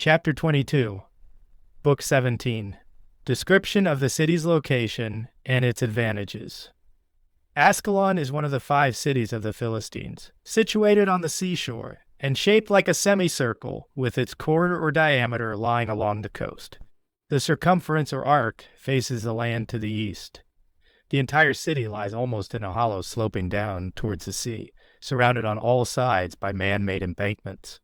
Chapter 22, Book 17. Description of the city's location and its advantages. Ascalon is one of the 5 cities of the Philistines, situated on the seashore and shaped like a semicircle with its corner or diameter lying along the coast. The circumference or arc faces the land to the east. The entire city lies almost in a hollow sloping down towards the sea, surrounded on all sides by man-made embankments.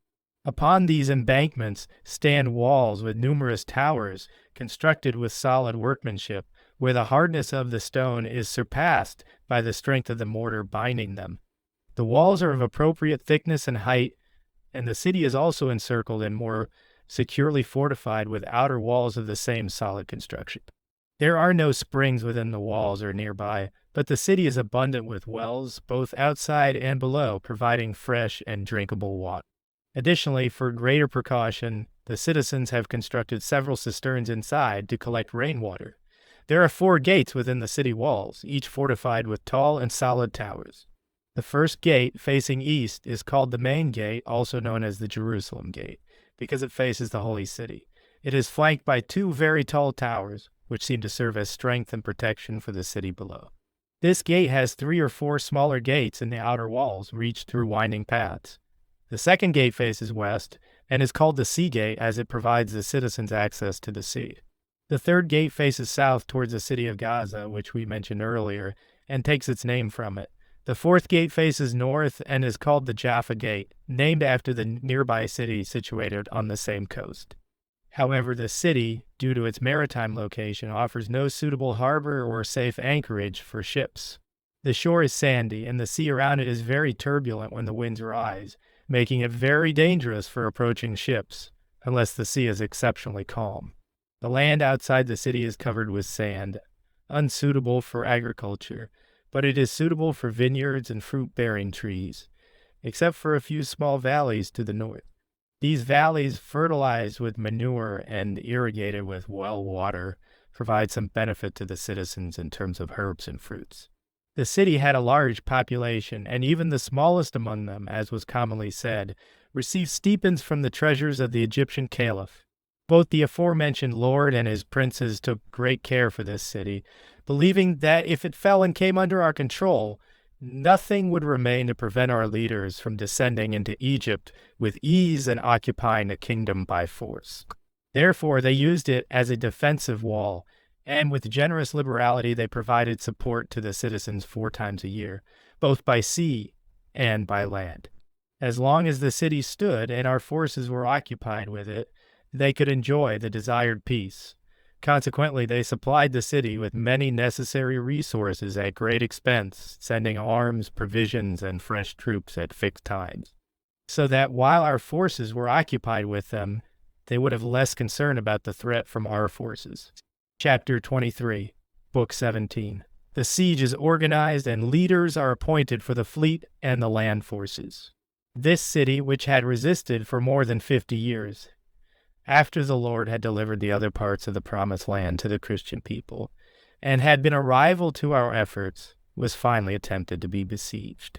Upon these embankments stand walls with numerous towers constructed with solid workmanship, where the hardness of the stone is surpassed by the strength of the mortar binding them. The walls are of appropriate thickness and height, and the city is also encircled and more securely fortified with outer walls of the same solid construction. There are no springs within the walls or nearby, but the city is abundant with wells, both outside and below, providing fresh and drinkable water. Additionally, for greater precaution, the citizens have constructed several cisterns inside to collect rainwater. There are 4 gates within the city walls, each fortified with tall and solid towers. The first gate, facing east, is called the main gate, also known as the Jerusalem gate, because it faces the holy city. It is flanked by 2 very tall towers, which seem to serve as strength and protection for the city below. This gate has 3 or 4 smaller gates in the outer walls, reached through winding paths. The second gate faces west and is called the Sea Gate as it provides the citizens access to the sea. The third gate faces south towards the city of Gaza, which we mentioned earlier, and takes its name from it. The fourth gate faces north and is called the Jaffa Gate, named after the nearby city situated on the same coast. However, the city, due to its maritime location, offers no suitable harbor or safe anchorage for ships. The shore is sandy, and the sea around it is very turbulent when the winds rise, making it very dangerous for approaching ships, unless the sea is exceptionally calm. The land outside the city is covered with sand, unsuitable for agriculture, but it is suitable for vineyards and fruit-bearing trees, except for a few small valleys to the north. These valleys, fertilized with manure and irrigated with well water, provide some benefit to the citizens in terms of herbs and fruits. The city had a large population, and even the smallest among them, as was commonly said, received stipends from the treasures of the Egyptian caliph. Both the aforementioned lord and his princes took great care for this city, believing that if it fell and came under our control, nothing would remain to prevent our leaders from descending into Egypt with ease and occupying the kingdom by force. Therefore, they used it as a defensive wall, and with generous liberality they provided support to the citizens 4 times a year, both by sea and by land. As long as the city stood and our forces were occupied with it, they could enjoy the desired peace. Consequently, they supplied the city with many necessary resources at great expense, sending arms, provisions, and fresh troops at fixed times, so that while our forces were occupied with them, they would have less concern about the threat from our forces. Chapter 23, Book 17. The siege is organized and leaders are appointed for the fleet and the land forces. This city, which had resisted for more than 50 years, after the Lord had delivered the other parts of the promised land to the Christian people, and had been a rival to our efforts, was finally attempted to be besieged.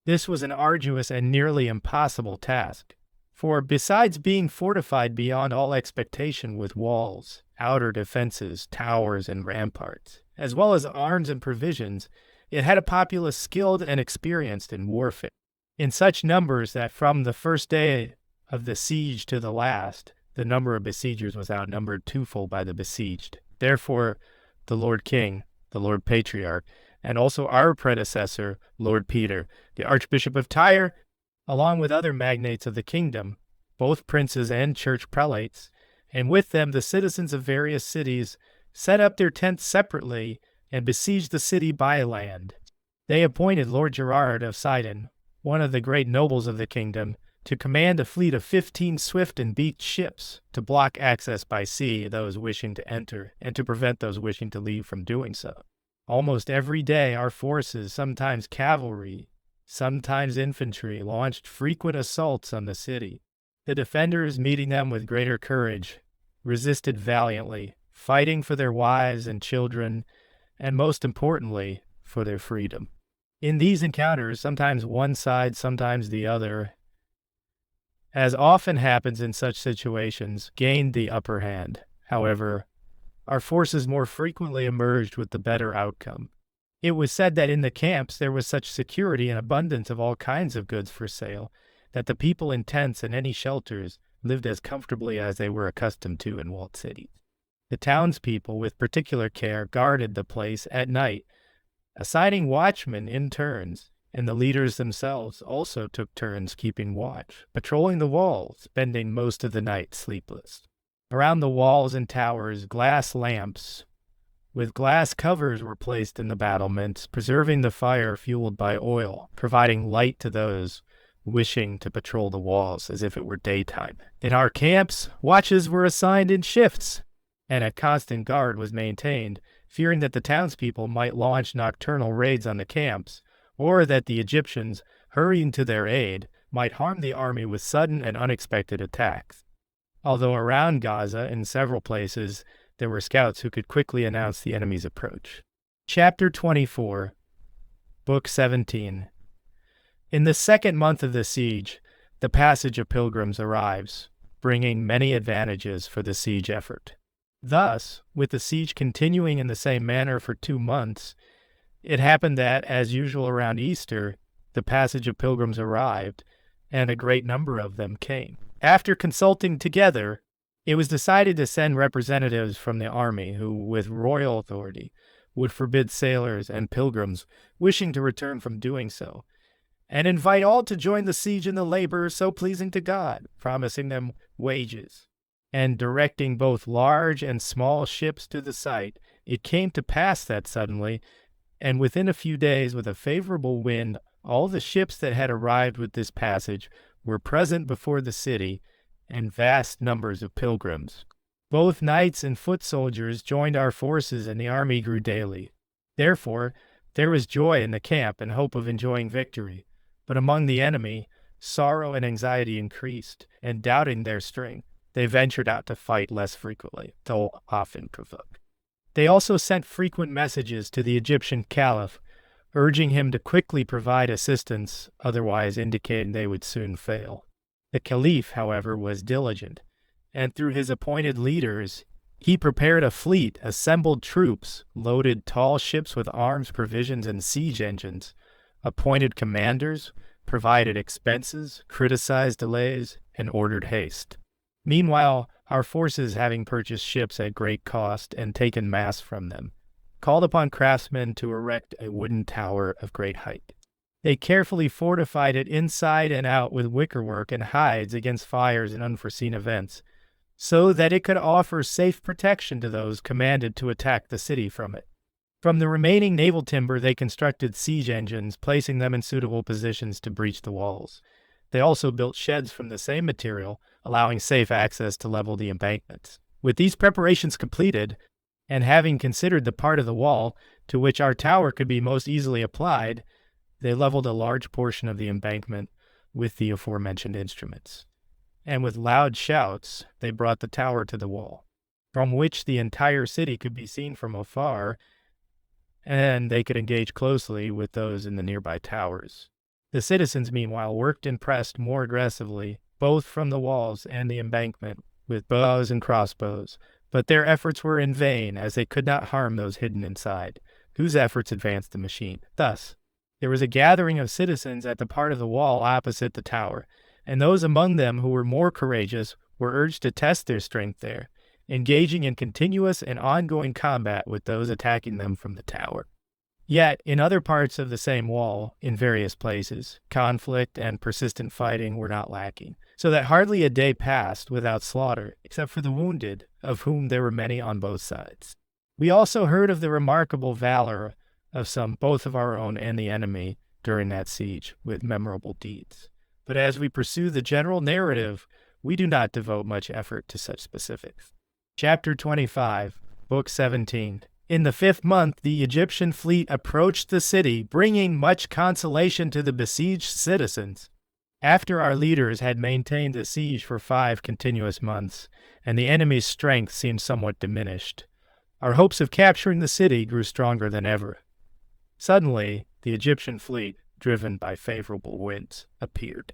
This was an arduous and nearly impossible task, for besides being fortified beyond all expectation with walls, outer defenses, towers, and ramparts, as well as arms and provisions, it had a populace skilled and experienced in warfare, in such numbers that from the first day of the siege to the last, the number of besiegers was outnumbered 2-fold by the besieged. Therefore, the Lord King, the Lord Patriarch, and also our predecessor, Lord Peter, the Archbishop of Tyre, along with other magnates of the kingdom, both princes and church prelates, and with them the citizens of various cities, set up their tents separately and besieged the city by land. They appointed Lord Gerard of Sidon, one of the great nobles of the kingdom, to command a fleet of 15 swift and beaked ships to block access by sea those wishing to enter and to prevent those wishing to leave from doing so. Almost every day our forces, sometimes cavalry, sometimes infantry, launched frequent assaults on the city. The defenders, meeting them with greater courage, resisted valiantly, fighting for their wives and children, and most importantly, for their freedom. In these encounters, sometimes one side, sometimes the other, as often happens in such situations, gained the upper hand. However, our forces more frequently emerged with the better outcome. It was said that in the camps there was such security and abundance of all kinds of goods for sale that the people in tents and any shelters lived as comfortably as they were accustomed to in walled cities. The townspeople, with particular care, guarded the place at night, assigning watchmen in turns, and the leaders themselves also took turns keeping watch, patrolling the walls, spending most of the night sleepless. Around the walls and towers, glass lamps with glass covers were placed in the battlements, preserving the fire fueled by oil, providing light to those wishing to patrol the walls as if it were daytime. In our camps, watches were assigned in shifts, and a constant guard was maintained, fearing that the townspeople might launch nocturnal raids on the camps, or that the Egyptians, hurrying to their aid, might harm the army with sudden and unexpected attacks. Although around Gaza, in several places, there were scouts who could quickly announce the enemy's approach. Chapter 24, Book 17. In the second month of the siege, the passage of pilgrims arrives, bringing many advantages for the siege effort. Thus, with the siege continuing in the same manner for 2 months, it happened that, as usual around Easter, the passage of pilgrims arrived, and a great number of them came. After consulting together, it was decided to send representatives from the army who, with royal authority, would forbid sailors and pilgrims wishing to return from doing so, and invite all to join the siege in the labor so pleasing to God, promising them wages. And directing both large and small ships to the site, it came to pass that suddenly, and within a few days, with a favorable wind, all the ships that had arrived with this passage were present before the city, and vast numbers of pilgrims. Both knights and foot soldiers joined our forces, and the army grew daily. Therefore, there was joy in the camp and hope of enjoying victory. But among the enemy, sorrow and anxiety increased, and doubting their strength, they ventured out to fight less frequently, though often provoked. They also sent frequent messages to the Egyptian caliph, urging him to quickly provide assistance, otherwise indicating they would soon fail. The caliph, however, was diligent, and through his appointed leaders, he prepared a fleet, assembled troops, loaded tall ships with arms, provisions, and siege engines, appointed commanders, provided expenses, criticized delays, and ordered haste. Meanwhile, our forces, having purchased ships at great cost and taken masts from them, called upon craftsmen to erect a wooden tower of great height. They carefully fortified it inside and out with wickerwork and hides against fires and unforeseen events, so that it could offer safe protection to those commanded to attack the city from it. From the remaining naval timber, they constructed siege engines, placing them in suitable positions to breach the walls. They also built sheds from the same material, allowing safe access to level the embankments. With these preparations completed, and having considered the part of the wall to which our tower could be most easily applied, they leveled a large portion of the embankment with the aforementioned instruments. And with loud shouts, they brought the tower to the wall, from which the entire city could be seen from afar, and they could engage closely with those in the nearby towers. The citizens, meanwhile, worked and pressed more aggressively, both from the walls and the embankment, with bows and crossbows, but their efforts were in vain, as they could not harm those hidden inside, whose efforts advanced the machine. Thus, there was a gathering of citizens at the part of the wall opposite the tower, and those among them who were more courageous were urged to test their strength there, engaging in continuous and ongoing combat with those attacking them from the tower. Yet, in other parts of the same wall, in various places, conflict and persistent fighting were not lacking, so that hardly a day passed without slaughter, except for the wounded, of whom there were many on both sides. We also heard of the remarkable valor of some, both of our own and the enemy, during that siege, with memorable deeds. But as we pursue the general narrative, we do not devote much effort to such specifics. Chapter 25, Book 17. In the 5th month, the Egyptian fleet approached the city, bringing much consolation to the besieged citizens. After our leaders had maintained the siege for 5 continuous months, and the enemy's strength seemed somewhat diminished, our hopes of capturing the city grew stronger than ever. Suddenly, the Egyptian fleet, driven by favorable winds, appeared.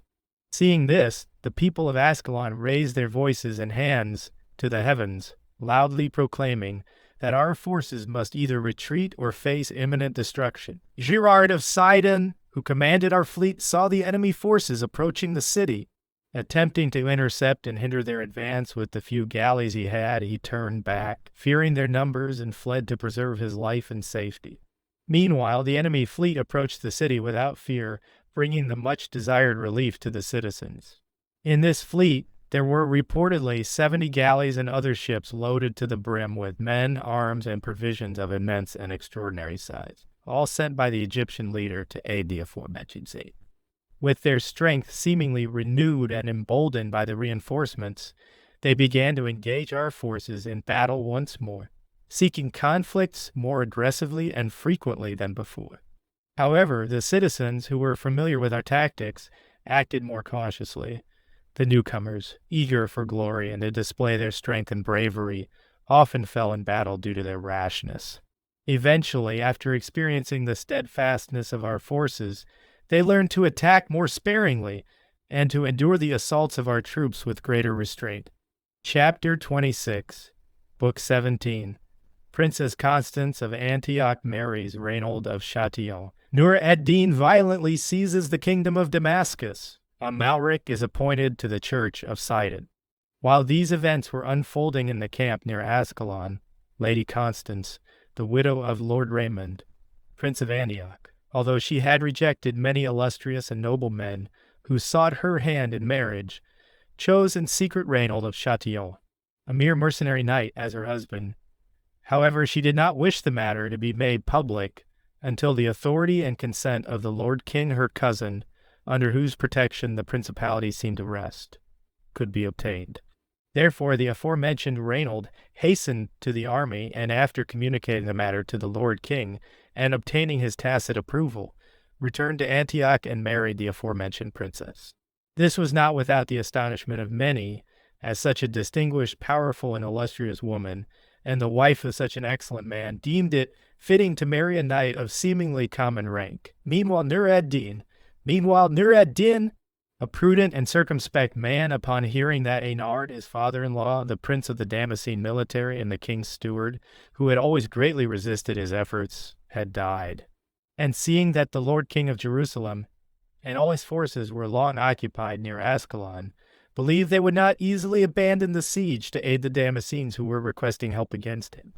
Seeing this, the people of Ascalon raised their voices and hands to the heavens, loudly proclaiming that our forces must either retreat or face imminent destruction. Girard of Sidon, who commanded our fleet, saw the enemy forces approaching the city. Attempting to intercept and hinder their advance with the few galleys he had, he turned back, fearing their numbers, and fled to preserve his life and safety. Meanwhile, the enemy fleet approached the city without fear, bringing the much-desired relief to the citizens. In this fleet, there were reportedly 70 galleys and other ships loaded to the brim with men, arms, and provisions of immense and extraordinary size, all sent by the Egyptian leader to aid the aforementioned city. With their strength seemingly renewed and emboldened by the reinforcements, they began to engage our forces in battle once more, seeking conflicts more aggressively and frequently than before. However, the citizens who were familiar with our tactics acted more cautiously. The newcomers, eager for glory and to display their strength and bravery, often fell in battle due to their rashness. Eventually, after experiencing the steadfastness of our forces, they learned to attack more sparingly and to endure the assaults of our troops with greater restraint. Chapter 26, Book 17. Princess Constance of Antioch marries Reynold of Chatillon. Nur ed-Din violently seizes the kingdom of Damascus. Amalric is appointed to the church of Sidon. While these events were unfolding in the camp near Ascalon, Lady Constance, the widow of Lord Raymond, Prince of Antioch, although she had rejected many illustrious and noble men who sought her hand in marriage, chose in secret Reynold of Chatillon, a mere mercenary knight, as her husband. However, she did not wish the matter to be made public until the authority and consent of the Lord King, her cousin, under whose protection the principality seemed to rest, could be obtained. Therefore, the aforementioned Reynold hastened to the army, and after communicating the matter to the Lord King and obtaining his tacit approval, returned to Antioch and married the aforementioned princess. This was not without the astonishment of many, as such a distinguished, powerful, and illustrious woman, and the wife of such an excellent man, deemed it fitting to marry a knight of seemingly common rank. Meanwhile, Nur ed-Din, a prudent and circumspect man, upon hearing that Eynard, his father-in-law, the prince of the Damascene military and the king's steward, who had always greatly resisted his efforts, had died, and seeing that the Lord King of Jerusalem and all his forces were long occupied near Ascalon, believed they would not easily abandon the siege to aid the Damascenes who were requesting help against him.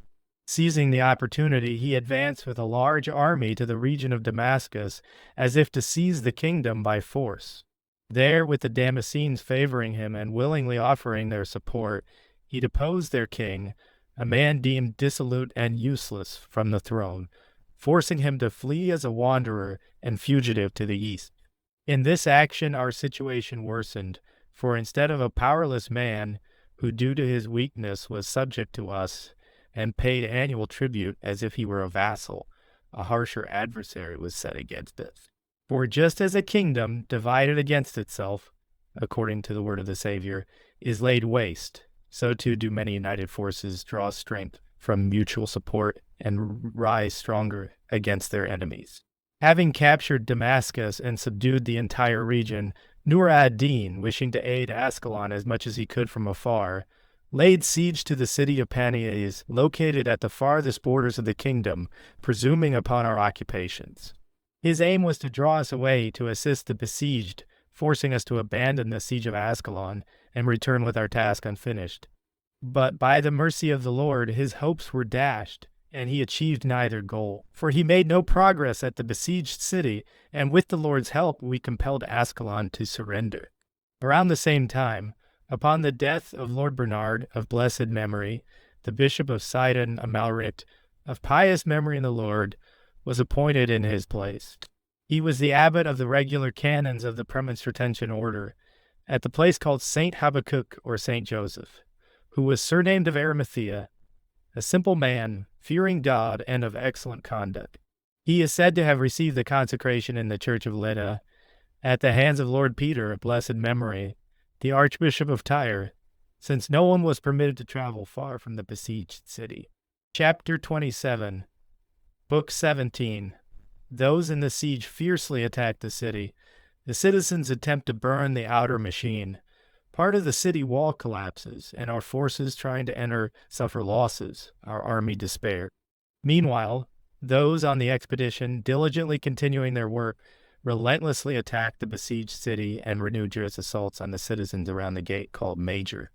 Seizing the opportunity, he advanced with a large army to the region of Damascus, as if to seize the kingdom by force. There, with the Damascenes favoring him and willingly offering their support, he deposed their king, a man deemed dissolute and useless, from the throne, forcing him to flee as a wanderer and fugitive to the east. In this action our situation worsened, for instead of a powerless man, who due to his weakness was subject to us, and paid annual tribute as if he were a vassal, a harsher adversary was set against us. For just as a kingdom divided against itself, according to the word of the Savior, is laid waste, so too do many united forces draw strength from mutual support and rise stronger against their enemies. Having captured Damascus and subdued the entire region, Nur ad-Din, wishing to aid Ascalon as much as he could from afar, laid siege to the city of Panias, located at the farthest borders of the kingdom, presuming upon our occupations. His aim was to draw us away to assist the besieged, forcing us to abandon the siege of Ascalon and return with our task unfinished. But by the mercy of the Lord, his hopes were dashed, and he achieved neither goal. For he made no progress at the besieged city, and with the Lord's help we compelled Ascalon to surrender. Around the same time, upon the death of Lord Bernard, of blessed memory, the Bishop of Sidon, Amalric, of pious memory in the Lord, was appointed in his place. He was the abbot of the regular canons of the Premonstratensian order, at the place called St. Habakkuk or St. Joseph, who was surnamed of Arimathea, a simple man, fearing God, and of excellent conduct. He is said to have received the consecration in the church of Lydda, at the hands of Lord Peter of blessed memory, the Archbishop of Tyre, since no one was permitted to travel far from the besieged city. Chapter 27, Book 17. Those in the siege fiercely attacked the city. The citizens attempt to burn the outer machine. Part of the city wall collapses, and our forces trying to enter suffer losses. Our army despair. Meanwhile, those on the expedition, diligently continuing their work, relentlessly attack the besieged city and renew Juris assaults on the citizens around the gate called Major.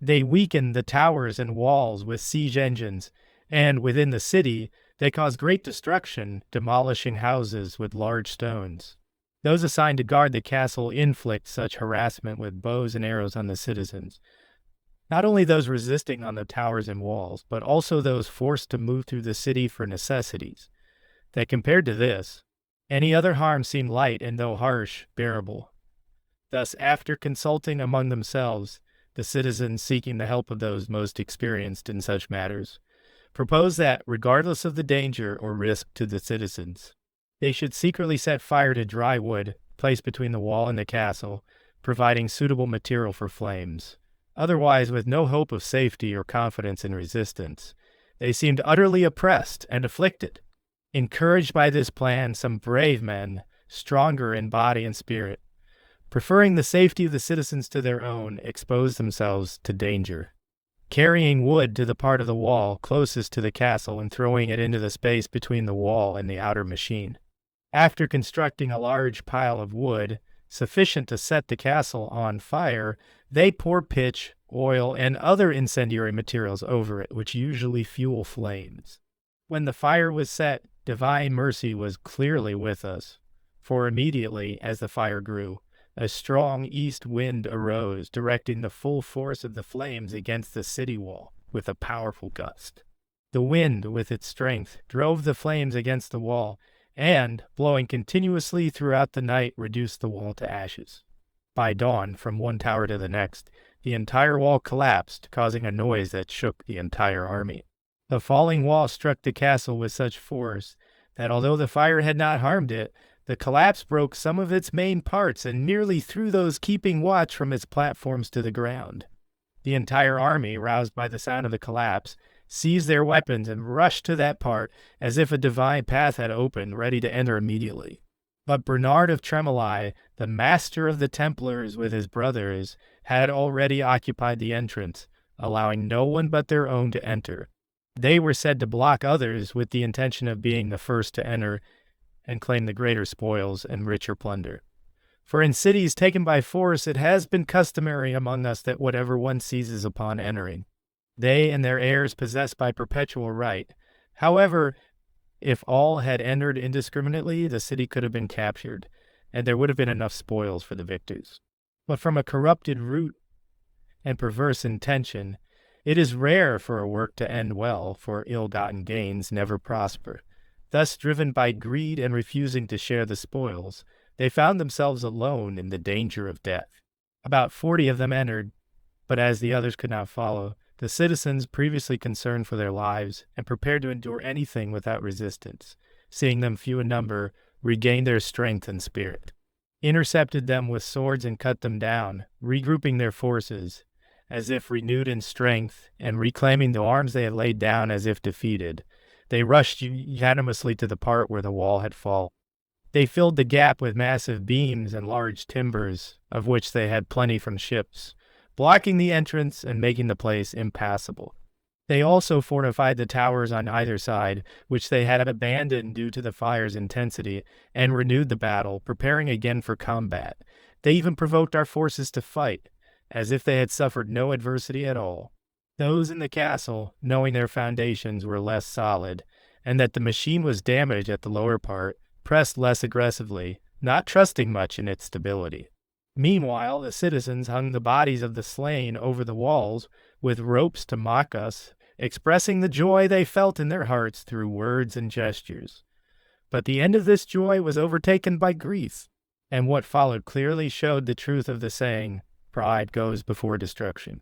They weaken the towers and walls with siege engines, and within the city, they cause great destruction, demolishing houses with large stones. Those assigned to guard the castle inflict such harassment with bows and arrows on the citizens. Not only those resisting on the towers and walls, but also those forced to move through the city for necessities, that compared to this, any other harm seemed light and, though harsh, bearable. Thus, after consulting among themselves, the citizens, seeking the help of those most experienced in such matters, proposed that, regardless of the danger or risk to the citizens, they should secretly set fire to dry wood placed between the wall and the castle, providing suitable material for flames. Otherwise, with no hope of safety or confidence in resistance, they seemed utterly oppressed and afflicted. Encouraged by this plan, some brave men, stronger in body and spirit, preferring the safety of the citizens to their own, exposed themselves to danger. Carrying wood to the part of the wall closest to the castle and throwing it into the space between the wall and the outer machine. After constructing a large pile of wood, sufficient to set the castle on fire, they pour pitch, oil, and other incendiary materials over it, which usually fuel flames. When the fire was set, divine mercy was clearly with us, for immediately, as the fire grew, a strong east wind arose, directing the full force of the flames against the city wall with a powerful gust. The wind, with its strength, drove the flames against the wall, and, blowing continuously throughout the night, reduced the wall to ashes. By dawn, from one tower to the next, the entire wall collapsed, causing a noise that shook the entire army. The falling wall struck the castle with such force that, although the fire had not harmed it, the collapse broke some of its main parts and nearly threw those keeping watch from its platforms to the ground. The entire army, roused by the sound of the collapse, seized their weapons and rushed to that part as if a divine path had opened, ready to enter immediately. But Bernard of Tremolai, the master of the Templars with his brothers, had already occupied the entrance, allowing no one but their own to enter. They were said to block others with the intention of being the first to enter and claim the greater spoils and richer plunder. For in cities taken by force, it has been customary among us that whatever one seizes upon entering, they and their heirs possess by perpetual right. However, if all had entered indiscriminately, the city could have been captured, and there would have been enough spoils for the victors. But from a corrupted root and perverse intention, it is rare for a work to end well, for ill-gotten gains never prosper. Thus, driven by greed and refusing to share the spoils, they found themselves alone in the danger of death. About 40 of them entered, but as the others could not follow, the citizens, previously concerned for their lives and prepared to endure anything without resistance, seeing them few in number, regained their strength and spirit, intercepted them with swords and cut them down, regrouping their forces, as if renewed in strength, and reclaiming the arms they had laid down as if defeated. They rushed unanimously to the part where the wall had fallen. They filled the gap with massive beams and large timbers, of which they had plenty from ships, blocking the entrance and making the place impassable. They also fortified the towers on either side, which they had abandoned due to the fire's intensity, and renewed the battle, preparing again for combat. They even provoked our forces to fight, as if they had suffered no adversity at all. Those in the castle, knowing their foundations were less solid, and that the machine was damaged at the lower part, pressed less aggressively, not trusting much in its stability. Meanwhile, the citizens hung the bodies of the slain over the walls with ropes to mock us, expressing the joy they felt in their hearts through words and gestures. But the end of this joy was overtaken by grief, and what followed clearly showed the truth of the saying, "Pride goes before destruction."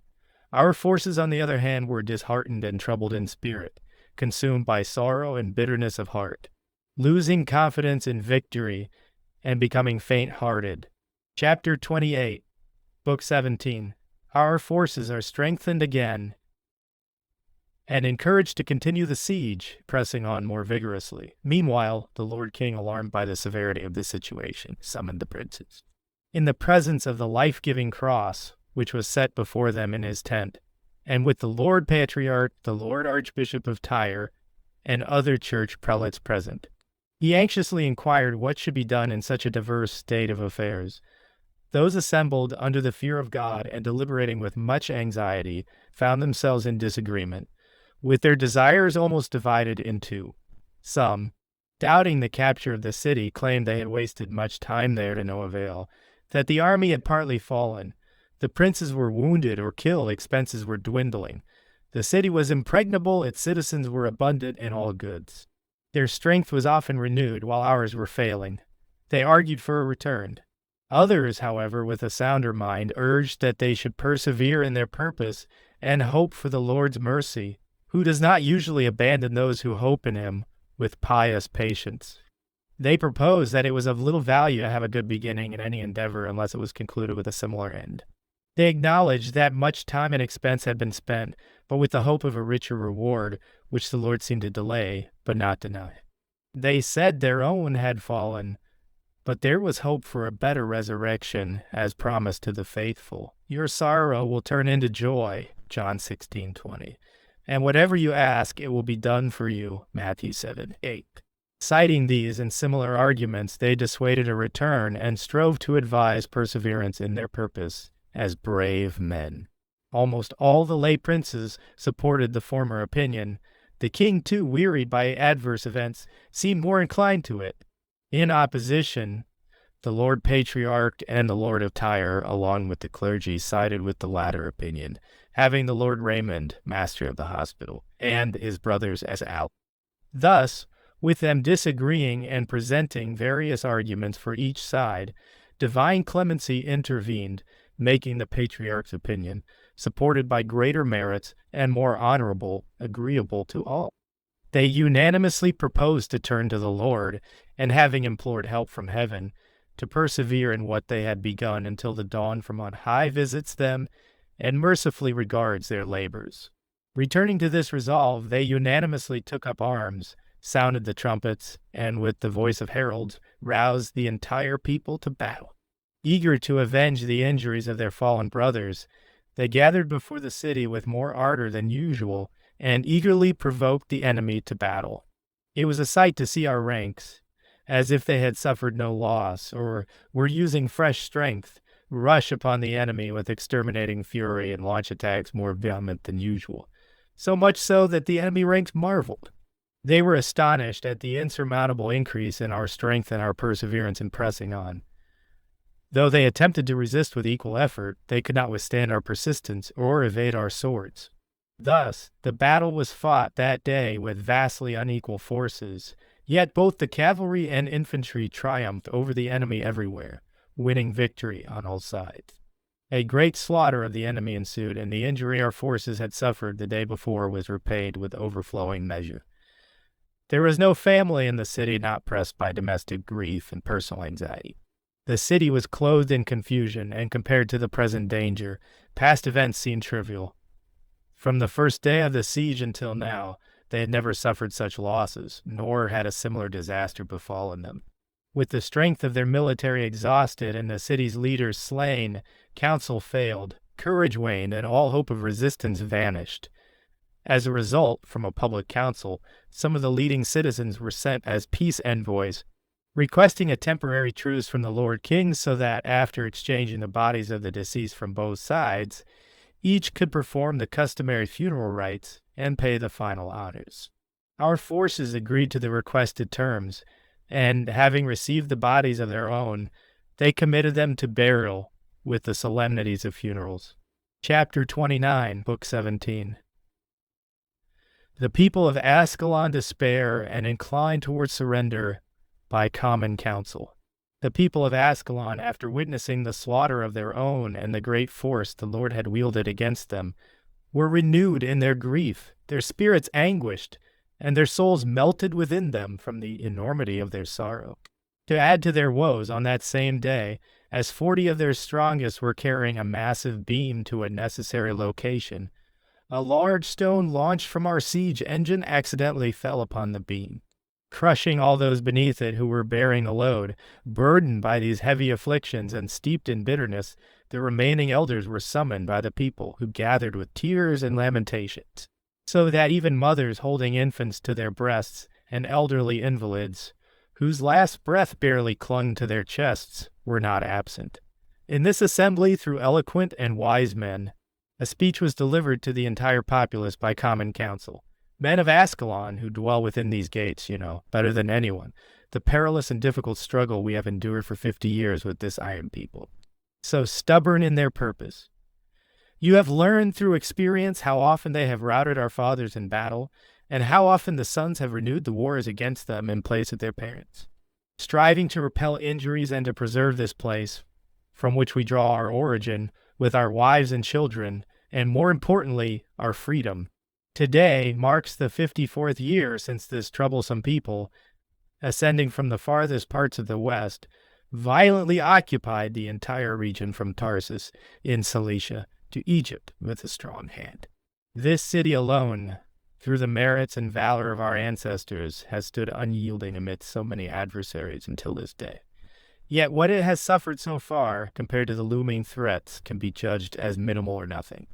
Our forces, on the other hand, were disheartened and troubled in spirit, consumed by sorrow and bitterness of heart, losing confidence in victory and becoming faint-hearted. Chapter 28, Book 17. Our forces are strengthened again and encouraged to continue the siege, pressing on more vigorously. Meanwhile, the Lord King, alarmed by the severity of the situation, summoned the princes. in the presence of the life-giving cross, which was set before them in his tent, and with the Lord Patriarch, the Lord Archbishop of Tyre, and other church prelates present. He anxiously inquired what should be done in such a diverse state of affairs. Those assembled under the fear of God and deliberating with much anxiety found themselves in disagreement, with their desires almost divided in two. Some, doubting the capture of the city, claimed they had wasted much time there to no avail, that the army had partly fallen, the princes were wounded or killed, expenses were dwindling. The city was impregnable, its citizens were abundant in all goods. Their strength was often renewed, while ours were failing. They argued for a return. Others, however, with a sounder mind, urged that they should persevere in their purpose and hope for the Lord's mercy, who does not usually abandon those who hope in him with pious patience. They proposed that it was of little value to have a good beginning in any endeavor unless it was concluded with a similar end. They acknowledged that much time and expense had been spent, but with the hope of a richer reward, which the Lord seemed to delay, but not deny. They said their own had fallen, but there was hope for a better resurrection, as promised to the faithful. Your sorrow will turn into joy, John 16:20. And whatever you ask, it will be done for you, Matthew 7:8. Citing these and similar arguments, they dissuaded a return and strove to advise perseverance in their purpose as brave men. Almost all the lay princes supported the former opinion. The king, too, wearied by adverse events, seemed more inclined to it. In opposition, the Lord Patriarch and the Lord of Tyre, along with the clergy, sided with the latter opinion, having the Lord Raymond, master of the hospital, and his brothers as allies. Thus, with them disagreeing and presenting various arguments for each side, divine clemency intervened, making the Patriarch's opinion, supported by greater merits and more honorable, agreeable to all. They unanimously proposed to turn to the Lord, and having implored help from heaven, to persevere in what they had begun until the dawn from on high visits them and mercifully regards their labors. Returning to this resolve, they unanimously took up arms, sounded the trumpets, and with the voice of heralds, roused the entire people to battle. Eager to avenge the injuries of their fallen brothers, they gathered before the city with more ardor than usual, and eagerly provoked the enemy to battle. It was a sight to see our ranks, as if they had suffered no loss, or were using fresh strength, rush upon the enemy with exterminating fury and launch attacks more vehement than usual, so much so that the enemy ranks marveled. They were astonished at the insurmountable increase in our strength and our perseverance in pressing on. Though they attempted to resist with equal effort, they could not withstand our persistence or evade our swords. Thus, the battle was fought that day with vastly unequal forces, yet both the cavalry and infantry triumphed over the enemy everywhere, winning victory on all sides. A great slaughter of the enemy ensued, and the injury our forces had suffered the day before was repaid with overflowing measure. There was no family in the city not pressed by domestic grief and personal anxiety. The city was clothed in confusion, and compared to the present danger, past events seemed trivial. From the first day of the siege until now, they had never suffered such losses, nor had a similar disaster befallen them. With the strength of their military exhausted and the city's leaders slain, counsel failed, courage waned, and all hope of resistance vanished. As a result, from a public council, some of the leading citizens were sent as peace envoys, requesting a temporary truce from the Lord King so that, after exchanging the bodies of the deceased from both sides, each could perform the customary funeral rites and pay the final honors. Our forces agreed to the requested terms, and having received the bodies of their own, they committed them to burial with the solemnities of funerals. Chapter 29, Book 17. The people of Ascalon despair and incline towards surrender by common counsel. The people of Ascalon, after witnessing the slaughter of their own and the great force the Lord had wielded against them, were renewed in their grief, their spirits anguished, and their souls melted within them from the enormity of their sorrow. To add to their woes, on that same day, as 40 of their strongest were carrying a massive beam to a necessary location, a large stone launched from our siege engine accidentally fell upon the beam. crushing all those beneath it who were bearing the load. Burdened by these heavy afflictions and steeped in bitterness, the remaining elders were summoned by the people, who gathered with tears and lamentations, so that even mothers holding infants to their breasts and elderly invalids, whose last breath barely clung to their chests, were not absent. In this assembly, through eloquent and wise men, a speech was delivered to the entire populace by common council. Men of Ascalon, who dwell within these gates, better than anyone, the perilous and difficult struggle we have endured for 50 years with this iron people, so stubborn in their purpose. You have learned through experience how often they have routed our fathers in battle, and how often the sons have renewed the wars against them in place of their parents, striving to repel injuries and to preserve this place, from which we draw our origin, with our wives and children, and more importantly, our freedom. Today marks the 54th year since this troublesome people, ascending from the farthest parts of the west, violently occupied the entire region from Tarsus in Cilicia to Egypt with a strong hand. This city alone, through the merits and valor of our ancestors, has stood unyielding amidst so many adversaries until this day. Yet what it has suffered so far, compared to the looming threats, can be judged as minimal or nothing.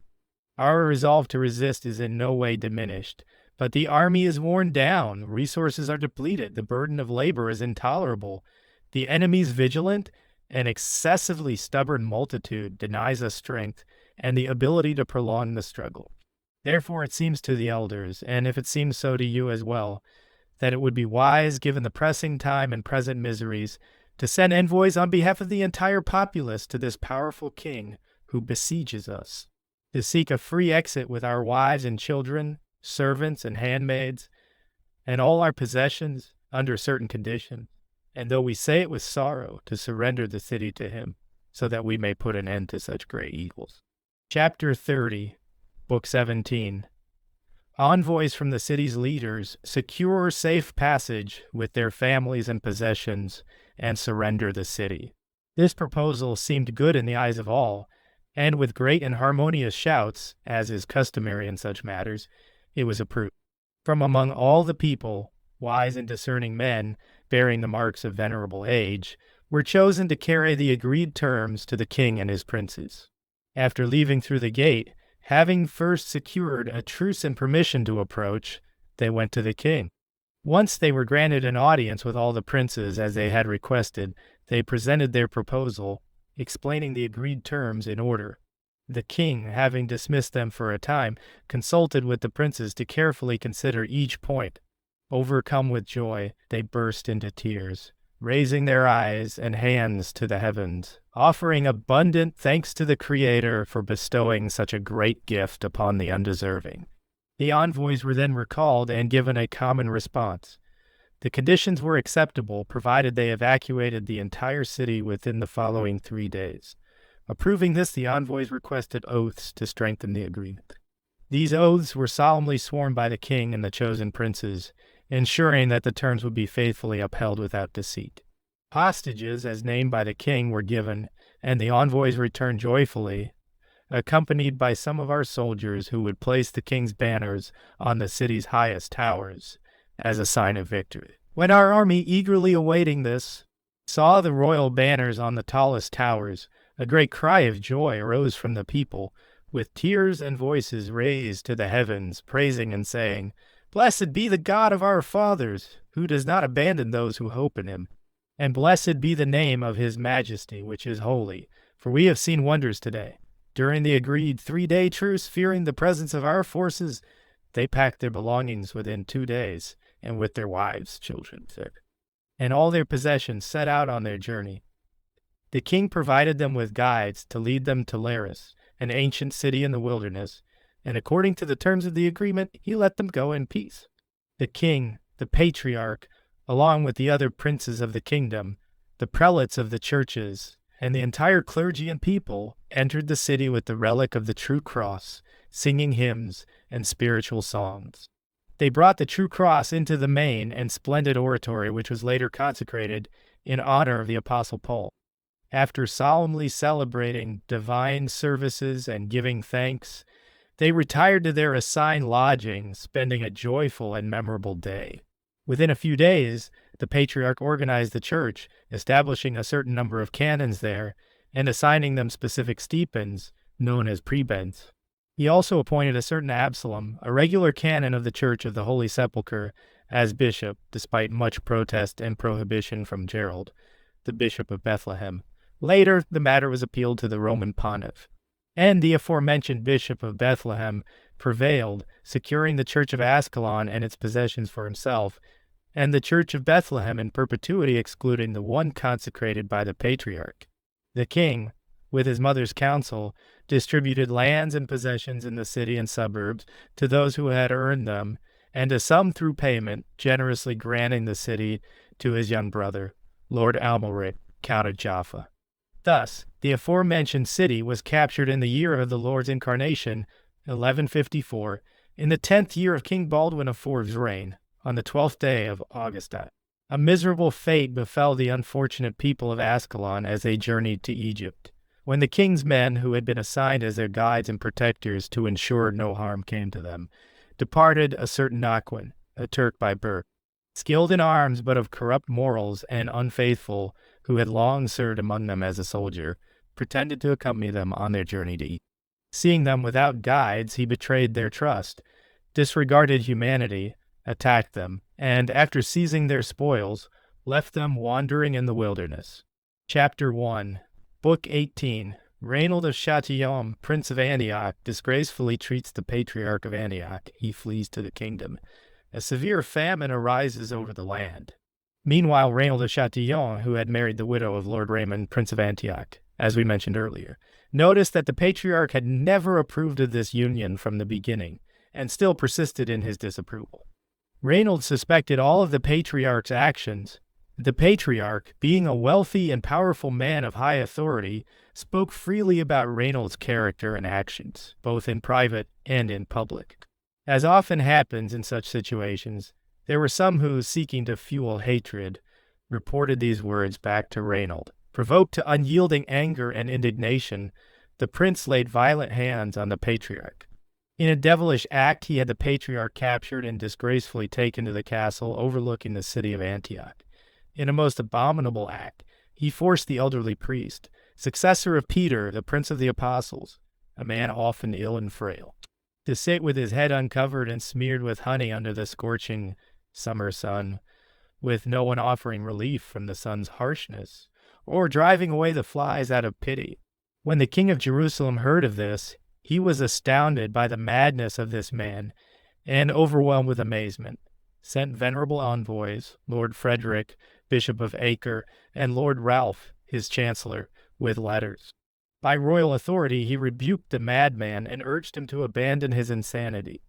Our resolve to resist is in no way diminished, but the army is worn down, resources are depleted, the burden of labor is intolerable, the enemy's vigilant and excessively stubborn multitude denies us strength and the ability to prolong the struggle. Therefore it seems to the elders, and if it seems so to you as well, that it would be wise, given the pressing time and present miseries, to send envoys on behalf of the entire populace to this powerful king who besieges us, to seek a free exit with our wives and children, servants and handmaids, and all our possessions under certain conditions, and though we say it with sorrow, to surrender the city to him, so that we may put an end to such great evils. Chapter 30, Book 17. Envoys from the city's leaders secure safe passage with their families and possessions and surrender the city. This proposal seemed good in the eyes of all, and with great and harmonious shouts, as is customary in such matters, it was approved. From among all the people, wise and discerning men, bearing the marks of venerable age, were chosen to carry the agreed terms to the king and his princes. After leaving through the gate, having first secured a truce and permission to approach, they went to the king. Once they were granted an audience with all the princes as they had requested, they presented their proposal, explaining the agreed terms in order. The king, having dismissed them for a time, consulted with the princes to carefully consider each point. Overcome with joy, they burst into tears, raising their eyes and hands to the heavens, offering abundant thanks to the Creator for bestowing such a great gift upon the undeserving. The envoys were then recalled and given a common response. The conditions were acceptable, provided they evacuated the entire city within the following 3 days. Approving this, the envoys requested oaths to strengthen the agreement. These oaths were solemnly sworn by the king and the chosen princes, ensuring that the terms would be faithfully upheld without deceit. Hostages, as named by the king, were given, and the envoys returned joyfully, accompanied by some of our soldiers who would place the king's banners on the city's highest towers as a sign of victory. When our army, eagerly awaiting this, saw the royal banners on the tallest towers, a great cry of joy arose from the people, with tears and voices raised to the heavens, praising and saying, "Blessed be the God of our fathers, who does not abandon those who hope in him. And blessed be the name of his majesty, which is holy, for we have seen wonders today." During the agreed 3-day truce, fearing the presence of our forces, they packed their belongings within 2 days, and with their wives, children, and all their possessions set out on their journey. The king provided them with guides to lead them to Laris, an ancient city in the wilderness, and according to the terms of the agreement, he let them go in peace. The king, the patriarch, along with the other princes of the kingdom, the prelates of the churches, and the entire clergy and people, entered the city with the relic of the true cross, singing hymns and spiritual songs. They brought the true cross into the main and splendid oratory, which was later consecrated in honor of the Apostle Paul. After solemnly celebrating divine services and giving thanks, they retired to their assigned lodgings, spending a joyful and memorable day. Within a few days, the patriarch organized the church, establishing a certain number of canons there and assigning them specific stipends, known as prebends. He also appointed a certain Absalom, a regular canon of the Church of the Holy Sepulchre, as bishop, despite much protest and prohibition from Gerald, the bishop of Bethlehem. Later, the matter was appealed to the Roman pontiff, and the aforementioned bishop of Bethlehem prevailed, securing the church of Ascalon and its possessions for himself, and the church of Bethlehem in perpetuity excluding the one consecrated by the patriarch. The king, with his mother's counsel, distributed lands and possessions in the city and suburbs to those who had earned them, and to some through payment, generously granting the city to his young brother, Lord Amalric, Count of Jaffa. Thus, the aforementioned city was captured in the year of the Lord's incarnation, 1154, in the 10th year of King Baldwin IV's reign, on the 12th day of August. A miserable fate befell the unfortunate people of Ascalon as they journeyed to Egypt. When the king's men, who had been assigned as their guides and protectors to ensure no harm came to them, departed, a certain Naquin, a Turk by birth, skilled in arms but of corrupt morals and unfaithful, who had long served among them as a soldier, pretended to accompany them on their journey to Egypt. Seeing them without guides, he betrayed their trust, disregarded humanity, attacked them, and, after seizing their spoils, left them wandering in the wilderness. Chapter 1, Book 18. Raynald of Châtillon, Prince of Antioch, disgracefully treats the Patriarch of Antioch. He flees to the kingdom. A severe famine arises over the land. Meanwhile, Raynald of Châtillon, who had married the widow of Lord Raymond, Prince of Antioch, as we mentioned earlier, noticed that the Patriarch had never approved of this union from the beginning, and still persisted in his disapproval. Raynald suspected all of the Patriarch's actions. The Patriarch, being a wealthy and powerful man of high authority, spoke freely about Raynald's character and actions, both in private and in public. As often happens in such situations, there were some who, seeking to fuel hatred, reported these words back to Raynald. Provoked to unyielding anger and indignation, the prince laid violent hands on the Patriarch. In a devilish act, he had the Patriarch captured and disgracefully taken to the castle overlooking the city of Antioch. In a most abominable act, he forced the elderly priest, successor of Peter, the prince of the apostles, a man often ill and frail, to sit with his head uncovered and smeared with honey under the scorching summer sun, with no one offering relief from the sun's harshness, or driving away the flies out of pity. When the king of Jerusalem heard of this, he was astounded by the madness of this man, and overwhelmed with amazement, sent venerable envoys, Lord Frederick, Bishop of Acre, and Lord Ralph, his chancellor, with letters. By royal authority, he rebuked the madman and urged him to abandon his insanity.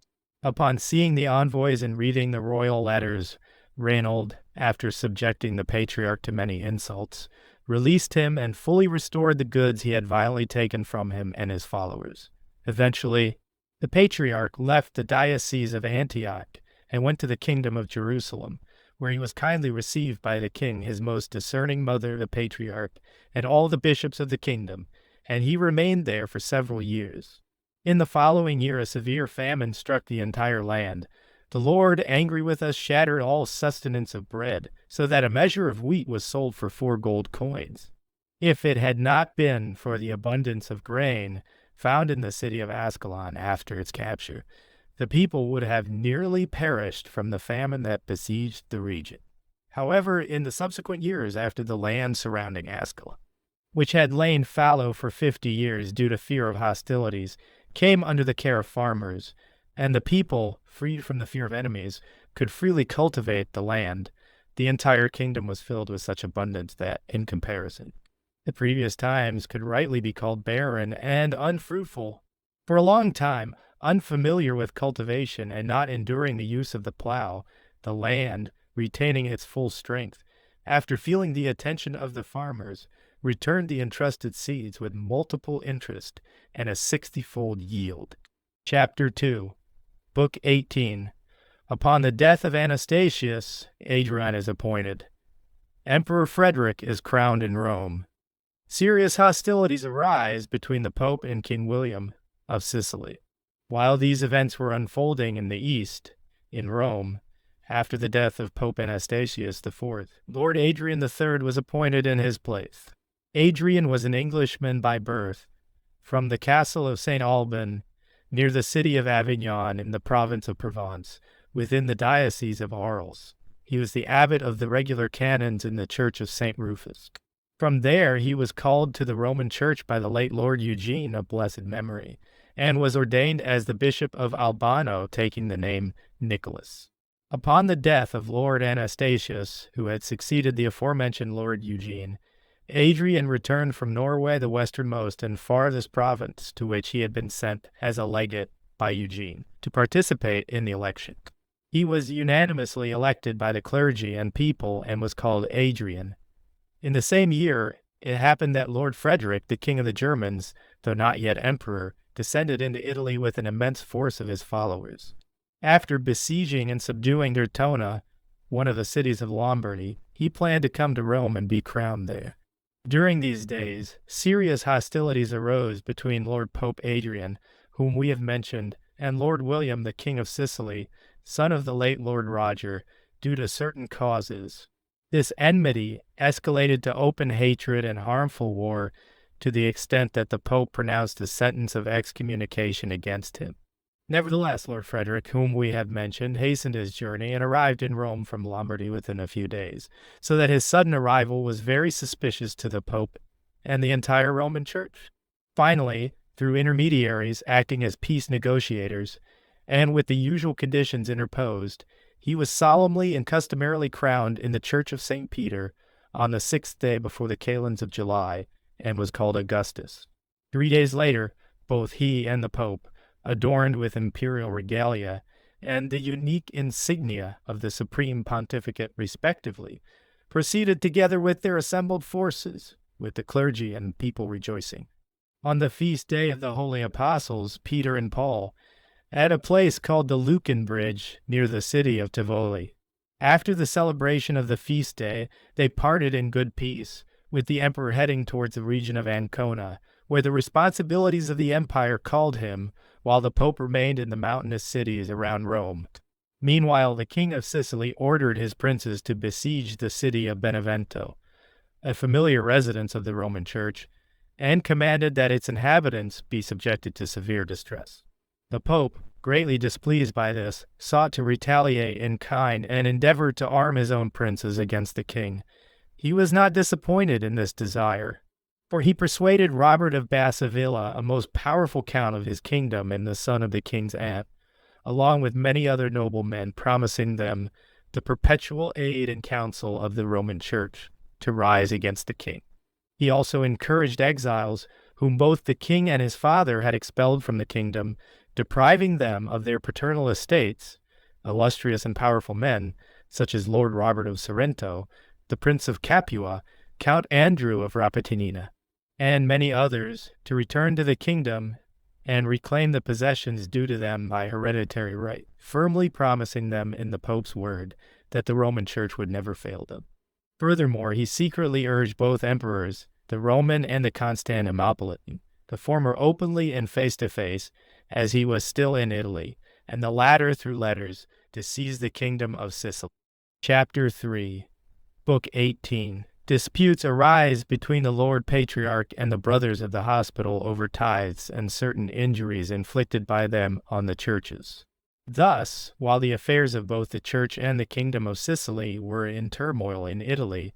Upon seeing the envoys and reading the royal letters, Raynald, after subjecting the Patriarch to many insults, released him and fully restored the goods he had violently taken from him and his followers. Eventually, the Patriarch left the diocese of Antioch and went to the kingdom of Jerusalem, where he was kindly received by the king, his most discerning mother, the Patriarch, and all the bishops of the kingdom, and he remained there for several years. In the following year, a severe famine struck the entire land. The Lord, angry with us, shattered all sustenance of bread, so that a measure of wheat was sold for 4 gold coins. If it had not been for the abundance of grain found in the city of Ascalon after its capture, the people would have nearly perished from the famine that besieged the region. However, in the subsequent years after the land surrounding Ascalon, which had lain fallow for 50 years due to fear of hostilities, came under the care of farmers, and the people, freed from the fear of enemies, could freely cultivate the land. The entire kingdom was filled with such abundance that, in comparison, the previous times could rightly be called barren and unfruitful. For a long time, unfamiliar with cultivation and not enduring the use of the plow, the land, retaining its full strength, after feeling the attention of the farmers, returned the entrusted seeds with multiple interest and a 60-fold yield. Chapter 2, Book 18. Upon the death of Anastasius, Adrian is appointed. Emperor Frederick is crowned in Rome. Serious hostilities arise between the Pope and King William of Sicily. While these events were unfolding in the east, in Rome, after the death of Pope Anastasius IV, Lord Adrian III was appointed in his place. Adrian was an Englishman by birth, from the castle of St. Alban, near the city of Avignon in the province of Provence, within the diocese of Arles. He was the abbot of the regular canons in the church of St. Rufus. From there he was called to the Roman Church by the late Lord Eugene of blessed memory, and was ordained as the Bishop of Albano, taking the name Nicholas. Upon the death of Lord Anastasius, who had succeeded the aforementioned Lord Eugene, Adrian returned from Norway, the westernmost and farthest province to which he had been sent as a legate by Eugene, to participate in the election. He was unanimously elected by the clergy and people and was called Adrian. In the same year, it happened that Lord Frederick, the king of the Germans, though not yet emperor, descended into Italy with an immense force of his followers. After besieging and subduing Tortona, one of the cities of Lombardy, he planned to come to Rome and be crowned there. During these days, serious hostilities arose between Lord Pope Adrian, whom we have mentioned, and Lord William, the King of Sicily, son of the late Lord Roger, due to certain causes. This enmity escalated to open hatred and harmful war to the extent that the Pope pronounced a sentence of excommunication against him. Nevertheless, Lord Frederick, whom we have mentioned, hastened his journey and arrived in Rome from Lombardy within a few days, so that his sudden arrival was very suspicious to the Pope and the entire Roman Church. Finally, through intermediaries acting as peace negotiators, and with the usual conditions interposed, he was solemnly and customarily crowned in the Church of St. Peter on the 6th day before the Kalends of July, and was called Augustus. 3 days later, both he and the Pope, adorned with imperial regalia and the unique insignia of the supreme pontificate respectively, proceeded together with their assembled forces, with the clergy and people rejoicing, on the feast day of the holy apostles, Peter and Paul, at a place called the Lucan Bridge near the city of Tivoli. After the celebration of the feast day, they parted in good peace, with the emperor heading towards the region of Ancona, where the responsibilities of the empire called him, while the Pope remained in the mountainous cities around Rome. Meanwhile, the King of Sicily ordered his princes to besiege the city of Benevento, a familiar residence of the Roman Church, and commanded that its inhabitants be subjected to severe distress. The Pope, greatly displeased by this, sought to retaliate in kind and endeavored to arm his own princes against the king. He was not disappointed in this desire, for he persuaded Robert of Bassavilla, a most powerful count of his kingdom and the son of the king's aunt, along with many other noblemen, promising them the perpetual aid and counsel of the Roman Church to rise against the king. He also encouraged exiles, whom both the king and his father had expelled from the kingdom, depriving them of their paternal estates, illustrious and powerful men, such as Lord Robert of Sorrento, the Prince of Capua, Count Andrew of Rapatinina, and many others, to return to the kingdom and reclaim the possessions due to them by hereditary right, firmly promising them in the Pope's word that the Roman Church would never fail them. Furthermore, he secretly urged both emperors, the Roman and the Constantinopolitan, the former openly and face-to-face, as he was still in Italy, and the latter through letters, to seize the kingdom of Sicily. Chapter 3, Book 18. Disputes arise between the Lord Patriarch and the brothers of the hospital over tithes and certain injuries inflicted by them on the churches. Thus, while the affairs of both the Church and the Kingdom of Sicily were in turmoil in Italy,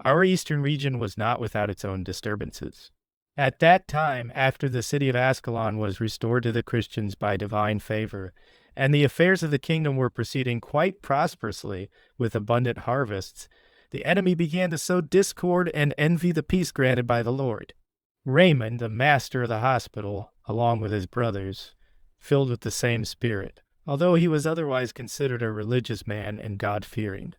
our eastern region was not without its own disturbances. At that time, after the city of Ascalon was restored to the Christians by divine favor, and the affairs of the kingdom were proceeding quite prosperously with abundant harvests, the enemy began to sow discord and envy the peace granted by the Lord. Raymond, the master of the hospital, along with his brothers, filled with the same spirit, although he was otherwise considered a religious man and God-fearing,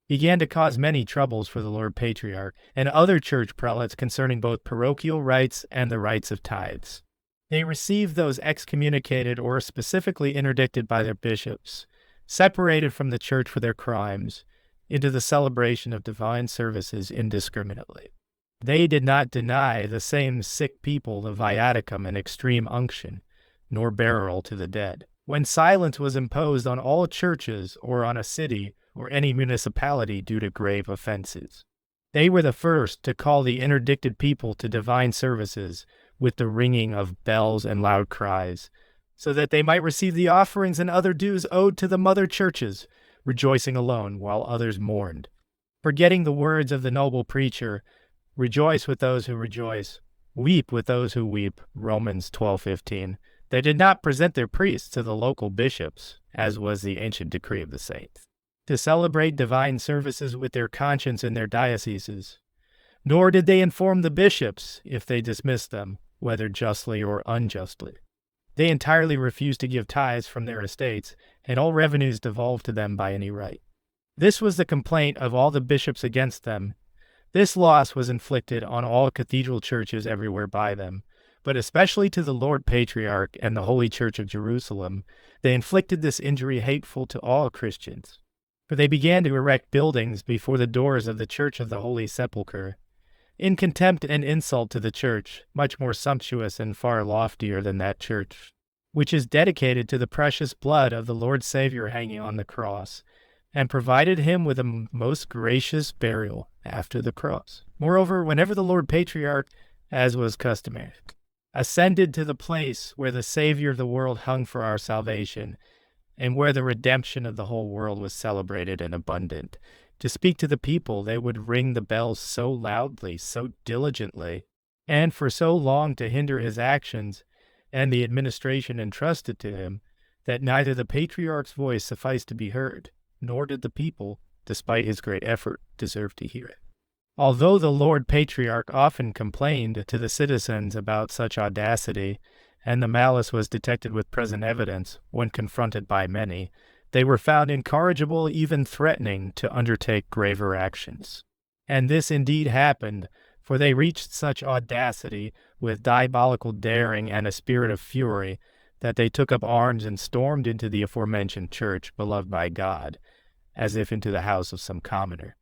began to cause many troubles for the Lord Patriarch and other church prelates concerning both parochial rights and the rights of tithes. They received those excommunicated or specifically interdicted by their bishops, separated from the church for their crimes, into the celebration of divine services indiscriminately. They did not deny the same sick people the viaticum and extreme unction, nor burial to the dead. When silence was imposed on all churches or on a city or any municipality due to grave offenses. They were the first to call the interdicted people to divine services with the ringing of bells and loud cries, so that they might receive the offerings and other dues owed to the mother churches, rejoicing alone while others mourned. Forgetting the words of the noble preacher, rejoice with those who rejoice, weep with those who weep, Romans 12:15. They did not present their priests to the local bishops, as was the ancient decree of the saints, to celebrate divine services with their conscience in their dioceses. Nor did they inform the bishops if they dismissed them, whether justly or unjustly. They entirely refused to give tithes from their estates, and all revenues devolved to them by any right. This was the complaint of all the bishops against them. This loss was inflicted on all cathedral churches everywhere by them, but especially to the Lord Patriarch and the Holy Church of Jerusalem. They inflicted this injury hateful to all Christians, for they began to erect buildings before the doors of the Church of the Holy Sepulchre, in contempt and insult to the Church, much more sumptuous and far loftier than that Church, which is dedicated to the precious blood of the Lord Savior hanging on the cross, and provided him with a most gracious burial after the cross. Moreover, whenever the Lord Patriarch, as was customary, ascended to the place where the Savior of the world hung for our salvation, and where the redemption of the whole world was celebrated and abundant, to speak to the people, they would ring the bells so loudly, so diligently, and for so long to hinder his actions and the administration entrusted to him, that neither the Patriarch's voice sufficed to be heard, nor did the people, despite his great effort, deserve to hear it. Although the Lord Patriarch often complained to the citizens about such audacity, and the malice was detected with present evidence when confronted by many, they were found incorrigible, even threatening to undertake graver actions. And this indeed happened, for they reached such audacity with diabolical daring and a spirit of fury that they took up arms and stormed into the aforementioned church beloved by God, as if into the house of some commoner,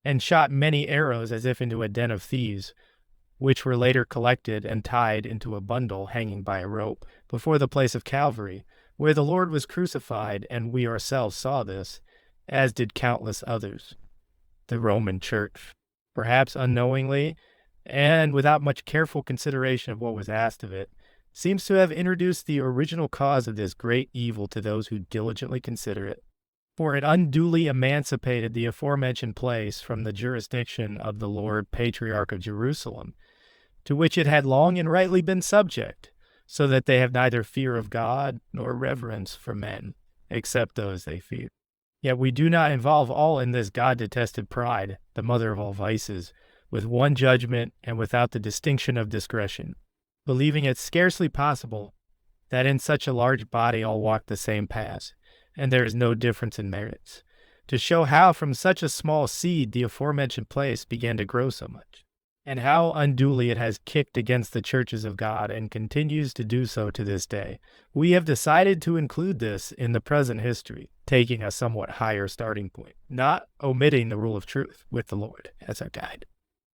and shot many arrows as if into a den of thieves, which were later collected and tied into a bundle hanging by a rope before the place of Calvary, where the Lord was crucified, and we ourselves saw this, as did countless others. The Roman Church, perhaps unknowingly, and without much careful consideration of what was asked of it, seems to have introduced the original cause of this great evil to those who diligently consider it, for it unduly emancipated the aforementioned place from the jurisdiction of the Lord Patriarch of Jerusalem, to which it had long and rightly been subject, so that they have neither fear of God nor reverence for men, except those they fear. Yet we do not involve all in this God-detested pride, the mother of all vices, with one judgment and without the distinction of discretion, believing it scarcely possible that in such a large body all walk the same paths, and there is no difference in merits, to show how from such a small seed the aforementioned place began to grow so much, and how unduly it has kicked against the churches of God and continues to do so to this day. We have decided to include this in the present history, taking a somewhat higher starting point, not omitting the rule of truth with the Lord as our guide.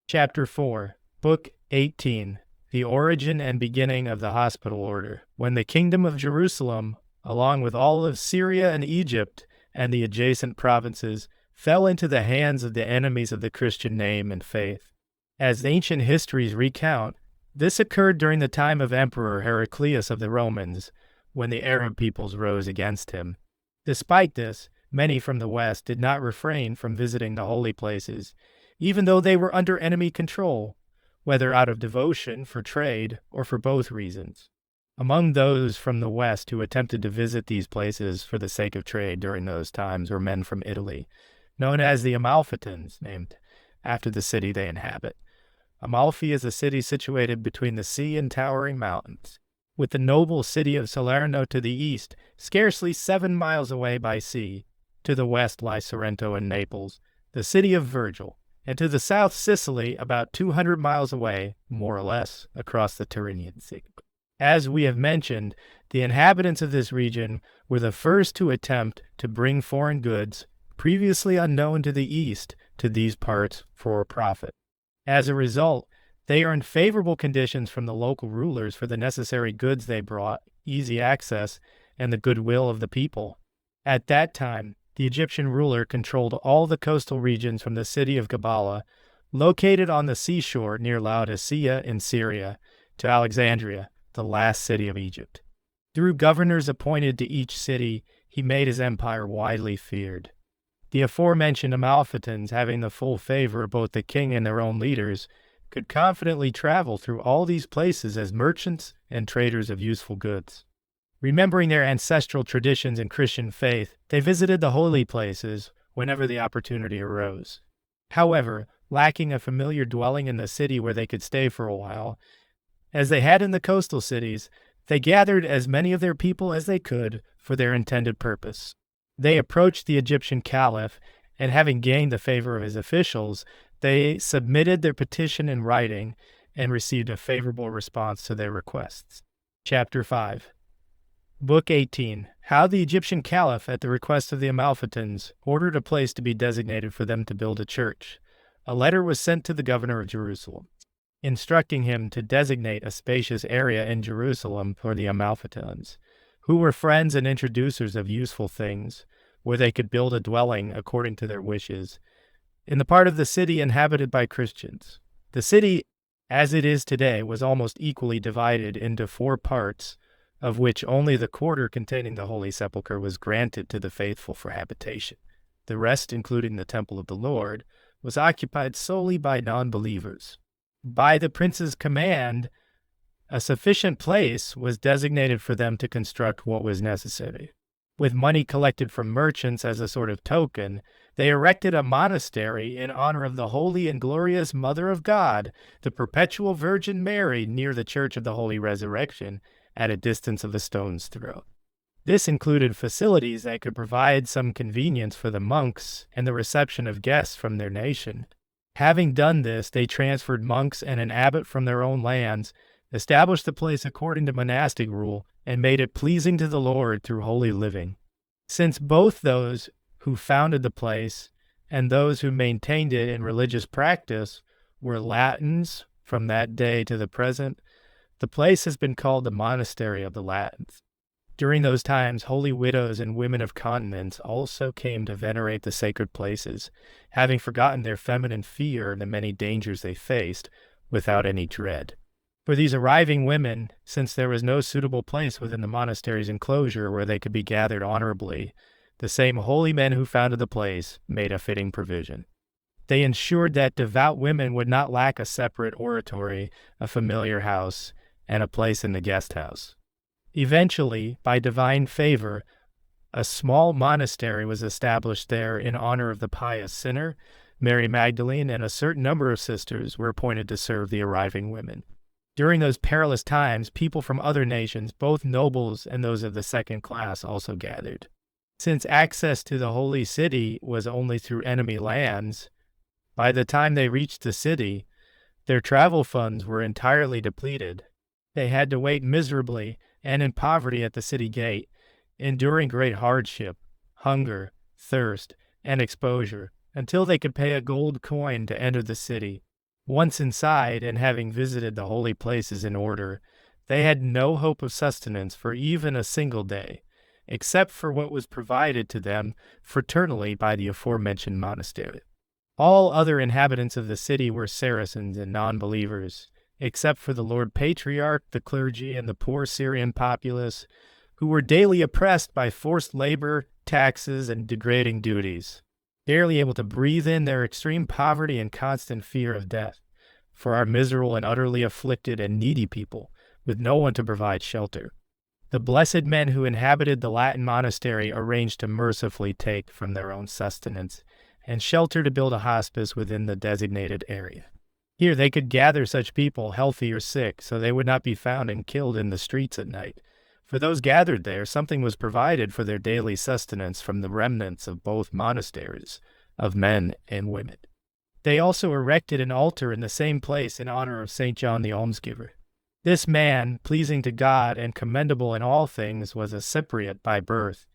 Chapter 4, Book 18, The Origin and Beginning of the Hospital Order. When the kingdom of Jerusalem, along with all of Syria and Egypt and the adjacent provinces, fell into the hands of the enemies of the Christian name and faith. As ancient histories recount, this occurred during the time of Emperor Heraclius of the Romans, when the Arab peoples rose against him. Despite this, many from the west did not refrain from visiting the holy places, even though they were under enemy control, whether out of devotion, for trade, or for both reasons. Among those from the west who attempted to visit these places for the sake of trade during those times were men from Italy, known as the Amalfitans, named after the city they inhabit. Amalfi is a city situated between the sea and towering mountains, with the noble city of Salerno to the east, scarcely 7 miles away by sea. To the west lie Sorrento and Naples, the city of Virgil, and to the south Sicily, about 200 miles away, more or less, across the Tyrrhenian Sea. As we have mentioned, the inhabitants of this region were the first to attempt to bring foreign goods, previously unknown to the east, to these parts for profit. As a result, they earned favorable conditions from the local rulers for the necessary goods they brought, easy access, and the goodwill of the people. At that time, the Egyptian ruler controlled all the coastal regions from the city of Gabala, located on the seashore near Laodicea in Syria, to Alexandria, the last city of Egypt. Through governors appointed to each city, he made his empire widely feared. The aforementioned Amalfitans, having the full favor of both the king and their own leaders, could confidently travel through all these places as merchants and traders of useful goods. Remembering their ancestral traditions and Christian faith, they visited the holy places whenever the opportunity arose. However, lacking a familiar dwelling in the city where they could stay for a while, as they had in the coastal cities, they gathered as many of their people as they could for their intended purpose. They approached the Egyptian caliph, and having gained the favor of his officials, they submitted their petition in writing and received a favorable response to their requests. Chapter 5. Book 18. How the Egyptian caliph, at the request of the Amalfitans, ordered a place to be designated for them to build a church. A letter was sent to the governor of Jerusalem, instructing him to designate a spacious area in Jerusalem for the Amalfitans, who were friends and introducers of useful things, where they could build a dwelling according to their wishes, in the part of the city inhabited by Christians. The city, as it is today, was almost equally divided into 4 parts, of which only the quarter containing the Holy Sepulchre was granted to the faithful for habitation. The rest, including the temple of the Lord, was occupied solely by non-believers. By the prince's command, a sufficient place was designated for them to construct what was necessary. With money collected from merchants as a sort of token, they erected a monastery in honor of the holy and glorious Mother of God, the Perpetual Virgin Mary, near the Church of the Holy Resurrection, at a distance of a stone's throw. This included facilities that could provide some convenience for the monks and the reception of guests from their nation. Having done this, they transferred monks and an abbot from their own lands, established the place according to monastic rule, and made it pleasing to the Lord through holy living. Since both those who founded the place and those who maintained it in religious practice were Latins from that day to the present, the place has been called the Monastery of the Latins. During those times, holy widows and women of continents also came to venerate the sacred places, having forgotten their feminine fear and the many dangers they faced without any dread. For these arriving women, since there was no suitable place within the monastery's enclosure where they could be gathered honorably, the same holy men who founded the place made a fitting provision. They ensured that devout women would not lack a separate oratory, a familiar house, and a place in the guest house. Eventually, by divine favor, a small monastery was established there in honor of the pious sinner, Mary Magdalene, and a certain number of sisters were appointed to serve the arriving women. During those perilous times, people from other nations, both nobles and those of the second class, also gathered. Since access to the holy city was only through enemy lands, by the time they reached the city, their travel funds were entirely depleted. They had to wait miserably and in poverty at the city gate, enduring great hardship, hunger, thirst, and exposure, until they could pay a gold coin to enter the city. Once inside, and having visited the holy places in order, they had no hope of sustenance for even a single day, except for what was provided to them fraternally by the aforementioned monastery. All other inhabitants of the city were Saracens and non-believers, except for the Lord Patriarch, the clergy, and the poor Syrian populace, who were daily oppressed by forced labor, taxes, and degrading duties, barely able to breathe in their extreme poverty and constant fear of death, for our miserable and utterly afflicted and needy people, with no one to provide shelter. The blessed men who inhabited the Latin monastery arranged to mercifully take from their own sustenance and shelter to build a hospice within the designated area. Here they could gather such people, healthy or sick, so they would not be found and killed in the streets at night. For those gathered there, something was provided for their daily sustenance from the remnants of both monasteries, of men and women. They also erected an altar in the same place in honor of St. John the Almsgiver. This man, pleasing to God and commendable in all things, was a Cypriot by birth,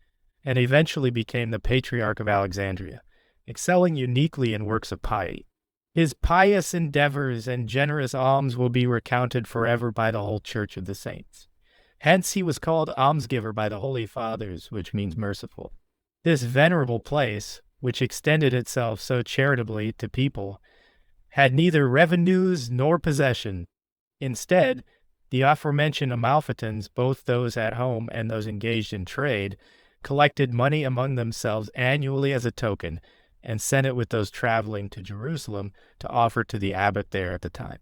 and eventually became the Patriarch of Alexandria, excelling uniquely in works of piety. His pious endeavors and generous alms will be recounted forever by the whole Church of the Saints. Hence he was called almsgiver by the Holy Fathers, which means merciful. This venerable place, which extended itself so charitably to people, had neither revenues nor possession. Instead, the aforementioned Amalfitans, both those at home and those engaged in trade, collected money among themselves annually as a token, and sent it with those traveling to Jerusalem to offer to the abbot there at the time.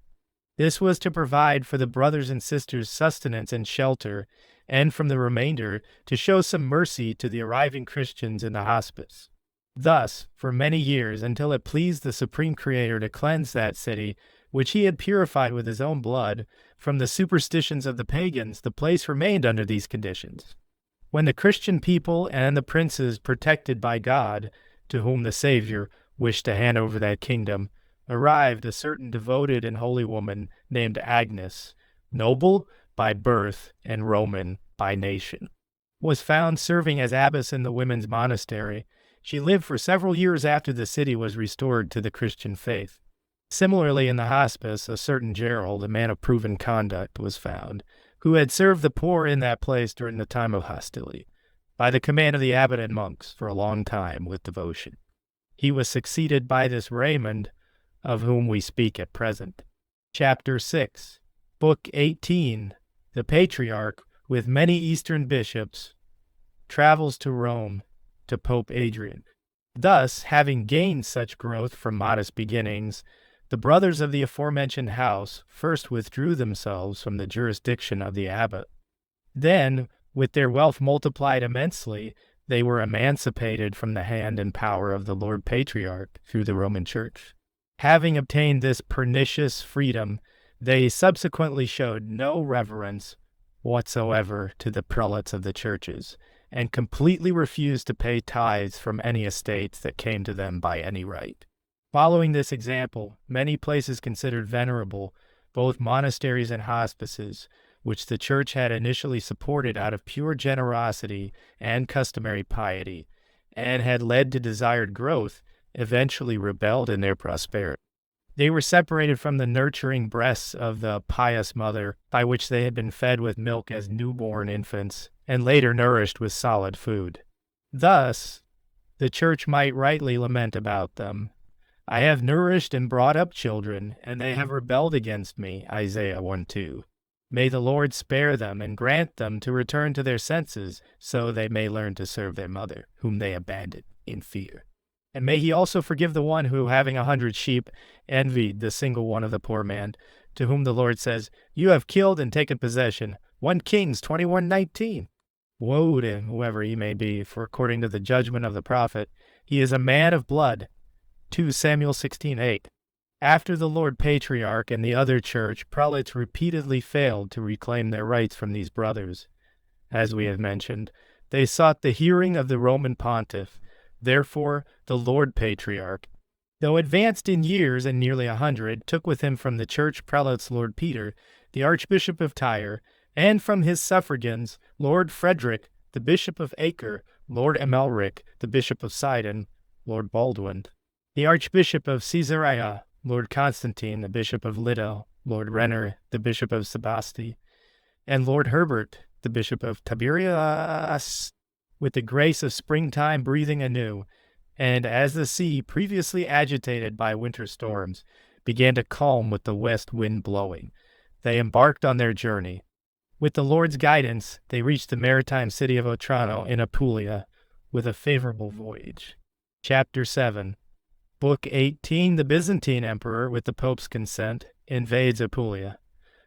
This was to provide for the brothers and sisters sustenance and shelter, and from the remainder to show some mercy to the arriving Christians in the hospice. Thus, for many years, until it pleased the Supreme Creator to cleanse that city, which he had purified with his own blood, from the superstitions of the pagans, the place remained under these conditions. When the Christian people and the princes protected by God, to whom the Savior wished to hand over that kingdom, arrived, a certain devoted and holy woman named Agnes, noble by birth and Roman by nation, was found serving as abbess in the women's monastery. She lived for several years after the city was restored to the Christian faith. Similarly, in the hospice, a certain Gerald, a man of proven conduct, was found, who had served the poor in that place during the time of hostility, by the command of the abbot and monks, for a long time with devotion. He was succeeded by this Raymond, of whom we speak at present. Chapter 6, Book 18, The Patriarch, with many Eastern bishops, travels to Rome, to Pope Adrian. Thus, having gained such growth from modest beginnings, the brothers of the aforementioned house first withdrew themselves from the jurisdiction of the abbot. Then, with their wealth multiplied immensely, they were emancipated from the hand and power of the Lord Patriarch through the Roman Church. Having obtained this pernicious freedom, they subsequently showed no reverence whatsoever to the prelates of the churches, and completely refused to pay tithes from any estates that came to them by any right. Following this example, many places considered venerable, both monasteries and hospices, which the Church had initially supported out of pure generosity and customary piety, and had led to desired growth, eventually rebelled in their prosperity. They were separated from the nurturing breasts of the pious mother, by which they had been fed with milk as newborn infants, and later nourished with solid food. Thus, the Church might rightly lament about them. I have nourished and brought up children, and they have rebelled against me, Isaiah 1:2. May the Lord spare them and grant them to return to their senses, so they may learn to serve their mother, whom they abandoned in fear. And may he also forgive the one who, having 100 sheep, envied the single one of the poor man, to whom the Lord says, "You have killed and taken possession." 1 Kings 21:19. Woe to whoever he may be, for according to the judgment of the prophet, he is a man of blood. 2 Samuel 16:8. After the Lord Patriarch and the other church, prelates repeatedly failed to reclaim their rights from these brothers. As we have mentioned, they sought the hearing of the Roman pontiff. Therefore, the Lord Patriarch, though advanced in years and nearly 100, took with him from the church prelates Lord Peter, the Archbishop of Tyre, and from his suffragans, Lord Frederick, the Bishop of Acre, Lord Amalric, the Bishop of Sidon, Lord Baldwin, the Archbishop of Caesarea, Lord Constantine, the Bishop of Lydda, Lord Renner, the Bishop of Sebasti, and Lord Herbert, the Bishop of Tiberias, with the grace of springtime breathing anew, and as the sea, previously agitated by winter storms, began to calm with the west wind blowing, they embarked on their journey. With the Lord's guidance, they reached the maritime city of Otranto in Apulia, with a favorable voyage. Chapter 7, Book 18, The Byzantine Emperor, with the Pope's consent, invades Apulia.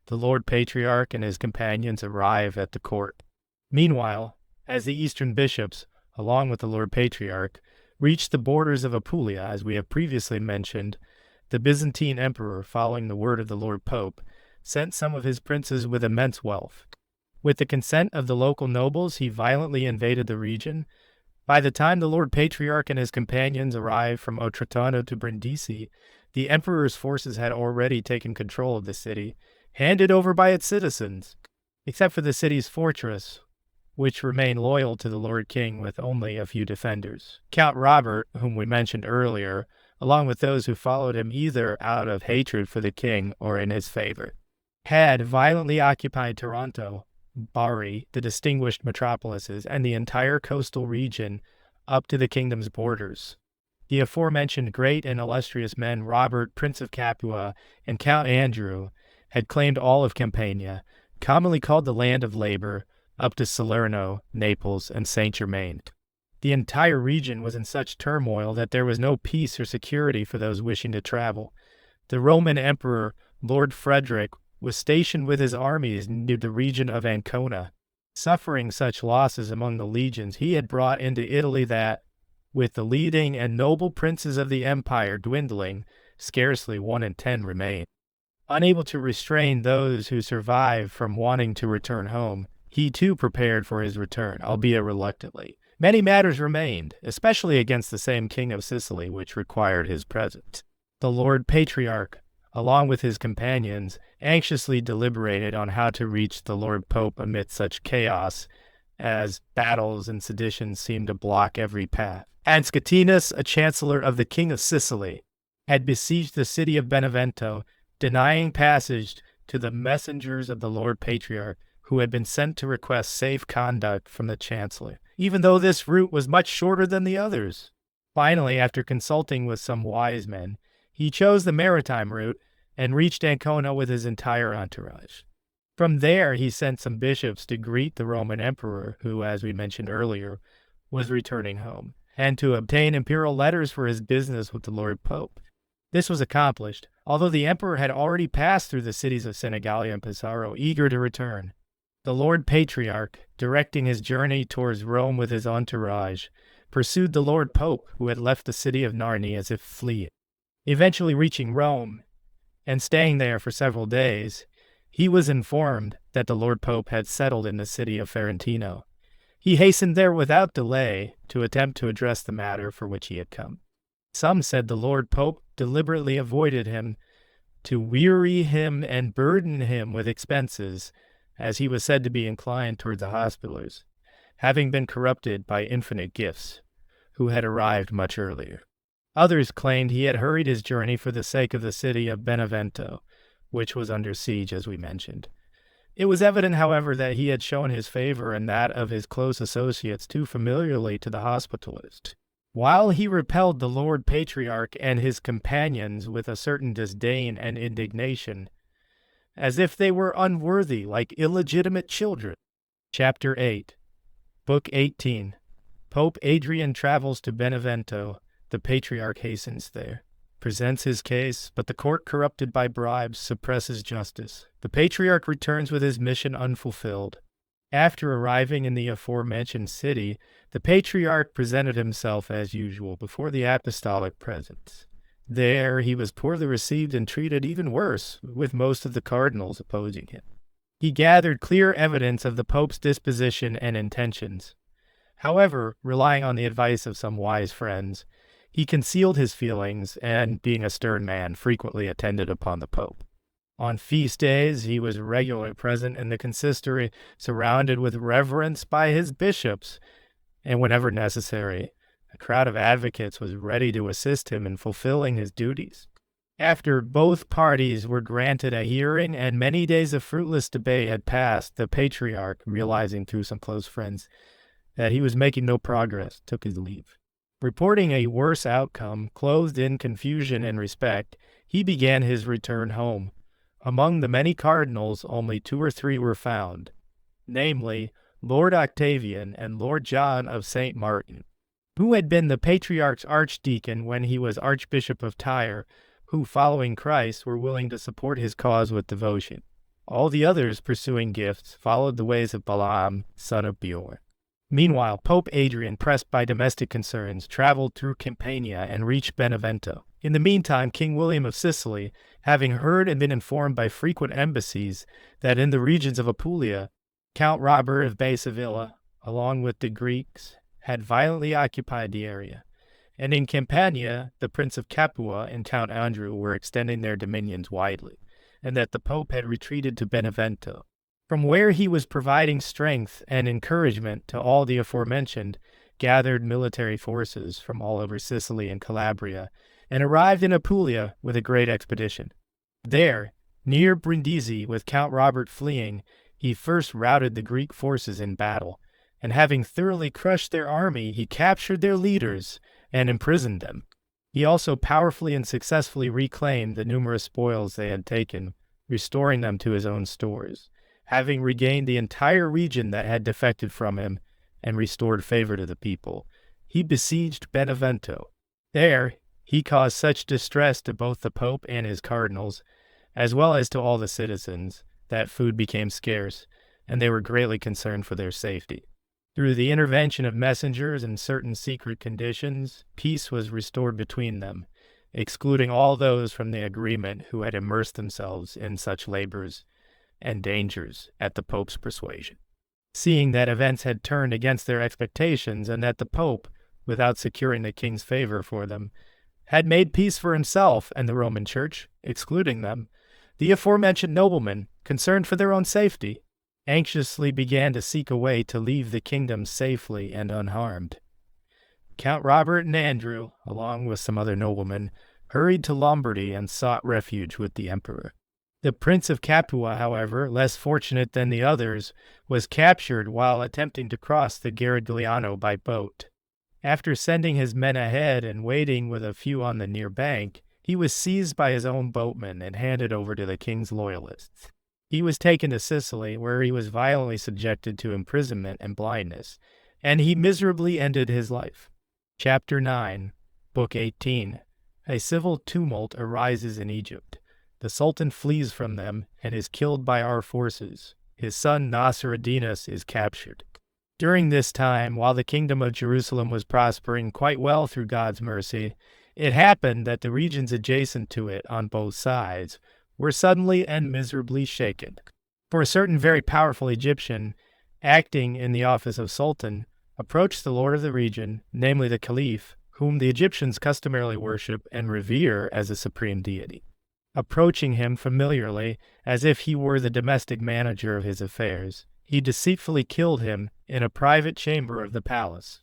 The Lord Patriarch and his companions arrive at the court. Meanwhile, as the Eastern bishops, along with the Lord Patriarch, reached the borders of Apulia, as we have previously mentioned, the Byzantine Emperor, following the word of the Lord Pope, sent some of his princes with immense wealth. With the consent of the local nobles, he violently invaded the region. By the time the Lord Patriarch and his companions arrived from Otranto to Brindisi, the emperor's forces had already taken control of the city, handed over by its citizens, except for the city's fortress, which remained loyal to the Lord King with only a few defenders. Count Robert, whom we mentioned earlier, along with those who followed him either out of hatred for the king or in his favor, had violently occupied Taranto, Bari, the distinguished metropolises, and the entire coastal region up to the kingdom's borders. The aforementioned great and illustrious men Robert, Prince of Capua, and Count Andrew had claimed all of Campania, commonly called the Land of Labor, up to Salerno, Naples, and Saint-Germain. The entire region was in such turmoil that there was no peace or security for those wishing to travel. The Roman Emperor, Lord Frederick, was stationed with his armies near the region of Ancona. Suffering such losses among the legions, he had brought into Italy that, with the leading and noble princes of the empire dwindling, scarcely 1 in 10 remained. Unable to restrain those who survived from wanting to return home, he too prepared for his return, albeit reluctantly. Many matters remained, especially against the same king of Sicily, which required his presence. The Lord Patriarch, along with his companions, anxiously deliberated on how to reach the Lord Pope amid such chaos, as battles and seditions seemed to block every path. And Scatinus, a chancellor of the king of Sicily, had besieged the city of Benevento, denying passage to the messengers of the Lord Patriarch, who had been sent to request safe conduct from the chancellor, even though this route was much shorter than the others. Finally, after consulting with some wise men, he chose the maritime route and reached Ancona with his entire entourage. From there, he sent some bishops to greet the Roman emperor, who, as we mentioned earlier, was returning home, and to obtain imperial letters for his business with the Lord Pope. This was accomplished, although the emperor had already passed through the cities of Senigallia and Pesaro, eager to return. The Lord Patriarch, directing his journey towards Rome with his entourage, pursued the Lord Pope, who had left the city of Narni as if fleeing. Eventually reaching Rome, and staying there for several days, he was informed that the Lord Pope had settled in the city of Ferentino. He hastened there without delay to attempt to address the matter for which he had come. Some said the Lord Pope deliberately avoided him to weary him and burden him with expenses, as he was said to be inclined toward the Hospitallers, having been corrupted by infinite gifts, who had arrived much earlier. Others claimed he had hurried his journey for the sake of the city of Benevento, which was under siege, as we mentioned. It was evident, however, that he had shown his favor and that of his close associates too familiarly to the Hospitallers. While he repelled the Lord Patriarch and his companions with a certain disdain and indignation, as if they were unworthy, like illegitimate children. Chapter 8, Book 18. Pope Adrian travels to Benevento. The Patriarch hastens there, presents his case, but the court, corrupted by bribes, suppresses justice. The Patriarch returns with his mission unfulfilled. After arriving in the aforementioned city, the Patriarch presented himself as usual before the apostolic presence. There he was poorly received and treated even worse, with most of the cardinals opposing him. He gathered clear evidence of the Pope's disposition and intentions. However, relying on the advice of some wise friends, he concealed his feelings and, being a stern man, frequently attended upon the Pope. On feast days, he was regularly present in the consistory, surrounded with reverence by his bishops, and whenever necessary, a crowd of advocates was ready to assist him in fulfilling his duties. After both parties were granted a hearing and many days of fruitless debate had passed, the Patriarch, realizing through some close friends that he was making no progress, took his leave. Reporting a worse outcome, clothed in confusion and respect, he began his return home. Among the many cardinals, only 2 or 3 were found, namely, Lord Octavian and Lord John of St. Martin, who had been the Patriarch's archdeacon when he was Archbishop of Tyre, who, following Christ, were willing to support his cause with devotion. All the others, pursuing gifts, followed the ways of Balaam, son of Beor. Meanwhile, Pope Adrian, pressed by domestic concerns, traveled through Campania and reached Benevento. In the meantime, King William of Sicily, having heard and been informed by frequent embassies that in the regions of Apulia, Count Robert of Bay Sevilla, along with the Greeks, had violently occupied the area, and in Campania the Prince of Capua and Count Andrew were extending their dominions widely, and that the Pope had retreated to Benevento, from where he was providing strength and encouragement to all the aforementioned gathered military forces from all over Sicily and Calabria, and arrived in Apulia with a great expedition. There, near Brindisi, with Count Robert fleeing, He first routed the Greek forces in battle, and having thoroughly crushed their army, he captured their leaders and imprisoned them. He also powerfully and successfully reclaimed the numerous spoils they had taken, restoring them to his own stores, having regained the entire region that had defected from him and restored favor to the people. He besieged Benevento. There, he caused such distress to both the Pope and his cardinals, as well as to all the citizens, that food became scarce, and they were greatly concerned for their safety. Through the intervention of messengers and certain secret conditions, peace was restored between them, excluding all those from the agreement who had immersed themselves in such labors and dangers at the Pope's persuasion. Seeing that events had turned against their expectations, and that the Pope, without securing the king's favor for them, had made peace for himself and the Roman Church, excluding them, the aforementioned noblemen, concerned for their own safety, anxiously began to seek a way to leave the kingdom safely and unharmed. Count Robert and Andrew, along with some other noblemen, hurried to Lombardy and sought refuge with the emperor. The Prince of Capua, however, less fortunate than the others, was captured while attempting to cross the Garigliano by boat. After sending his men ahead and waiting with a few on the near bank, he was seized by his own boatmen and handed over to the king's loyalists. He was taken to Sicily, where he was violently subjected to imprisonment and blindness, and he miserably ended his life. Chapter 9, Book 18. A civil tumult arises in Egypt. The Sultan flees from them and is killed by our forces. His son Nasr-ad-Dinas is captured. During this time, while the kingdom of Jerusalem was prospering quite well through God's mercy, it happened that the regions adjacent to it on both sides were suddenly and miserably shaken. For a certain very powerful Egyptian, acting in the office of Sultan, approached the lord of the region, namely the Caliph, whom the Egyptians customarily worship and revere as a supreme deity. Approaching him familiarly, as if he were the domestic manager of his affairs, he deceitfully killed him in a private chamber of the palace.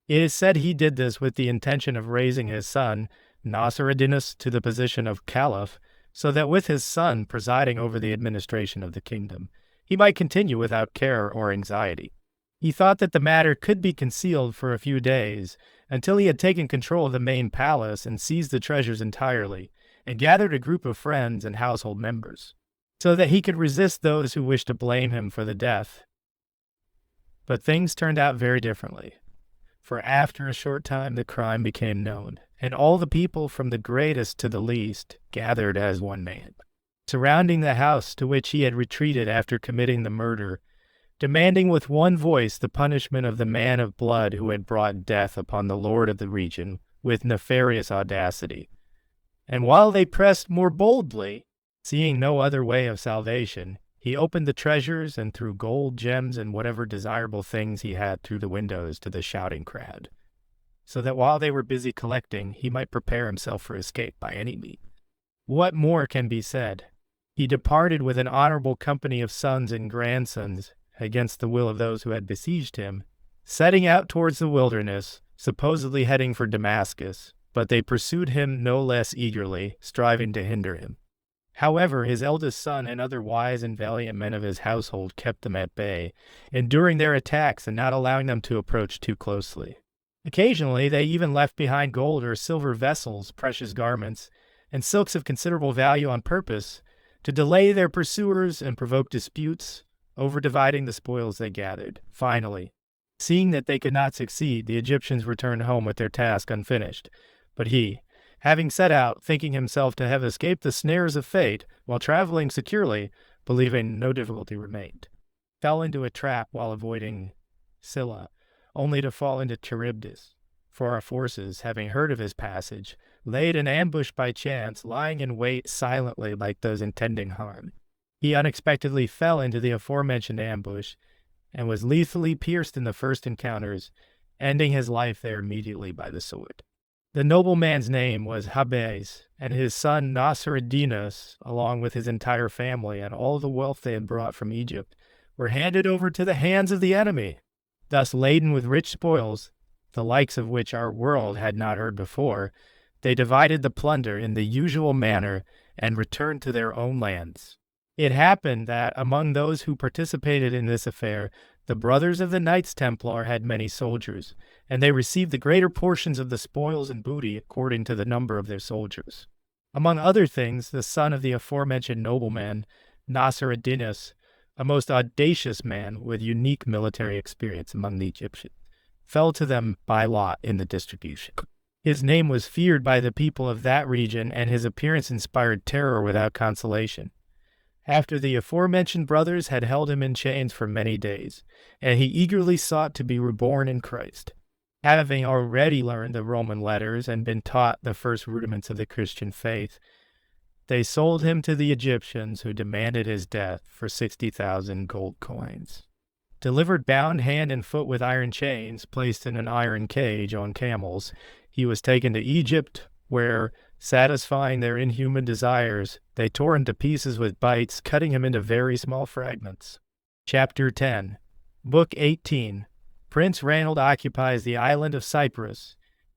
It is said he did this with the intention of raising his son, Nasr-ad-Dinas, to the position of Caliph, so that with his son presiding over the administration of the kingdom, he might continue without care or anxiety. He thought that the matter could be concealed for a few days, until he had taken control of the main palace and seized the treasures entirely, and gathered a group of friends and household members, so that he could resist those who wished to blame him for the death. But things turned out very differently, for after a short time the crime became known, and all the people from the greatest to the least gathered as one man, surrounding the house to which he had retreated after committing the murder, demanding with one voice the punishment of the man of blood who had brought death upon the lord of the region with nefarious audacity. And while they pressed more boldly, seeing no other way of salvation, he opened the treasures and threw gold, gems, and whatever desirable things he had through the windows to the shouting crowd, so that while they were busy collecting, he might prepare himself for escape by any means. What more can be said? He departed with an honorable company of sons and grandsons, against the will of those who had besieged him, setting out towards the wilderness, supposedly heading for Damascus, but they pursued him no less eagerly, striving to hinder him. However, his eldest son and other wise and valiant men of his household kept them at bay, enduring their attacks and not allowing them to approach too closely. Occasionally, they even left behind gold or silver vessels, precious garments, and silks of considerable value on purpose to delay their pursuers and provoke disputes, over-dividing the spoils they gathered. Finally, seeing that they could not succeed, the Egyptians returned home with their task unfinished. But he, having set out, thinking himself to have escaped the snares of fate while traveling securely, believing no difficulty remained, fell into a trap while avoiding Scylla, only to fall into Charybdis. For our forces, having heard of his passage, laid an ambush by chance, lying in wait silently like those intending harm. He unexpectedly fell into the aforementioned ambush, and was lethally pierced in the first encounters, ending his life there immediately by the sword. The nobleman's name was Jabez, and his son Nasr-ad-Dinas, along with his entire family and all the wealth they had brought from Egypt, were handed over to the hands of the enemy. Thus laden with rich spoils, the likes of which our world had not heard before, they divided the plunder in the usual manner and returned to their own lands. It happened that among those who participated in this affair, the brothers of the Knights Templar had many soldiers, and they received the greater portions of the spoils and booty according to the number of their soldiers. Among other things, the son of the aforementioned nobleman, Nasr ad-Dinas, a most audacious man with unique military experience among the Egyptians, fell to them by lot in the distribution. His name was feared by the people of that region, and his appearance inspired terror without consolation. After the aforementioned brothers had held him in chains for many days, and he eagerly sought to be reborn in Christ, having already learned the Roman letters and been taught the first rudiments of the Christian faith, they sold him to the Egyptians, who demanded his death for 60,000 gold coins. Delivered bound hand and foot with iron chains, placed in an iron cage on camels, he was taken to Egypt, where, satisfying their inhuman desires, they tore him to pieces with bites, cutting him into very small fragments. Chapter 10. Book 18. Prince Ranald occupies the island of Cyprus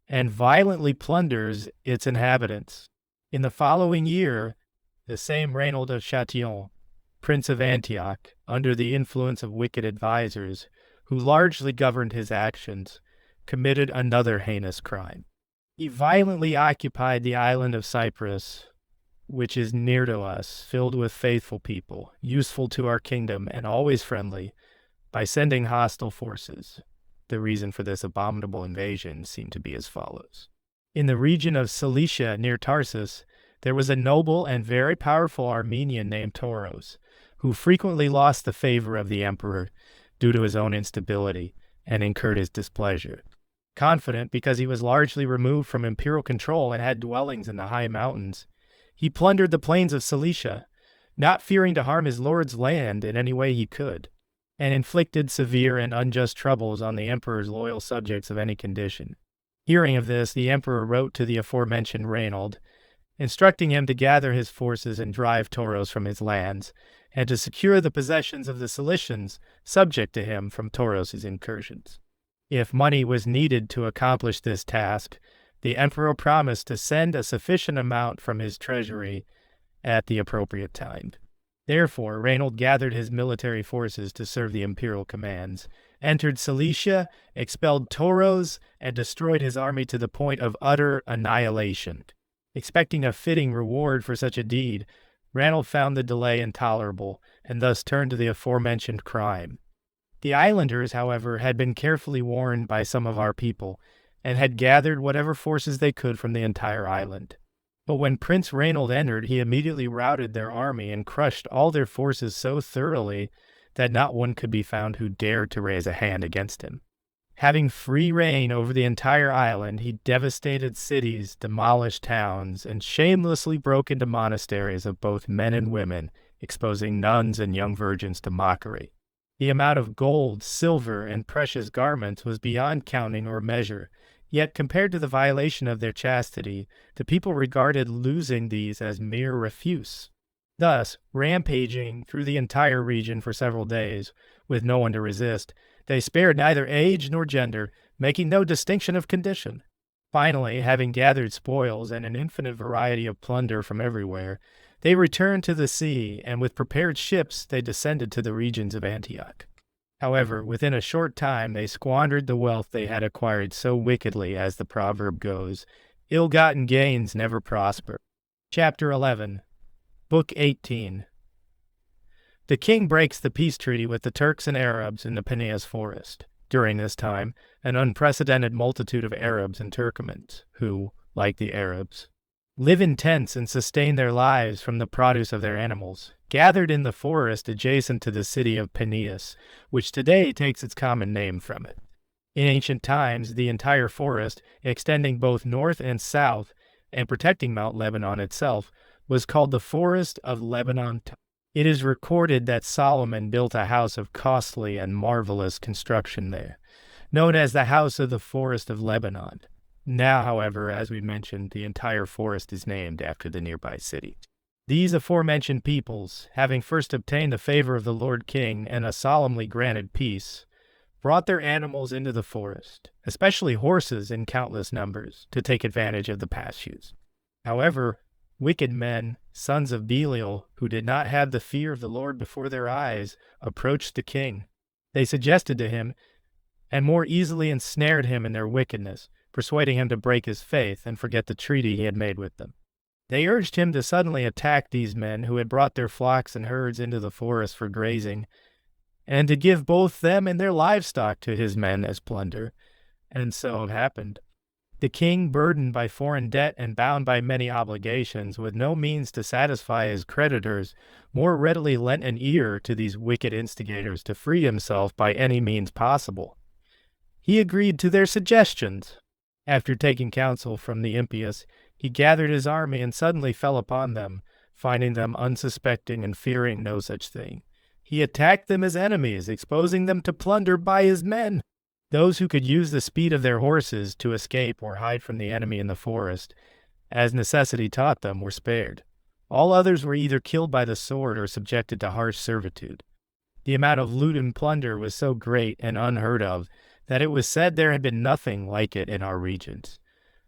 and violently plunders its inhabitants. In the following year, the same Ranald of Châtillon, Prince of Antioch, under the influence of wicked advisers, who largely governed his actions, committed another heinous crime. He violently occupied the island of Cyprus, which is near to us, filled with faithful people, useful to our kingdom, and always friendly, by sending hostile forces. The reason for this abominable invasion seemed to be as follows. In the region of Cilicia near Tarsus, there was a noble and very powerful Armenian named Toros, who frequently lost the favor of the emperor due to his own instability and incurred his displeasure. Confident because he was largely removed from imperial control and had dwellings in the high mountains, he plundered the plains of Cilicia, not fearing to harm his lord's land in any way he could, and inflicted severe and unjust troubles on the emperor's loyal subjects of any condition. Hearing of this, the emperor wrote to the aforementioned Ranald, instructing him to gather his forces and drive Toros from his lands, and to secure the possessions of the Cilicians subject to him from Toros's incursions. If money was needed to accomplish this task, the emperor promised to send a sufficient amount from his treasury at the appropriate time. Therefore, Ranald gathered his military forces to serve the imperial commands, entered Cilicia, expelled Toros, and destroyed his army to the point of utter annihilation. Expecting a fitting reward for such a deed, Ranald found the delay intolerable, and thus turned to the aforementioned crime. The islanders, however, had been carefully warned by some of our people, and had gathered whatever forces they could from the entire island. But when Prince Ranald entered, he immediately routed their army and crushed all their forces so thoroughly that not one could be found who dared to raise a hand against him. Having free reign over the entire island, he devastated cities, demolished towns, and shamelessly broke into monasteries of both men and women, exposing nuns and young virgins to mockery. The amount of gold, silver, and precious garments was beyond counting or measure, yet compared to the violation of their chastity, the people regarded losing these as mere refuse. Thus, rampaging through the entire region for several days, with no one to resist, they spared neither age nor gender, making no distinction of condition. Finally, having gathered spoils and an infinite variety of plunder from everywhere, they returned to the sea, and with prepared ships they descended to the regions of Antioch. However, within a short time they squandered the wealth they had acquired so wickedly, as the proverb goes, "Ill-gotten gains never prosper." Chapter 11. Book 18. The king breaks the peace treaty with the Turks and Arabs in the Peneus forest. During this time, an unprecedented multitude of Arabs and Turkomans, who, like the Arabs, live in tents and sustain their lives from the produce of their animals, gathered in the forest adjacent to the city of Peneus, which today takes its common name from it. In ancient times, the entire forest, extending both north and south and protecting Mount Lebanon itself, was called the Forest of Lebanon. It is recorded that Solomon built a house of costly and marvelous construction there, known as the House of the Forest of Lebanon. Now, however, as we mentioned, the entire forest is named after the nearby city. These aforementioned peoples, having first obtained the favor of the Lord King and a solemnly granted peace, brought their animals into the forest, especially horses in countless numbers, to take advantage of the pastures. However, wicked men, sons of Belial, who did not have the fear of the Lord before their eyes, approached the king. They suggested to him, and more easily ensnared him in their wickedness, persuading him to break his faith and forget the treaty he had made with them. They urged him to suddenly attack these men who had brought their flocks and herds into the forest for grazing, and to give both them and their livestock to his men as plunder. And so it happened. The king, burdened by foreign debt and bound by many obligations, with no means to satisfy his creditors, more readily lent an ear to these wicked instigators to free himself by any means possible. He agreed to their suggestions. After taking counsel from the impious, he gathered his army and suddenly fell upon them, finding them unsuspecting and fearing no such thing. He attacked them as enemies, exposing them to plunder by his men. Those who could use the speed of their horses to escape or hide from the enemy in the forest, as necessity taught them, were spared. All others were either killed by the sword or subjected to harsh servitude. The amount of loot and plunder was so great and unheard of that it was said there had been nothing like it in our regions.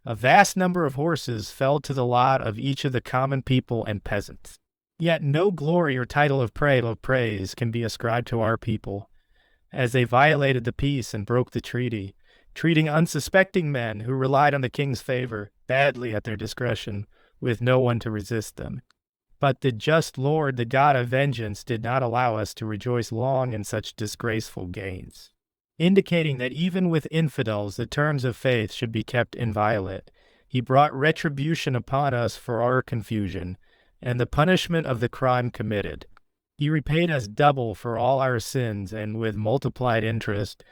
A vast number of horses fell to the lot of each of the common people and peasants. Yet no glory or title of praise can be ascribed to our people, as they violated the peace and broke the treaty, treating unsuspecting men who relied on the king's favor badly at their discretion, with no one to resist them. But the just Lord, the God of vengeance, did not allow us to rejoice long in such disgraceful gains, indicating that even with infidels the terms of faith should be kept inviolate. He brought retribution upon us for our confusion, and the punishment of the crime committed. He repaid us double for all our sins, and with multiplied interest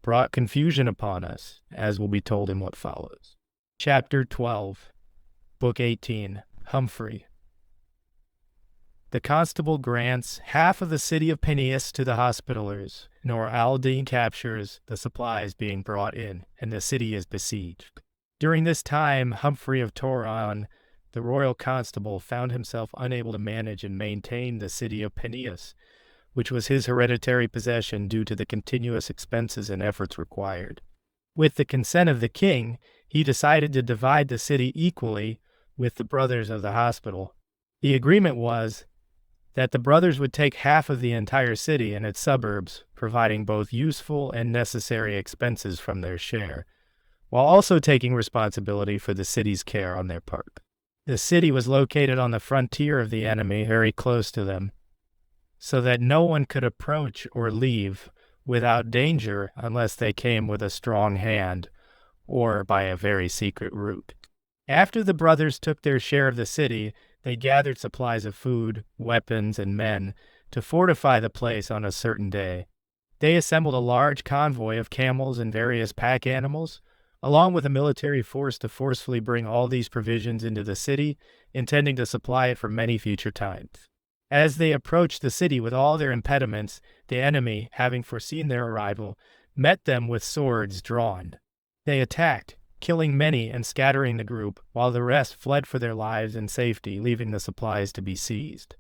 brought confusion upon us, as will be told in what follows. Chapter 12, Book 18, Humphrey. The constable grants half of the city of Peneus to the Hospitallers. Nur al-Din captures the supplies being brought in, and the city is besieged. During this time, Humphrey of Toron, the royal constable, found himself unable to manage and maintain the city of Peneus, which was his hereditary possession due to the continuous expenses and efforts required. With the consent of the king, he decided to divide the city equally with the brothers of the hospital. The agreement was that the brothers would take half of the entire city and its suburbs, providing both useful and necessary expenses from their share, while also taking responsibility for the city's care on their part. The city was located on the frontier of the enemy, very close to them, so that no one could approach or leave without danger unless they came with a strong hand or by a very secret route. After the brothers took their share of the city, they gathered supplies of food, weapons, and men to fortify the place on a certain day. They assembled a large convoy of camels and various pack animals, along with a military force to forcefully bring all these provisions into the city, intending to supply it for many future times. As they approached the city with all their impediments, the enemy, having foreseen their arrival, met them with swords drawn. They attacked, killing many and scattering the group, while the rest fled for their lives in safety, leaving the supplies to be seized.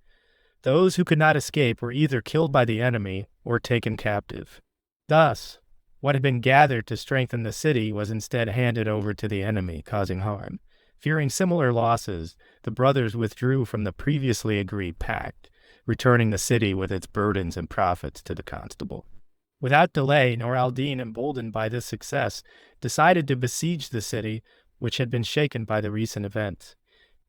Those who could not escape were either killed by the enemy or taken captive. Thus, what had been gathered to strengthen the city was instead handed over to the enemy, causing harm. Fearing similar losses, the brothers withdrew from the previously agreed pact, returning the city with its burdens and profits to the constable. Without delay, Nur al-Din, emboldened by this success, decided to besiege the city, which had been shaken by the recent events.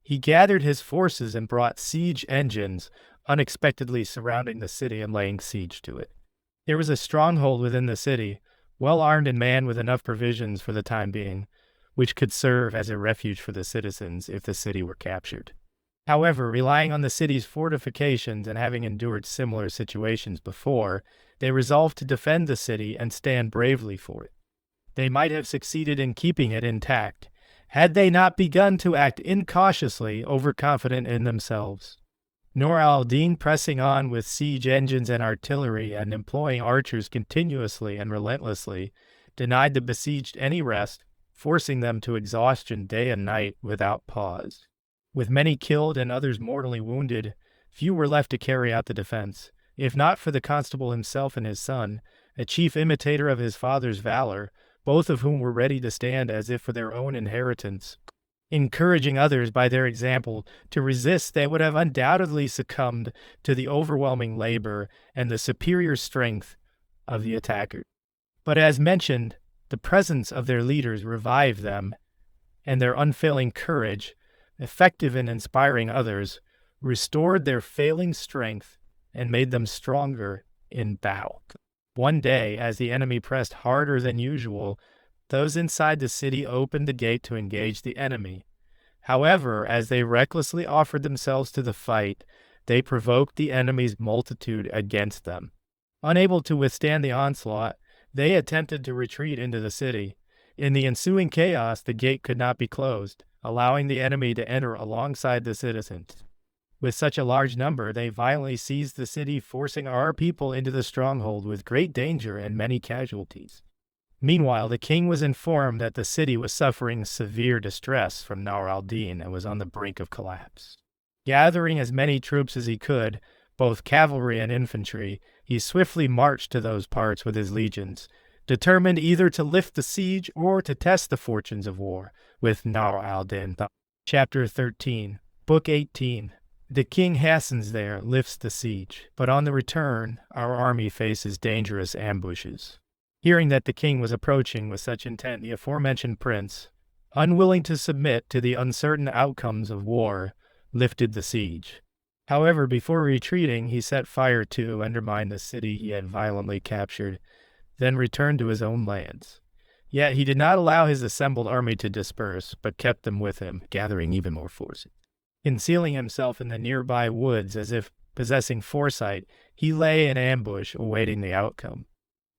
He gathered his forces and brought siege engines, unexpectedly surrounding the city and laying siege to it. There was a stronghold within the city, well armed and manned with enough provisions for the time being, which could serve as a refuge for the citizens if the city were captured. However, relying on the city's fortifications and having endured similar situations before, they resolved to defend the city and stand bravely for it. They might have succeeded in keeping it intact, had they not begun to act incautiously, overconfident in themselves. Nur al-Din, pressing on with siege engines and artillery and employing archers continuously and relentlessly, denied the besieged any rest, forcing them to exhaustion day and night without pause. With many killed and others mortally wounded, few were left to carry out the defense. If not for the constable himself and his son, a chief imitator of his father's valor, both of whom were ready to stand as if for their own inheritance, encouraging others by their example to resist, they would have undoubtedly succumbed to the overwhelming labor and the superior strength of the attacker. But as mentioned, the presence of their leaders revived them, and their unfailing courage, effective in inspiring others, restored their failing strength and made them stronger in battle. One day, as the enemy pressed harder than usual, those inside the city opened the gate to engage the enemy. However, as they recklessly offered themselves to the fight, they provoked the enemy's multitude against them. Unable to withstand the onslaught, they attempted to retreat into the city. In the ensuing chaos, the gate could not be closed, allowing the enemy to enter alongside the citizens. With such a large number, they violently seized the city, forcing our people into the stronghold with great danger and many casualties. Meanwhile, the king was informed that the city was suffering severe distress from Nur al-Din and was on the brink of collapse. Gathering as many troops as he could, both cavalry and infantry, he swiftly marched to those parts with his legions, determined either to lift the siege or to test the fortunes of war with Nur al-Din. Chapter 13, Book 18. The king hastens there, lifts the siege, but on the return, our army faces dangerous ambushes. Hearing that the king was approaching with such intent, the aforementioned prince, unwilling to submit to the uncertain outcomes of war, lifted the siege. However, before retreating, he set fire to undermine the city he had violently captured, then returned to his own lands. Yet he did not allow his assembled army to disperse, but kept them with him, gathering even more forces. Concealing himself in the nearby woods as if possessing foresight, he lay in ambush awaiting the outcome.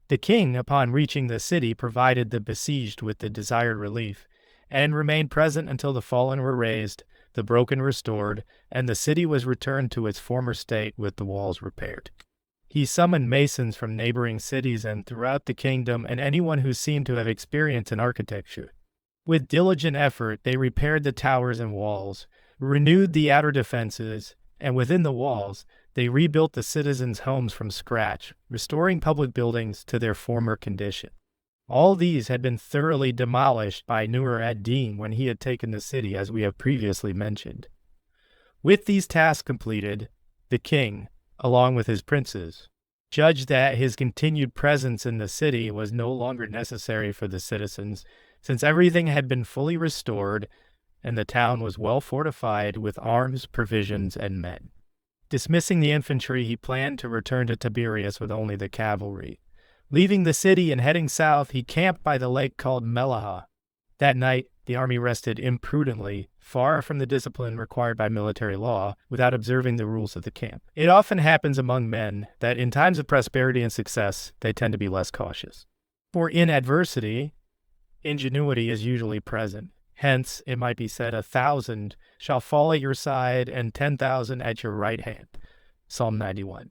The king, upon reaching the city, provided the besieged with the desired relief, and remained present until the fallen were raised, the broken restored, and the city was returned to its former state with the walls repaired. He summoned masons from neighboring cities and throughout the kingdom and anyone who seemed to have experience in architecture. With diligent effort, they repaired the towers and walls, renewed the outer defenses, and within the walls, they rebuilt the citizens' homes from scratch, restoring public buildings to their former condition. All these had been thoroughly demolished by Nur ad-Din when he had taken the city, as we have previously mentioned. With these tasks completed, the king, along with his princes, judged that his continued presence in the city was no longer necessary for the citizens, since everything had been fully restored and the town was well fortified with arms, provisions, and men. Dismissing the infantry, he planned to return to Tiberias with only the cavalry. Leaving the city and heading south, he camped by the lake called Melaha. That night, the army rested imprudently, far from the discipline required by military law, without observing the rules of the camp. It often happens among men that in times of prosperity and success, they tend to be less cautious. For in adversity, ingenuity is usually present. Hence, it might be said, 1,000 shall fall at your side and 10,000 at your right hand. Psalm 91.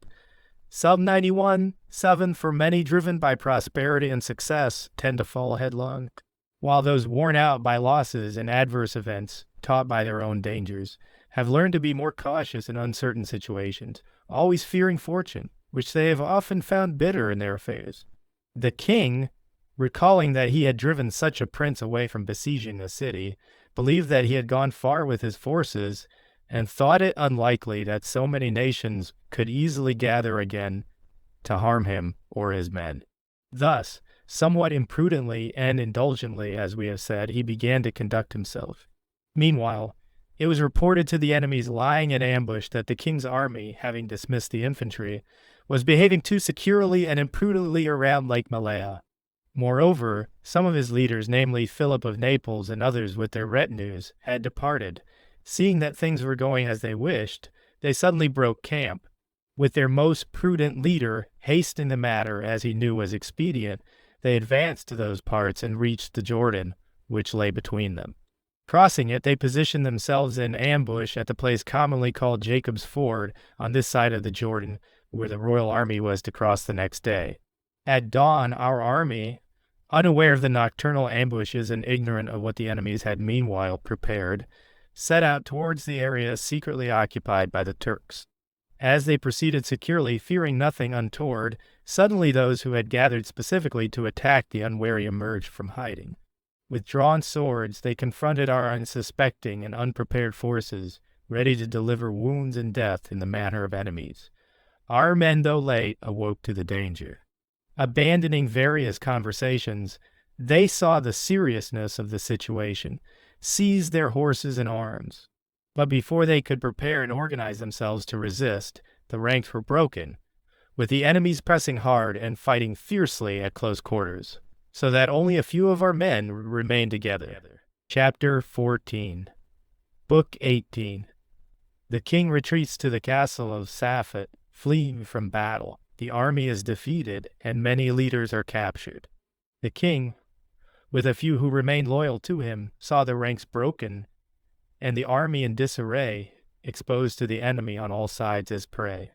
Psalm 91, 7, for many driven by prosperity and success tend to fall headlong, while those worn out by losses and adverse events, taught by their own dangers, have learned to be more cautious in uncertain situations, always fearing fortune, which they have often found bitter in their affairs. The king, recalling that he had driven such a prince away from besieging the city, believed that he had gone far with his forces, and thought it unlikely that so many nations could easily gather again to harm him or his men. Thus, somewhat imprudently and indulgently, as we have said, he began to conduct himself. Meanwhile, it was reported to the enemies lying in ambush that the king's army, having dismissed the infantry, was behaving too securely and imprudently around Lake Malea. Moreover, some of his leaders, namely Philip of Naples and others with their retinues, had departed. Seeing that things were going as they wished, they suddenly broke camp. With their most prudent leader hastening the matter as he knew was expedient, they advanced to those parts and reached the Jordan, which lay between them. Crossing it, they positioned themselves in ambush at the place commonly called Jacob's Ford on this side of the Jordan, where the royal army was to cross the next day. At dawn, our army, unaware of the nocturnal ambushes and ignorant of what the enemies had meanwhile prepared, set out towards the area secretly occupied by the Turks. As they proceeded securely, fearing nothing untoward, suddenly those who had gathered specifically to attack the unwary emerged from hiding. With drawn swords, they confronted our unsuspecting and unprepared forces, ready to deliver wounds and death in the manner of enemies. Our men, though late, awoke to the danger. Abandoning various conversations, they saw the seriousness of the situation, seized their horses and arms. But before they could prepare and organize themselves to resist, the ranks were broken, with the enemies pressing hard and fighting fiercely at close quarters, so that only a few of our men remained together. Chapter 14. Book 18. The king retreats to the castle of Safed, fleeing from battle. The army is defeated, and many leaders are captured. The king, with a few who remained loyal to him, saw the ranks broken, and the army in disarray, exposed to the enemy on all sides as prey.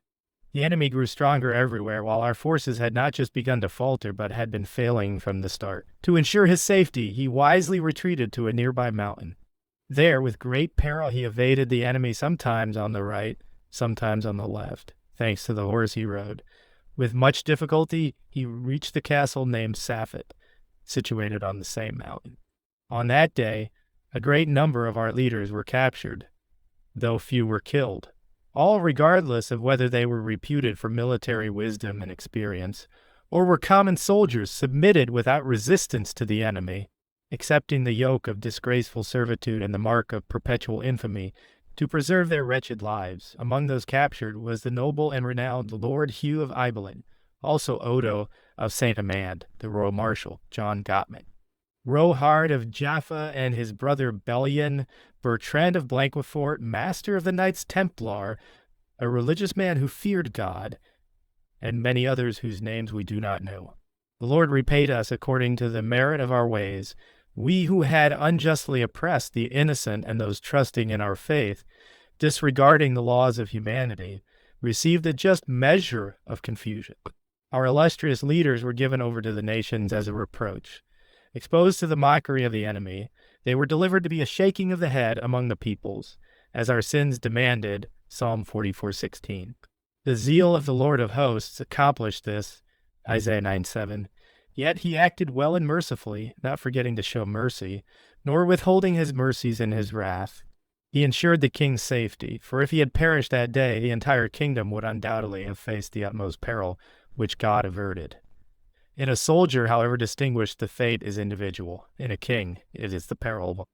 The enemy grew stronger everywhere, while our forces had not just begun to falter, but had been failing from the start. To ensure his safety, he wisely retreated to a nearby mountain. There, with great peril, he evaded the enemy sometimes on the right, sometimes on the left, thanks to the horse he rode. With much difficulty, he reached the castle named Safed, situated on the same mountain. On that day, a great number of our leaders were captured, though few were killed, all regardless of whether they were reputed for military wisdom and experience, or were common soldiers submitted without resistance to the enemy, accepting the yoke of disgraceful servitude and the mark of perpetual infamy, to preserve their wretched lives. Among those captured was the noble and renowned Lord Hugh of Ibelin, also Odo of St. Amand, the royal marshal, John Gottman, Rohard of Jaffa and his brother Bellion, Bertrand of Blanquefort, master of the Knights Templar, a religious man who feared God, and many others whose names we do not know. The Lord repaid us according to the merit of our ways. We who had unjustly oppressed the innocent and those trusting in our faith, disregarding the laws of humanity, received a just measure of confusion. Our illustrious leaders were given over to the nations as a reproach. Exposed to the mockery of the enemy, they were delivered to be a shaking of the head among the peoples, as our sins demanded, Psalm 44:16. The zeal of the Lord of hosts accomplished this, Isaiah 9:7. Yet he acted well and mercifully, not forgetting to show mercy, nor withholding his mercies in his wrath. He ensured the king's safety, for if he had perished that day, the entire kingdom would undoubtedly have faced the utmost peril, which God averted. In a soldier, however distinguished, the fate is individual. In a king, it is the peril.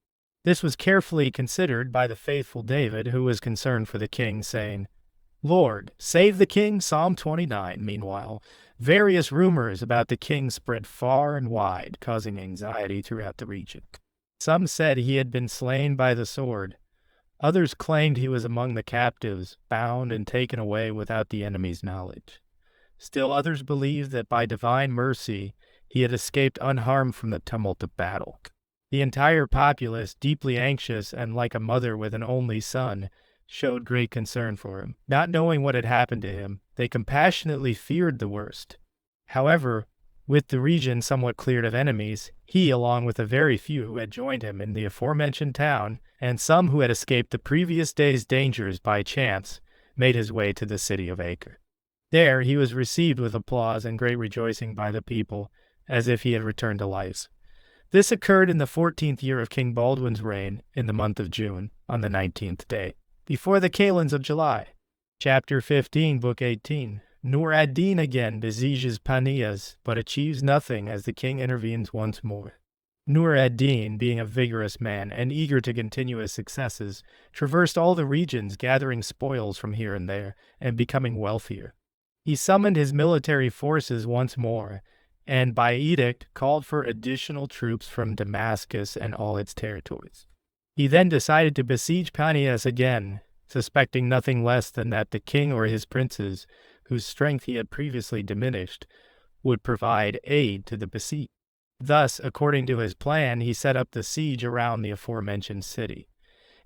This was carefully considered by the faithful David, who was concerned for the king, saying, Lord, save the king, Psalm 29. Meanwhile, various rumors about the king spread far and wide, causing anxiety throughout the region. Some said he had been slain by the sword. Others claimed he was among the captives, bound and taken away without the enemy's knowledge. Still others believed that by divine mercy he had escaped unharmed from the tumult of battle. The entire populace, deeply anxious and like a mother with an only son, showed great concern for him. Not knowing what had happened to him, they compassionately feared the worst. However, with the region somewhat cleared of enemies, he, along with a very few who had joined him in the aforementioned town, and some who had escaped the previous day's dangers by chance, made his way to the city of Acre. There he was received with applause and great rejoicing by the people, as if he had returned to life. This occurred in the 14th year of King Baldwin's reign, in the month of June, on the 19th day, before the kalends of July. Chapter 15, Book 18. Nur ad-Din again besieges Panias, but achieves nothing as the king intervenes once more. Nur ad-Din, being a vigorous man and eager to continue his successes, traversed all the regions, gathering spoils from here and there, and becoming wealthier. He summoned his military forces once more, and by edict called for additional troops from Damascus and all its territories. He then decided to besiege Panias again, suspecting nothing less than that the king or his princes, whose strength he had previously diminished, would provide aid to the besieged. Thus, according to his plan, he set up the siege around the aforementioned city.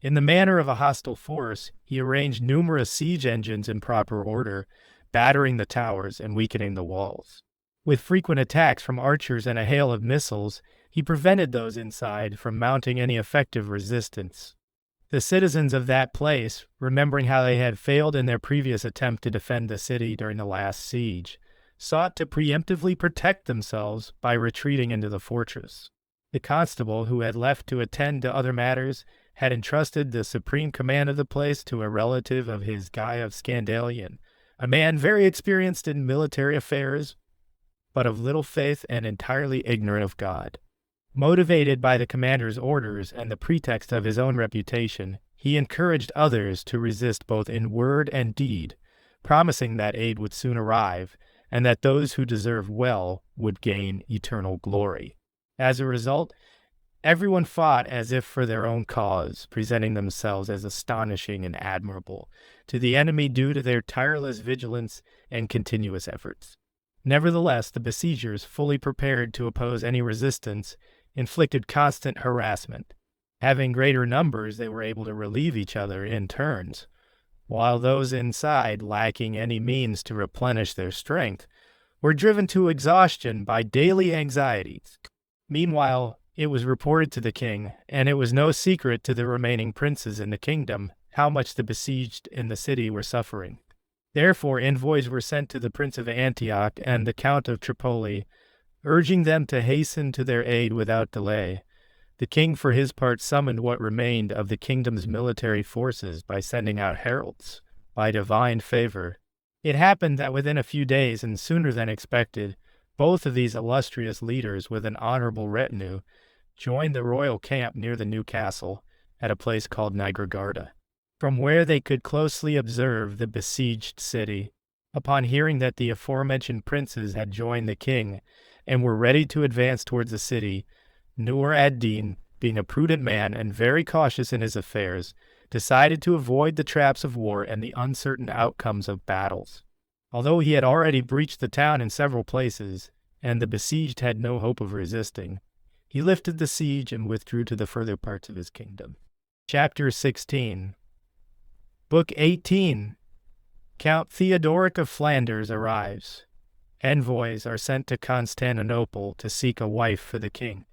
In the manner of a hostile force, he arranged numerous siege engines in proper order, battering the towers and weakening the walls. With frequent attacks from archers and a hail of missiles, he prevented those inside from mounting any effective resistance. The citizens of that place, remembering how they had failed in their previous attempt to defend the city during the last siege, sought to preemptively protect themselves by retreating into the fortress. The constable, who had left to attend to other matters, had entrusted the supreme command of the place to a relative of his, Guy of Scandalion, a man very experienced in military affairs, but of little faith and entirely ignorant of God. Motivated by the commander's orders and the pretext of his own reputation, he encouraged others to resist both in word and deed, promising that aid would soon arrive, and that those who deserved well would gain eternal glory. As a result, everyone fought as if for their own cause, presenting themselves as astonishing and admirable to the enemy due to their tireless vigilance and continuous efforts. Nevertheless, the besiegers, fully prepared to oppose any resistance, inflicted constant harassment. Having greater numbers, they were able to relieve each other in turns, while those inside, lacking any means to replenish their strength, were driven to exhaustion by daily anxieties. Meanwhile, it was reported to the king, and it was no secret to the remaining princes in the kingdom, how much the besieged in the city were suffering. Therefore envoys were sent to the Prince of Antioch and the Count of Tripoli, urging them to hasten to their aid without delay. The king, for his part, summoned what remained of the kingdom's military forces by sending out heralds, by divine favor. It happened that within a few days, and sooner than expected, both of these illustrious leaders, with an honorable retinue, joined the royal camp near the new castle, at a place called Nigergarda, from where they could closely observe the besieged city. Upon hearing that the aforementioned princes had joined the king, and were ready to advance towards the city, Nur ad-Din, being a prudent man and very cautious in his affairs, decided to avoid the traps of war and the uncertain outcomes of battles. Although he had already breached the town in several places, and the besieged had no hope of resisting, he lifted the siege and withdrew to the further parts of his kingdom. Chapter 16. Book 18. Count Theodoric of Flanders arrives. Envoys are sent to Constantinople to seek a wife for the king.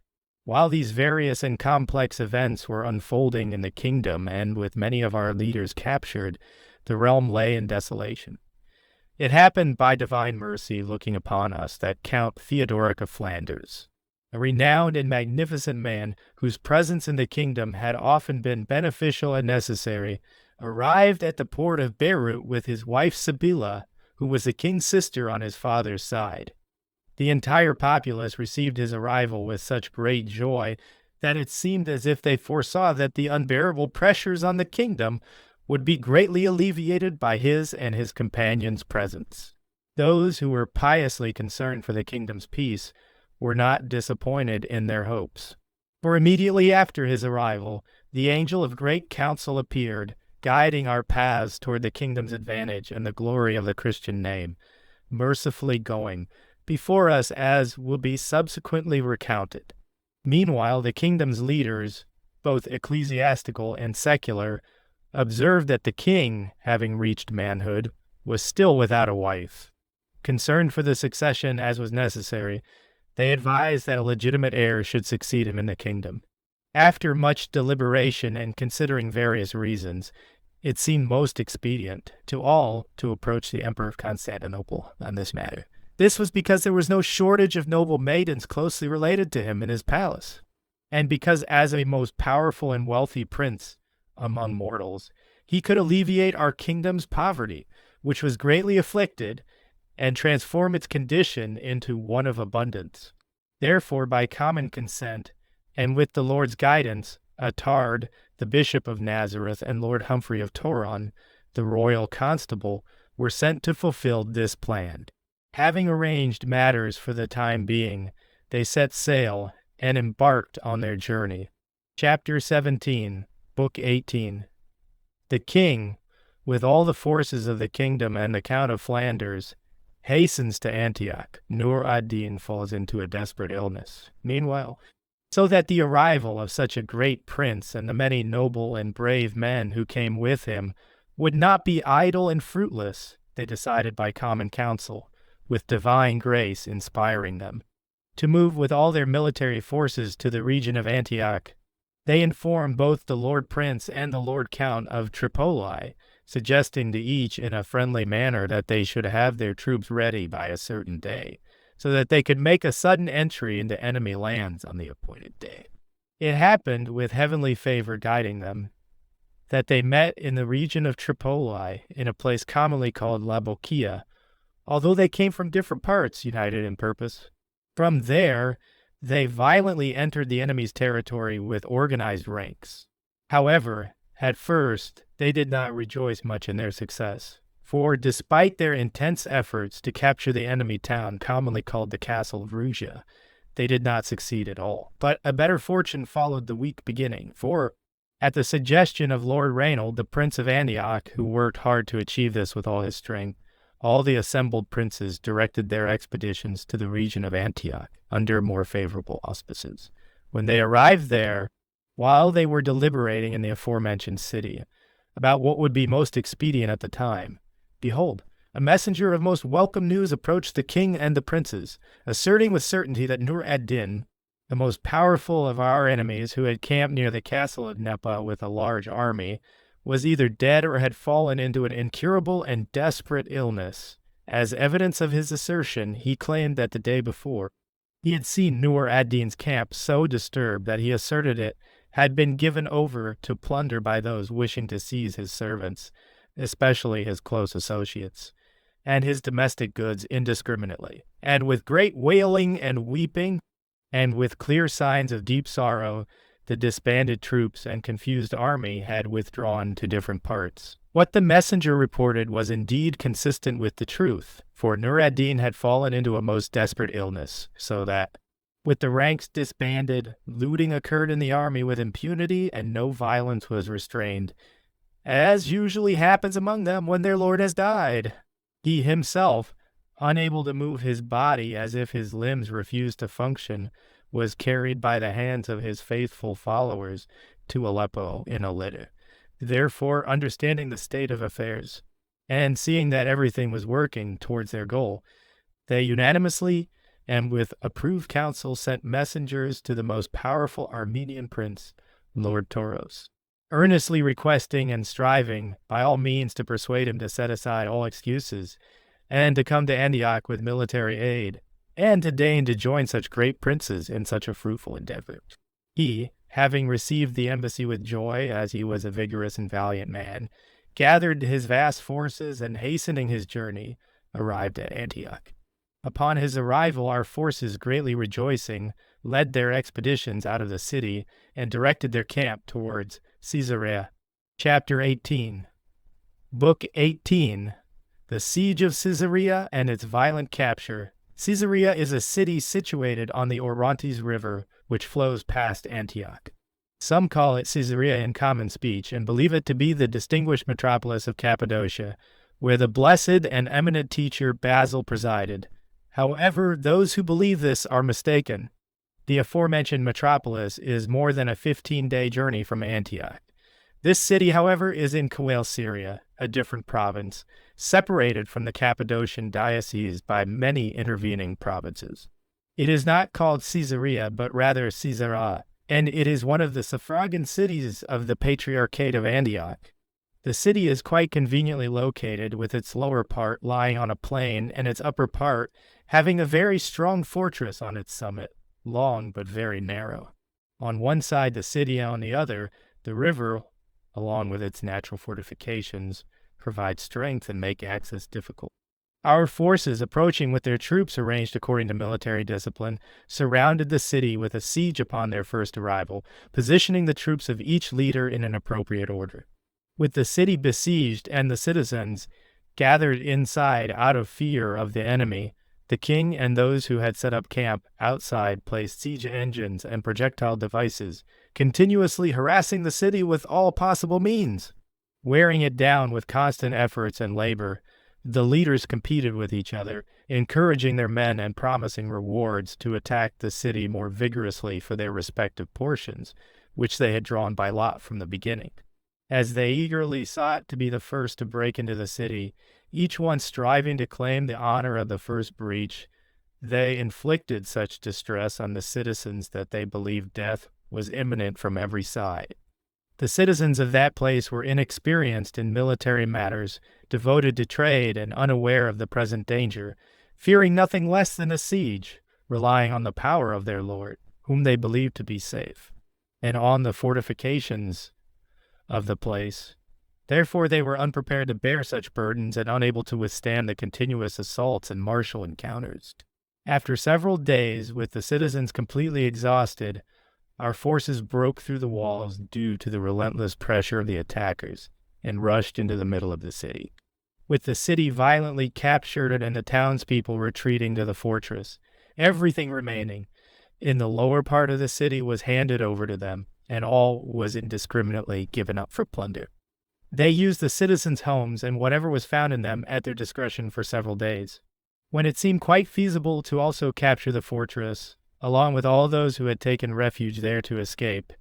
While these various and complex events were unfolding in the kingdom, and with many of our leaders captured, the realm lay in desolation. It happened by divine mercy looking upon us that Count Theodoric of Flanders, a renowned and magnificent man whose presence in the kingdom had often been beneficial and necessary, arrived at the port of Beirut with his wife Sibilla, who was the king's sister on his father's side. The entire populace received his arrival with such great joy that it seemed as if they foresaw that the unbearable pressures on the kingdom would be greatly alleviated by his and his companions' presence. Those who were piously concerned for the kingdom's peace were not disappointed in their hopes. For immediately after his arrival, the angel of great counsel appeared, guiding our paths toward the kingdom's advantage and the glory of the Christian name, mercifully going before us, as will be subsequently recounted. Meanwhile, the kingdom's leaders, both ecclesiastical and secular, observed that the king, having reached manhood, was still without a wife. Concerned for the succession as was necessary, they advised that a legitimate heir should succeed him in the kingdom. After much deliberation and considering various reasons, it seemed most expedient to all to approach the Emperor of Constantinople on this matter. This was because there was no shortage of noble maidens closely related to him in his palace, and because as a most powerful and wealthy prince among mortals, he could alleviate our kingdom's poverty, which was greatly afflicted, and transform its condition into one of abundance. Therefore, by common consent, and with the Lord's guidance, Attard, the Bishop of Nazareth, and Lord Humphrey of Toron, the royal constable, were sent to fulfill this plan. Having arranged matters for the time being, they set sail and embarked on their journey. Chapter 17, Book 18. The king, with all the forces of the kingdom and the Count of Flanders, hastens to Antioch. Nur ad-Din falls into a desperate illness. Meanwhile, so that the arrival of such a great prince and the many noble and brave men who came with him would not be idle and fruitless, they decided by common counsel, with divine grace inspiring them, to move with all their military forces to the region of Antioch. They informed both the Lord Prince and the Lord Count of Tripoli, suggesting to each in a friendly manner that they should have their troops ready by a certain day, so that they could make a sudden entry into enemy lands on the appointed day. It happened, with heavenly favor guiding them, that they met in the region of Tripoli, in a place commonly called Labokia, although they came from different parts, united in purpose. From there, they violently entered the enemy's territory with organized ranks. However, at first, they did not rejoice much in their success, for despite their intense efforts to capture the enemy town commonly called the Castle of Rugia, they did not succeed at all. But a better fortune followed the weak beginning, for at the suggestion of Lord Rainald, the Prince of Antioch, who worked hard to achieve this with all his strength, all the assembled princes directed their expeditions to the region of Antioch under more favorable auspices. When they arrived there, while they were deliberating in the aforementioned city about what would be most expedient at the time, behold, a messenger of most welcome news approached the king and the princes, asserting with certainty that Nur ad-Din, the most powerful of our enemies, who had camped near the castle of Nepa with a large army, was either dead or had fallen into an incurable and desperate illness. As evidence of his assertion, he claimed that the day before he had seen Nur ad-Din's camp so disturbed that he asserted it had been given over to plunder by those wishing to seize his servants, especially his close associates, and his domestic goods indiscriminately. And with great wailing and weeping, and with clear signs of deep sorrow, the disbanded troops and confused army had withdrawn to different parts. What the messenger reported was indeed consistent with the truth, for Nur ad-Din had fallen into a most desperate illness, so that, with the ranks disbanded, looting occurred in the army with impunity, and no violence was restrained, as usually happens among them when their lord has died. He himself, unable to move his body as if his limbs refused to function, was carried by the hands of his faithful followers to Aleppo in a litter. Therefore, understanding the state of affairs, and seeing that everything was working towards their goal, they unanimously and with approved counsel sent messengers to the most powerful Armenian prince, Lord Toros, earnestly requesting and striving by all means to persuade him to set aside all excuses and to come to Antioch with military aid, and to deign to join such great princes in such a fruitful endeavor. He, having received the embassy with joy, as he was a vigorous and valiant man, gathered his vast forces and, hastening his journey, arrived at Antioch. Upon his arrival, our forces, greatly rejoicing, led their expeditions out of the city and directed their camp towards Caesarea. Chapter 18. Book 18. The Siege of Caesarea and its violent capture. Caesarea is a city situated on the Orontes River, which flows past Antioch. Some call it Caesarea in common speech, and believe it to be the distinguished metropolis of Cappadocia, where the blessed and eminent teacher Basil presided. However, those who believe this are mistaken. The aforementioned metropolis is more than a 15-day journey from Antioch. This city, however, is in Coele, Syria, a different province, separated from the Cappadocian diocese by many intervening provinces. It is not called Caesarea, but rather Caesarea, and it is one of the suffragan cities of the Patriarchate of Antioch. The city is quite conveniently located, with its lower part lying on a plain and its upper part having a very strong fortress on its summit, long but very narrow. On one side the city, on the other, the river, along with its natural fortifications, provide strength and make access difficult. Our forces, approaching with their troops arranged according to military discipline, surrounded the city with a siege upon their first arrival, positioning the troops of each leader in an appropriate order. With the city besieged and the citizens gathered inside out of fear of the enemy, the king and those who had set up camp outside placed siege engines and projectile devices, continuously harassing the city with all possible means. Wearing it down with constant efforts and labor, the leaders competed with each other, encouraging their men and promising rewards to attack the city more vigorously for their respective portions, which they had drawn by lot from the beginning. As they eagerly sought to be the first to break into the city, each one striving to claim the honor of the first breach, they inflicted such distress on the citizens that they believed death was imminent from every side. The citizens of that place were inexperienced in military matters, devoted to trade and unaware of the present danger. fearing nothing less than a siege, relying on the power of their lord, whom they believed to be safe, and on the fortifications of the place. Therefore they were unprepared to bear such burdens and unable to withstand the continuous assaults and martial encounters. After several days, with the citizens completely exhausted, our forces broke through the walls due to the relentless pressure of the attackers and rushed into the middle of the city. With the city violently captured and the townspeople retreating to the fortress, everything remaining in the lower part of the city was handed over to them, and all was indiscriminately given up for plunder. They used the citizens' homes and whatever was found in them at their discretion for several days. When it seemed quite feasible to also capture the fortress, along with all those who had taken refuge there to escape,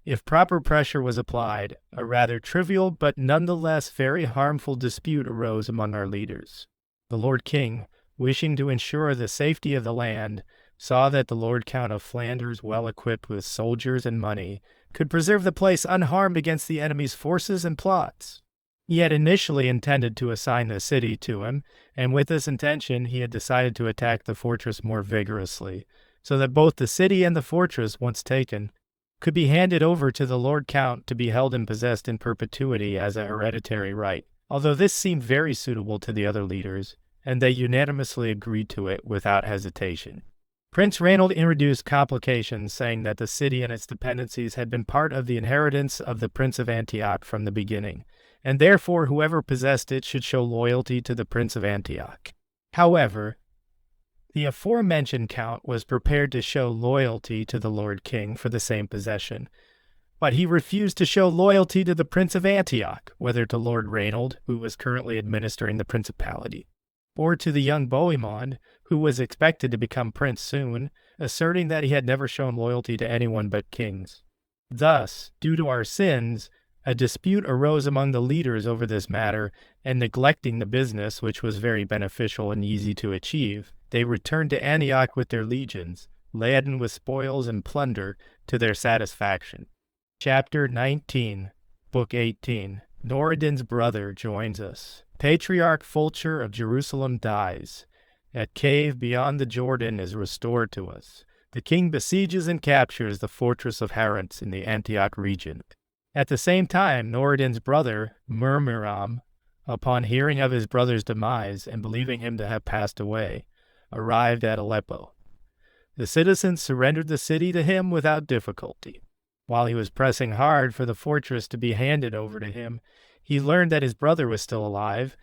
if proper pressure was applied, a rather trivial but nonetheless very harmful dispute arose among our leaders. The Lord King, wishing to ensure the safety of the land, saw that the Lord Count of Flanders, well equipped with soldiers and money, could preserve the place unharmed against the enemy's forces and plots. He had initially intended to assign the city to him, and with this intention he had decided to attack the fortress more vigorously, so that both the city and the fortress, once taken, could be handed over to the Lord Count to be held and possessed in perpetuity as a hereditary right, although this seemed very suitable to the other leaders, and they unanimously agreed to it without hesitation. Prince Reynold introduced complications, saying that the city and its dependencies had been part of the inheritance of the Prince of Antioch from the beginning, and therefore whoever possessed it should show loyalty to the Prince of Antioch. However, the aforementioned count was prepared to show loyalty to the Lord King for the same possession, but he refused to show loyalty to the Prince of Antioch, whether to Lord Reynold, who was currently administering the principality, or to the young Bohemond, who was expected to become prince soon, asserting that he had never shown loyalty to anyone but kings. Thus, due to our sins, a dispute arose among the leaders over this matter, and neglecting the business, which was very beneficial and easy to achieve, they returned to Antioch with their legions, laden with spoils and plunder, to their satisfaction. Chapter 19, Book 18. Noradin's brother joins us. Patriarch Fulcher of Jerusalem dies. A cave beyond the Jordan is restored to us. The king besieges and captures the fortress of Harantz in the Antioch region. At the same time, Noradin's brother, Murmuram, upon hearing of his brother's demise and believing him to have passed away, arrived at Aleppo. The citizens surrendered the city to him without difficulty. While he was pressing hard for the fortress to be handed over to him, he learned that his brother was still alive,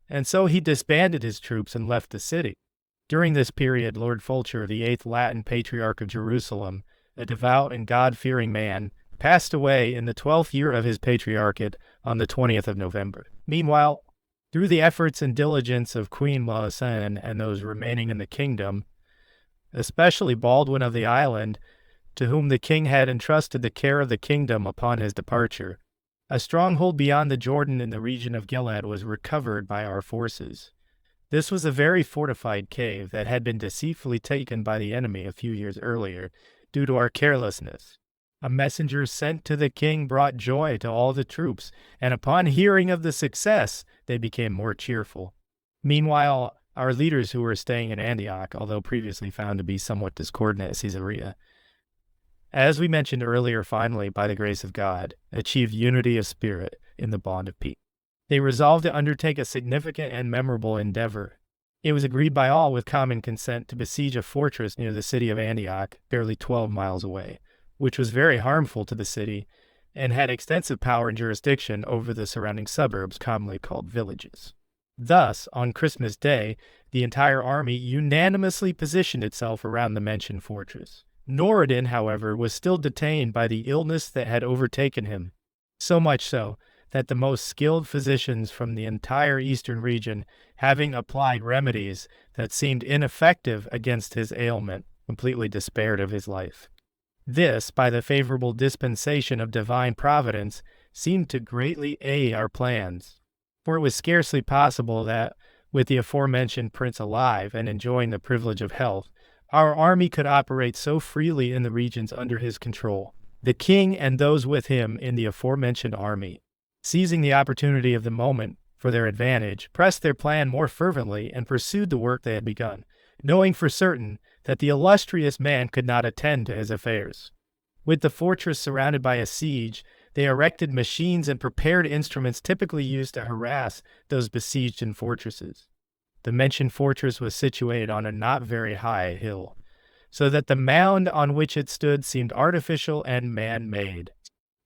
and so he disbanded his troops and left the city. During this period, Lord Fulcher, the 8th Latin Patriarch of Jerusalem, a devout and God-fearing man, passed away in the 12th year of his patriarchate on the 20th of November. Meanwhile, through the efforts and diligence of Queen Melisende and those remaining in the kingdom, especially Baldwin of the island, to whom the king had entrusted the care of the kingdom upon his departure, a stronghold beyond the Jordan in the region of Gilead was recovered by our forces. This was a very fortified cave that had been deceitfully taken by the enemy a few years earlier, due to our carelessness. A messenger sent to the king brought joy to all the troops, and upon hearing of the success, they became more cheerful. Meanwhile, our leaders who were staying in Antioch, although previously found to be somewhat discordant at Caesarea, as we mentioned earlier, finally, by the grace of God, achieved unity of spirit in the bond of peace. They resolved to undertake a significant and memorable endeavor. It was agreed by all with common consent to besiege a fortress near the city of Antioch, barely 12 miles away, which was very harmful to the city and had extensive power and jurisdiction over the surrounding suburbs, commonly called villages. Thus, on Christmas Day, the entire army unanimously positioned itself around the mentioned fortress. Noradin, however, was still detained by the illness that had overtaken him, so much so that the most skilled physicians from the entire eastern region, having applied remedies that seemed ineffective against his ailment, completely despaired of his life. This, by the favorable dispensation of divine providence, seemed to greatly aid our plans, for it was scarcely possible that, with the aforementioned prince alive and enjoying the privilege of health, our army could operate so freely in the regions under his control. The king and those with him in the aforementioned army, seizing the opportunity of the moment, for their advantage, pressed their plan more fervently and pursued the work they had begun, knowing for certain that the illustrious man could not attend to his affairs. With the fortress surrounded by a siege, they erected machines and prepared instruments typically used to harass those besieged in fortresses. The mentioned fortress was situated on a not very high hill, so that the mound on which it stood seemed artificial and man-made.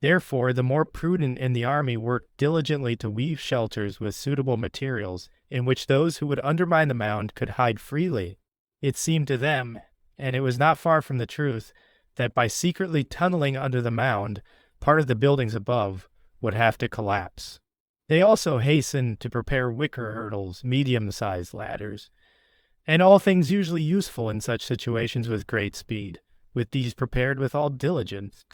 Therefore, the more prudent in the army worked diligently to weave shelters with suitable materials in which those who would undermine the mound could hide freely. It seemed to them, and it was not far from the truth, that by secretly tunneling under the mound, part of the buildings above would have to collapse. They also hastened to prepare wicker hurdles, medium-sized ladders, and all things usually useful in such situations with great speed. With these prepared with all diligence,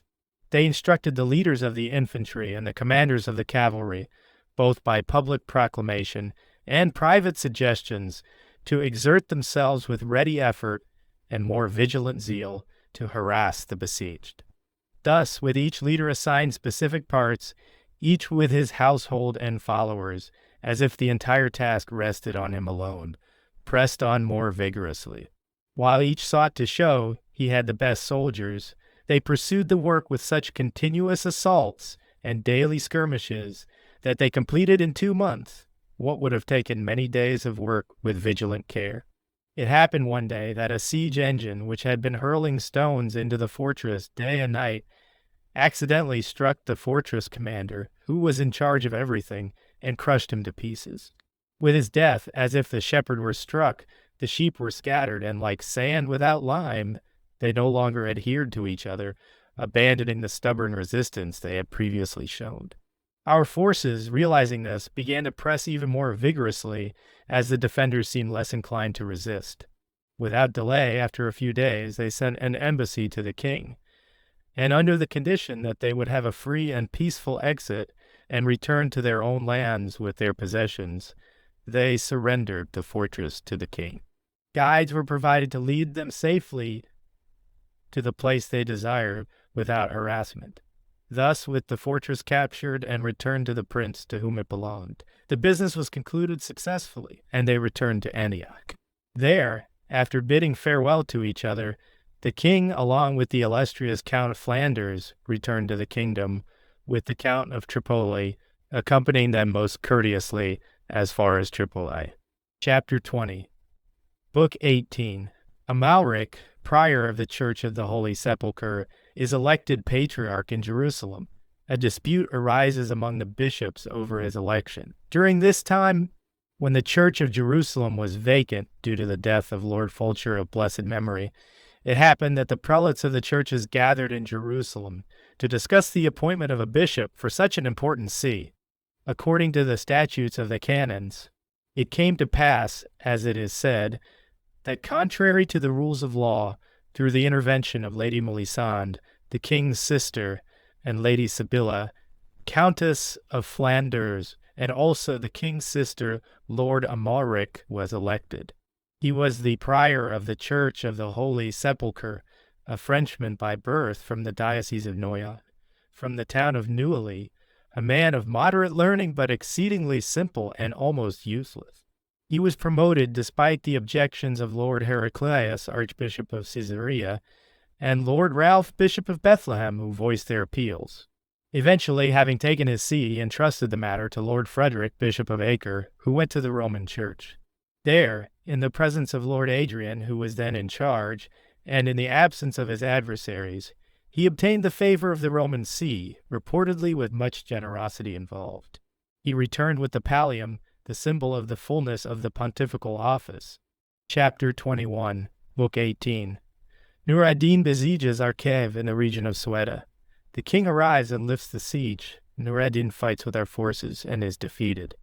they instructed the leaders of the infantry and the commanders of the cavalry, both by public proclamation and private suggestions, to exert themselves with ready effort and more vigilant zeal to harass the besieged. Thus, with each leader assigned specific parts, each with his household and followers, as if the entire task rested on him alone, pressed on more vigorously. While each sought to show he had the best soldiers, they pursued the work with such continuous assaults and daily skirmishes that they completed in 2 months what would have taken many days of work with vigilant care. It happened one day that a siege engine, which had been hurling stones into the fortress day and night, accidentally struck the fortress commander, who was in charge of everything, and crushed him to pieces. With his death, as if the shepherd were struck, the sheep were scattered, and like sand without lime, they no longer adhered to each other, abandoning the stubborn resistance they had previously shown. Our forces, realizing this, began to press even more vigorously as the defenders seemed less inclined to resist. Without delay, after a few days, they sent an embassy to the king, and under the condition that they would have a free and peaceful exit and return to their own lands with their possessions, they surrendered the fortress to the king. Guides were provided to lead them safely to the place they desired without harassment. Thus, with the fortress captured and returned to the prince to whom it belonged, the business was concluded successfully, and they returned to Antioch. There, after bidding farewell to each other, the king, along with the illustrious Count of Flanders, returned to the kingdom, with the Count of Tripoli accompanying them most courteously as far as Tripoli. Chapter 20. Book 18. Amalric, prior of the Church of the Holy Sepulchre, is elected patriarch in Jerusalem. A dispute arises among the bishops over his election. During this time, when the Church of Jerusalem was vacant due to the death of Lord Fulcher of blessed memory, it happened that the prelates of the churches gathered in Jerusalem to discuss the appointment of a bishop for such an important see. According to the statutes of the canons, it came to pass, as it is said, that contrary to the rules of law, through the intervention of Lady Melisande, the king's sister, and Lady Sibylla, Countess of Flanders, and also the king's sister, Lord Amalric, was elected. He was the prior of the Church of the Holy Sepulchre, a Frenchman by birth from the Diocese of Noyon, from the town of Neuilly, a man of moderate learning but exceedingly simple and almost useless. He was promoted despite the objections of Lord Heraclius, Archbishop of Caesarea, and Lord Ralph, Bishop of Bethlehem, who voiced their appeals. Eventually, having taken his see, he entrusted the matter to Lord Frederick, Bishop of Acre, who went to the Roman Church. There, in the presence of Lord Adrian, who was then in charge, and in the absence of his adversaries, he obtained the favor of the Roman see, reportedly with much generosity involved. He returned with the pallium, the symbol of the fullness of the pontifical office. Chapter 21, Book 18. Nur ad-Din besieges Arkev in the region of Sueda. The king arrives and lifts the siege. Nur ad-Din fights with our forces and is defeated.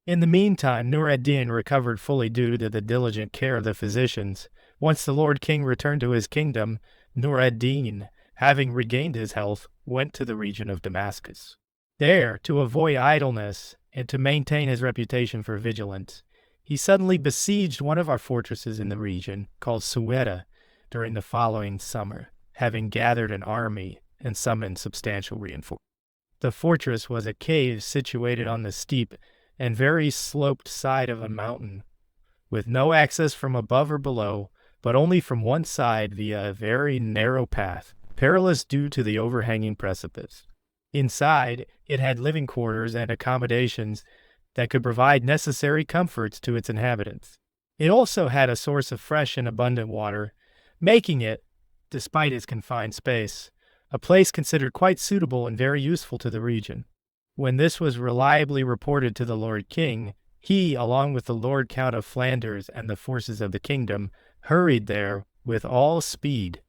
In the meantime, Nur ad-Din recovered fully due to the diligent care of the physicians. Once the Lord King returned to his kingdom, Nur ad-Din, having regained his health, went to the region of Damascus. There, to avoid idleness and to maintain his reputation for vigilance, he suddenly besieged one of our fortresses in the region, called Sueda, during the following summer, having gathered an army and summoned substantial reinforcements. The fortress was a cave situated on the steep and very sloped side of a mountain, with no access from above or below, but only from one side via a very narrow path, perilous due to the overhanging precipice. Inside, it had living quarters and accommodations that could provide necessary comforts to its inhabitants. It also had a source of fresh and abundant water, making it, despite its confined space, a place considered quite suitable and very useful to the region. When this was reliably reported to the Lord King, he, along with the Lord Count of Flanders and the forces of the kingdom, hurried there with all speed.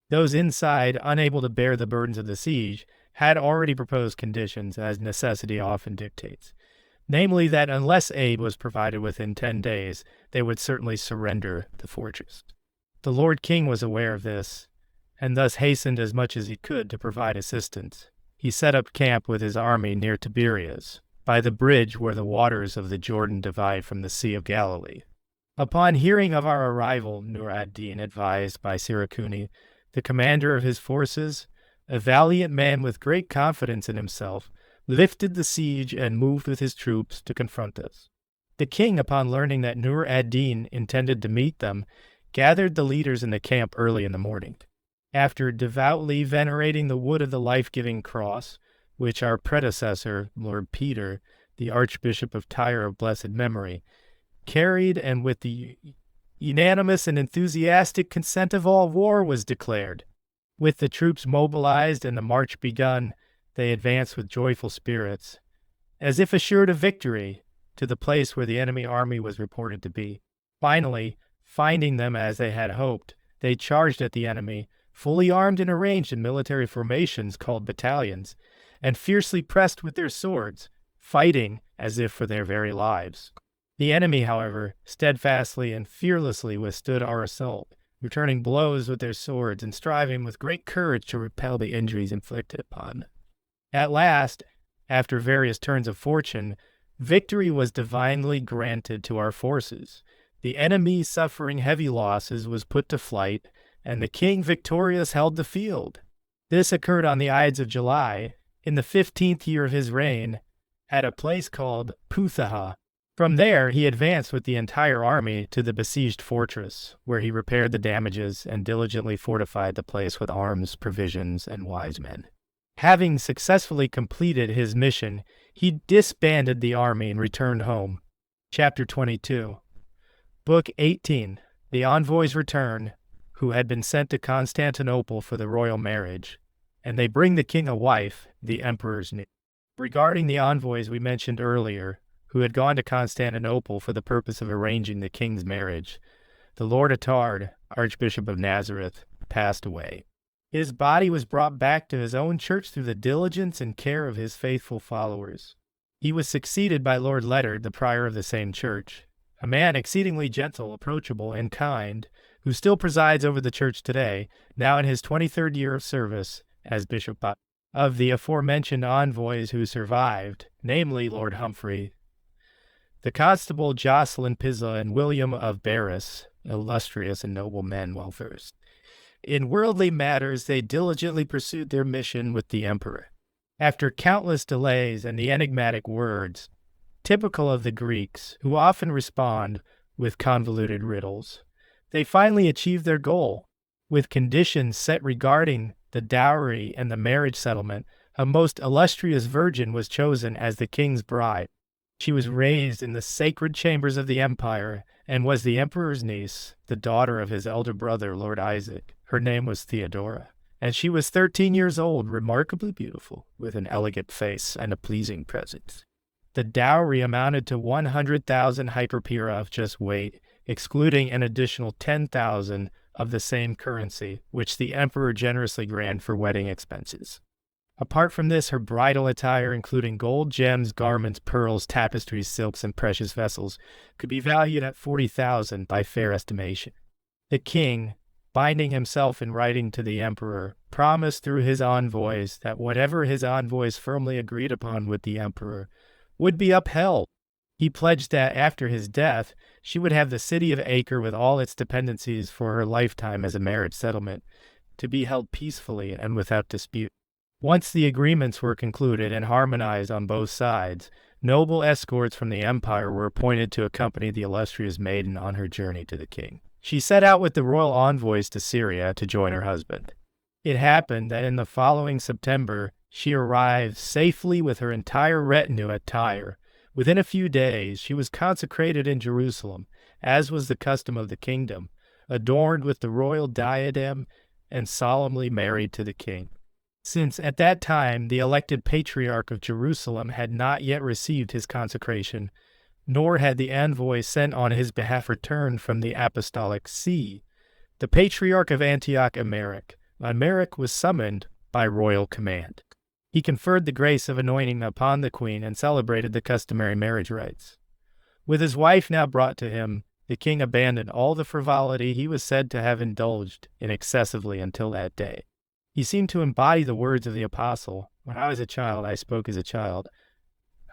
Those inside, unable to bear the burdens of the siege, had already proposed conditions, as necessity often dictates, namely that unless aid was provided within 10 days, they would certainly surrender the fortress. The Lord King was aware of this, and thus hastened as much as he could to provide assistance. He set up camp with his army near Tiberias, by the bridge where the waters of the Jordan divide from the Sea of Galilee. Upon hearing of our arrival, Nur ad-Din, advised by Siracuni, the commander of his forces, a valiant man with great confidence in himself, lifted the siege and moved with his troops to confront us. The king, upon learning that Nur ad-Din intended to meet them, gathered the leaders in the camp early in the morning. After devoutly venerating the wood of the life-giving cross, which our predecessor, Lord Peter, the Archbishop of Tyre of blessed memory, carried, and with the unanimous and enthusiastic consent of all, war was declared. With the troops mobilized and the march begun, they advanced with joyful spirits, as if assured of victory, to the place where the enemy army was reported to be. Finally, finding them as they had hoped, they charged at the enemy, fully armed and arranged in military formations called battalions, and fiercely pressed with their swords, fighting as if for their very lives. The enemy, however, steadfastly and fearlessly withstood our assault, returning blows with their swords and striving with great courage to repel the injuries inflicted upon them. At last, after various turns of fortune, victory was divinely granted to our forces. The enemy, suffering heavy losses, was put to flight, and the king victorious held the field. This occurred on the Ides of July, in the 15th year of his reign, at a place called Puthaha. From there, he advanced with the entire army to the besieged fortress, where he repaired the damages and diligently fortified the place with arms, provisions, and wise men. Having successfully completed his mission, he disbanded the army and returned home. Chapter 22. Book 18. The Envoys Return, who had been sent to Constantinople for the royal marriage, and they bring the king a wife, the emperor's niece. Regarding the envoys we mentioned earlier, who had gone to Constantinople for the purpose of arranging the king's marriage, the Lord Attard, Archbishop of Nazareth, passed away. His body was brought back to his own church through the diligence and care of his faithful followers. He was succeeded by Lord Leonard, the prior of the same church, a man exceedingly gentle, approachable, and kind, who still presides over the church today, now in his 23rd year of service as bishop. Of the aforementioned envoys who survived, namely Lord Humphrey, the Constable Jocelyn Pizza, and William of Barris, illustrious and noble men well versed in worldly matters, they diligently pursued their mission with the emperor. After countless delays and the enigmatic words, typical of the Greeks, who often respond with convoluted riddles, they finally achieved their goal. With conditions set regarding the dowry and the marriage settlement, a most illustrious virgin was chosen as the king's bride. She was raised in the sacred chambers of the empire and was the emperor's niece, the daughter of his elder brother, Lord Isaac. Her name was Theodora, and she was 13 years old, remarkably beautiful, with an elegant face and a pleasing presence. The dowry amounted to 100,000 hyperpera of just weight, excluding an additional 10,000 of the same currency, which the emperor generously granted for wedding expenses. Apart from this, her bridal attire, including gold, gems, garments, pearls, tapestries, silks, and precious vessels, could be valued at 40,000 by fair estimation. The king, binding himself in writing to the emperor, promised through his envoys that whatever his envoys firmly agreed upon with the emperor would be upheld. He pledged that after his death, she would have the city of Acre with all its dependencies for her lifetime as a marriage settlement, to be held peacefully and without dispute. Once the agreements were concluded and harmonized on both sides, Noble escorts from the empire were appointed to accompany the illustrious maiden on her journey to the king. She set out with the royal envoys to Syria to join her husband. It happened that in the following September, she arrived safely with her entire retinue at Tyre. Within a few days, she was consecrated in Jerusalem, as was the custom of the kingdom, adorned with the royal diadem and solemnly married to the king. Since at that time the elected patriarch of Jerusalem had not yet received his consecration, nor had the envoy sent on his behalf returned from the apostolic see, the patriarch of Antioch, Emeric was summoned by royal command. He conferred the grace of anointing upon the queen and celebrated the customary marriage rites. With his wife now brought to him, the king abandoned all the frivolity he was said to have indulged in excessively until that day. He seemed to embody the words of the apostle, "When I was a child, I spoke as a child.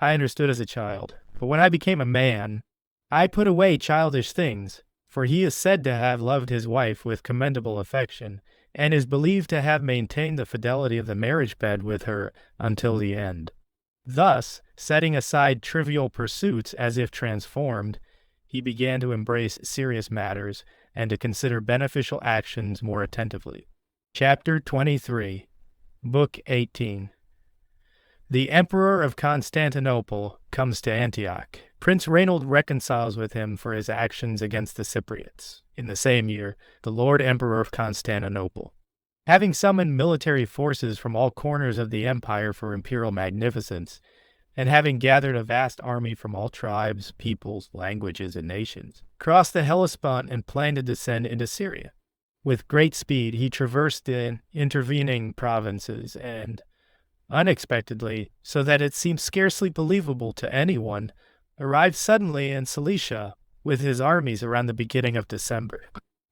I understood as a child. But when I became a man, I put away childish things." For he is said to have loved his wife with commendable affection, and is believed to have maintained the fidelity of the marriage bed with her until the end. Thus, setting aside trivial pursuits as if transformed, he began to embrace serious matters and to consider beneficial actions more attentively. Chapter 23, Book 18. The Emperor of Constantinople comes to Antioch. Prince Reinald reconciles with him for his actions against the Cypriots. In the same year, the Lord Emperor of Constantinople, having summoned military forces from all corners of the empire for imperial magnificence, and having gathered a vast army from all tribes, peoples, languages, and nations, crossed the Hellespont and planned to descend into Syria. With great speed, he traversed the intervening provinces and, unexpectedly, so that it seemed scarcely believable to anyone, arrived suddenly in Cilicia with his armies around the beginning of December.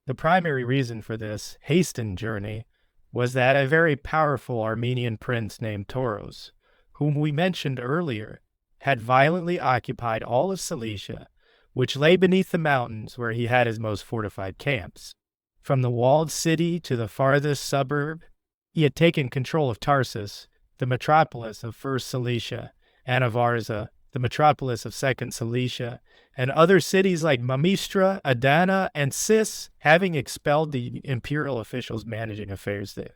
The primary reason for this hastened journey was that a very powerful Armenian prince named Toros, whom we mentioned earlier, had violently occupied all of Cilicia, which lay beneath the mountains where he had his most fortified camps. From the walled city to the farthest suburb, he had taken control of Tarsus, the metropolis of First Cilicia, and of Arza, the metropolis of Second Cilicia, and other cities like Mamistra, Adana, and Sis, having expelled the imperial officials managing affairs there.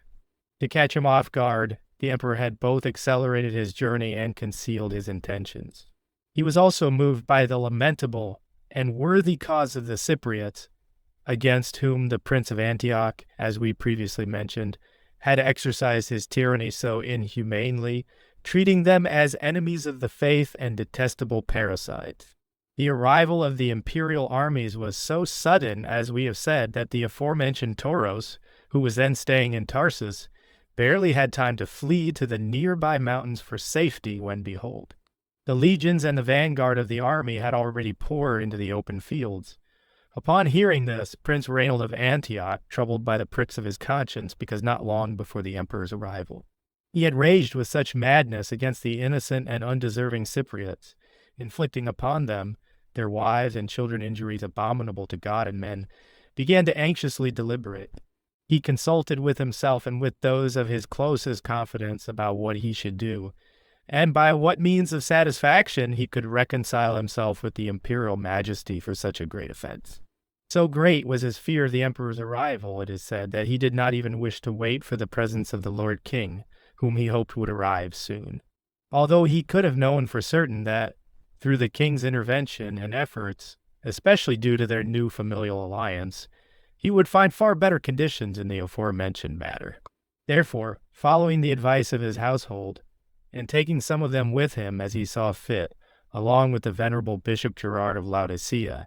To catch him off guard, the emperor had both accelerated his journey and concealed his intentions. He was also moved by the lamentable and worthy cause of the Cypriots, against whom the Prince of Antioch, as we previously mentioned, had exercised his tyranny so inhumanely, treating them as enemies of the faith and detestable parasites. The arrival of the imperial armies was so sudden, as we have said, that the aforementioned Toros, who was then staying in Tarsus, barely had time to flee to the nearby mountains for safety when, behold, the legions and the vanguard of the army had already poured into the open fields. Upon hearing this, Prince Reinald of Antioch, troubled by the pricks of his conscience, because not long before the emperor's arrival, he had raged with such madness against the innocent and undeserving Cypriots, inflicting upon them, their wives and children, injuries abominable to God and men, began to anxiously deliberate. He consulted with himself and with those of his closest confidence about what he should do, and by what means of satisfaction he could reconcile himself with the imperial majesty for such a great offense. So great was his fear of the emperor's arrival, it is said, that he did not even wish to wait for the presence of the Lord King, whom he hoped would arrive soon. Although he could have known for certain that, through the king's intervention and efforts, especially due to their new familial alliance, he would find far better conditions in the aforementioned matter. Therefore, following the advice of his household, and taking some of them with him as he saw fit, along with the venerable Bishop Gerard of Laodicea,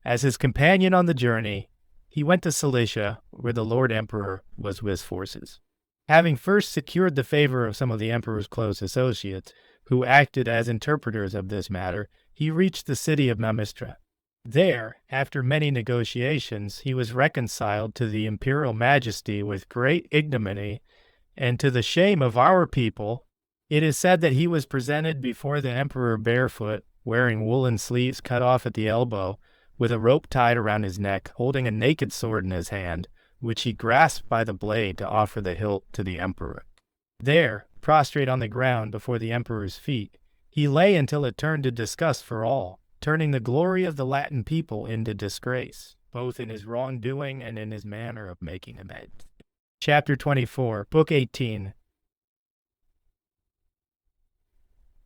as his companion on the journey, he went to Cilicia, where the Lord Emperor was with his forces. Having first secured the favor of some of the emperor's close associates, who acted as interpreters of this matter, he reached the city of Mamistra. There, after many negotiations, he was reconciled to the imperial majesty with great ignominy, and to the shame of our people, it is said that he was presented before the emperor barefoot, wearing woolen sleeves cut off at the elbow, with a rope tied around his neck, holding a naked sword in his hand, which he grasped by the blade to offer the hilt to the emperor. There, prostrate on the ground before the emperor's feet, He lay until it turned to disgust for all, turning the glory of the Latin people into disgrace, both in his wrongdoing and in his manner of making amends. Chapter 24, Book 18.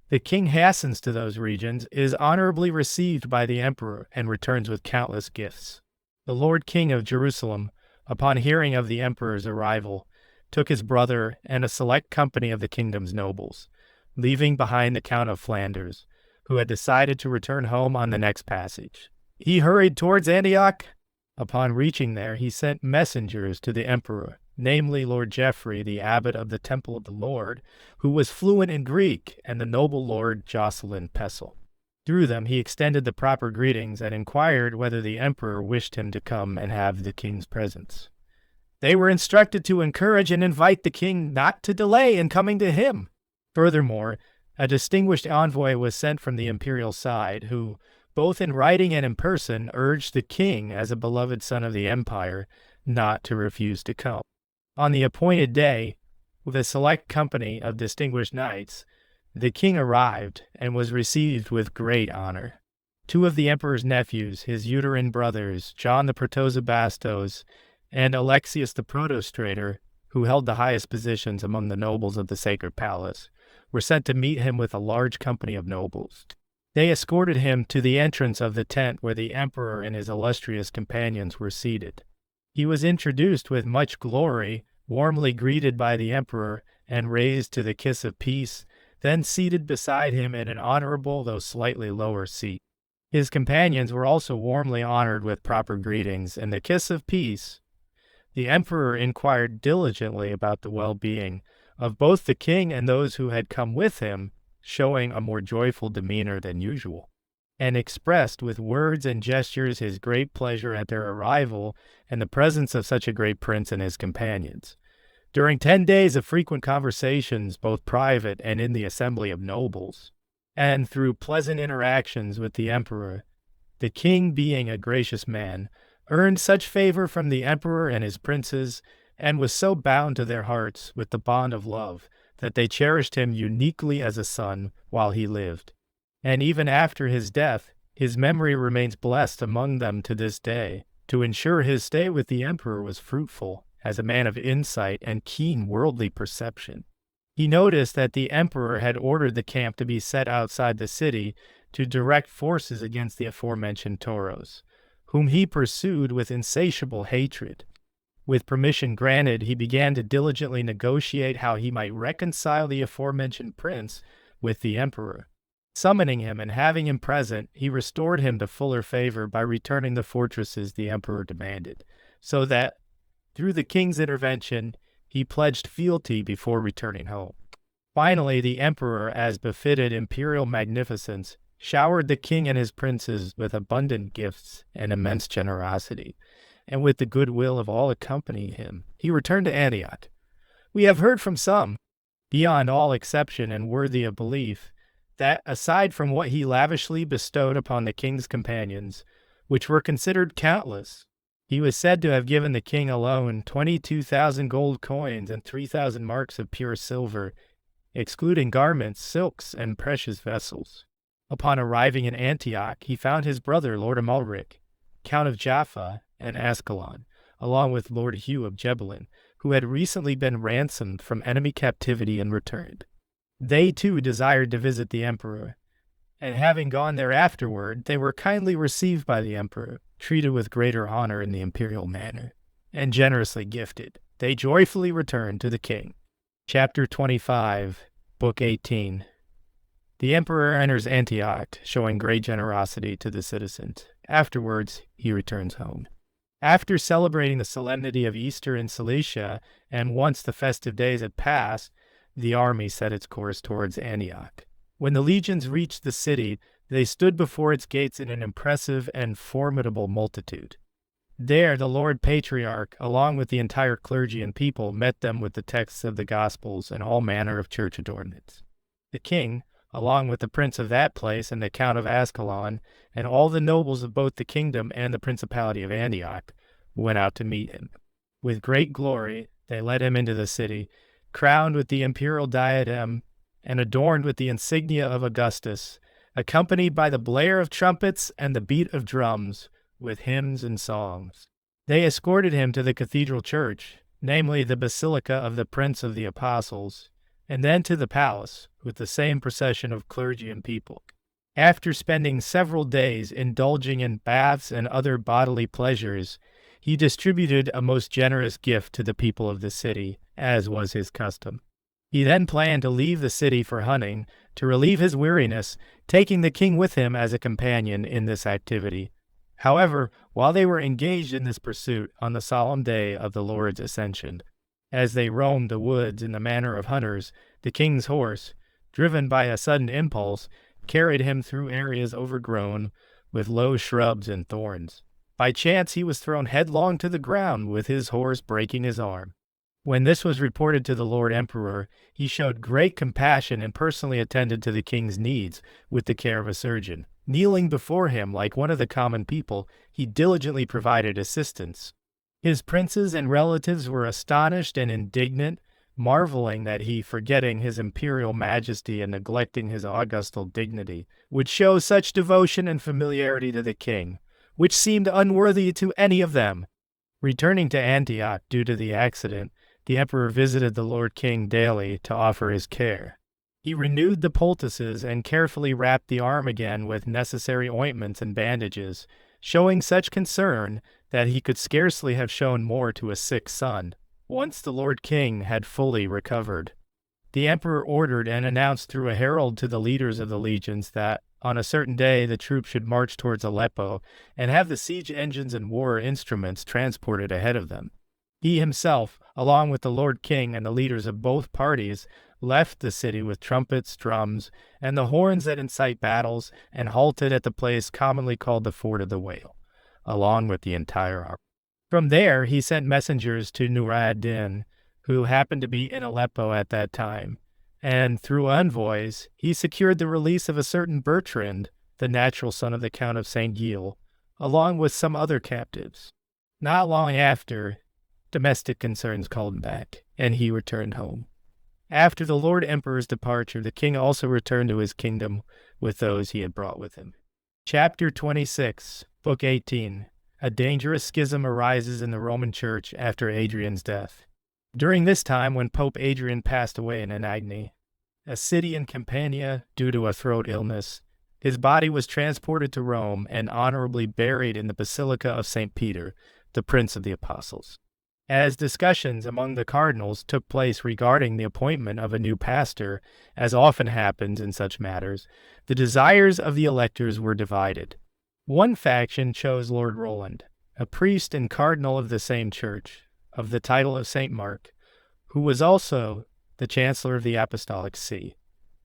The king hastens to those regions, is honorably received by the emperor, and returns with countless gifts. The Lord King of Jerusalem, upon hearing of the emperor's arrival, took his brother and a select company of the kingdom's nobles, leaving behind the Count of Flanders, who had decided to return home on the next passage. He hurried towards Antioch. Upon reaching there, he sent messengers to the emperor, namely Lord Geoffrey, the abbot of the Temple of the Lord, who was fluent in Greek, and the noble Lord Jocelyn Pessel. Through them he extended the proper greetings and inquired whether the emperor wished him to come and have the king's presence. They were instructed to encourage and invite the king not to delay in coming to him. Furthermore, a distinguished envoy was sent from the imperial side, who, both in writing and in person, urged the king, as a beloved son of the empire, not to refuse to come. On the appointed day, with a select company of distinguished knights, the king arrived and was received with great honor. Two of the emperor's nephews, his uterine brothers, John the Protozabastos and Alexius the Protostrator, who held the highest positions among the nobles of the sacred palace, were sent to meet him with a large company of nobles. They escorted him to the entrance of the tent where the emperor and his illustrious companions were seated. He was introduced with much glory, warmly greeted by the emperor, and raised to the kiss of peace, then seated beside him in an honorable though slightly lower seat. His companions were also warmly honored with proper greetings and the kiss of peace. The emperor inquired diligently about the well-being of both the king and those who had come with him, showing a more joyful demeanor than usual, and expressed with words and gestures his great pleasure at their arrival and the presence of such a great prince and his companions. During 10 days of frequent conversations, both private and in the assembly of nobles, and through pleasant interactions with the emperor, the king, being a gracious man, earned such favor from the emperor and his princes, and was so bound to their hearts with the bond of love, that they cherished him uniquely as a son while he lived. And even after his death, his memory remains blessed among them to this day. To ensure his stay with the emperor was fruitful, as a man of insight and keen worldly perception. He noticed that the emperor had ordered the camp to be set outside the city to direct forces against the aforementioned Tauros, whom he pursued with insatiable hatred. With permission granted, he began to diligently negotiate how he might reconcile the aforementioned prince with the emperor. Summoning him and having him present, he restored him to fuller favor by returning the fortresses the emperor demanded, so that, through the king's intervention, he pledged fealty before returning home. Finally, the emperor, as befitted imperial magnificence, showered the king and his princes with abundant gifts and immense generosity, and with the goodwill of all accompanying him, he returned to Antioch. We have heard from some, beyond all exception and worthy of belief, that, aside from what he lavishly bestowed upon the king's companions, which were considered countless, he was said to have given the king alone 22,000 gold coins and 3,000 marks of pure silver, excluding garments, silks, and precious vessels. Upon arriving in Antioch, he found his brother Lord Amalric, Count of Jaffa and Ascalon, along with Lord Hugh of Jebelin, who had recently been ransomed from enemy captivity and returned. They too desired to visit the emperor, and having gone there afterward, they were kindly received by the emperor, treated with greater honor in the imperial manner, and generously gifted. They joyfully returned to the king. Chapter 25, Book 18. The emperor enters Antioch, showing great generosity to the citizens. Afterwards, he returns home. After celebrating the solemnity of Easter in Cilicia, and once the festive days had passed, the army set its course towards Antioch. When the legions reached the city, they stood before its gates in an impressive and formidable multitude. There the Lord Patriarch, along with the entire clergy and people, met them with the texts of the Gospels and all manner of church adornments. The king, along with the prince of that place and the count of Ascalon, and all the nobles of both the kingdom and the principality of Antioch, went out to meet him. With great glory they led him into the city, crowned with the imperial diadem, and adorned with the insignia of Augustus, accompanied by the blare of trumpets and the beat of drums, with hymns and songs. They escorted him to the cathedral church, namely the Basilica of the Prince of the Apostles, and then to the palace, with the same procession of clergy and people. After spending several days indulging in baths and other bodily pleasures, he distributed a most generous gift to the people of the city, as was his custom. He then planned to leave the city for hunting, to relieve his weariness, taking the king with him as a companion in this activity. However, while they were engaged in this pursuit on the solemn day of the Lord's Ascension, as they roamed the woods in the manner of hunters, the king's horse, driven by a sudden impulse, carried him through areas overgrown with low shrubs and thorns. By chance he was thrown headlong to the ground, with his horse breaking his arm. When this was reported to the Lord Emperor, he showed great compassion and personally attended to the king's needs with the care of a surgeon. Kneeling before him like one of the common people, he diligently provided assistance. His princes and relatives were astonished and indignant, marveling that he, forgetting his imperial majesty and neglecting his augustal dignity, would show such devotion and familiarity to the king, which seemed unworthy to any of them. Returning to Antioch due to the accident, the emperor visited the Lord King daily to offer his care. He renewed the poultices and carefully wrapped the arm again with necessary ointments and bandages, showing such concern that he could scarcely have shown more to a sick son, once the Lord King had fully recovered. The emperor ordered and announced through a herald to the leaders of the legions that, on a certain day, the troops should march towards Aleppo and have the siege engines and war instruments transported ahead of them. He himself, along with the Lord King and the leaders of both parties, left the city with trumpets, drums, and the horns that incite battles, and halted at the place commonly called the Ford of the Whale, along with the entire army. From there he sent messengers to Nur ad-Din, who happened to be in Aleppo at that time, and through envoys he secured the release of a certain Bertrand, the natural son of the Count of St. Gilles, along with some other captives. Not long after, domestic concerns called him back, and he returned home. After the Lord Emperor's departure, the king also returned to his kingdom with those he had brought with him. Chapter 26, Book 18. A dangerous schism arises in the Roman Church after Adrian's death. During this time, when Pope Adrian passed away in Anagni, a city in Campania, due to a throat illness, his body was transported to Rome and honorably buried in the Basilica of St. Peter, the Prince of the Apostles. As discussions among the cardinals took place regarding the appointment of a new pastor, as often happens in such matters, the desires of the electors were divided. One faction chose Lord Roland, a priest and cardinal of the same church, of the title of St. Mark, who was also the chancellor of the Apostolic See.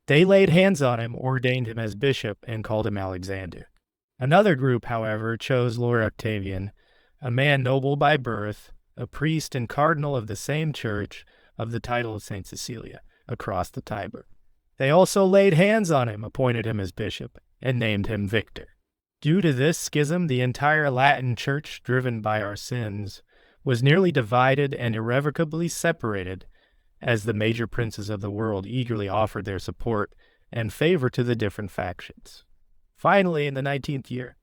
They laid hands on him, ordained him as bishop, and called him Alexander. Another group, however, chose Lord Octavian, a man noble by birth, a priest and cardinal of the same church, of the title of St. Cecilia, across the Tiber. They also laid hands on him, appointed him as bishop, and named him Victor. Due to this schism, the entire Latin church, driven by our sins, was nearly divided and irrevocably separated, as the major princes of the world eagerly offered their support and favor to the different factions. Finally, in the 19th year,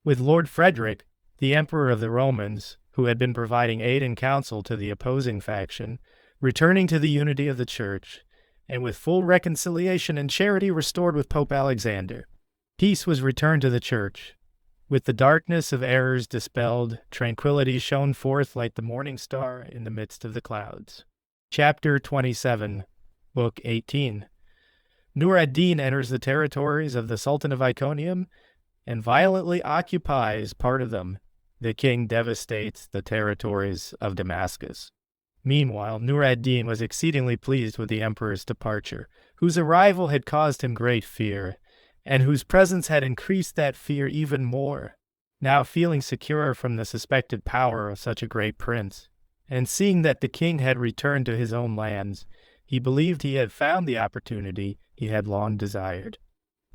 with Lord Frederick, the emperor of the Romans, who had been providing aid and counsel to the opposing faction, returning to the unity of the church, and with full reconciliation and charity restored with Pope Alexander, peace was returned to the church. With the darkness of errors dispelled, tranquility shone forth like the morning star in the midst of the clouds. Chapter 27, Book 18. Nur ad-Din enters the territories of the Sultan of Iconium and violently occupies part of them. The king devastates the territories of Damascus. Meanwhile, Nur ad-Din was exceedingly pleased with the emperor's departure, whose arrival had caused him great fear, and whose presence had increased that fear even more. Now feeling secure from the suspected power of such a great prince, and seeing that the king had returned to his own lands, he believed he had found the opportunity he had long desired.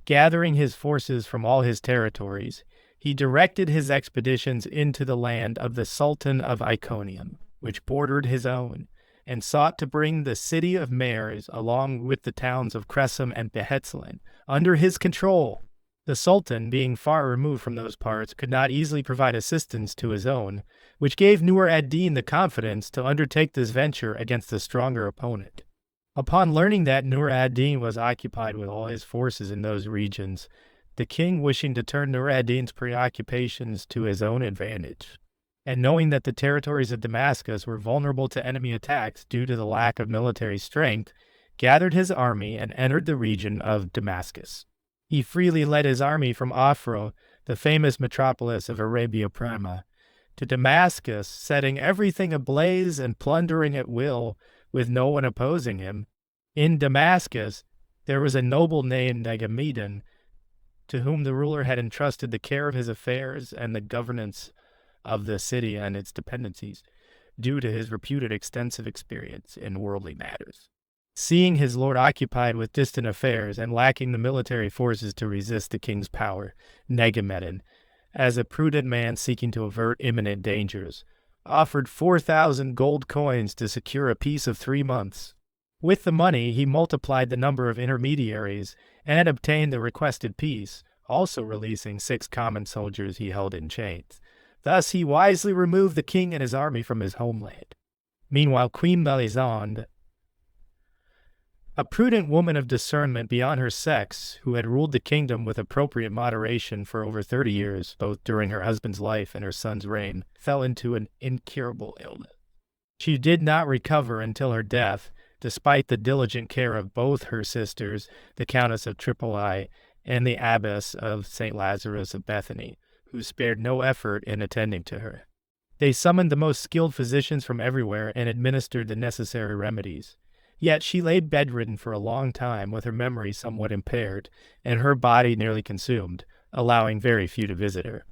Gathering his forces from all his territories, he directed his expeditions into the land of the Sultan of Iconium, which bordered his own, and sought to bring the city of Mares, along with the towns of Cresum and Behetzelin, under his control. The Sultan, being far removed from those parts, could not easily provide assistance to his own, which gave Nur ad-Din the confidence to undertake this venture against a stronger opponent. Upon learning that Nur ad-Din was occupied with all his forces in those regions, the king, wishing to turn Nur ad-Din's preoccupations to his own advantage, and knowing that the territories of Damascus were vulnerable to enemy attacks due to the lack of military strength, gathered his army and entered the region of Damascus. He freely led his army from Afro, the famous metropolis of Arabia Prima, to Damascus, setting everything ablaze and plundering at will, with no one opposing him. In Damascus, there was a noble named Negamedon, to whom the ruler had entrusted the care of his affairs and the governance of the city and its dependencies, due to his reputed extensive experience in worldly matters. Seeing his lord occupied with distant affairs and lacking the military forces to resist the king's power, Negamedon, as a prudent man seeking to avert imminent dangers, offered 4,000 gold coins to secure a peace of 3 months. With the money, he multiplied the number of intermediaries and obtained the requested peace, also releasing 6 common soldiers he held in chains. Thus he wisely removed the king and his army from his homeland. Meanwhile, Queen Melisande, a prudent woman of discernment beyond her sex, who had ruled the kingdom with appropriate moderation for over 30 years, both during her husband's life and her son's reign, fell into an incurable illness. She did not recover until her death, despite the diligent care of both her sisters, the Countess of Tripoli and the Abbess of St. Lazarus of Bethany, who spared no effort in attending to her. They summoned the most skilled physicians from everywhere and administered the necessary remedies. Yet she lay bedridden for a long time, with her memory somewhat impaired, and her body nearly consumed, allowing very few to visit her.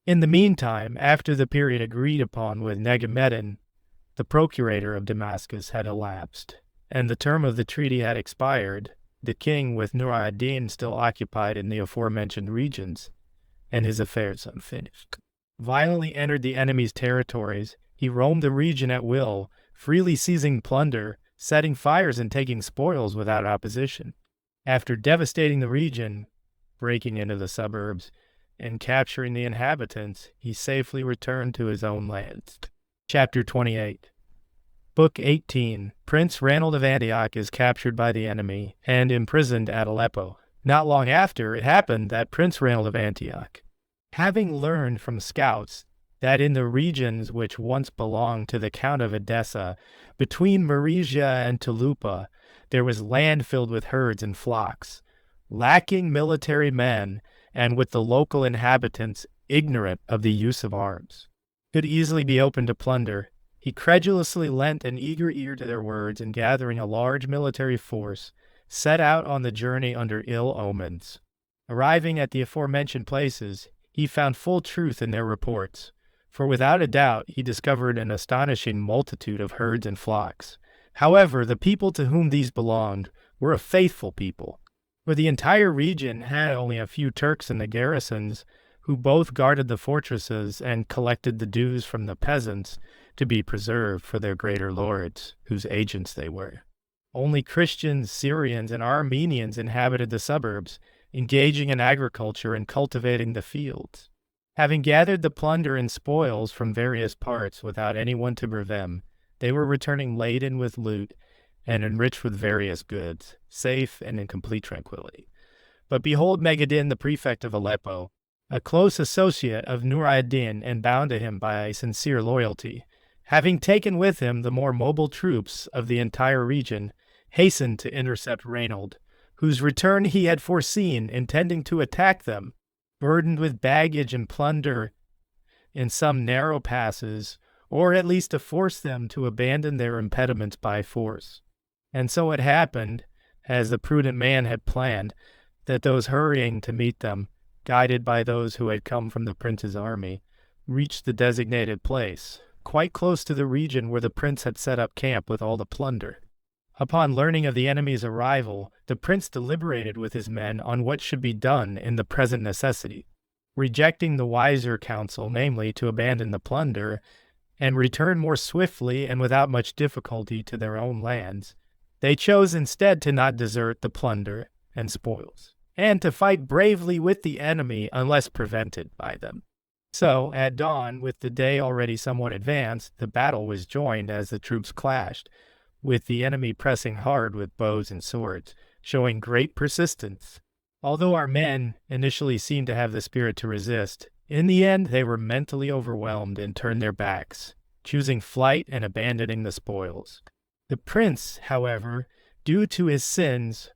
In the meantime, after the period agreed upon with Negamedon, the procurator of Damascus, had elapsed, and the term of the treaty had expired, the king, with Nur ad-Din still occupied in the aforementioned regions, and his affairs unfinished, violently entered the enemy's territories. He roamed the region at will, freely seizing plunder, setting fires and taking spoils without opposition. After devastating the region, breaking into the suburbs, and capturing the inhabitants, he safely returned to his own lands. Chapter 28. Book 18. Prince Ranald of Antioch is captured by the enemy and imprisoned at Aleppo. Not long after, it happened that Prince Ranald of Antioch, having learned from scouts that in the regions which once belonged to the Count of Edessa, between Merisia and Tulupa, there was land filled with herds and flocks, lacking military men, and with the local inhabitants ignorant of the use of arms, could easily be open to plunder. He credulously lent an eager ear to their words, and gathering a large military force, set out on the journey under ill omens. Arriving at the aforementioned places, he found full truth in their reports, for without a doubt he discovered an astonishing multitude of herds and flocks. However, the people to whom these belonged were a faithful people, for the entire region had only a few Turks in the garrisons, who both guarded the fortresses and collected the dues from the peasants to be preserved for their greater lords, whose agents they were. Only Christians, Syrians, and Armenians inhabited the suburbs, engaging in agriculture and cultivating the fields. Having gathered the plunder and spoils from various parts without anyone to bear them, they were returning laden with loot and enriched with various goods, safe and in complete tranquility. But behold Megadin, the prefect of Aleppo, a close associate of Nur ad-Din and bound to him by sincere loyalty, having taken with him the more mobile troops of the entire region, hastened to intercept Ranald, whose return he had foreseen, intending to attack them, burdened with baggage and plunder, in some narrow passes, or at least to force them to abandon their impediments by force. And so it happened, as the prudent man had planned, that those hurrying to meet them, guided by those who had come from the prince's army, reached the designated place, quite close to the region where the prince had set up camp with all the plunder. Upon learning of the enemy's arrival, the prince deliberated with his men on what should be done in the present necessity, rejecting the wiser counsel, namely, to abandon the plunder, and return more swiftly and without much difficulty to their own lands, they chose instead to not desert the plunder and spoils, and to fight bravely with the enemy unless prevented by them. So, at dawn, with the day already somewhat advanced, the battle was joined as the troops clashed, with the enemy pressing hard with bows and swords, showing great persistence. Although our men initially seemed to have the spirit to resist, in the end they were mentally overwhelmed and turned their backs, choosing flight and abandoning the spoils. The prince, however, due to his sins,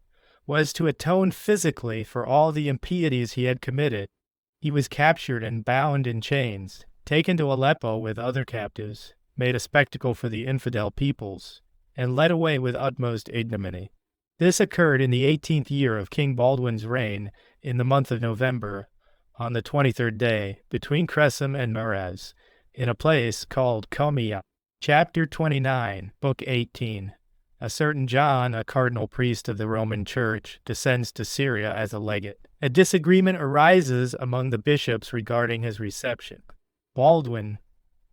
was to atone physically for all the impieties he had committed. He was captured and bound in chains, taken to Aleppo with other captives, made a spectacle for the infidel peoples, and led away with utmost ignominy. This occurred in the 18th year of King Baldwin's reign, in the month of November, on the 23rd day, between Crescem and Muraz, in a place called Comia. Chapter 29, Book 18. A certain John, a cardinal priest of the Roman Church, descends to Syria as a legate. A disagreement arises among the bishops regarding his reception. Baldwin,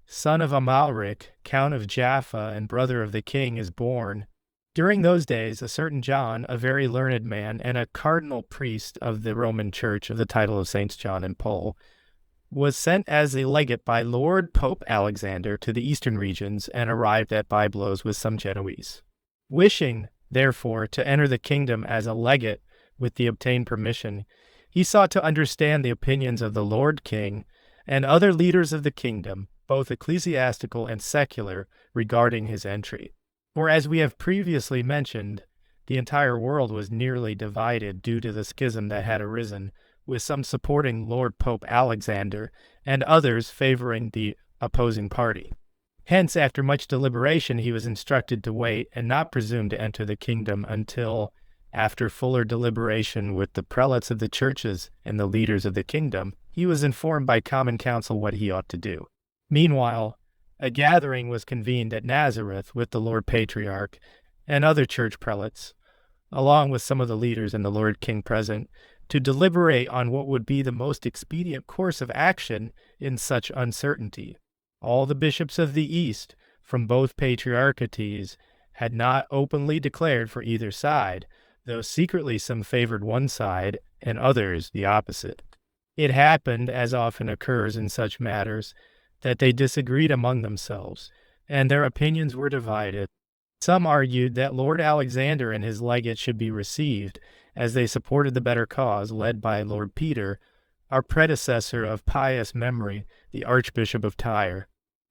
son of Amalric, count of Jaffa and brother of the king, is born. During those days, a certain John, a very learned man and a cardinal priest of the Roman Church of the title of Saints John and Paul, was sent as a legate by Lord Pope Alexander to the eastern regions and arrived at Byblos with some Genoese. Wishing, therefore, to enter the kingdom as a legate with the obtained permission, he sought to understand the opinions of the Lord King and other leaders of the kingdom, both ecclesiastical and secular, regarding his entry. For as we have previously mentioned, the entire world was nearly divided due to the schism that had arisen, with some supporting Lord Pope Alexander and others favoring the opposing party. Hence, after much deliberation, he was instructed to wait and not presume to enter the kingdom until, after fuller deliberation with the prelates of the churches and the leaders of the kingdom, he was informed by common council what he ought to do. Meanwhile, a gathering was convened at Nazareth with the Lord Patriarch and other church prelates, along with some of the leaders and the Lord King present, to deliberate on what would be the most expedient course of action in such uncertainty. All the bishops of the East, from both patriarchates, had not openly declared for either side, though secretly some favored one side and others the opposite. It happened, as often occurs in such matters, that they disagreed among themselves, and their opinions were divided. Some argued that Lord Alexander and his legate should be received, as they supported the better cause led by Lord Peter, our predecessor of pious memory, the Archbishop of Tyre.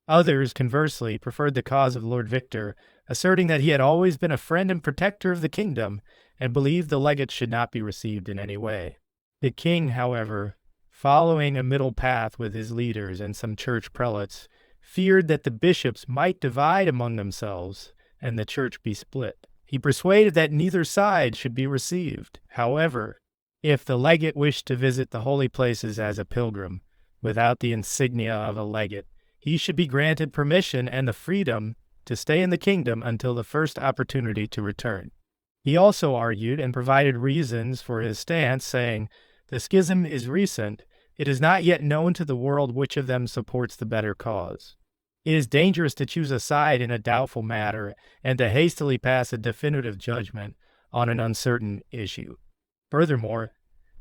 Others, conversely, preferred the cause of Lord Victor, asserting that he had always been a friend and protector of the kingdom, and believed the legate should not be received in any way. The king, however, following a middle path with his leaders and some church prelates, feared that the bishops might divide among themselves and the church be split. He persuaded that neither side should be received. However, if the legate wished to visit the holy places as a pilgrim, without the insignia of a legate, he should be granted permission and the freedom to stay in the kingdom until the first opportunity to return. He also argued and provided reasons for his stance, saying, "The schism is recent. It is not yet known to the world which of them supports the better cause. It is dangerous to choose a side in a doubtful matter and to hastily pass a definitive judgment on an uncertain issue. Furthermore,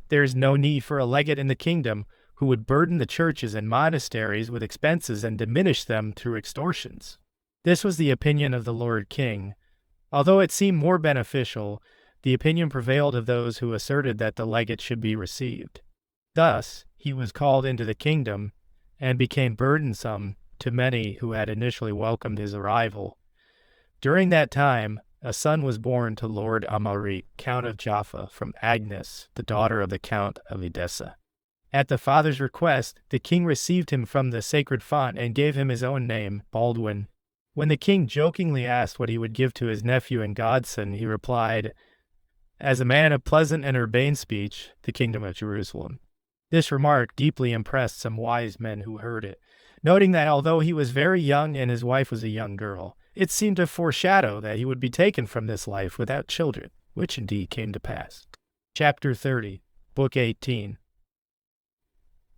there is no need for a legate in the kingdom who would burden the churches and monasteries with expenses and diminish them through extortions." This was the opinion of the Lord King. Although it seemed more beneficial, the opinion prevailed of those who asserted that the legate should be received. Thus, he was called into the kingdom and became burdensome to many who had initially welcomed his arrival. During that time, a son was born to Lord Amalric, Count of Jaffa, from Agnes, the daughter of the Count of Edessa. At the father's request, the king received him from the sacred font and gave him his own name, Baldwin. When the king jokingly asked what he would give to his nephew and godson, he replied, "As a man of pleasant and urbane speech, the kingdom of Jerusalem." This remark deeply impressed some wise men who heard it, noting that although he was very young and his wife was a young girl, it seemed to foreshadow that he would be taken from this life without children, which indeed came to pass. Chapter 30, Book 18.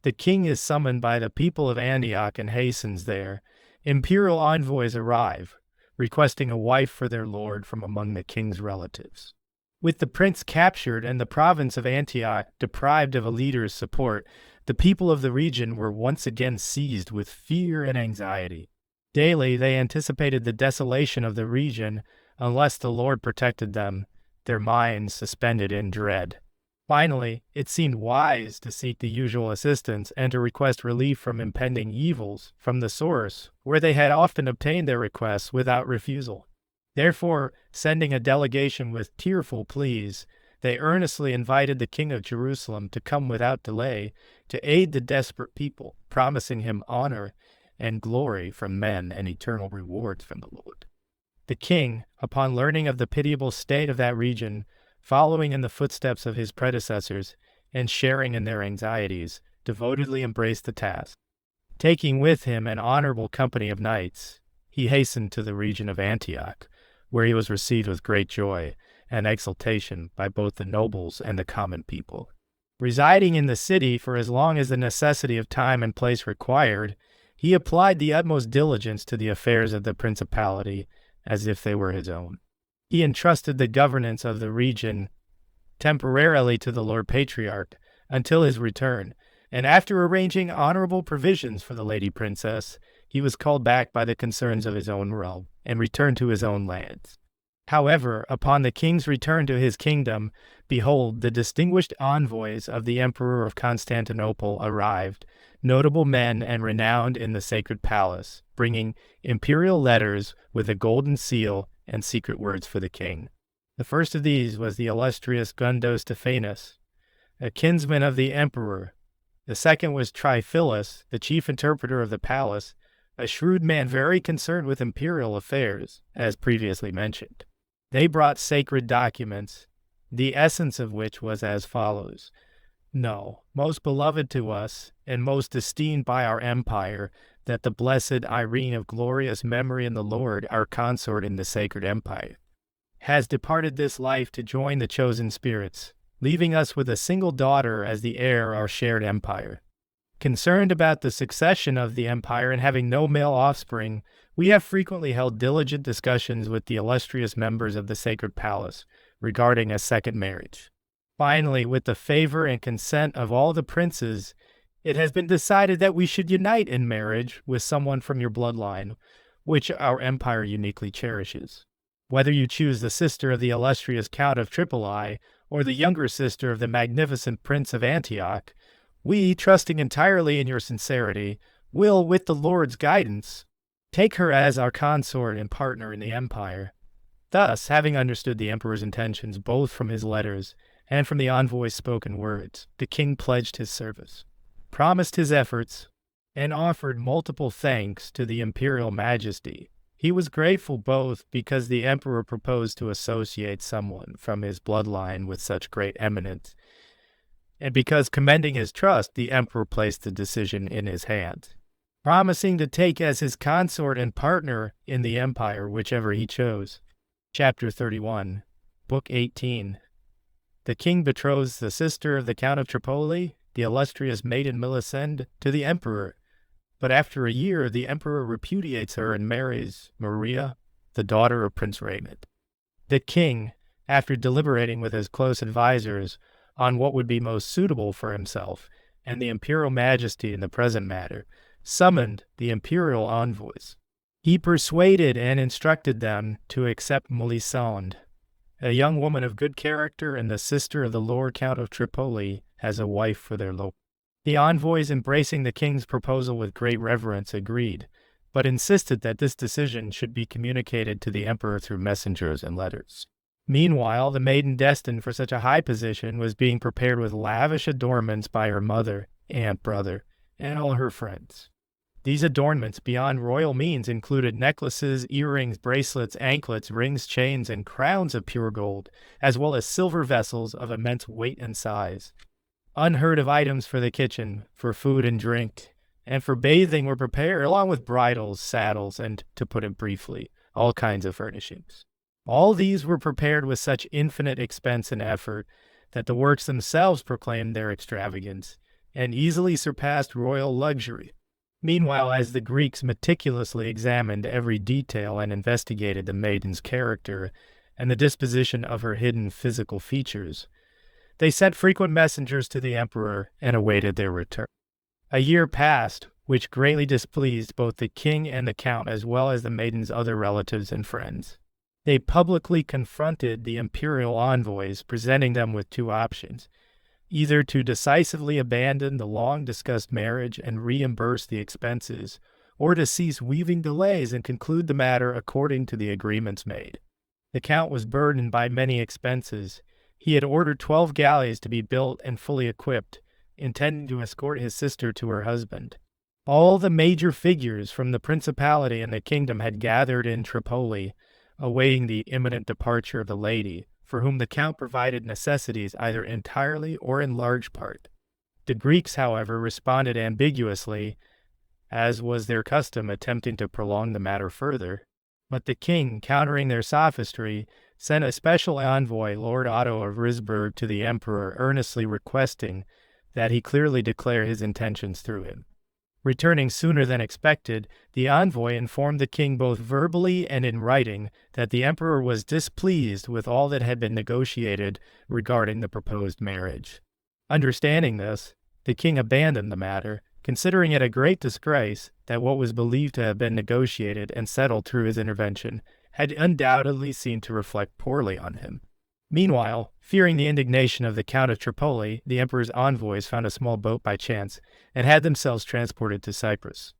The king is summoned by the people of Antioch and hastens there. imperial envoys arrive, requesting a wife for their lord from among the king's relatives. With the prince captured and the province of Antioch deprived of a leader's support, the people of the region were once again seized with fear and anxiety. Daily they anticipated the desolation of the region unless the Lord protected them, their minds suspended in dread. Finally, it seemed wise to seek the usual assistance and to request relief from impending evils from the source, where they had often obtained their requests without refusal. Therefore, sending a delegation with tearful pleas, they earnestly invited the king of Jerusalem to come without delay to aid the desperate people, promising him honor and glory from men and eternal rewards from the Lord. The king, upon learning of the pitiable state of that region, following in the footsteps of his predecessors and sharing in their anxieties, devotedly embraced the task. Taking with him an honorable company of knights, he hastened to the region of Antioch, where he was received with great joy and exultation by both the nobles and the common people. Residing in the city for as long as the necessity of time and place required, he applied the utmost diligence to the affairs of the principality as if they were his own. He entrusted the governance of the region temporarily to the Lord Patriarch until his return, and after arranging honorable provisions for the lady princess, he was called back by the concerns of his own realm and returned to his own lands. However, upon the king's return to his kingdom, behold, the distinguished envoys of the Emperor of Constantinople arrived, notable men and renowned in the sacred palace, bringing imperial letters with a golden seal and secret words for the king. The first of these was the illustrious Gundo Stephanus, a kinsman of the emperor. The second was Tryphilus, the chief interpreter of the palace, a shrewd man very concerned with imperial affairs, as previously mentioned. They brought sacred documents, the essence of which was as follows. Know, most beloved to us, and most esteemed by our empire, that the blessed Irene of glorious memory in the Lord, our consort in the sacred empire, has departed this life to join the chosen spirits, leaving us with a single daughter as the heir of our shared empire. Concerned about the succession of the empire and having no male offspring, we have frequently held diligent discussions with the illustrious members of the sacred palace regarding a second marriage. Finally, with the favor and consent of all the princes, it has been decided that we should unite in marriage with someone from your bloodline, which our empire uniquely cherishes. Whether you choose the sister of the illustrious Count of XXI or the younger sister of the magnificent Prince of Antioch, we, trusting entirely in your sincerity, will, with the Lord's guidance, take her as our consort and partner in the empire. Thus, having understood the emperor's intentions both from his letters and from the envoy's spoken words, the king pledged his service, promised his efforts, and offered multiple thanks to the imperial majesty. He was grateful both because the emperor proposed to associate someone from his bloodline with such great eminence, and because, commending his trust, the emperor placed the decision in his hands, promising to take as his consort and partner in the empire whichever he chose. Chapter 31, Book 18. The king betroths the sister of the Count of Tripoli, the illustrious maiden Melisende, to the emperor, but after a year the emperor repudiates her and marries Maria, the daughter of Prince Raymond. The king, after deliberating with his close advisers on what would be most suitable for himself and the imperial majesty in the present matter, summoned the imperial envoys. He persuaded and instructed them to accept Melisende, a young woman of good character and the sister of the Lord Count of Tripoli, as a wife for their lord. The envoys, embracing the king's proposal with great reverence, agreed, but insisted that this decision should be communicated to the emperor through messengers and letters. Meanwhile, the maiden destined for such a high position was being prepared with lavish adornments by her mother, aunt, brother, and all her friends. These adornments beyond royal means included necklaces, earrings, bracelets, anklets, rings, chains, and crowns of pure gold, as well as silver vessels of immense weight and size. Unheard of items for the kitchen, for food and drink, and for bathing were prepared, along with bridles, saddles, and, to put it briefly, all kinds of furnishings. All these were prepared with such infinite expense and effort that the works themselves proclaimed their extravagance and easily surpassed royal luxury. Meanwhile, as the Greeks meticulously examined every detail and investigated the maiden's character and the disposition of her hidden physical features, they sent frequent messengers to the emperor and awaited their return. A year passed, which greatly displeased both the king and the count, as well as the maiden's other relatives and friends. They publicly confronted the imperial envoys, presenting them with two options: either to decisively abandon the long-discussed marriage and reimburse the expenses, or to cease weaving delays and conclude the matter according to the agreements made. The count was burdened by many expenses. He had ordered 12 galleys to be built and fully equipped, intending to escort his sister to her husband. All the major figures from the principality and the kingdom had gathered in Tripoli, awaiting the imminent departure of the lady, for whom the count provided necessities either entirely or in large part. The Greeks, however, responded ambiguously, as was their custom, attempting to prolong the matter further. But the king, countering their sophistry, sent a special envoy, Lord Otto of Risberg, to the emperor, earnestly requesting that he clearly declare his intentions through him. Returning sooner than expected, the envoy informed the king both verbally and in writing that the emperor was displeased with all that had been negotiated regarding the proposed marriage. Understanding this, the king abandoned the matter, considering it a great disgrace that what was believed to have been negotiated and settled through his intervention had undoubtedly seemed to reflect poorly on him. Meanwhile, fearing the indignation of the Count of Tripoli, the emperor's envoys found a small boat by chance and had themselves transported to Cyprus.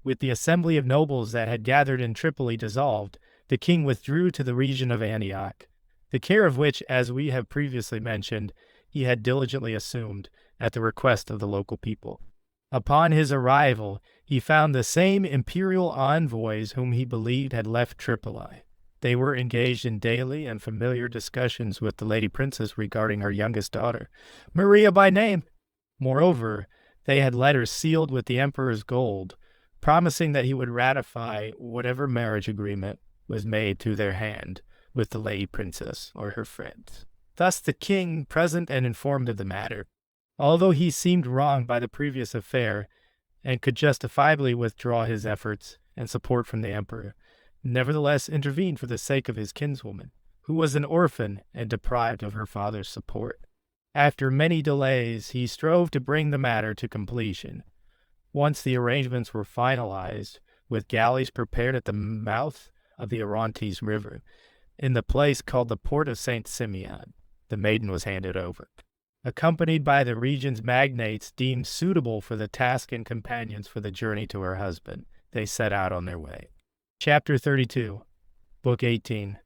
With the assembly of nobles that had gathered in Tripoli dissolved, the king withdrew to the region of Antioch, the care of which, as we have previously mentioned, he had diligently assumed at the request of the local people. Upon his arrival, he found the same imperial envoys whom he believed had left Tripoli. They were engaged in daily and familiar discussions with the lady princess regarding her youngest daughter, Maria by name. Moreover, they had letters sealed with the emperor's gold, promising that he would ratify whatever marriage agreement was made to their hand with the lady princess or her friends. Thus the king, present and informed of the matter, although he seemed wronged by the previous affair and could justifiably withdraw his efforts and support from the emperor, nevertheless intervened for the sake of his kinswoman, who was an orphan and deprived of her father's support. After many delays, he strove to bring the matter to completion. Once the arrangements were finalized, with galleys prepared at the mouth of the Orontes River, in the place called the Port of St. Simeon, the maiden was handed over. Accompanied by the region's magnates deemed suitable for the task and companions for the journey to her husband, they set out on their way. Chapter 32, Book 18.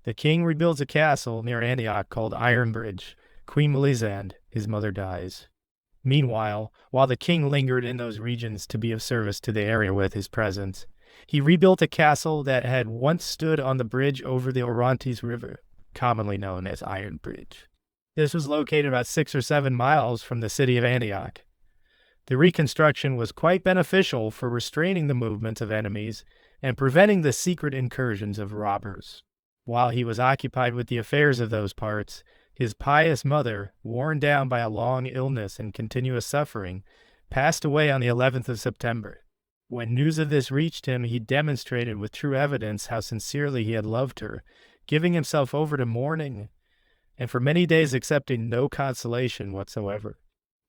The king rebuilds a castle near Antioch called Iron Bridge. Queen Melisande, his mother, dies. Meanwhile, while the king lingered in those regions to be of service to the area with his presence, he rebuilt a castle that had once stood on the bridge over the Orontes River, commonly known as Iron Bridge. This was located about 6 or 7 miles from the city of Antioch. The reconstruction was quite beneficial for restraining the movements of enemies and preventing the secret incursions of robbers. While he was occupied with the affairs of those parts, his pious mother, worn down by a long illness and continuous suffering, passed away on the 11th of September. When news of this reached him, he demonstrated with true evidence how sincerely he had loved her, giving himself over to mourning, and for many days accepting no consolation whatsoever.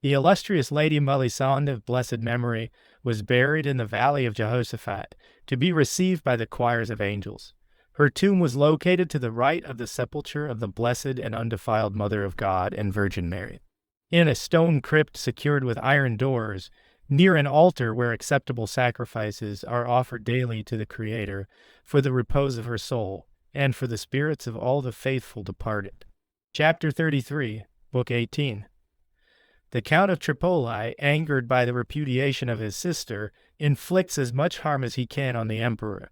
The illustrious Lady Melisande of blessed memory was buried in the valley of Jehoshaphat, to be received by the choirs of angels. Her tomb was located to the right of the sepulchre of the blessed and undefiled Mother of God and Virgin Mary, in a stone crypt secured with iron doors, near an altar where acceptable sacrifices are offered daily to the Creator for the repose of her soul and for the spirits of all the faithful departed. Chapter 33, Book 18. The Count of Tripoli, angered by the repudiation of his sister, inflicts as much harm as he can on the emperor.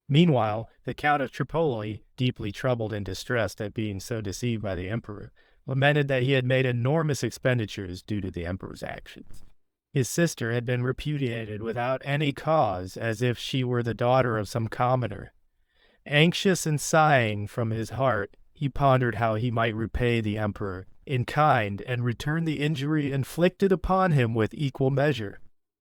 Meanwhile, the Count of Tripoli, deeply troubled and distressed at being so deceived by the emperor, lamented that he had made enormous expenditures due to the emperor's actions. His sister had been repudiated without any cause, as if she were the daughter of some commoner. Anxious and sighing from his heart, he pondered how he might repay the emperor in kind and return the injury inflicted upon him with equal measure.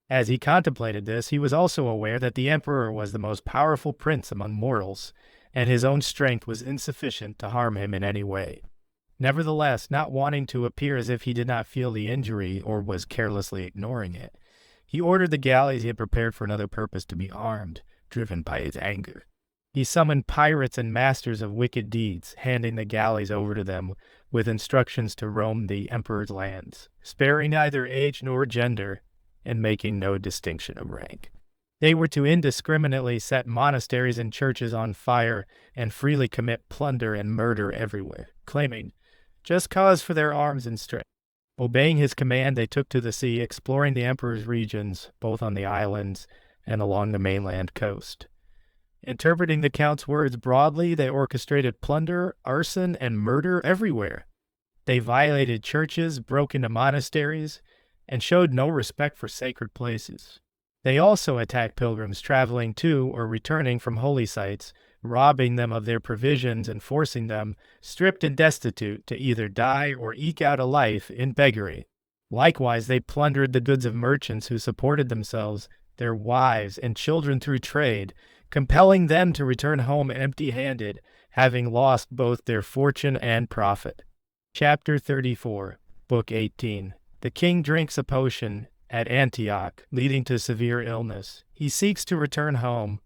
As he contemplated this, he was also aware that the emperor was the most powerful prince among mortals, and his own strength was insufficient to harm him in any way. Nevertheless, not wanting to appear as if he did not feel the injury or was carelessly ignoring it, he ordered the galleys he had prepared for another purpose to be armed, driven by his anger. He summoned pirates and masters of wicked deeds, handing the galleys over to them with instructions to roam the emperor's lands, sparing neither age nor gender, and making no distinction of rank. They were to indiscriminately set monasteries and churches on fire and freely commit plunder and murder everywhere, claiming just cause for their arms and strength. Obeying his command, they took to the sea, exploring the emperor's regions, both on the islands and along the mainland coast. Interpreting the count's words broadly, they orchestrated plunder, arson, and murder everywhere. They violated churches, broke into monasteries, and showed no respect for sacred places. They also attacked pilgrims traveling to or returning from holy sites, robbing them of their provisions and forcing them, stripped and destitute, to either die or eke out a life in beggary. Likewise, they plundered the goods of merchants who supported themselves, their wives, and children through trade, compelling them to return home empty-handed, having lost both their fortune and profit. Chapter 34, Book 18. The king drinks a potion at Antioch, leading to severe illness. He seeks to return home,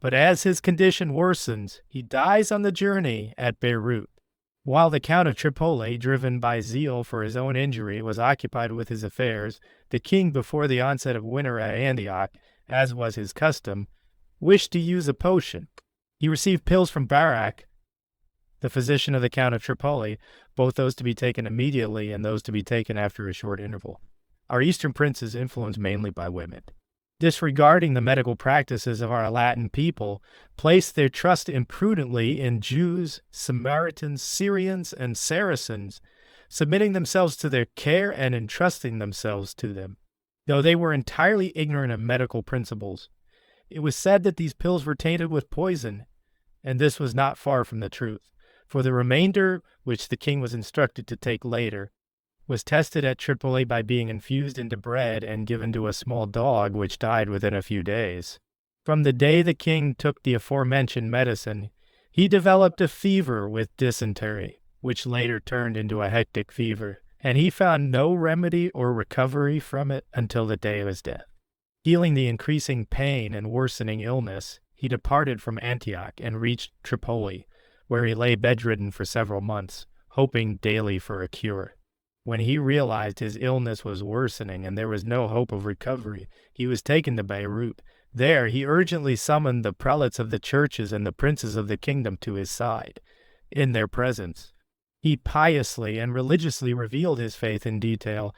but as his condition worsens, he dies on the journey at Beirut. While the Count of Tripoli, driven by zeal for his own injury, was occupied with his affairs, the king, before the onset of winter at Antioch, as was his custom, wished to use a potion. He received pills from Barak, the physician of the Count of Tripoli, both those to be taken immediately and those to be taken after a short interval. Our Eastern princes, influenced mainly by women, disregarding the medical practices of our Latin people, placed their trust imprudently in Jews, Samaritans, Syrians, and Saracens, submitting themselves to their care and entrusting themselves to them. Though they were entirely ignorant of medical principles, it was said that these pills were tainted with poison, and this was not far from the truth, for the remainder, which the king was instructed to take later, was tested at Tripoli by being infused into bread and given to a small dog, which died within a few days. From the day the king took the aforementioned medicine, he developed a fever with dysentery, which later turned into a hectic fever, and he found no remedy or recovery from it until the day of his death. Feeling the increasing pain and worsening illness, he departed from Antioch and reached Tripoli, where he lay bedridden for several months, hoping daily for a cure. When he realized his illness was worsening and there was no hope of recovery, he was taken to Beirut. There he urgently summoned the prelates of the churches and the princes of the kingdom to his side. In their presence, he piously and religiously revealed his faith in detail,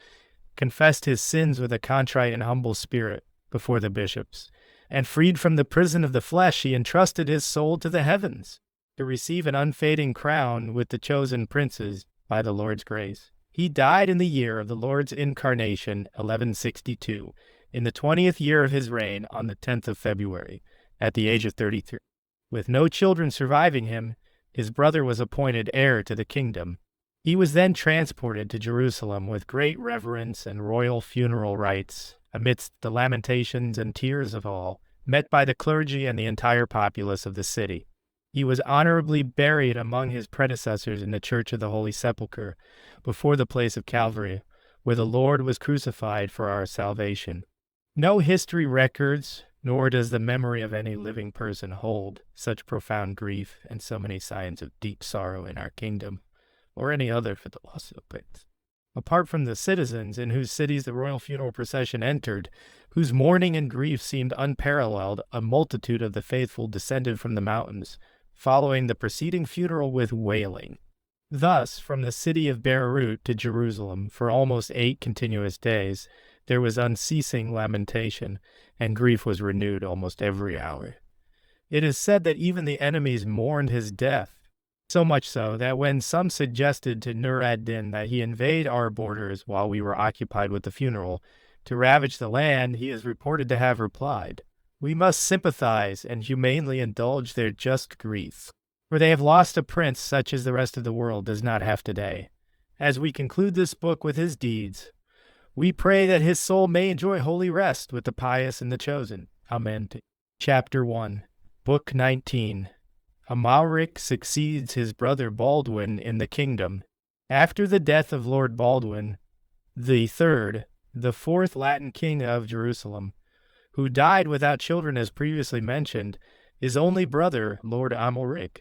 confessed his sins with a contrite and humble spirit before the bishops, and freed from the prison of the flesh, he entrusted his soul to the heavens, to receive an unfading crown with the chosen princes by the Lord's grace. He died in the year of the Lord's incarnation, 1162, in the 20th year of his reign, on the 10th of February, at the age of 33. With no children surviving him, his brother was appointed heir to the kingdom. He was then transported to Jerusalem with great reverence and royal funeral rites, amidst the lamentations and tears of all, met by the clergy and the entire populace of the city. He was honorably buried among his predecessors in the Church of the Holy Sepulchre, before the place of Calvary, where the Lord was crucified for our salvation. No history records, nor does the memory of any living person hold such profound grief and so many signs of deep sorrow in our kingdom, or any other for the loss of prince. Apart from the citizens in whose cities the royal funeral procession entered, whose mourning and grief seemed unparalleled, a multitude of the faithful descended from the mountains, following the preceding funeral with wailing. Thus, from the city of Beirut to Jerusalem, for almost 8 continuous days, there was unceasing lamentation, and grief was renewed almost every hour. It is said that even the enemies mourned his death, so much so that when some suggested to Nur ad-Din that he invade our borders while we were occupied with the funeral, to ravage the land, he is reported to have replied, "We must sympathize and humanely indulge their just grief, for they have lost a prince such as the rest of the world does not have today." As we conclude this book with his deeds, We pray that his soul may enjoy holy rest with the pious and the chosen. Amen. Chapter 1, Book 19. Amalric succeeds his brother Baldwin in the kingdom. After the death of Lord Baldwin III, the fourth Latin king of Jerusalem, who died without children as previously mentioned, his only brother, Lord Amalric,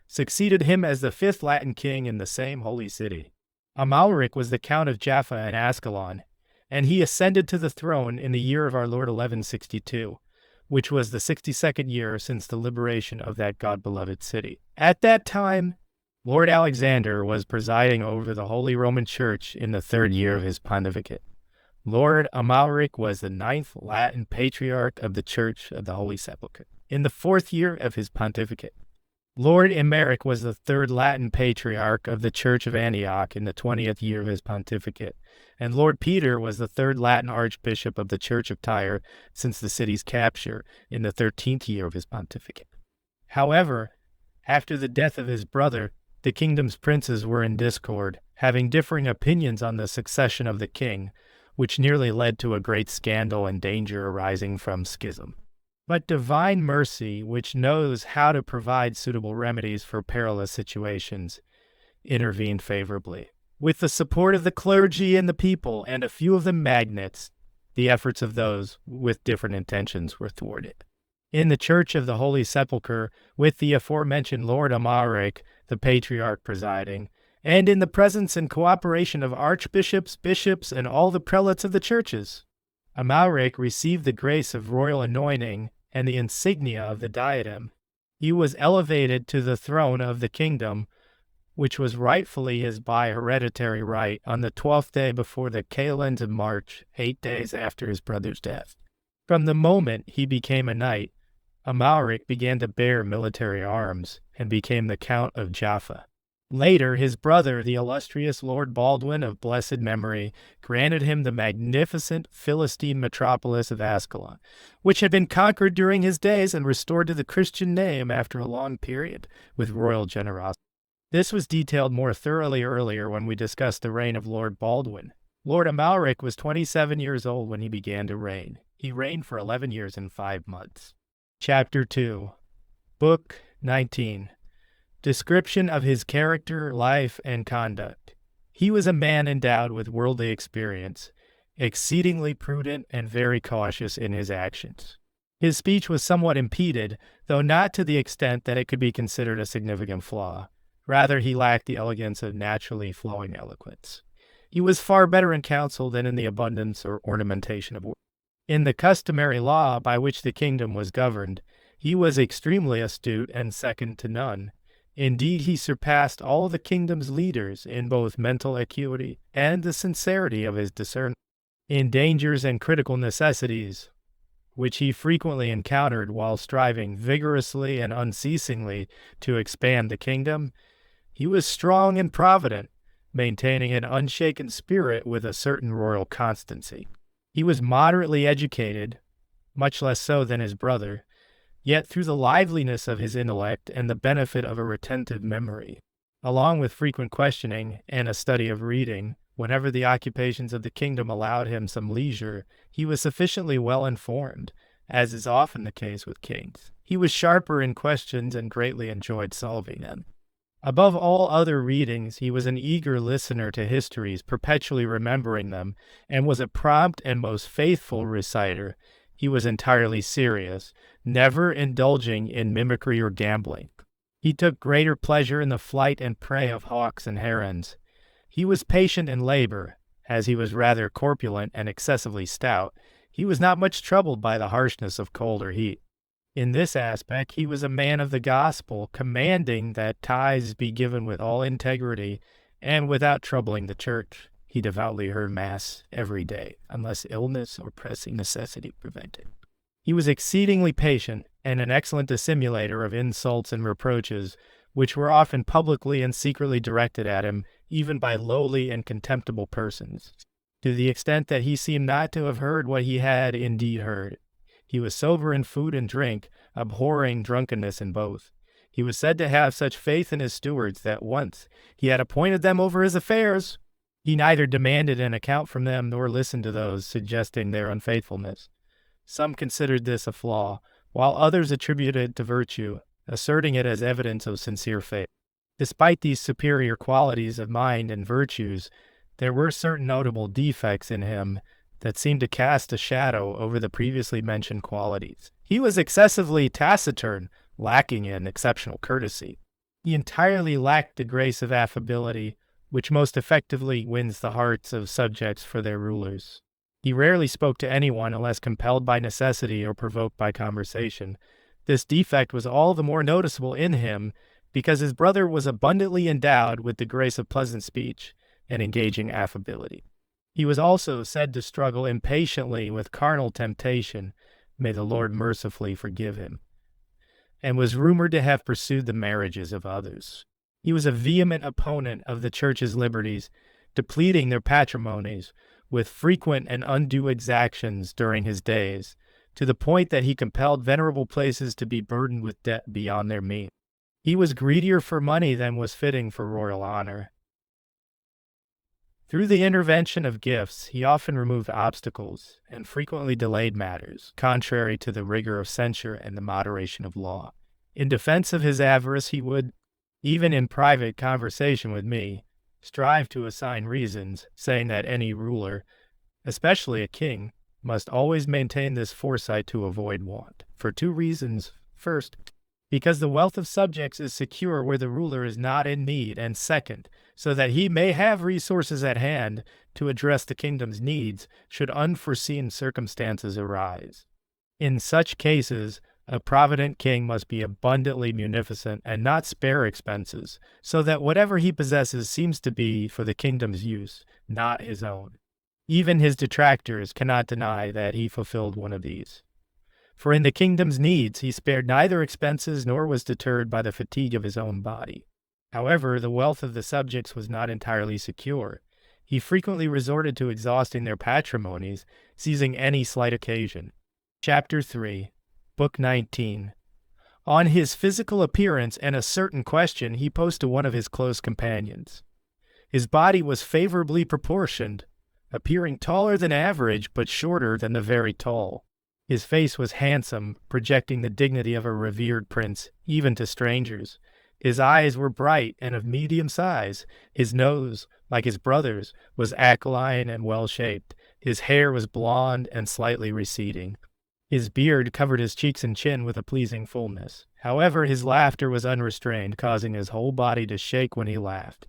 succeeded him as the fifth Latin king in the same holy city. Amalric was the count of Jaffa and Ascalon, and he ascended to the throne in the year of our Lord 1162, which was the 62nd year since the liberation of that God-beloved city. At that time, Lord Alexander was presiding over the Holy Roman Church in the third year of his pontificate. Lord Amalric was the ninth Latin patriarch of the Church of the Holy Sepulchre in the fourth year of his pontificate. Lord Emeric was the third Latin patriarch of the Church of Antioch in the 20th year of his pontificate, and Lord Peter was the third Latin archbishop of the Church of Tyre since the city's capture in the 13th year of his pontificate. However, after the death of his brother, the kingdom's princes were in discord, having differing opinions on the succession of the king, which nearly led to a great scandal and danger arising from schism. But divine mercy, which knows how to provide suitable remedies for perilous situations, intervened favorably. With the support of the clergy and the people and a few of the magnates, the efforts of those with different intentions were thwarted. In the Church of the Holy Sepulchre, with the aforementioned Lord Amalric, the patriarch, presiding, and in the presence and cooperation of archbishops, bishops, and all the prelates of the churches, Amalric received the grace of royal anointing and the insignia of the diadem. He was elevated to the throne of the kingdom, which was rightfully his by hereditary right, on the 12th day before the calends of March, 8 days after his brother's death. From the moment he became a knight, Amalric began to bear military arms and became the Count of Jaffa. Later, his brother, the illustrious Lord Baldwin of blessed memory, granted him the magnificent Philistine metropolis of Ascalon, which had been conquered during his days and restored to the Christian name after a long period with royal generosity. This was detailed more thoroughly earlier when we discussed the reign of Lord Baldwin. Lord Amalric was 27 years old when he began to reign. He reigned for 11 years and 5 months. Chapter 2, Book 19. Description of his character, life, and conduct. He was a man endowed with worldly experience, exceedingly prudent and very cautious in his actions. His speech was somewhat impeded, though not to the extent that it could be considered a significant flaw. Rather, he lacked the elegance of naturally flowing eloquence. He was far better in counsel than in the abundance or ornamentation of words. In the customary law by which the kingdom was governed, he was extremely astute and second to none. Indeed, he surpassed all the kingdom's leaders in both mental acuity and the sincerity of his discernment. In dangers and critical necessities, which he frequently encountered while striving vigorously and unceasingly to expand the kingdom, he was strong and provident, maintaining an unshaken spirit with a certain royal constancy. He was moderately educated, much less so than his brother, yet through the liveliness of his intellect and the benefit of a retentive memory, along with frequent questioning and a study of reading, whenever the occupations of the kingdom allowed him some leisure, he was sufficiently well informed, as is often the case with kings. He was sharper in questions and greatly enjoyed solving them. Above all other readings, he was an eager listener to histories, perpetually remembering them, and was a prompt and most faithful reciter. He was entirely serious, never indulging in mimicry or gambling. He took greater pleasure in the flight and prey of hawks and herons. He was patient in labor, as he was rather corpulent and excessively stout. He was not much troubled by the harshness of cold or heat. In this aspect, he was a man of the gospel, commanding that tithes be given with all integrity and without troubling the church. He devoutly heard Mass every day, unless illness or pressing necessity prevented. He was exceedingly patient and an excellent dissimulator of insults and reproaches, which were often publicly and secretly directed at him, even by lowly and contemptible persons, to the extent that he seemed not to have heard what he had indeed heard. He was sober in food and drink, abhorring drunkenness in both. He was said to have such faith in his stewards that once he had appointed them over his affairs, He neither demanded an account from them nor listened to those suggesting their unfaithfulness. Some considered this a flaw, while others attributed it to virtue, asserting it as evidence of sincere faith. Despite these superior qualities of mind and virtues, there were certain notable defects in him that seemed to cast a shadow over the previously mentioned qualities. He was excessively taciturn, lacking in exceptional courtesy. He entirely lacked the grace of affability, which most effectively wins the hearts of subjects for their rulers. He rarely spoke to anyone unless compelled by necessity or provoked by conversation. This defect was all the more noticeable in him because his brother was abundantly endowed with the grace of pleasant speech and engaging affability. He was also said to struggle impatiently with carnal temptation, may the Lord mercifully forgive him, and was rumored to have pursued the marriages of others. He was a vehement opponent of the church's liberties, depleting their patrimonies with frequent and undue exactions during his days, to the point that he compelled venerable places to be burdened with debt beyond their means. He was greedier for money than was fitting for royal honor. Through the intervention of gifts, he often removed obstacles and frequently delayed matters, contrary to the rigor of censure and the moderation of law. In defense of his avarice, he would, even in private conversation with me, strive to assign reasons, saying that any ruler, especially a king, must always maintain this foresight to avoid want, for two reasons. First, because the wealth of subjects is secure where the ruler is not in need, and second, so that he may have resources at hand to address the kingdom's needs should unforeseen circumstances arise. In such cases, a provident king must be abundantly munificent and not spare expenses, so that whatever he possesses seems to be for the kingdom's use, not his own. Even his detractors cannot deny that he fulfilled one of these. For in the kingdom's needs he spared neither expenses nor was deterred by the fatigue of his own body. However, the wealth of the subjects was not entirely secure. He frequently resorted to exhausting their patrimonies, seizing any slight occasion. Chapter 3, Book 19. On his physical appearance and a certain question he posed to one of his close companions. His body was favorably proportioned, appearing taller than average but shorter than the very tall. His face was handsome, projecting the dignity of a revered prince, even to strangers. His eyes were bright and of medium size. His nose, like his brother's, was aquiline and well-shaped. His hair was blonde and slightly receding. His beard covered his cheeks and chin with a pleasing fullness. However, his laughter was unrestrained, causing his whole body to shake when he laughed.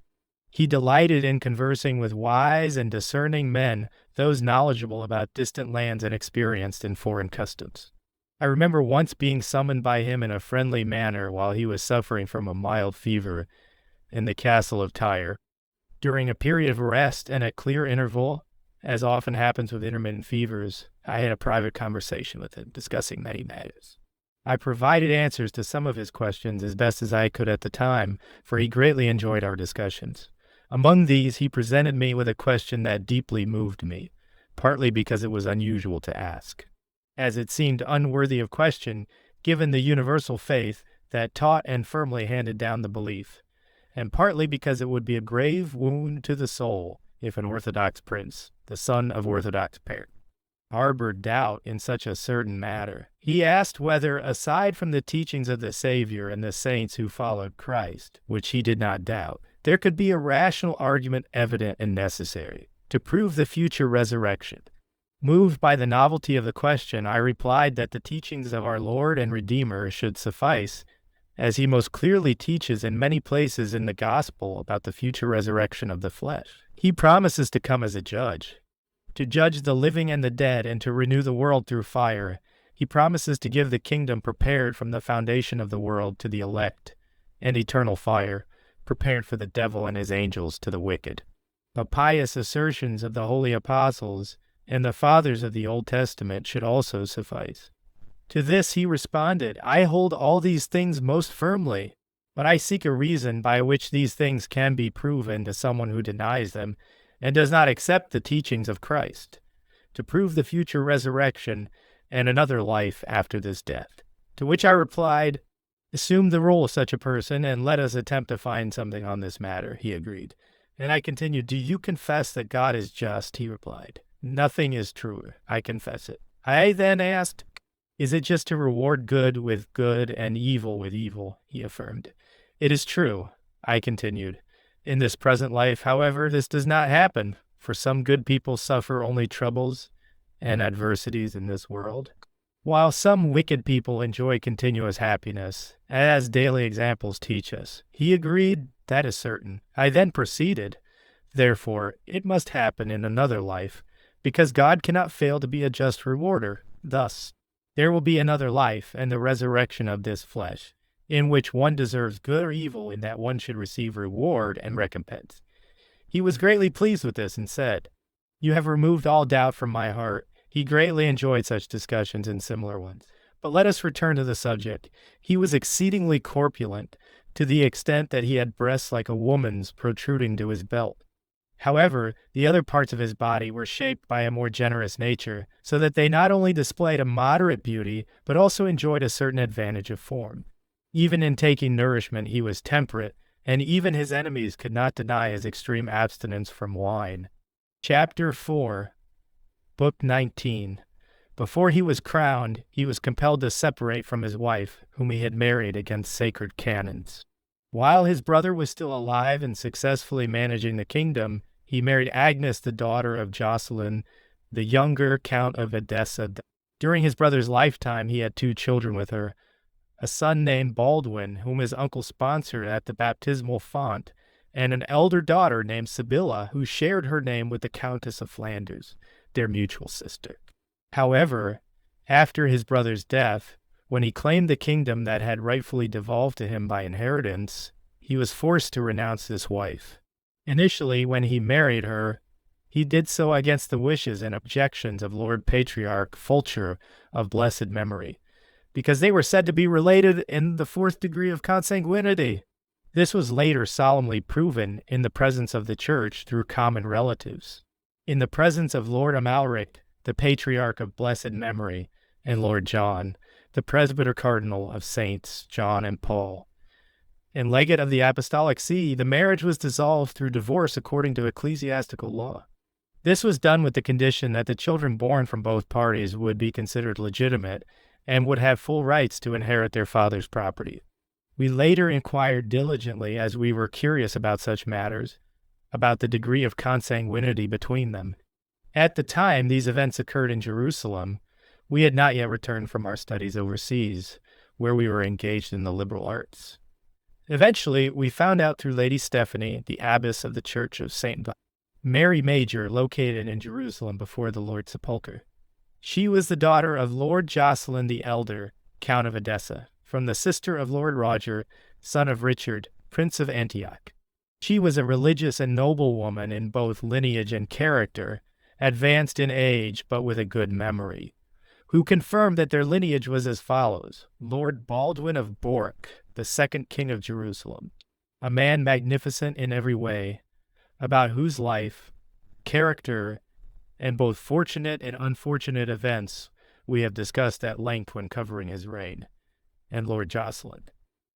He delighted in conversing with wise and discerning men, those knowledgeable about distant lands and experienced in foreign customs. I remember once being summoned by him in a friendly manner while he was suffering from a mild fever in the castle of Tyre. During a period of rest and at clear interval, as often happens with intermittent fevers, I had a private conversation with him, discussing many matters. I provided answers to some of his questions as best as I could at the time, for he greatly enjoyed our discussions. Among these, he presented me with a question that deeply moved me, partly because it was unusual to ask, as it seemed unworthy of question given the universal faith that taught and firmly handed down the belief, and partly because it would be a grave wound to the soul if an Orthodox prince, the son of Orthodox parents, harbored doubt in such a certain matter. He asked whether, aside from the teachings of the Savior and the saints who followed Christ, which he did not doubt, there could be a rational argument evident and necessary to prove the future resurrection. Moved by the novelty of the question, I replied that the teachings of our Lord and Redeemer should suffice, as he most clearly teaches in many places in the Gospel about the future resurrection of the flesh. He promises to come as a judge, to judge the living and the dead, and to renew the world through fire. He promises to give the kingdom prepared from the foundation of the world to the elect, and eternal fire, prepared for the devil and his angels to the wicked. The pious assertions of the holy apostles and the fathers of the Old Testament should also suffice. To this he responded, I hold all these things most firmly, but I seek a reason by which these things can be proven to someone who denies them and does not accept the teachings of Christ, to prove the future resurrection and another life after this death. To which I replied, assume the role of such a person and let us attempt to find something on this matter. He agreed, And I continued, "Do you confess that God is just?" He replied, "Nothing is truer. I confess it." I then asked, "Is it just to reward good with good and evil with evil?" He affirmed. "It is true," I continued. "In this present life, however, this does not happen, for some good people suffer only troubles and adversities in this world, while some wicked people enjoy continuous happiness, as daily examples teach us." He agreed, "That is certain." I then proceeded, "Therefore, it must happen in another life, because God cannot fail to be a just rewarder. Thus, there will be another life and the resurrection of this flesh, in which one deserves good or evil, in that one should receive reward and recompense." He was greatly pleased with this and said, "You have removed all doubt from my heart." He greatly enjoyed such discussions and similar ones. But let us return to the subject. He was exceedingly corpulent, to the extent that he had breasts like a woman's protruding to his belt. However, the other parts of his body were shaped by a more generous nature, so that they not only displayed a moderate beauty, but also enjoyed a certain advantage of form. Even in taking nourishment he was temperate, and even his enemies could not deny his extreme abstinence from wine. Chapter 4, Book 19. Before he was crowned, he was compelled to separate from his wife, whom he had married against sacred canons. While his brother was still alive and successfully managing the kingdom, he married Agnes, the daughter of Jocelyn, the younger Count of Edessa. During his brother's lifetime, he had 2 children with her, a son named Baldwin, whom his uncle sponsored at the baptismal font, and an elder daughter named Sibylla, who shared her name with the Countess of Flanders, their mutual sister. However, after his brother's death, when he claimed the kingdom that had rightfully devolved to him by inheritance, he was forced to renounce this wife. Initially, when he married her, he did so against the wishes and objections of Lord Patriarch Fulcher of blessed memory, because they were said to be related in the 4th degree of consanguinity. This was later solemnly proven in the presence of the Church through common relatives. In the presence of Lord Amalric, the Patriarch of blessed memory, and Lord John, the Presbyter Cardinal of Saints John and Paul, and Legate of the Apostolic See, the marriage was dissolved through divorce according to ecclesiastical law. This was done with the condition that the children born from both parties would be considered legitimate and would have full rights to inherit their father's property. We later inquired diligently, as we were curious about such matters, about the degree of consanguinity between them. At the time these events occurred in Jerusalem, we had not yet returned from our studies overseas, where we were engaged in the liberal arts. Eventually, we found out through Lady Stephanie, the abbess of the Church of St. Mary Major, located in Jerusalem before the Lord's Sepulchre. She was the daughter of Lord Jocelyn the Elder, Count of Edessa, from the sister of Lord Roger, son of Richard, Prince of Antioch. She was a religious and noble woman in both lineage and character, advanced in age but with a good memory, who confirmed that their lineage was as follows: Lord Baldwin of Bork, the 2nd King of Jerusalem, a man magnificent in every way, about whose life, character, and both fortunate and unfortunate events we have discussed at length when covering his reign, and Lord Jocelyn.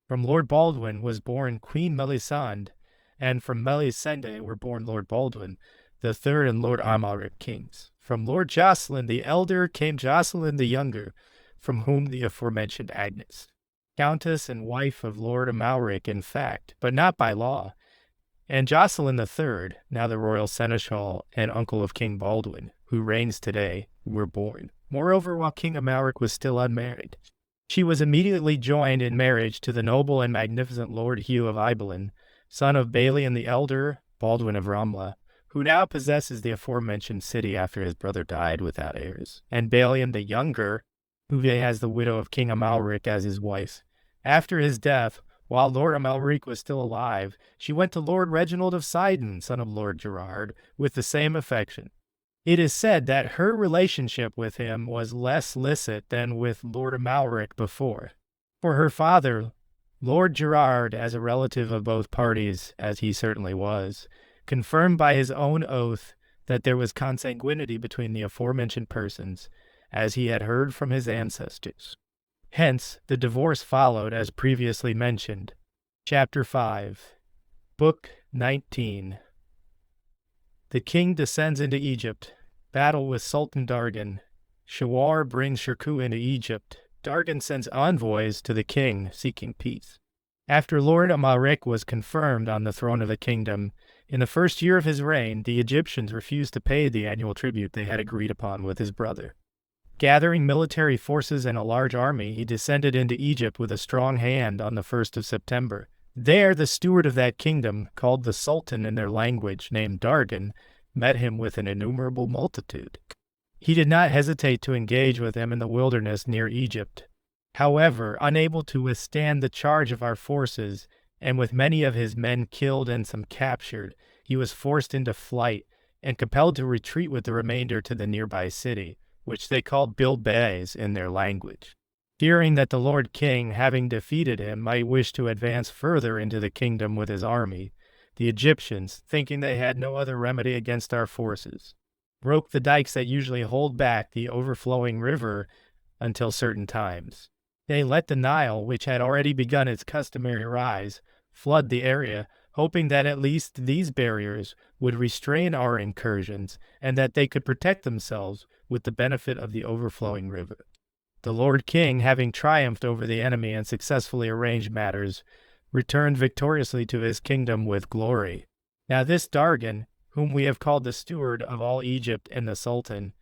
From Lord Baldwin was born Queen Melisande, and from Melisende were born Lord Baldwin, the 3rd and Lord Amalric kings. From Lord Jocelyn the elder came Jocelyn the younger, from whom the aforementioned Agnes, countess and wife of Lord Amalric in fact, but not by law, and Jocelyn the 3rd, now the royal seneschal and uncle of King Baldwin, who reigns today, were born. Moreover, while King Amalric was still unmarried, she was immediately joined in marriage to the noble and magnificent Lord Hugh of Ibelin, son of Balian the elder, Baldwin of Ramla, who now possesses the aforementioned city after his brother died without heirs, and Balian the younger, who has the widow of King Amalric as his wife. After his death, while Lord Amalric was still alive, she went to Lord Reginald of Sidon, son of Lord Gerard, with the same affection. It is said that her relationship with him was less licit than with Lord Amalric before, for her father, Lord Gerard, as a relative of both parties, as he certainly was, confirmed by his own oath that there was consanguinity between the aforementioned persons, as he had heard from his ancestors. Hence, the divorce followed as previously mentioned. Chapter 5, Book 19, The king descends into Egypt. Battle with Sultan Dargan. Shawar brings Shirkuh into Egypt. Dargan sends envoys to the king seeking peace. After Lord Amalric was confirmed on the throne of the kingdom, in the first year of his reign, the Egyptians refused to pay the annual tribute they had agreed upon with his brother. Gathering military forces and a large army, he descended into Egypt with a strong hand on the 1st of September. There, the steward of that kingdom, called the Sultan in their language, named Dargan, met him with an innumerable multitude. He did not hesitate to engage with them in the wilderness near Egypt. However, unable to withstand the charge of our forces, and with many of his men killed and some captured, he was forced into flight and compelled to retreat with the remainder to the nearby city, which they called Bilbez in their language. Fearing that the Lord King, having defeated him, might wish to advance further into the kingdom with his army, the Egyptians, thinking they had no other remedy against our forces, broke the dikes that usually hold back the overflowing river until certain times. They let the Nile, which had already begun its customary rise, flood the area, hoping that at least these barriers would restrain our incursions and that they could protect themselves with the benefit of the overflowing river. The Lord King, having triumphed over the enemy and successfully arranged matters, returned victoriously to his kingdom with glory. Now this Dargan, whom we have called the steward of all Egypt and the Sultan,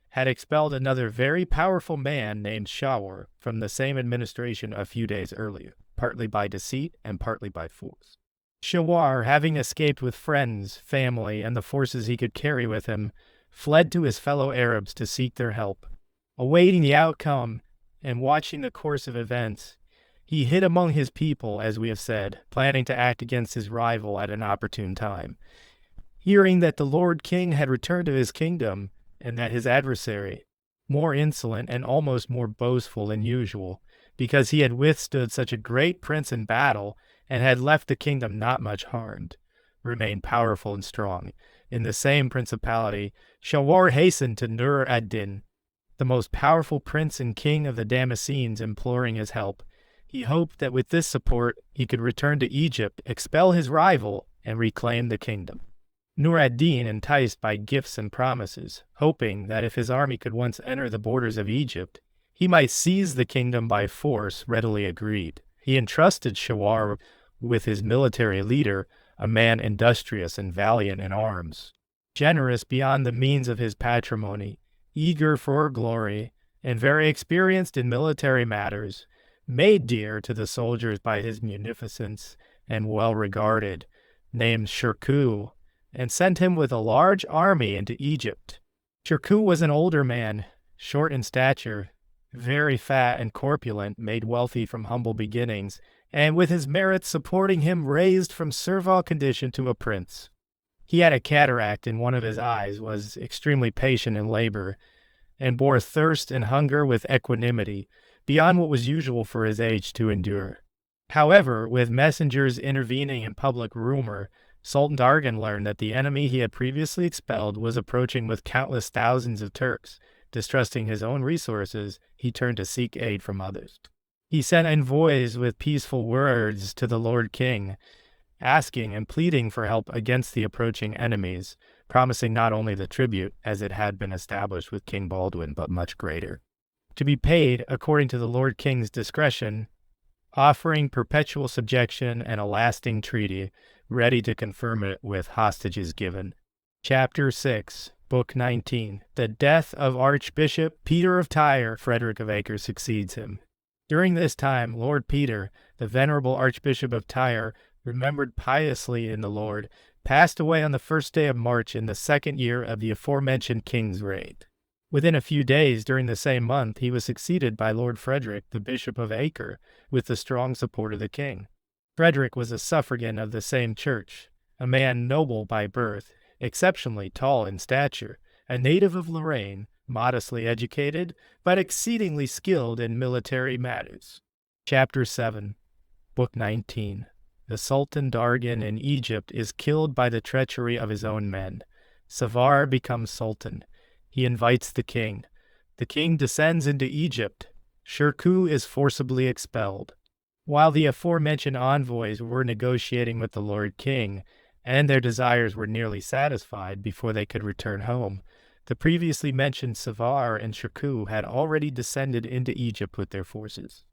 had expelled another very powerful man named Shawar from the same administration a few days earlier, partly by deceit and partly by force. Shawar, having escaped with friends, family, and the forces he could carry with him, fled to his fellow Arabs to seek their help. Awaiting the outcome and watching the course of events, he hid among his people, as we have said, planning to act against his rival at an opportune time. Hearing that the Lord King had returned to his kingdom, and that his adversary, more insolent and almost more boastful than usual, because he had withstood such a great prince in battle and had left the kingdom not much harmed, remained powerful and strong. In the same principality, Shawar hastened to Nur ad-Din, the most powerful prince and king of the Damascenes, imploring his help. He hoped that with this support he could return to Egypt, expel his rival, and reclaim the kingdom. Nur ad-Din, enticed by gifts and promises, hoping that if his army could once enter the borders of Egypt, he might seize the kingdom by force, readily agreed. He entrusted Shawar with his military leader, a man industrious and valiant in arms, generous beyond the means of his patrimony, eager for glory, and very experienced in military matters, made dear to the soldiers by his munificence, and well regarded, named Shirkuh, and sent him with a large army into Egypt. Shirkuh was an older man, short in stature, very fat and corpulent, made wealthy from humble beginnings, and with his merits supporting him raised from servile condition to a prince. He had a cataract in one of his eyes, was extremely patient in labor, and bore thirst and hunger with equanimity, beyond what was usual for his age to endure. However, with messengers intervening in public rumor, Sultan Dargan learned that the enemy he had previously expelled was approaching with countless thousands of Turks. Distrusting his own resources, he turned to seek aid from others. He sent envoys with peaceful words to the Lord King, asking and pleading for help against the approaching enemies, promising not only the tribute, as it had been established with King Baldwin, but much greater, to be paid according to the Lord King's discretion, offering perpetual subjection and a lasting treaty, ready to confirm it with hostages given. Chapter 6, Book 19. The death of Archbishop Peter of Tyre. Frederick of Acre succeeds him. During this time, Lord Peter, the venerable Archbishop of Tyre, remembered piously in the Lord, passed away on the 1st day of March in the 2nd year of the aforementioned king's reign. Within a few days during the same month, he was succeeded by Lord Frederick, the Bishop of Acre, with the strong support of the king. Frederick was a suffragan of the same church, a man noble by birth, exceptionally tall in stature, a native of Lorraine, modestly educated, but exceedingly skilled in military matters. Chapter 7, Book 19. The Sultan Dargan in Egypt is killed by the treachery of his own men. Savar becomes sultan. He invites the king. The king descends into Egypt. Shirkuh is forcibly expelled. While the aforementioned envoys were negotiating with the Lord King, and their desires were nearly satisfied before they could return home. The previously mentioned Savar and Shirkuh had already descended into Egypt with their forces.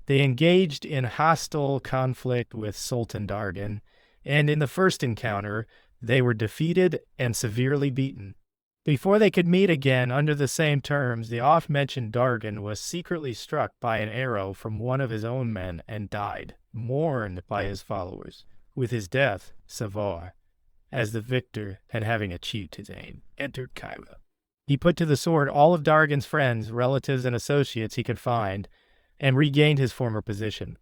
They engaged in hostile conflict with Sultan Dargan, and in the first encounter, they were defeated and severely beaten. Before they could meet again under the same terms, the oft-mentioned Dargan was secretly struck by an arrow from one of his own men and died, mourned by his followers. With his death, Savar, as the victor and having achieved his aim, entered Cairo. He put to the sword all of Dargan's friends, relatives, and associates he could find, and regained his former position.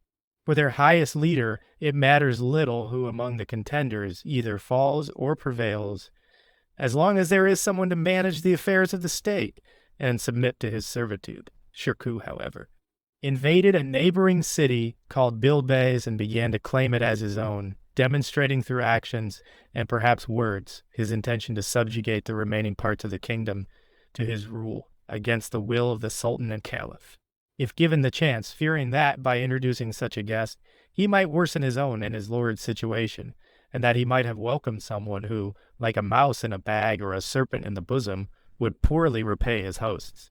For their highest leader, it matters little who among the contenders either falls or prevails, as long as there is someone to manage the affairs of the state and submit to his servitude. Shirkuh, however, invaded a neighboring city called Bilbais and began to claim it as his own, demonstrating through actions and perhaps words his intention to subjugate the remaining parts of the kingdom to his rule against the will of the Sultan and Caliph. If given the chance, fearing that by introducing such a guest, he might worsen his own and his lord's situation, and that he might have welcomed someone who, like a mouse in a bag or a serpent in the bosom, would poorly repay his hosts.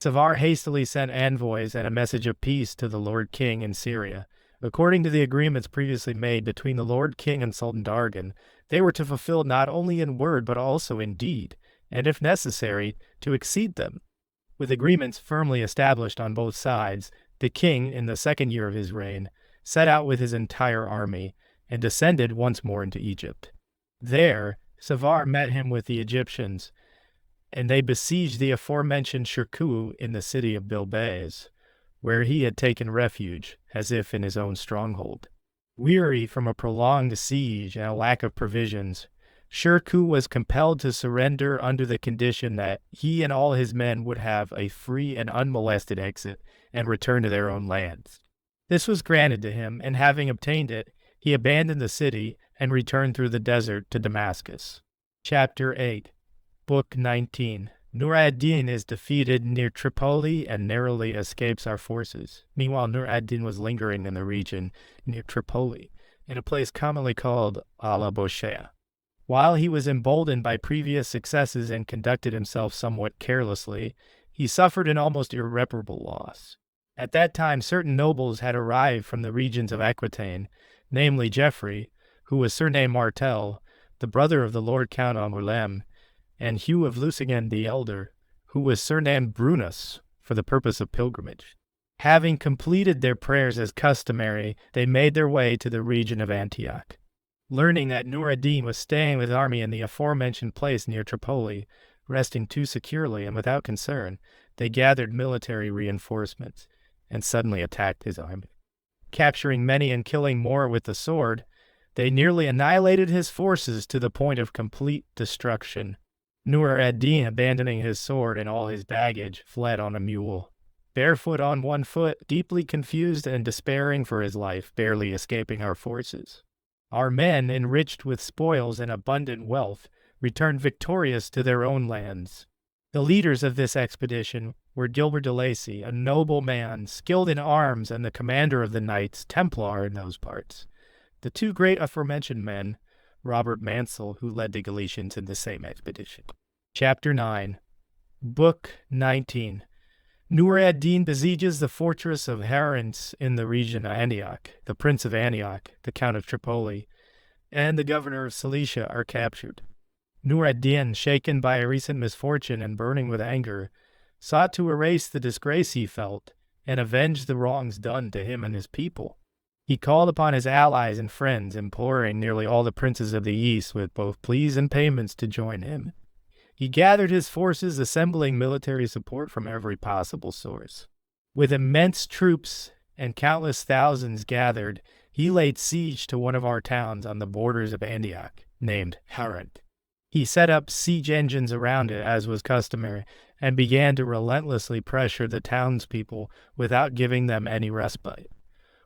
Savar hastily sent envoys and a message of peace to the Lord King in Syria. According to the agreements previously made between the Lord King and Sultan Dargan, they were to fulfill not only in word but also in deed, and if necessary, to exceed them. With agreements firmly established on both sides, the king, in the second year of his reign, set out with his entire army and descended once more into Egypt. There, Savar met him with the Egyptians, and they besieged the aforementioned Shirkuh in the city of Bilbais, where he had taken refuge, as if in his own stronghold. Weary from a prolonged siege and a lack of provisions, Shirkuh was compelled to surrender under the condition that he and all his men would have a free and unmolested exit and return to their own lands. This was granted to him, and having obtained it, he abandoned the city and returned through the desert to Damascus. Chapter 8, Book 19. Nur ad-Din is defeated near Tripoli and narrowly escapes our forces. Meanwhile, Nur ad-Din was lingering in the region near Tripoli, in a place commonly called Al-Aboshea. While he was emboldened by previous successes and conducted himself somewhat carelessly, he suffered an almost irreparable loss. At that time, certain nobles had arrived from the regions of Aquitaine, namely Geoffrey, who was surnamed Martel, the brother of the Lord Count Angoulême, and Hugh of Lusignan the elder, who was surnamed Brunus, for the purpose of pilgrimage. Having completed their prayers as customary, they made their way to the region of Antioch. Learning that Nur ad-Din was staying with his army in the aforementioned place near Tripoli, resting too securely and without concern, they gathered military reinforcements and suddenly attacked his army. Capturing many and killing more with the sword, they nearly annihilated his forces to the point of complete destruction. Nur ad-Din, abandoning his sword and all his baggage, fled on a mule. Barefoot on one foot, deeply confused and despairing for his life, barely escaping our forces. Our men, enriched with spoils and abundant wealth, returned victorious to their own lands. The leaders of this expedition were Gilbert de Lacy, a noble man, skilled in arms and the commander of the Knights Templar in those parts. The two great aforementioned men, Robert Mansell, who led the Galicians in the same expedition. Chapter 9, Book 19. Nur ad-Din besieges the fortress of Harans in the region of Antioch. The prince of Antioch, the count of Tripoli, and the governor of Cilicia are captured. Nur ad-Din, shaken by a recent misfortune and burning with anger, sought to erase the disgrace he felt and avenge the wrongs done to him and his people. He called upon his allies and friends, imploring nearly all the princes of the East with both pleas and payments to join him. He gathered his forces, assembling military support from every possible source. With immense troops and countless thousands gathered, he laid siege to one of our towns on the borders of Antioch, named Haran. He set up siege engines around it, as was customary, and began to relentlessly pressure the townspeople without giving them any respite.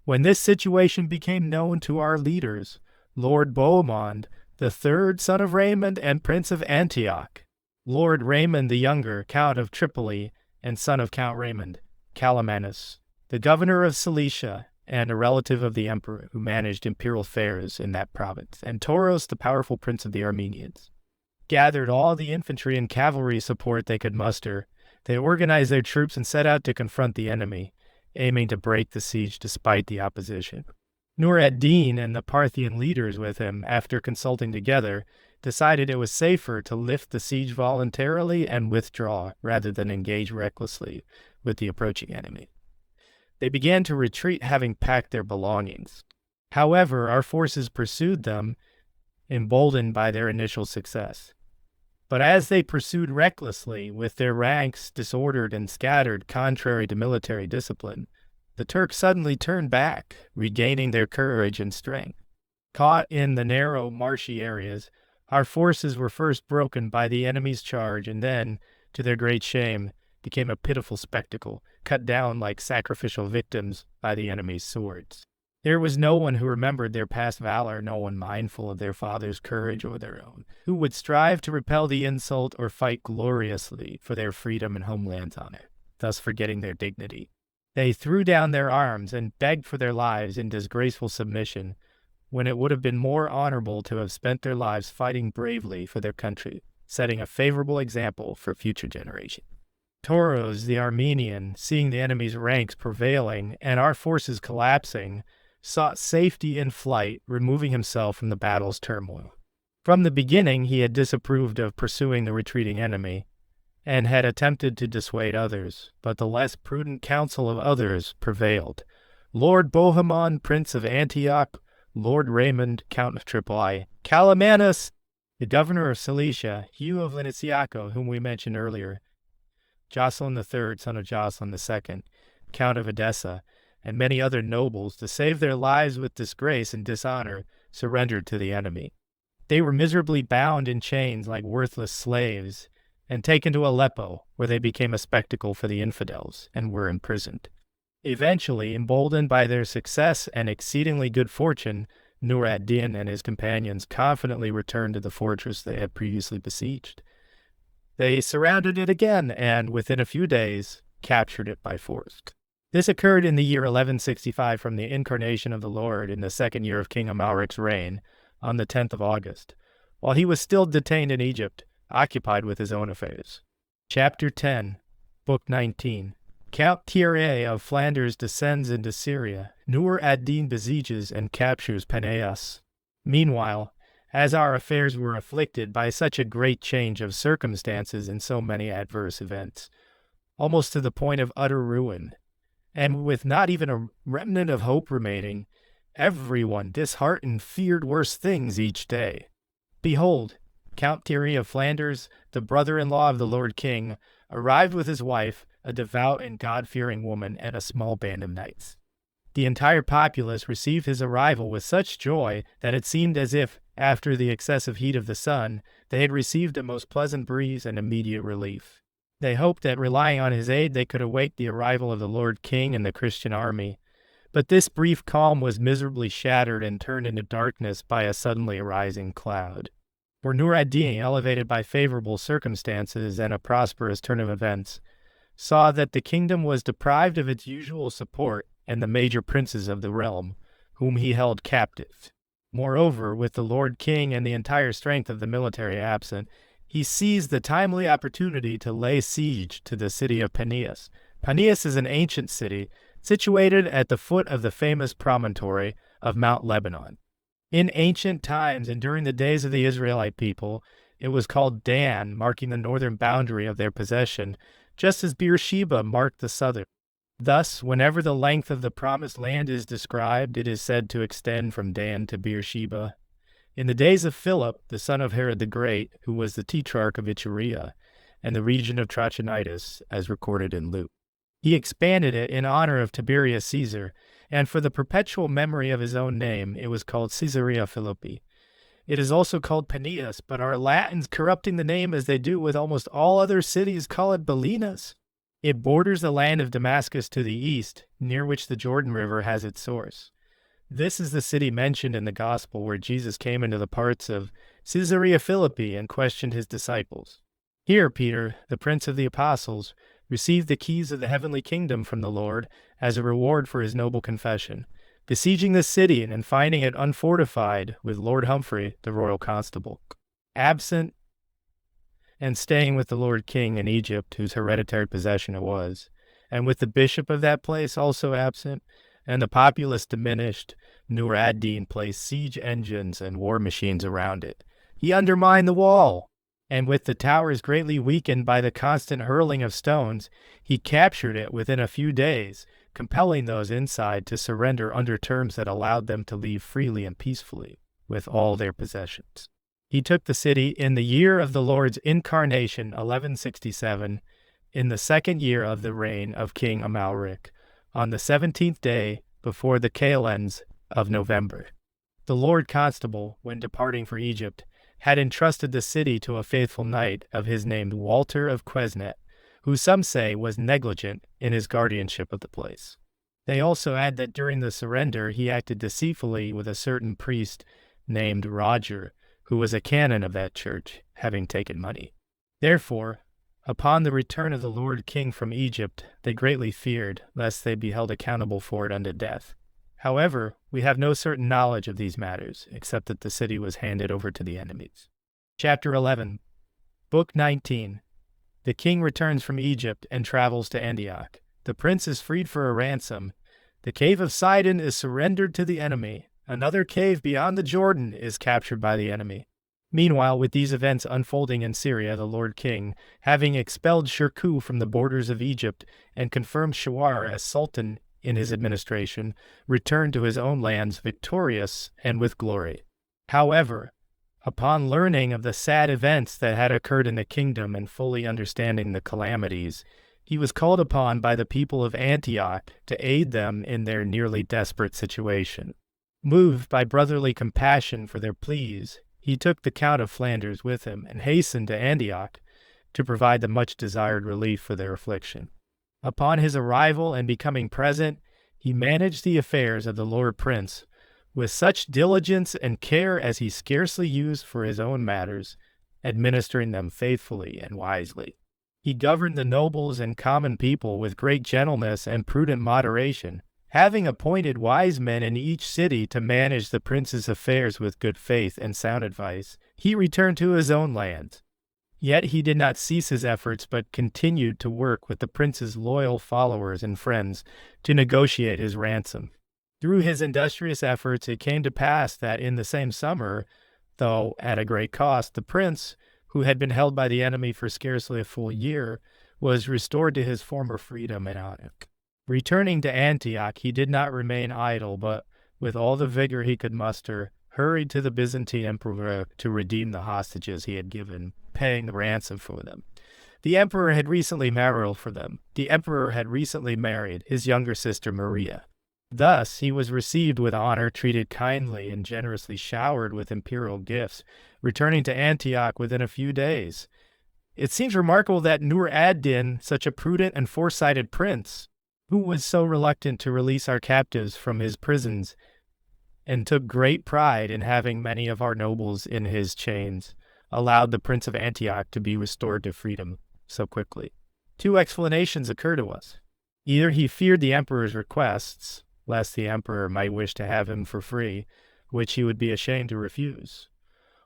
When this situation became known to our leaders, Lord Bohemond, the third son of Raymond and Prince of Antioch, Lord Raymond the Younger, Count of Tripoli, and son of Count Raymond, Calamanus, the governor of Cilicia, and a relative of the emperor who managed imperial affairs in that province, and Tauros, the powerful prince of the Armenians. Gathered all the infantry and cavalry support they could muster, they organized their troops and set out to confront the enemy, aiming to break the siege despite the opposition. Nur ad-Din and the Parthian leaders with him, after consulting together, decided it was safer to lift the siege voluntarily and withdraw rather than engage recklessly with the approaching enemy. They began to retreat, having packed their belongings. However, our forces pursued them, emboldened by their initial success. But as they pursued recklessly, with their ranks disordered and scattered contrary to military discipline, the Turks suddenly turned back, regaining their courage and strength. Caught in the narrow, marshy areas, our forces were first broken by the enemy's charge and then, to their great shame, became a pitiful spectacle, cut down like sacrificial victims by the enemy's swords. There was no one who remembered their past valor, no one mindful of their father's courage or their own, who would strive to repel the insult or fight gloriously for their freedom and homeland's honor, thus forgetting their dignity. They threw down their arms and begged for their lives in disgraceful submission, when it would have been more honorable to have spent their lives fighting bravely for their country, setting a favorable example for future generations. Tauros, the Armenian, seeing the enemy's ranks prevailing and our forces collapsing, sought safety in flight, removing himself from the battle's turmoil. From the beginning, he had disapproved of pursuing the retreating enemy, and had attempted to dissuade others, but the less prudent counsel of others prevailed. Lord Bohemond, Prince of Antioch, Lord Raymond, Count of Tripoli, Callimanus, the governor of Cilicia, Hugh of Linitsiaco, whom we mentioned earlier, Jocelyn III, son of Jocelyn II, Count of Edessa, and many other nobles, to save their lives with disgrace and dishonor, surrendered to the enemy. They were miserably bound in chains like worthless slaves, and taken to Aleppo, where they became a spectacle for the infidels, and were imprisoned. Eventually, emboldened by their success and exceedingly good fortune, Nur ad-Din and his companions confidently returned to the fortress they had previously besieged. They surrounded it again, and within a few days, captured it by force. This occurred in the year 1165 from the incarnation of the Lord in the second year of King Amalric's reign, on the 10th of August, while he was still detained in Egypt, occupied with his own affairs. Chapter 10, Book 19. Count Tyre of Flanders descends into Syria. Nur ad-Din besieges and captures Peneus. Meanwhile, as our affairs were afflicted by such a great change of circumstances and so many adverse events, almost to the point of utter ruin, and with not even a remnant of hope remaining, everyone, disheartened, feared worse things each day. Behold, Count Tyre of Flanders, the brother-in-law of the Lord King, arrived with his wife, a devout and God-fearing woman, and a small band of knights. The entire populace received his arrival with such joy that it seemed as if, after the excessive heat of the sun, they had received a most pleasant breeze and immediate relief. They hoped that, relying on his aid, they could await the arrival of the Lord King and the Christian army. But this brief calm was miserably shattered and turned into darkness by a suddenly arising cloud. For Nur ad-Din, elevated by favorable circumstances and a prosperous turn of events, saw that the kingdom was deprived of its usual support and the major princes of the realm, whom he held captive. Moreover, with the Lord King and the entire strength of the military absent, he seized the timely opportunity to lay siege to the city of Peneus. Peneus is an ancient city situated at the foot of the famous promontory of Mount Lebanon. In ancient times and during the days of the Israelite people, it was called Dan, marking the northern boundary of their possession, just as Beersheba marked the southern. Thus, whenever the length of the promised land is described, it is said to extend from Dan to Beersheba. In the days of Philip, the son of Herod the Great, who was the tetrarch of Iturea, and the region of Trachonitis, as recorded in Luke, he expanded it in honor of Tiberius Caesar, and for the perpetual memory of his own name, it was called Caesarea Philippi. It is also called Peneus, but our Latins, corrupting the name as they do with almost all other cities, call it Belinas. It borders the land of Damascus to the east, near which the Jordan River has its source. This is the city mentioned in the Gospel where Jesus came into the parts of Caesarea Philippi and questioned his disciples. Here Peter, the prince of the apostles, received the keys of the heavenly kingdom from the Lord as a reward for his noble confession, besieging the city and finding it unfortified, with Lord Humphrey, the royal constable, absent, and staying with the Lord King in Egypt, whose hereditary possession it was, and with the bishop of that place also absent, and the populace diminished, Nur ad-Din placed siege engines and war machines around it. He undermined the wall, and with the towers greatly weakened by the constant hurling of stones, he captured it within a few days, compelling those inside to surrender under terms that allowed them to leave freely and peacefully, with all their possessions. He took the city in the year of the Lord's incarnation, 1167, in the second year of the reign of King Amalric, on the 17th day before the kalends of November. The Lord Constable, when departing for Egypt, had entrusted the city to a faithful knight of his name Walter of Quesnet, who some say was negligent in his guardianship of the place. They also add that during the surrender he acted deceitfully with a certain priest named Roger, who was a canon of that church, having taken money. Therefore, upon the return of the Lord King from Egypt, they greatly feared lest they be held accountable for it unto death. However, we have no certain knowledge of these matters, except that the city was handed over to the enemies. Chapter 11. Book 19. The king returns from Egypt and travels to Antioch. The prince is freed for a ransom. The cave of Sidon is surrendered to the enemy. Another cave beyond the Jordan is captured by the enemy. Meanwhile, with these events unfolding in Syria, the Lord King, having expelled Shirkuh from the borders of Egypt and confirmed Shawar as sultan in his administration, returned to his own lands victorious and with glory. However, upon learning of the sad events that had occurred in the kingdom and fully understanding the calamities, he was called upon by the people of Antioch to aid them in their nearly desperate situation. Moved by brotherly compassion for their pleas, he took the Count of Flanders with him and hastened to Antioch to provide the much-desired relief for their affliction. Upon his arrival and becoming present, he managed the affairs of the Lord Prince with such diligence and care as he scarcely used for his own matters, administering them faithfully and wisely. He governed the nobles and common people with great gentleness and prudent moderation, having appointed wise men in each city to manage the prince's affairs with good faith and sound advice. He returned to his own land. Yet he did not cease his efforts, but continued to work with the prince's loyal followers and friends to negotiate his ransom. Through his industrious efforts, it came to pass that in the same summer, though at a great cost, the prince, who had been held by the enemy for scarcely a full year, was restored to his former freedom and honor. Returning to Antioch, he did not remain idle, but, with all the vigor he could muster, hurried to the Byzantine emperor to redeem the hostages he had given, paying the ransom for them. The emperor had recently married his younger sister Maria. Thus, he was received with honor, treated kindly, and generously showered with imperial gifts, returning to Antioch within a few days. It seems remarkable that Nur ad-Din, such a prudent and foresighted prince, who was so reluctant to release our captives from his prisons, and took great pride in having many of our nobles in his chains, allowed the Prince of Antioch to be restored to freedom so quickly. Two explanations occur to us. Either he feared the emperor's requests, lest the emperor might wish to have him for free, which he would be ashamed to refuse,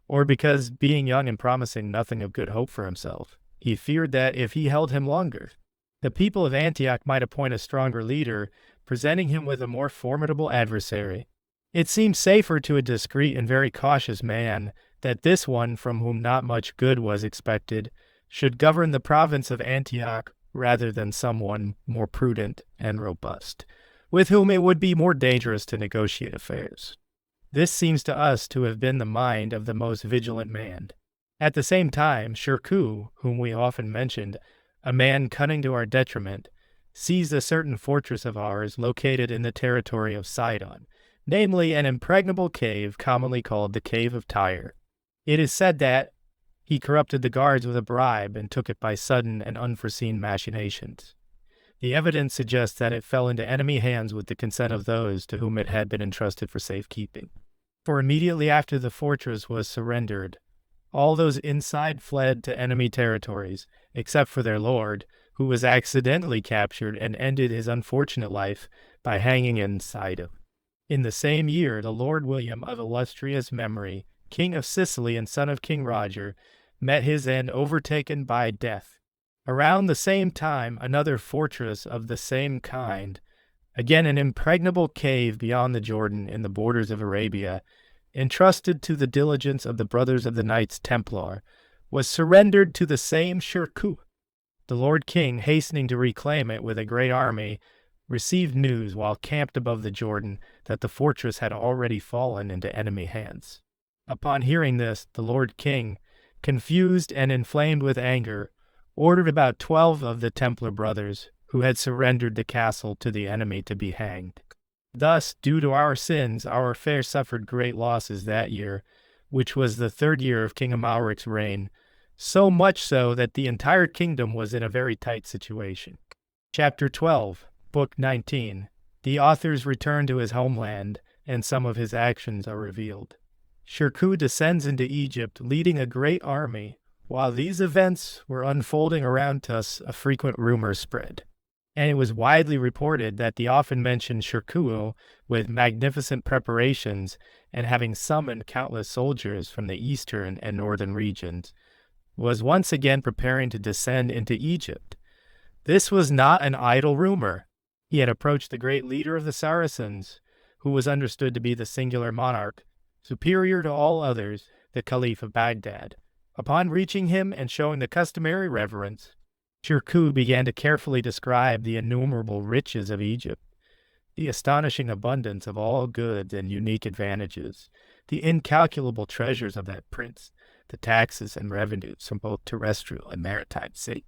or because, being young and promising nothing of good hope for himself, he feared that if he held him longer, the people of Antioch might appoint a stronger leader, presenting him with a more formidable adversary. It seemed safer to a discreet and very cautious man that this one, from whom not much good was expected, should govern the province of Antioch rather than someone more prudent and robust, with whom it would be more dangerous to negotiate affairs. This seems to us to have been the mind of the most vigilant man. At the same time, Shirkuh, whom we often mentioned, a man cunning to our detriment, seized a certain fortress of ours located in the territory of Sidon, namely an impregnable cave commonly called the Cave of Tyre. It is said that he corrupted the guards with a bribe and took it by sudden and unforeseen machinations. The evidence suggests that it fell into enemy hands with the consent of those to whom it had been entrusted for safekeeping. For immediately after the fortress was surrendered, all those inside fled to enemy territories, except for their lord, who was accidentally captured and ended his unfortunate life by hanging in Sidon. In the same year, the Lord William of illustrious memory, King of Sicily and son of King Roger, met his end overtaken by death. Around the same time, another fortress of the same kind, again an impregnable cave beyond the Jordan in the borders of Arabia, entrusted to the diligence of the brothers of the Knights Templar, was surrendered to the same Shirkuh. The Lord King, hastening to reclaim it with a great army, received news while camped above the Jordan that the fortress had already fallen into enemy hands. Upon hearing this, the Lord King, confused and inflamed with anger, ordered about 12 of the Templar brothers who had surrendered the castle to the enemy to be hanged. Thus, due to our sins, our affair suffered great losses that year, which was the 3rd year of King Amalric's reign, so much so that the entire kingdom was in a very tight situation. Chapter 12, Book 19. The author's return to his homeland, and some of his actions are revealed. Shirkuh descends into Egypt, leading a great army. While these events were unfolding around us, a frequent rumor spread, and it was widely reported that the often-mentioned Shirkuh, with magnificent preparations and having summoned countless soldiers from the eastern and northern regions, was once again preparing to descend into Egypt. This was not an idle rumor. He had approached the great leader of the Saracens, who was understood to be the singular monarch, superior to all others, the Caliph of Baghdad. Upon reaching him and showing the customary reverence, Shirkuh began to carefully describe the innumerable riches of Egypt, the astonishing abundance of all goods and unique advantages, the incalculable treasures of that prince, the taxes and revenues from both terrestrial and maritime cities,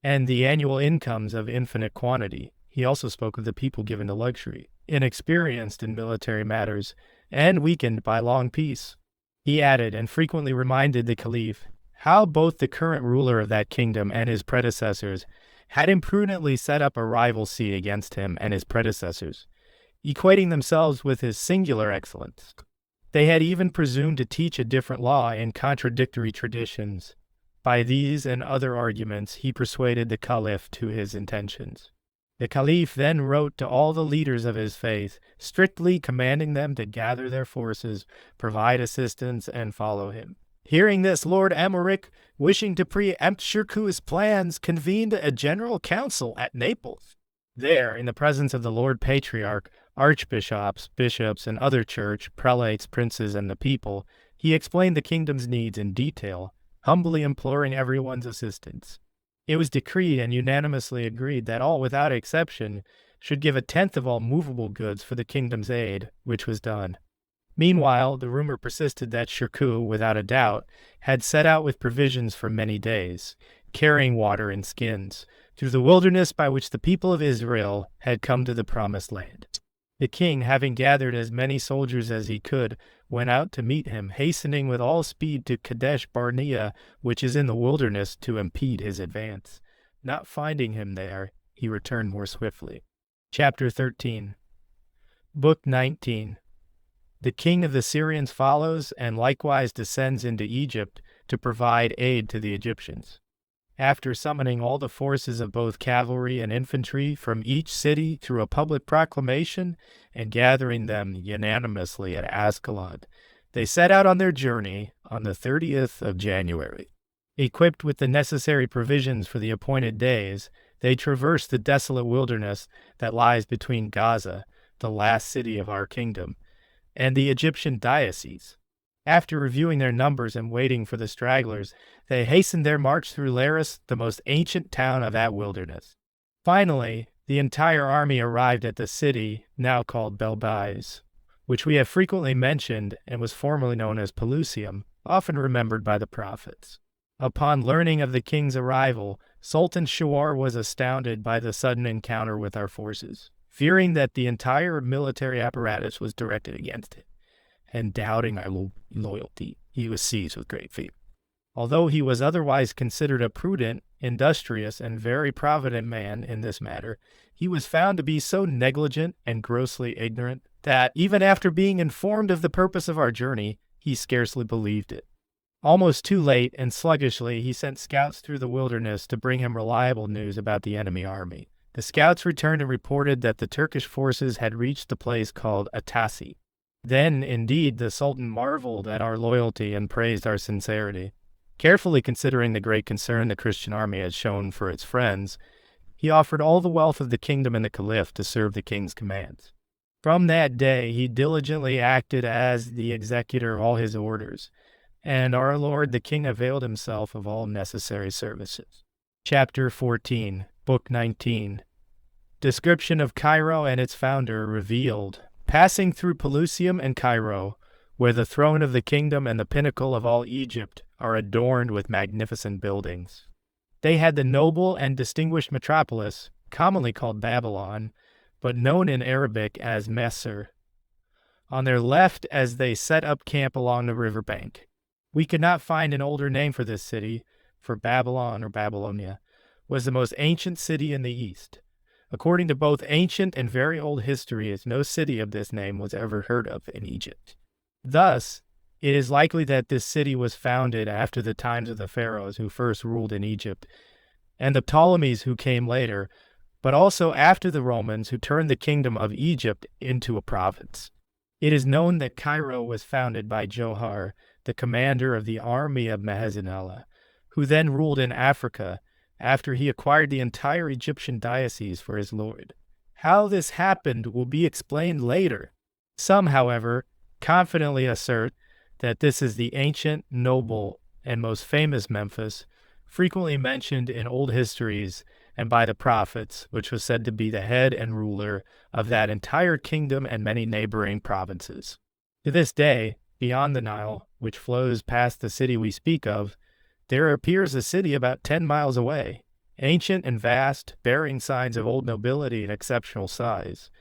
and the annual incomes of infinite quantity. He also spoke of the people given to luxury, inexperienced in military matters, and weakened by long peace. He added, and frequently reminded the Caliph, how both the current ruler of that kingdom and his predecessors had imprudently set up a rivalry against him and his predecessors, equating themselves with his singular excellence. They had even presumed to teach a different law in contradictory traditions. By these and other arguments he persuaded the Caliph to his intentions. The Caliph then wrote to all the leaders of his faith, strictly commanding them to gather their forces, provide assistance, and follow him. Hearing this, Lord Amalric, wishing to preempt Shirkuh's plans, convened a general council at Naples. There, in the presence of the Lord Patriarch, archbishops, bishops, and other church, prelates, princes, and the people, he explained the kingdom's needs in detail, humbly imploring everyone's assistance. It was decreed and unanimously agreed that all, without exception, should give 1/10 of all movable goods for the kingdom's aid, which was done. Meanwhile, the rumor persisted that Shirkuh, without a doubt, had set out with provisions for many days, carrying water in skins, through the wilderness by which the people of Israel had come to the promised land. The king, having gathered as many soldiers as he could, went out to meet him, hastening with all speed to Kadesh Barnea, which is in the wilderness, to impede his advance. Not finding him there, he returned more swiftly. Chapter 13. Book 19. The king of the Syrians follows and likewise descends into Egypt to provide aid to the Egyptians. After summoning all the forces of both cavalry and infantry from each city through a public proclamation and gathering them unanimously at Ascalon, they set out on their journey on the 30th of January. Equipped with the necessary provisions for the appointed days, they traversed the desolate wilderness that lies between Gaza, the last city of our kingdom, and the Egyptian diocese. After reviewing their numbers and waiting for the stragglers, they hastened their march through Laris, the most ancient town of that wilderness. Finally, the entire army arrived at the city, now called Belbais, which we have frequently mentioned and was formerly known as Pelusium, often remembered by the prophets. Upon learning of the king's arrival, Sultan Shuar was astounded by the sudden encounter with our forces, fearing that the entire military apparatus was directed against him, and doubting our loyalty, he was seized with great fear. Although he was otherwise considered a prudent, industrious, and very provident man in this matter, he was found to be so negligent and grossly ignorant that, even after being informed of the purpose of our journey, he scarcely believed it. Almost too late and sluggishly, he sent scouts through the wilderness to bring him reliable news about the enemy army. The scouts returned and reported that the Turkish forces had reached the place called Atasi. Then, indeed, the Sultan marveled at our loyalty and praised our sincerity. Carefully considering the great concern the Christian army had shown for its friends, he offered all the wealth of the kingdom and the caliph to serve the king's commands. From that day he diligently acted as the executor of all his orders, and our Lord the King availed himself of all necessary services. Chapter 14, Book 19. Description of Cairo and its founder revealed. Passing through Pelusium and Cairo, where the throne of the kingdom and the pinnacle of all Egypt are adorned with magnificent buildings. They had the noble and distinguished metropolis, commonly called Babylon, but known in Arabic as Messer, on their left as they set up camp along the river bank. We could not find an older name for this city, for Babylon or Babylonia was the most ancient city in the East. According to both ancient and very old history, no city of this name was ever heard of in Egypt. Thus, it is likely that this city was founded after the times of the pharaohs who first ruled in Egypt, and the Ptolemies who came later, but also after the Romans who turned the kingdom of Egypt into a province. It is known that Cairo was founded by Johar, the commander of the army of Mehezinella, who then ruled in Africa after he acquired the entire Egyptian diocese for his lord. How this happened will be explained later. Some, however, confidently assert that this is the ancient, noble, and most famous Memphis, frequently mentioned in old histories and by the prophets, which was said to be the head and ruler of that entire kingdom and many neighboring provinces. To this day, beyond the Nile, which flows past the city we speak of, there appears a city about 10 miles away, ancient and vast, bearing signs of old nobility and exceptional size.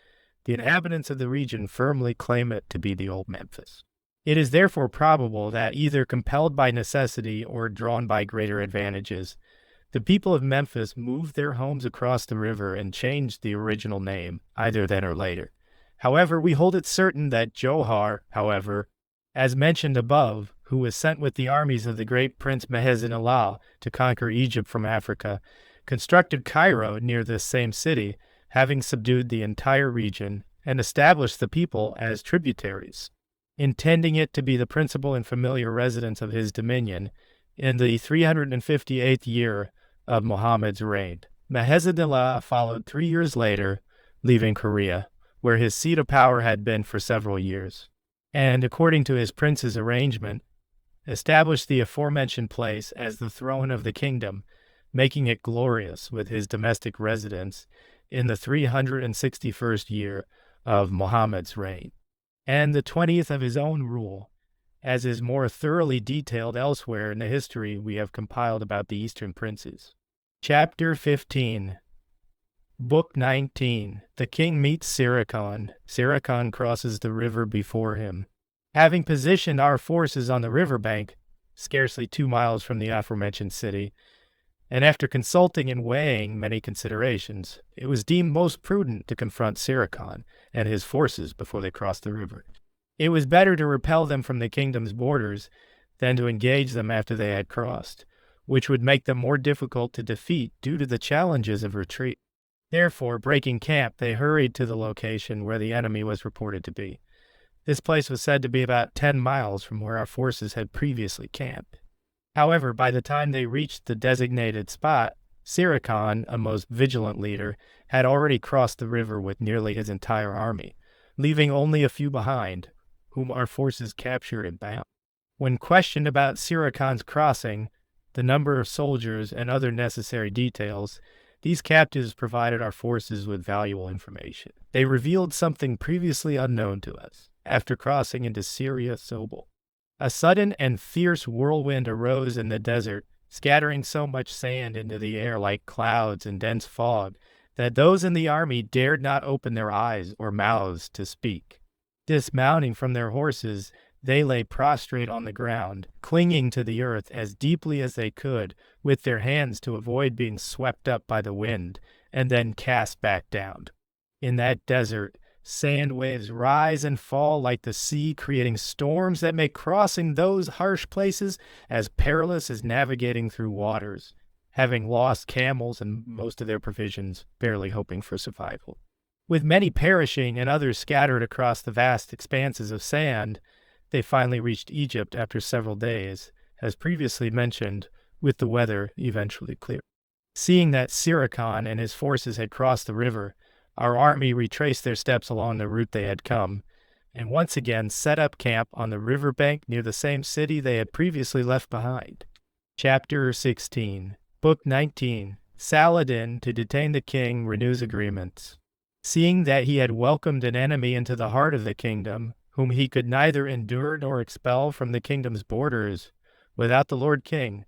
The inhabitants of the region firmly claim it to be the old Memphis. It is therefore probable that, either compelled by necessity or drawn by greater advantages, the people of Memphis moved their homes across the river and changed the original name, either then or later. However, we hold it certain that Johar, as mentioned above, who was sent with the armies of the great Prince Mehezinella to conquer Egypt from Africa, constructed Cairo near this same city, having subdued the entire region and established the people as tributaries, intending it to be the principal and familiar residence of his dominion in the 358th year of Muhammad's reign. Mehezinella followed 3 years later, leaving Korea, where his seat of power had been for several years, and, according to his prince's arrangement, established the aforementioned place as the throne of the kingdom, making it glorious with his domestic residence in the 361st year of Muhammad's reign, and the 20th of his own rule, as is more thoroughly detailed elsewhere in the history we have compiled about the Eastern princes. Chapter 15, Book 19. The king meets Sirikon. Sirikon crosses the river before him. Having positioned our forces on the riverbank, scarcely 2 miles from the aforementioned city, and after consulting and weighing many considerations, it was deemed most prudent to confront Sirikon and his forces before they crossed the river. It was better to repel them from the kingdom's borders than to engage them after they had crossed, which would make them more difficult to defeat due to the challenges of retreat. Therefore, breaking camp, they hurried to the location where the enemy was reported to be. This place was said to be about 10 miles from where our forces had previously camped. However, by the time they reached the designated spot, Sirikon, a most vigilant leader, had already crossed the river with nearly his entire army, leaving only a few behind, whom our forces captured and bound. When questioned about Sirikon's crossing, the number of soldiers, and other necessary details, these captives provided our forces with valuable information. They revealed something previously unknown to us. After crossing into Syria Sobel, a sudden and fierce whirlwind arose in the desert, scattering so much sand into the air like clouds and dense fog that those in the army dared not open their eyes or mouths to speak. Dismounting from their horses, they lay prostrate on the ground, clinging to the earth as deeply as they could with their hands to avoid being swept up by the wind and then cast back down. In that desert, sand waves rise and fall like the sea, creating storms that make crossing those harsh places as perilous as navigating through waters. having lost camels and most of their provisions, barely hoping for survival. With many perishing and others scattered across the vast expanses of sand, they finally reached Egypt after several days, as previously mentioned, with the weather eventually clear. Seeing that Sirikon and his forces had crossed the river, our army retraced their steps along the route they had come, and once again set up camp on the riverbank near the same city they had previously left behind. Chapter 16, Book 19, Saladin, to detain the king, renews agreements. Seeing that he had welcomed an enemy into the heart of the kingdom, whom he could neither endure nor expel from the kingdom's borders, without the Lord King,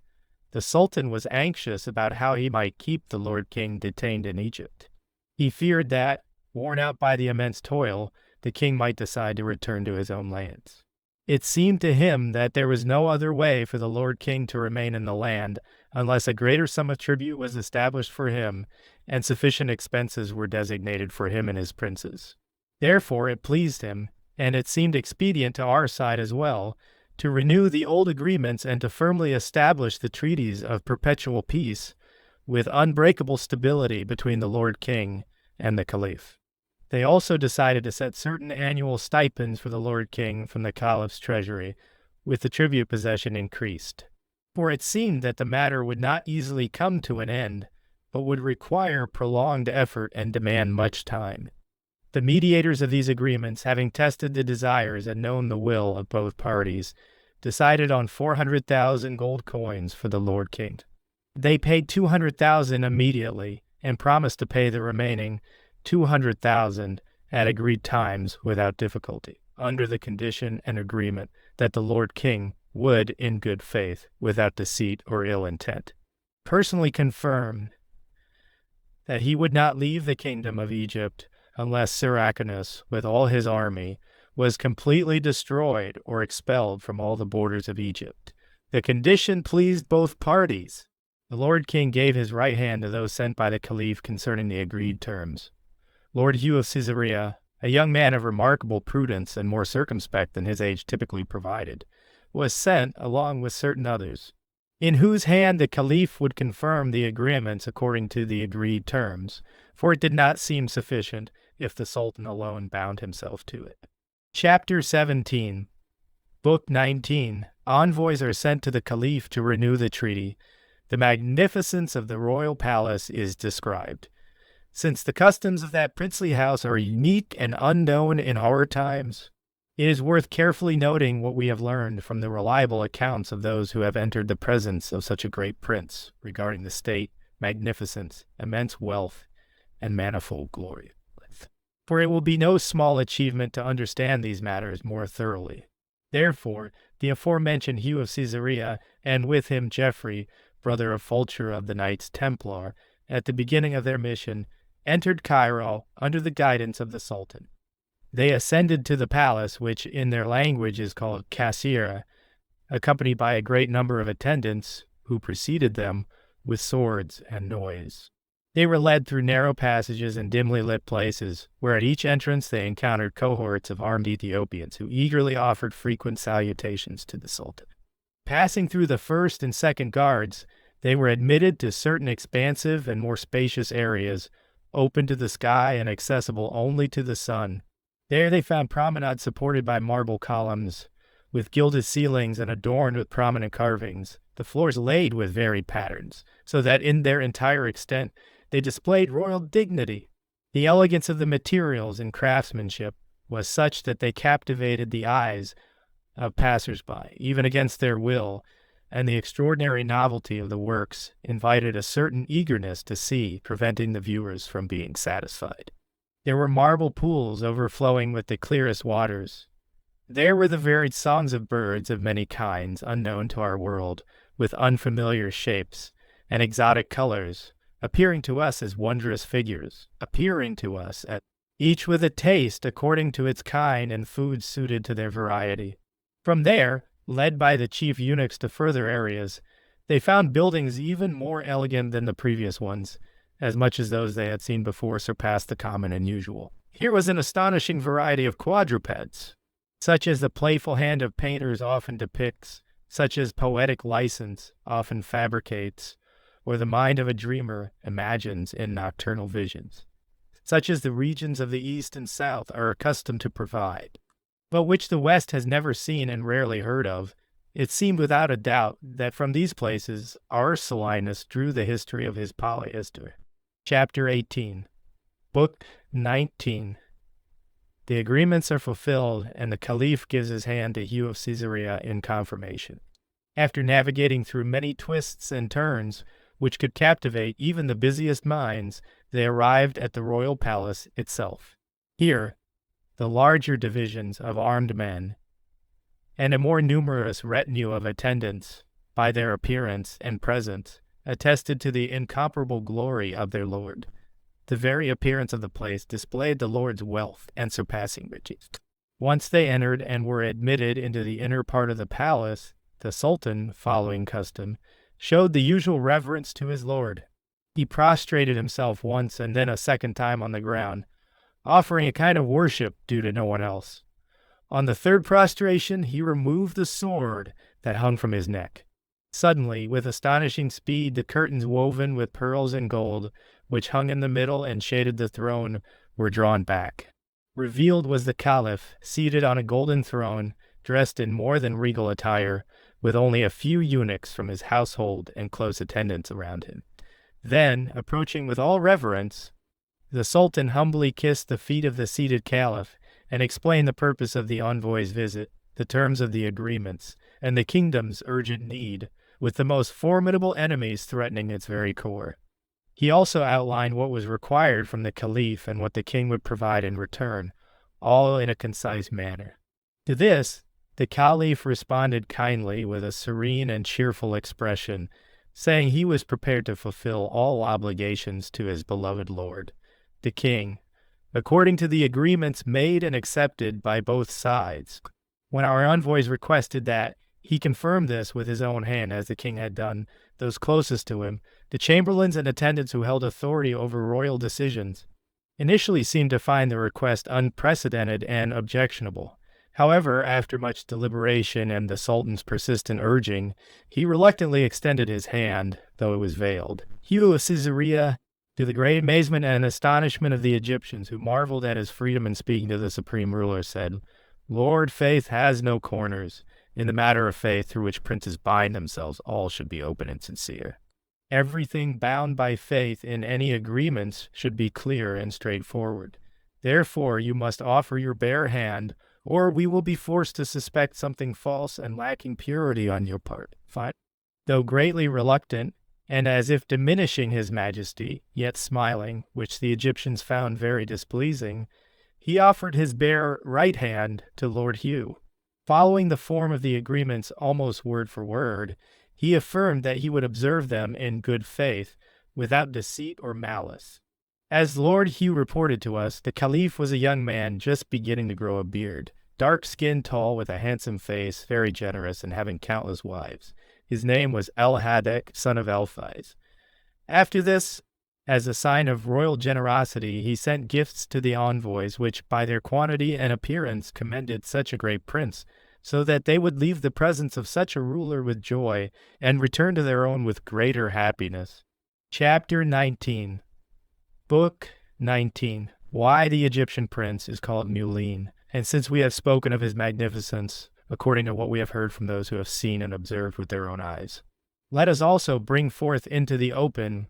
the Sultan was anxious about how he might keep the Lord King detained in Egypt. He feared that, worn out by the immense toil, the king might decide to return to his own lands. It seemed to him that there was no other way for the Lord King to remain in the land unless a greater sum of tribute was established for him and sufficient expenses were designated for him and his princes. Therefore it pleased him, and it seemed expedient to our side as well, to renew the old agreements and to firmly establish the treaties of perpetual peace with unbreakable stability between the Lord King and the Caliph. They also decided to set certain annual stipends for the Lord King from the Caliph's treasury, with the tribute possession increased. For it seemed that the matter would not easily come to an end, but would require prolonged effort and demand much time. The mediators of these agreements, having tested the desires and known the will of both parties, decided on 400,000 gold coins for the Lord King. They paid 200,000 immediately and promised to pay the remaining 200,000 at agreed times without difficulty, under the condition and agreement that the Lord King would, in good faith, without deceit or ill intent, personally confirm that he would not leave the kingdom of Egypt unless Syracuse, with all his army, was completely destroyed or expelled from all the borders of Egypt. The condition pleased both parties. The Lord King gave his right hand to those sent by the Caliph concerning the agreed terms. Lord Hugh of Caesarea, a young man of remarkable prudence and more circumspect than his age typically provided, was sent along with certain others, in whose hand the Caliph would confirm the agreements according to the agreed terms, for it did not seem sufficient if the Sultan alone bound himself to it. Chapter 17, Book 19, Envoys are sent to the Caliph to renew the treaty. The magnificence of the royal palace is described. Since the customs of that princely house are unique and unknown in our times, it is worth carefully noting what we have learned from the reliable accounts of those who have entered the presence of such a great prince regarding the state, magnificence, immense wealth, and manifold glory. For it will be no small achievement to understand these matters more thoroughly. Therefore, the aforementioned Hugh of Caesarea, and with him Geoffrey, brother of Fulcher of the Knights Templar, at the beginning of their mission, entered Cairo under the guidance of the Sultan. They ascended to the palace, which in their language is called Kasir, accompanied by a great number of attendants who preceded them with swords and noise. They were led through narrow passages and dimly lit places, where at each entrance they encountered cohorts of armed Ethiopians who eagerly offered frequent salutations to the Sultan. Passing through the first and second guards, they were admitted to certain expansive and more spacious areas, open to the sky and accessible only to the sun. There they found promenades supported by marble columns, with gilded ceilings and adorned with prominent carvings, the floors laid with varied patterns, so that in their entire extent they displayed royal dignity. The elegance of the materials and craftsmanship was such that they captivated the eyes of passers-by, even against their will, and the extraordinary novelty of the works invited a certain eagerness to see, preventing the viewers from being satisfied. There were marble pools overflowing with the clearest waters. There were the varied songs of birds of many kinds unknown to our world, with unfamiliar shapes and exotic colors, appearing to us as wondrous figures, each with a taste according to its kind and food suited to their variety. From there, led by the chief eunuchs to further areas, they found buildings even more elegant than the previous ones, as much as those they had seen before surpassed the common and usual. Here was an astonishing variety of quadrupeds, such as the playful hand of painters often depicts, such as poetic license often fabricates, or the mind of a dreamer imagines in nocturnal visions, such as the regions of the East and South are accustomed to provide, but which the West has never seen and rarely heard of. It seemed without a doubt that from these places Arsalinus drew the history of his polyhistor. Chapter 18. Book 19. The agreements are fulfilled, and the Caliph gives his hand to Hugh of Caesarea in confirmation. After navigating through many twists and turns, which could captivate even the busiest minds, they arrived at the royal palace itself. Here, the larger divisions of armed men and a more numerous retinue of attendants, by their appearance and presence, attested to the incomparable glory of their lord. The very appearance of the place displayed the Lord's wealth and surpassing riches. Once they entered and were admitted into the inner part of the palace, the Sultan, following custom, showed the usual reverence to his lord. He prostrated himself once and then a second time on the ground, offering a kind of worship due to no one else. On the third prostration, he removed the sword that hung from his neck. Suddenly, with astonishing speed, the curtains woven with pearls and gold, which hung in the middle and shaded the throne, were drawn back. Revealed was the Caliph, seated on a golden throne, dressed in more than regal attire, with only a few eunuchs from his household and close attendants around him. Then, approaching with all reverence, the Sultan humbly kissed the feet of the seated Caliph, and explained the purpose of the envoy's visit, the terms of the agreements, and the kingdom's urgent need, with the most formidable enemies threatening its very core. He also outlined what was required from the Caliph and what the king would provide in return, all in a concise manner. To this, the Caliph responded kindly with a serene and cheerful expression, saying he was prepared to fulfill all obligations to his beloved lord, the king, according to the agreements made and accepted by both sides. When our envoys requested that he confirm this with his own hand, as the king had done those closest to him, the chamberlains and attendants who held authority over royal decisions initially seemed to find the request unprecedented and objectionable. However, after much deliberation and the Sultan's persistent urging, he reluctantly extended his hand, though it was veiled. Hugh of Caesarea, to the great amazement and astonishment of the Egyptians, who marveled at his freedom in speaking to the supreme ruler, said, "Lord, faith has no corners. In the matter of faith through which princes bind themselves, all should be open and sincere. Everything bound by faith in any agreements should be clear and straightforward. Therefore you must offer your bare hand, or we will be forced to suspect something false and lacking purity on your part." Fine. Though greatly reluctant, and as if diminishing his majesty, yet smiling, which the Egyptians found very displeasing, he offered his bare right hand to Lord Hugh. Following the form of the agreements almost word for word, he affirmed that he would observe them in good faith, without deceit or malice. As Lord Hugh reported to us, the Caliph was a young man just beginning to grow a beard, dark-skinned, tall, with a handsome face, very generous, and having countless wives. His name was El-Hadek, son of Elphys. After this, as a sign of royal generosity, he sent gifts to the envoys, which by their quantity and appearance commended such a great prince, so that they would leave the presence of such a ruler with joy, and return to their own with greater happiness. Chapter 19. Book 19. Why the Egyptian prince is called Mulin. And since we have spoken of his magnificence, according to what we have heard from those who have seen and observed with their own eyes, let us also bring forth into the open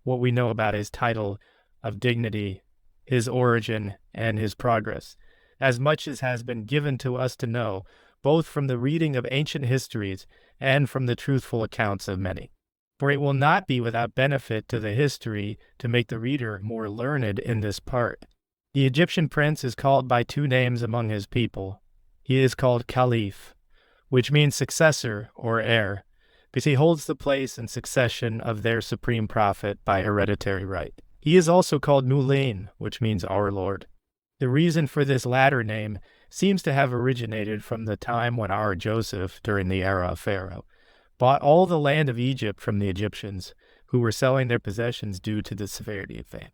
what we know about his title of dignity, his origin, and his progress, as much as has been given to us to know, both from the reading of ancient histories and from the truthful accounts of many. For it will not be without benefit to the history to make the reader more learned in this part. The Egyptian prince is called by two names among his people. He is called Caliph, which means successor or heir, because he holds the place and succession of their supreme prophet by hereditary right. He is also called Mulin, which means our Lord. The reason for this latter name seems to have originated from the time when our Joseph, during the era of Pharaoh, bought all the land of Egypt from the Egyptians, who were selling their possessions due to the severity of famine.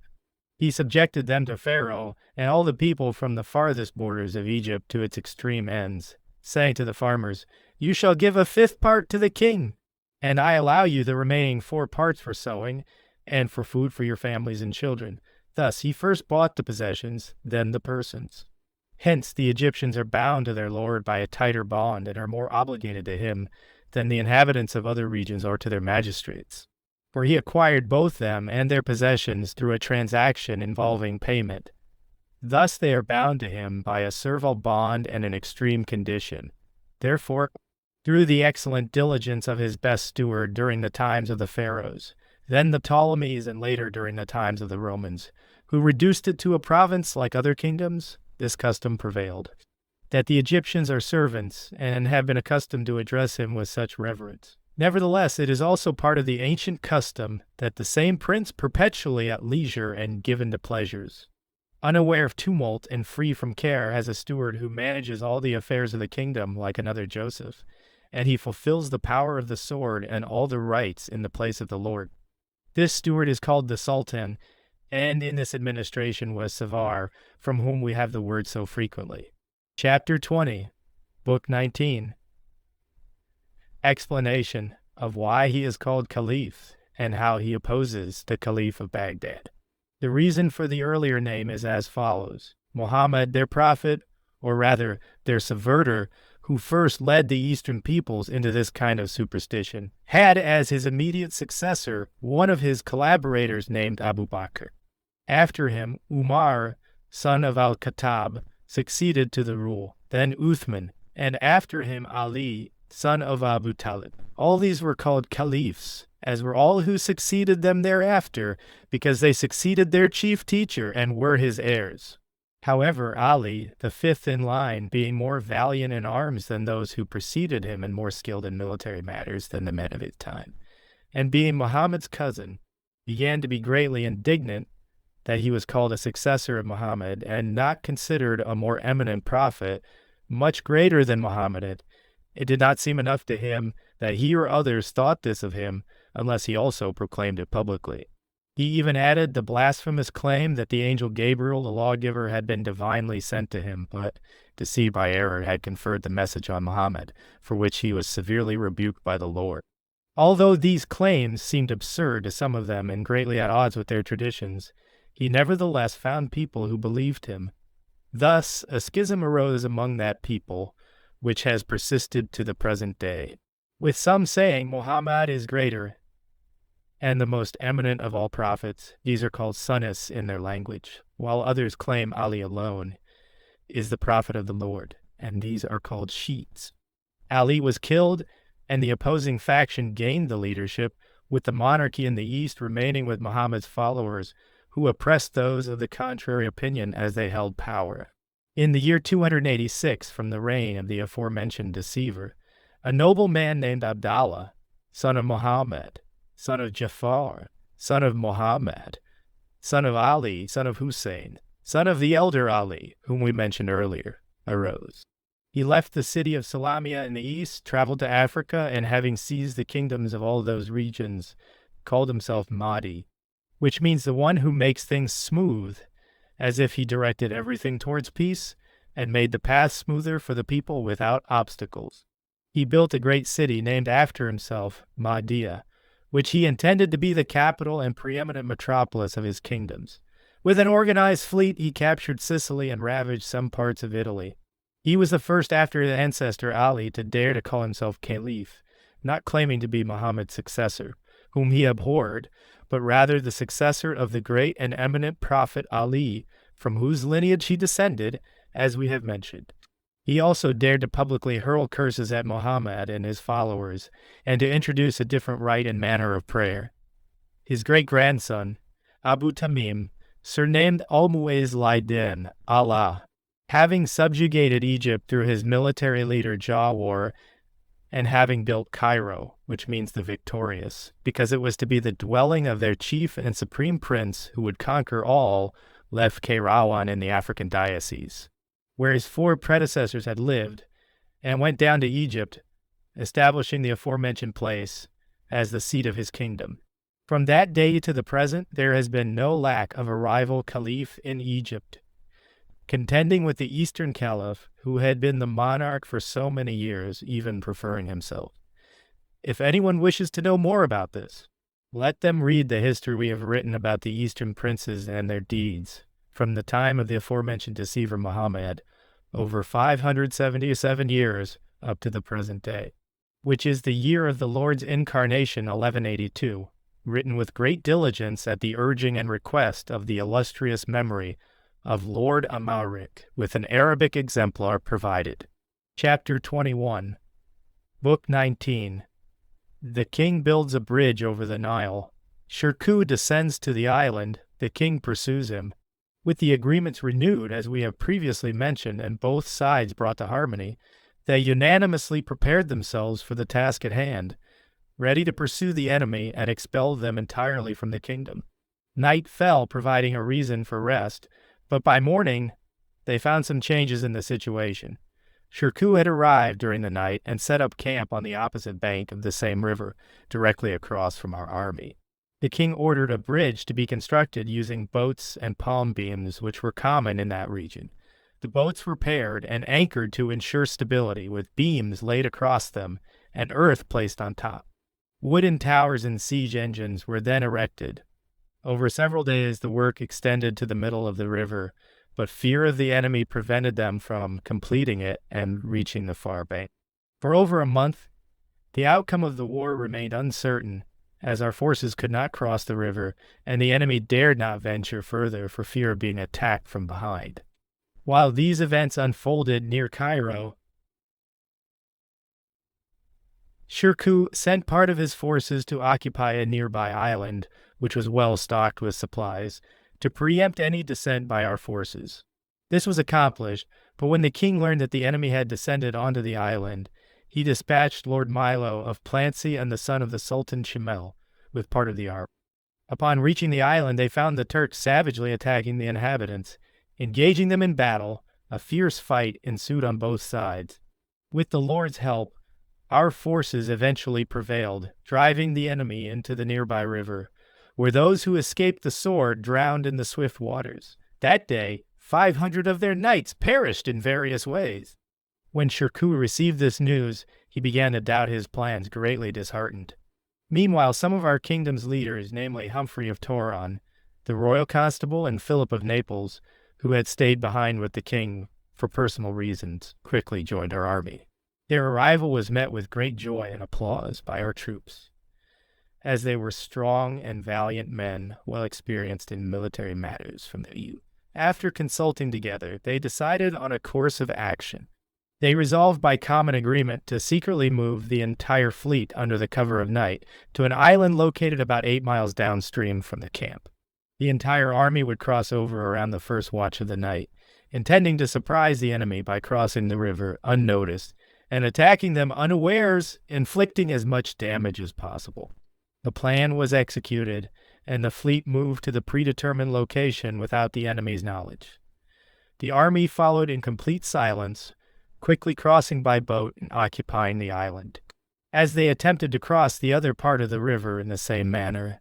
He subjected them to Pharaoh and all the people from the farthest borders of Egypt to its extreme ends, saying to the farmers, "You shall give a fifth part to the king." and I allow you the remaining 4 parts for sowing and for food for your families and children. Thus he first bought the possessions, then the persons. Hence the Egyptians are bound to their lord by a tighter bond and are more obligated to him than the inhabitants of other regions are to their magistrates. For he acquired both them and their possessions through a transaction involving payment. Thus they are bound to him by a servile bond and an extreme condition. Therefore, through the excellent diligence of his best steward during the times of the Pharaohs, then the Ptolemies, and later during the times of the Romans, who reduced it to a province like other kingdoms, this custom prevailed, that the Egyptians are servants and have been accustomed to address him with such reverence. Nevertheless, it is also part of the ancient custom that the same prince perpetually at leisure and given to pleasures, unaware of tumult and free from care, has a steward who manages all the affairs of the kingdom like another Joseph, and he fulfills the power of the sword and all the rights in the place of the Lord. This steward is called the Sultan, and in this administration was Savar, from whom we have the word so frequently. Chapter 20, Book 19. Explanation of why he is called Caliph and how he opposes the Caliph of Baghdad. The reason for the earlier name is as follows. Muhammad, their prophet, or rather their subverter, who first led the Eastern peoples into this kind of superstition, had as his immediate successor one of his collaborators named Abu Bakr. After him, Umar, son of al-Khattab, succeeded to the rule, then Uthman, and after him Ali, son of Abu Talib. All these were called caliphs, as were all who succeeded them thereafter, because they succeeded their chief teacher and were his heirs. However, Ali, the 5th in line, being more valiant in arms than those who preceded him and more skilled in military matters than the men of his time, and being Muhammad's cousin, began to be greatly indignant that he was called a successor of Muhammad and not considered a more eminent prophet, much greater than Muhammad. It did not seem enough to him that he or others thought this of him unless he also proclaimed it publicly. He even added the blasphemous claim that the angel Gabriel, the lawgiver, had been divinely sent to him, but, deceived by error, had conferred the message on Muhammad, for which he was severely rebuked by the Lord. Although these claims seemed absurd to some of them and greatly at odds with their traditions, he nevertheless found people who believed him. Thus, a schism arose among that people, which has persisted to the present day, with some saying Muhammad is greater and the most eminent of all prophets. These are called sunnis in their language, while others claim Ali alone is the prophet of the Lord, and these are called Shiites. Ali was killed, and the opposing faction gained the leadership, with the monarchy in the east remaining with Muhammad's followers, who oppressed those of the contrary opinion as they held power. In the year 286 from the reign of the aforementioned deceiver, a noble man named Abdallah, son of Muhammad, son of Jafar, son of Muhammad, son of Ali, son of Hussein, son of the elder Ali, whom we mentioned earlier, arose. He left the city of Salamia in the east, traveled to Africa, and having seized the kingdoms of all those regions, called himself Mahdi, which means the one who makes things smooth, as if he directed everything towards peace and made the path smoother for the people without obstacles. He built a great city named after himself, Mahdiya, which he intended to be the capital and preeminent metropolis of his kingdoms. With an organized fleet, he captured Sicily and ravaged some parts of Italy. He was the first after his ancestor Ali to dare to call himself Caliph, not claiming to be Muhammad's successor, whom he abhorred, but rather the successor of the great and eminent prophet Ali, from whose lineage he descended, as we have mentioned. He also dared to publicly hurl curses at Muhammad and his followers, and to introduce a different rite and manner of prayer. His great-grandson, Abu Tamim, surnamed Al-Mu'izz-Lidin, Allah, having subjugated Egypt through his military leader Jawar, and having built Cairo, which means the victorious, because it was to be the dwelling of their chief and supreme prince who would conquer all, left Kairawan in the African diocese, where his 4 predecessors had lived, and went down to Egypt, establishing the aforementioned place as the seat of his kingdom. From that day to the present, there has been no lack of a rival caliph in Egypt, contending with the Eastern Caliph, who had been the monarch for so many years, even preferring himself. If anyone wishes to know more about this, let them read the history we have written about the Eastern princes and their deeds, from the time of the aforementioned deceiver Muhammad, over 577 years up to the present day, which is the year of the Lord's incarnation 1182, written with great diligence at the urging and request of the illustrious memory of Lord Amalric, with an Arabic exemplar provided. Chapter 21, Book 19. The king builds a bridge over the Nile. Shirkuh descends to the island. The king pursues him. With the agreements renewed, as we have previously mentioned, and both sides brought to harmony, they unanimously prepared themselves for the task at hand, ready to pursue the enemy and expel them entirely from the kingdom. Night fell, providing a reason for rest, but by morning they found some changes in the situation. Shirkuh had arrived during the night and set up camp on the opposite bank of the same river, directly across from our army. The king ordered a bridge to be constructed using boats and palm beams, which were common in that region. The boats were paired and anchored to ensure stability, with beams laid across them and earth placed on top. Wooden towers and siege engines were then erected. Over several days the work extended to the middle of the river, but fear of the enemy prevented them from completing it and reaching the far bank. For over a month, the outcome of the war remained uncertain, as our forces could not cross the river, and the enemy dared not venture further for fear of being attacked from behind. While these events unfolded near Cairo, Shirkuh sent part of his forces to occupy a nearby island, which was well stocked with supplies, to preempt any descent by our forces. This was accomplished, but when the king learned that the enemy had descended onto the island, he dispatched Lord Milo of Plancy and the son of the Sultan Shimel with part of the army. Upon reaching the island, they found the Turks savagely attacking the inhabitants. Engaging them in battle, a fierce fight ensued on both sides. With the Lord's help, our forces eventually prevailed, driving the enemy into the nearby river, where those who escaped the sword drowned in the swift waters. That day, 500 of their knights perished in various ways. When Shirkuh received this news, he began to doubt his plans, greatly disheartened. Meanwhile, some of our kingdom's leaders, namely Humphrey of Toron, the royal constable, and Philip of Naples, who had stayed behind with the king for personal reasons, quickly joined our army. Their arrival was met with great joy and applause by our troops, as they were strong and valiant men, well experienced in military matters from their youth. After consulting together, they decided on a course of action. They resolved by common agreement to secretly move the entire fleet under the cover of night to an island located about 8 miles downstream from the camp. The entire army would cross over around the first watch of the night, intending to surprise the enemy by crossing the river unnoticed and attacking them unawares, inflicting as much damage as possible. The plan was executed, and the fleet moved to the predetermined location without the enemy's knowledge. The army followed in complete silence, quickly crossing by boat and occupying the island. As they attempted to cross the other part of the river in the same manner,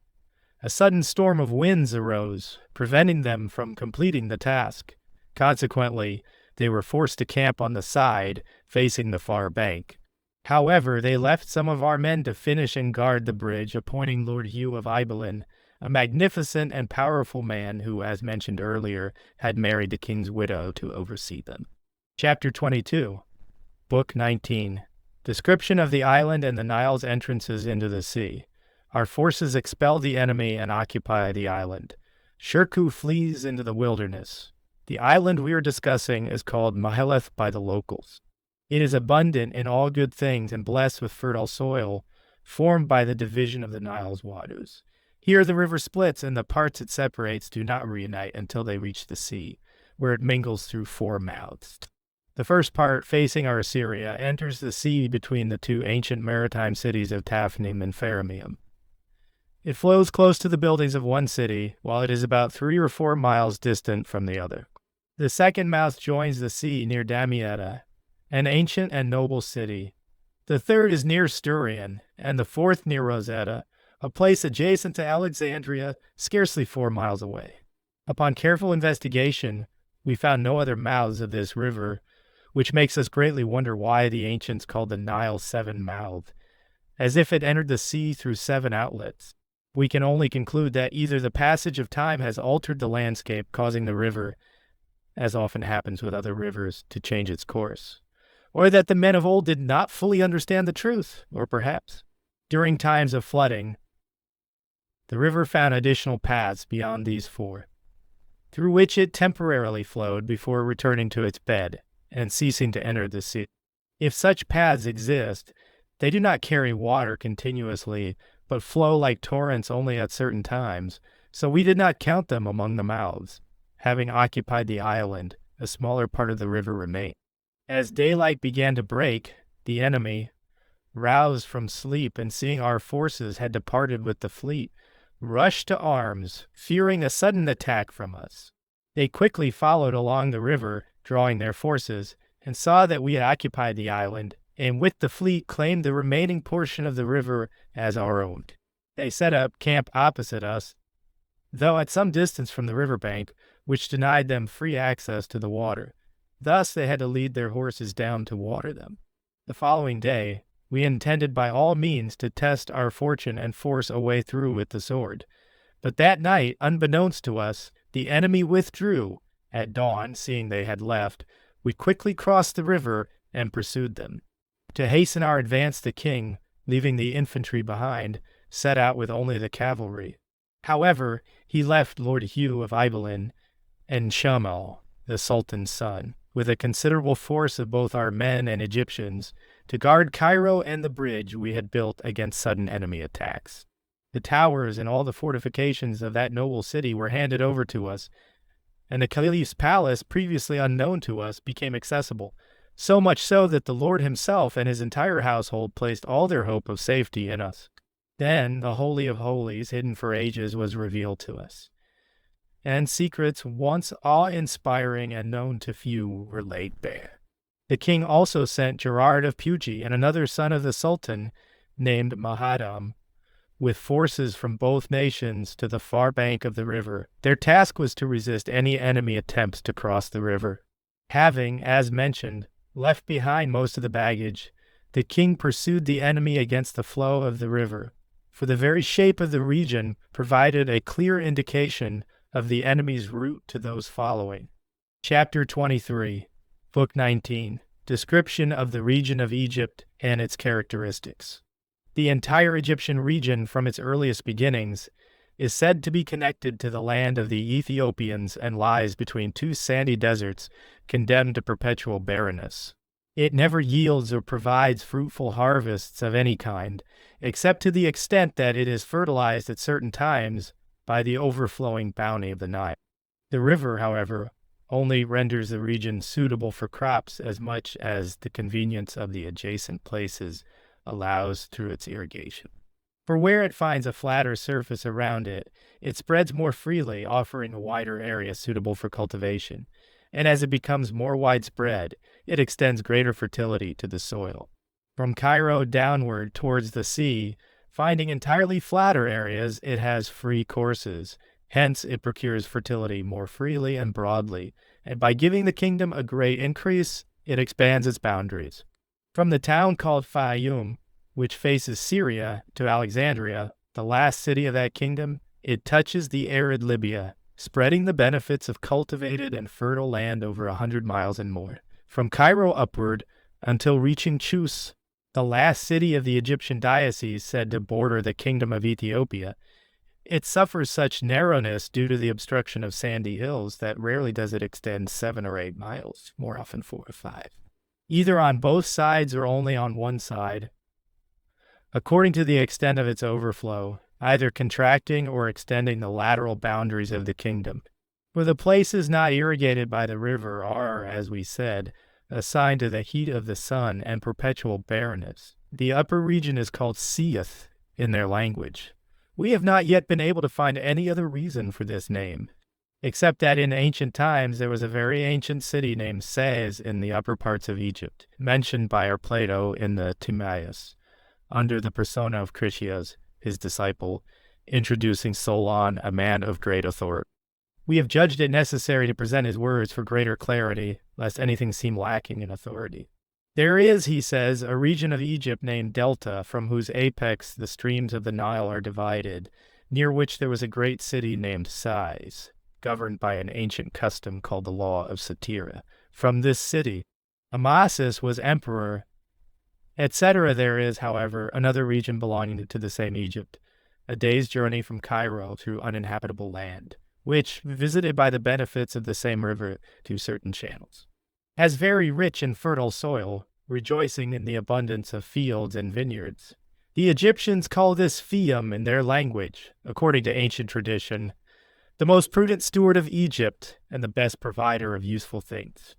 a sudden storm of winds arose, preventing them from completing the task. Consequently, they were forced to camp on the side facing the far bank. However, they left some of our men to finish and guard the bridge, appointing Lord Hugh of Ibelin, a magnificent and powerful man who, as mentioned earlier, had married the king's widow, to oversee them. Chapter 22, Book 19. Description of the island and the Nile's entrances into the sea. Our forces expel the enemy and occupy the island. Shirkuh flees into the wilderness. The island we are discussing is called Maheleth by the locals. It is abundant in all good things and blessed with fertile soil, formed by the division of the Nile's waters. Here the river splits, and the parts it separates do not reunite until they reach the sea, where it mingles through 4 mouths. The first part, facing our Assyria, enters the sea between the 2 ancient maritime cities of Tafnim and Pharamium. It flows close to the buildings of one city, while it is about 3 or 4 miles distant from the other. The second mouth joins the sea near Damietta, an ancient and noble city. The third is near Sturion, and the fourth near Rosetta, a place adjacent to Alexandria, scarcely 4 miles away. Upon careful investigation, we found no other mouths of this river, which makes us greatly wonder why the ancients called the Nile 7-mouthed, as if it entered the sea through 7 outlets. We can only conclude that either the passage of time has altered the landscape, causing the river, as often happens with other rivers, to change its course, or that the men of old did not fully understand the truth, or perhaps, during times of flooding, the river found additional paths beyond these 4, through which it temporarily flowed before returning to its bed and ceasing to enter the sea. If such paths exist, they do not carry water continuously, but flow like torrents only at certain times, so we did not count them among the mouths. Having occupied the island, a smaller part of the river remained. As daylight began to break, the enemy, roused from sleep and seeing our forces had departed with the fleet, rushed to arms, fearing a sudden attack from us. They quickly followed along the river, drawing their forces, and saw that we had occupied the island, and with the fleet claimed the remaining portion of the river as our own. They set up camp opposite us, though at some distance from the riverbank, which denied them free access to the water. Thus they had to lead their horses down to water them. The following day, we intended by all means to test our fortune and force a way through with the sword. But that night, unbeknownst to us, the enemy withdrew. At dawn, seeing they had left, we quickly crossed the river and pursued them. To hasten our advance, the king, leaving the infantry behind, set out with only the cavalry. However, he left Lord Hugh of Ibelin and Shamal, the Sultan's son, with a considerable force of both our men and Egyptians, to guard Cairo and the bridge we had built against sudden enemy attacks. The towers and all the fortifications of that noble city were handed over to us, and the Caliph's palace, previously unknown to us, became accessible, so much so that the Lord himself and his entire household placed all their hope of safety in us. Then the Holy of Holies, hidden for ages, was revealed to us, and secrets once awe-inspiring and known to few were laid bare. The king also sent Gerard of Pugi and another son of the Sultan, named Mahadam, with forces from both nations to the far bank of the river. Their task was to resist any enemy attempts to cross the river. Having, as mentioned, left behind most of the baggage, the king pursued the enemy against the flow of the river, for the very shape of the region provided a clear indication of the enemy's route to those following. Chapter 23, Book 19, Description of the region of Egypt and its characteristics. The entire Egyptian region from its earliest beginnings is said to be connected to the land of the Ethiopians and lies between 2 sandy deserts condemned to perpetual barrenness. It never yields or provides fruitful harvests of any kind, except to the extent that it is fertilized at certain times by the overflowing bounty of the Nile. The river, however, only renders the region suitable for crops as much as the convenience of the adjacent places allows through its irrigation. For where it finds a flatter surface around it, it spreads more freely, offering a wider area suitable for cultivation, and as it becomes more widespread, it extends greater fertility to the soil. From Cairo downward towards the sea, finding entirely flatter areas, it has free courses. Hence, it procures fertility more freely and broadly, and by giving the kingdom a great increase, it expands its boundaries. From the town called Fayum, which faces Syria, to Alexandria, the last city of that kingdom, it touches the arid Libya, spreading the benefits of cultivated and fertile land over 100 miles and more. From Cairo upward, until reaching Chus, the last city of the Egyptian diocese said to border the kingdom of Ethiopia, it suffers such narrowness due to the obstruction of sandy hills that rarely does it extend 7 or 8 miles, more often 4 or 5, either on both sides or only on one side, according to the extent of its overflow, either contracting or extending the lateral boundaries of the kingdom. For the places not irrigated by the river are, as we said, assigned to the heat of the sun and perpetual barrenness. The upper region is called Seath in their language. We have not yet been able to find any other reason for this name, except that in ancient times there was a very ancient city named Sais in the upper parts of Egypt, mentioned by our Plato in the Timaeus, under the persona of Critias, his disciple, introducing Solon, a man of great authority. We have judged it necessary to present his words for greater clarity, lest anything seem lacking in authority. There is, he says, a region of Egypt named Delta, from whose apex the streams of the Nile are divided, near which there was a great city named Sais, governed by an ancient custom called the law of Tyre. From this city, Amasis was emperor, etc. There is, however, another region belonging to the same Egypt, a day's journey from Cairo through uninhabitable land, which, visited by the benefits of the same river through certain channels, has very rich and fertile soil, rejoicing in the abundance of fields and vineyards. The Egyptians call this Fium in their language, according to ancient tradition, the most prudent steward of Egypt and the best provider of useful things,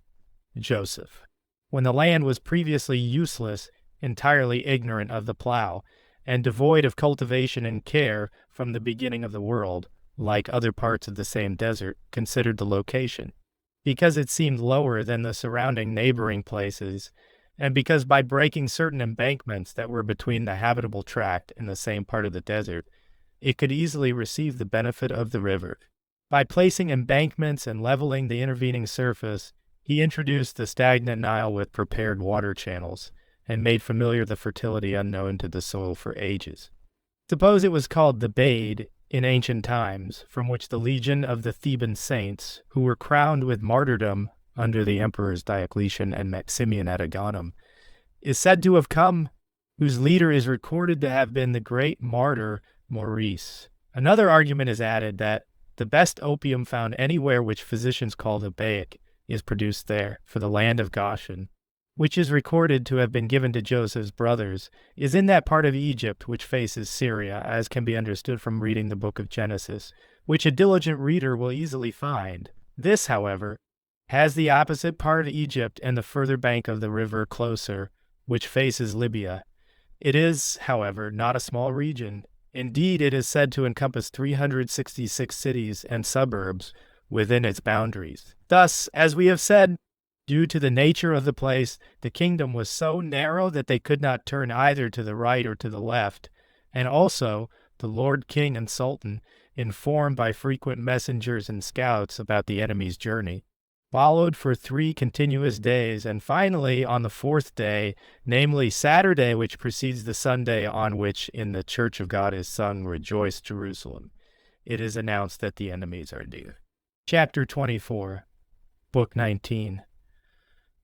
Joseph. When the land was previously useless, entirely ignorant of the plow, and devoid of cultivation and care from the beginning of the world, like other parts of the same desert, considered the location, because it seemed lower than the surrounding neighboring places, and because by breaking certain embankments that were between the habitable tract and the same part of the desert, it could easily receive the benefit of the river. By placing embankments and leveling the intervening surface, he introduced the stagnant Nile with prepared water channels, and made familiar the fertility unknown to the soil for ages. Suppose it was called the Bade in ancient times, from which the legion of the Theban saints, who were crowned with martyrdom under the emperors Diocletian and Maximian at Agaunum, is said to have come, whose leader is recorded to have been the great martyr Maurice. Another argument is added that the best opium found anywhere which physicians call Abaic is produced there, for the land of Goshen, which is recorded to have been given to Joseph's brothers, is in that part of Egypt which faces Syria, as can be understood from reading the book of Genesis, which a diligent reader will easily find. This, however, has the opposite part of Egypt and the further bank of the river closer, which faces Libya. It is, however, not a small region. Indeed, it is said to encompass 366 cities and suburbs within its boundaries. Thus, as we have said, due to the nature of the place, the kingdom was so narrow that they could not turn either to the right or to the left, and also the Lord King and Sultan, informed by frequent messengers and scouts about the enemy's journey, followed for 3 continuous days, and finally, on the 4th day, namely Saturday, which precedes the Sunday on which in the Church of God is sung, Rejoice, Jerusalem, it is announced that the enemies are near. Chapter 24, Book 19.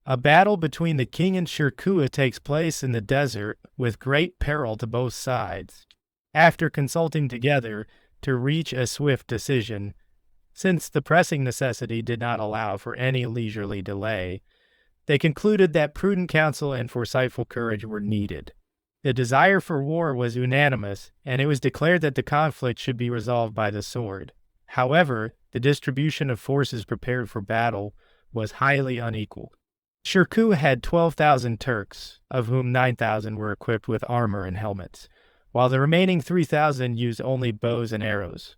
A battle between the king and Shirkuh takes place in the desert with great peril to both sides. After consulting together to reach a swift decision, since the pressing necessity did not allow for any leisurely delay, they concluded that prudent counsel and foresightful courage were needed. The desire for war was unanimous, and it was declared that the conflict should be resolved by the sword. However, the distribution of forces prepared for battle was highly unequal. Shirkuh had 12,000 Turks, of whom 9,000 were equipped with armor and helmets, while the remaining 3,000 used only bows and arrows.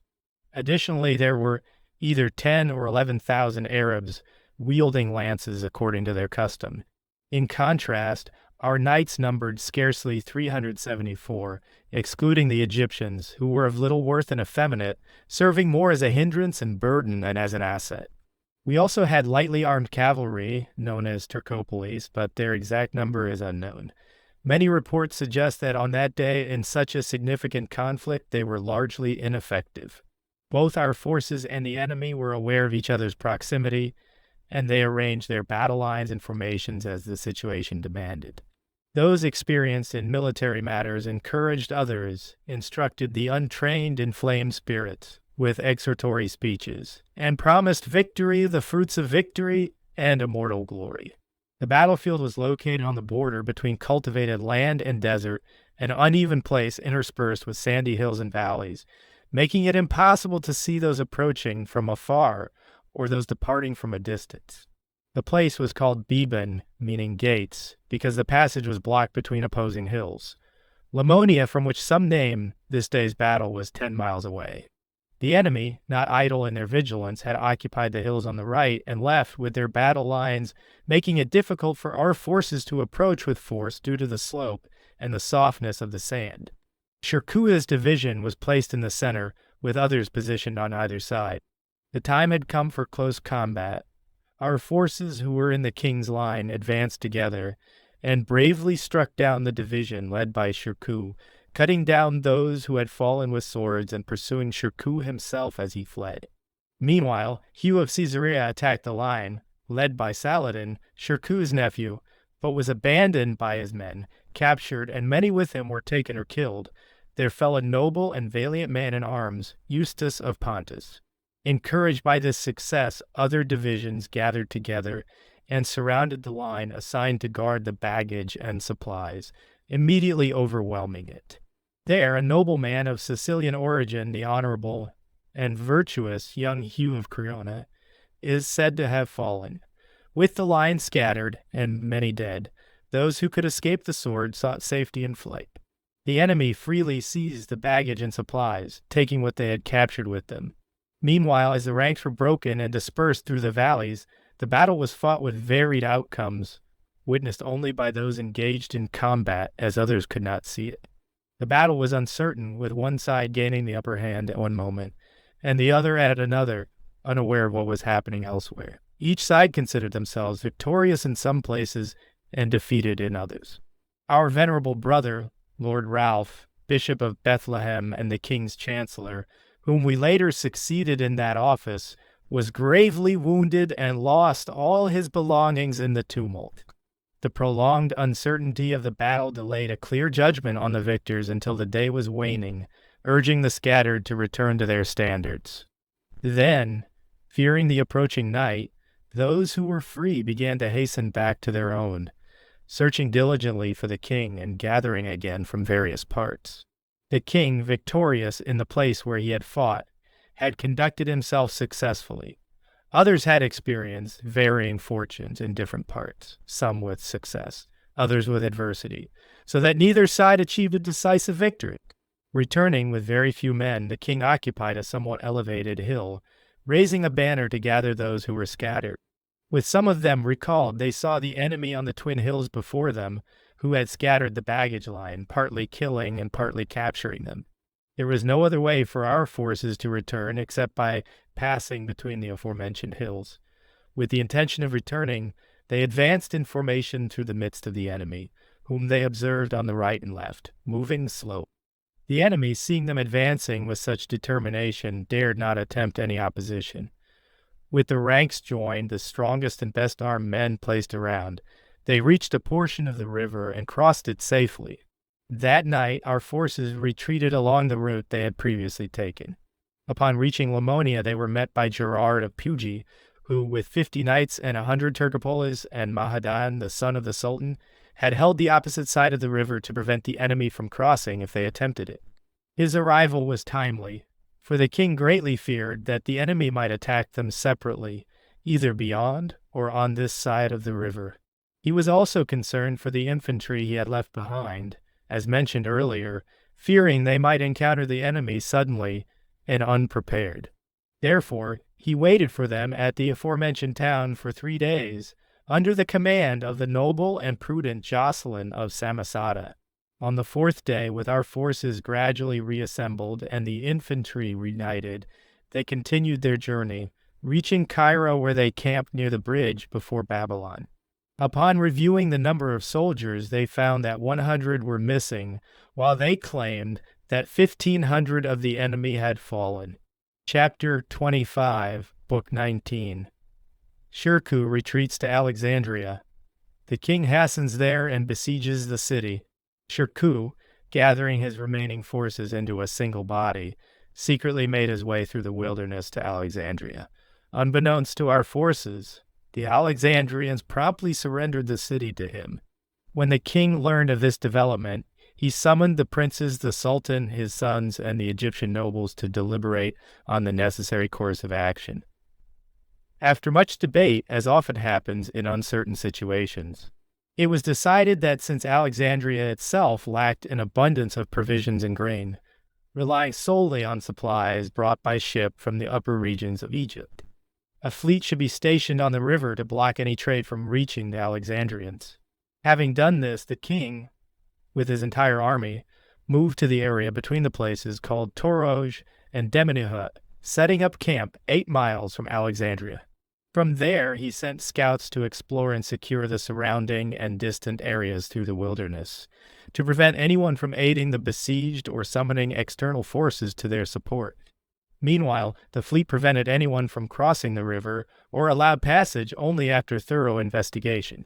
Additionally, there were either 10 or 11,000 Arabs wielding lances according to their custom. In contrast, our knights numbered scarcely 374, excluding the Egyptians, who were of little worth and effeminate, serving more as a hindrance and burden than as an asset. We also had lightly armed cavalry, known as Turcopoles, but their exact number is unknown. Many reports suggest that on that day, in such a significant conflict, they were largely ineffective. Both our forces and the enemy were aware of each other's proximity, and they arranged their battle lines and formations as the situation demanded. Those experienced in military matters encouraged others, instructed the untrained inflamed spirits with exhortatory speeches, and promised victory, the fruits of victory, and immortal glory. The battlefield was located on the border between cultivated land and desert, an uneven place interspersed with sandy hills and valleys, making it impossible to see those approaching from afar or those departing from a distance. The place was called Beban, meaning gates, because the passage was blocked between opposing hills. Lamonia, from which some name this day's battle, was 10 miles away. The enemy, not idle in their vigilance, had occupied the hills on the right and left with their battle lines, making it difficult for our forces to approach with force due to the slope and the softness of the sand. Shirkuh's division was placed in the center, with others positioned on either side. The time had come for close combat. Our forces, who were in the king's line, advanced together, and bravely struck down the division led by Shirkuh, cutting down those who had fallen with swords and pursuing Shirkuh himself as he fled. Meanwhile, Hugh of Caesarea attacked the line, led by Saladin, Shirkuh's nephew, but was abandoned by his men, captured, and many with him were taken or killed. There fell a noble and valiant man in arms, Eustace of Pontus. Encouraged by this success, other divisions gathered together and surrounded the line assigned to guard the baggage and supplies, immediately overwhelming it. There, a nobleman of Sicilian origin, the honorable and virtuous young Hugh of Cremona, is said to have fallen. With the line scattered and many dead, those who could escape the sword sought safety in flight. The enemy freely seized the baggage and supplies, taking what they had captured with them. Meanwhile, as the ranks were broken and dispersed through the valleys, the battle was fought with varied outcomes, witnessed only by those engaged in combat, as others could not see it. The battle was uncertain, with one side gaining the upper hand at one moment, and the other at another, unaware of what was happening elsewhere. Each side considered themselves victorious in some places and defeated in others. Our venerable brother, Lord Ralph, Bishop of Bethlehem and the King's Chancellor, whom we later succeeded in that office, was gravely wounded and lost all his belongings in the tumult. The prolonged uncertainty of the battle delayed a clear judgment on the victors until the day was waning, urging the scattered to return to their standards. Then, fearing the approaching night, those who were free began to hasten back to their own, searching diligently for the king and gathering again from various parts. The king, victorious in the place where he had fought, had conducted himself successfully. Others had experienced varying fortunes in different parts, some with success, others with adversity, so that neither side achieved a decisive victory. Returning with very few men, the king occupied a somewhat elevated hill, raising a banner to gather those who were scattered. With some of them recalled, they saw the enemy on the twin hills before them, who had scattered the baggage line, partly killing and partly capturing them. There was no other way for our forces to return except by passing between the aforementioned hills. With the intention of returning, they advanced in formation through the midst of the enemy, whom they observed on the right and left, moving slow. The enemy, seeing them advancing with such determination, dared not attempt any opposition. With the ranks joined, the strongest and best armed men placed around, they reached a portion of the river and crossed it safely. That night, our forces retreated along the route they had previously taken. Upon reaching Lamonia, they were met by Gerard of Pugi, who, with 50 knights and 100 Turcopoles and Mahadan, the son of the Sultan, had held the opposite side of the river to prevent the enemy from crossing if they attempted it. His arrival was timely, for the king greatly feared that the enemy might attack them separately, either beyond or on this side of the river. He was also concerned for the infantry he had left behind, as mentioned earlier, fearing they might encounter the enemy suddenly and unprepared. Therefore, he waited for them at the aforementioned town for 3 days, under the command of the noble and prudent Jocelyn of Samosata. On the 4th day, with our forces gradually reassembled and the infantry reunited, they continued their journey, reaching Cairo where they camped near the bridge before Babylon. Upon reviewing the number of soldiers, they found that 100 were missing, while they claimed that 1,500 of the enemy had fallen. Chapter 25, Book 19. Shirkuh retreats to Alexandria. The king hastens there and besieges the city. Shirkuh, gathering his remaining forces into a single body, secretly made his way through the wilderness to Alexandria. Unbeknownst to our forces, the Alexandrians promptly surrendered the city to him. When the king learned of this development, he summoned the princes, the sultan, his sons, and the Egyptian nobles to deliberate on the necessary course of action. After much debate, as often happens in uncertain situations, it was decided that since Alexandria itself lacked an abundance of provisions and grain, relying solely on supplies brought by ship from the upper regions of Egypt, a fleet should be stationed on the river to block any trade from reaching the Alexandrians. Having done this, the king, with his entire army, moved to the area between the places called Toroj and Demenihut, setting up camp 8 miles from Alexandria. From there, he sent scouts to explore and secure the surrounding and distant areas through the wilderness, to prevent anyone from aiding the besieged or summoning external forces to their support. Meanwhile, the fleet prevented anyone from crossing the river or allowed passage only after thorough investigation.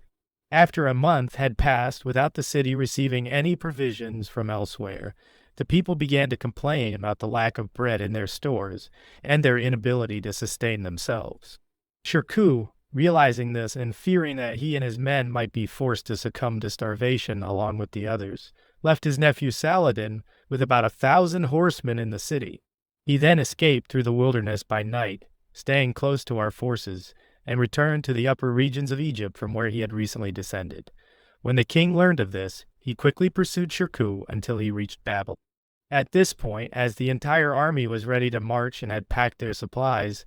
After a month had passed without the city receiving any provisions from elsewhere, the people began to complain about the lack of bread in their stores and their inability to sustain themselves. Shirkuh, realizing this and fearing that he and his men might be forced to succumb to starvation along with the others, left his nephew Saladin with about 1,000 horsemen in the city. He then escaped through the wilderness by night, staying close to our forces, and returned to the upper regions of Egypt from where he had recently descended. When the king learned of this, he quickly pursued Shirkuh until he reached Babel. At this point, as the entire army was ready to march and had packed their supplies,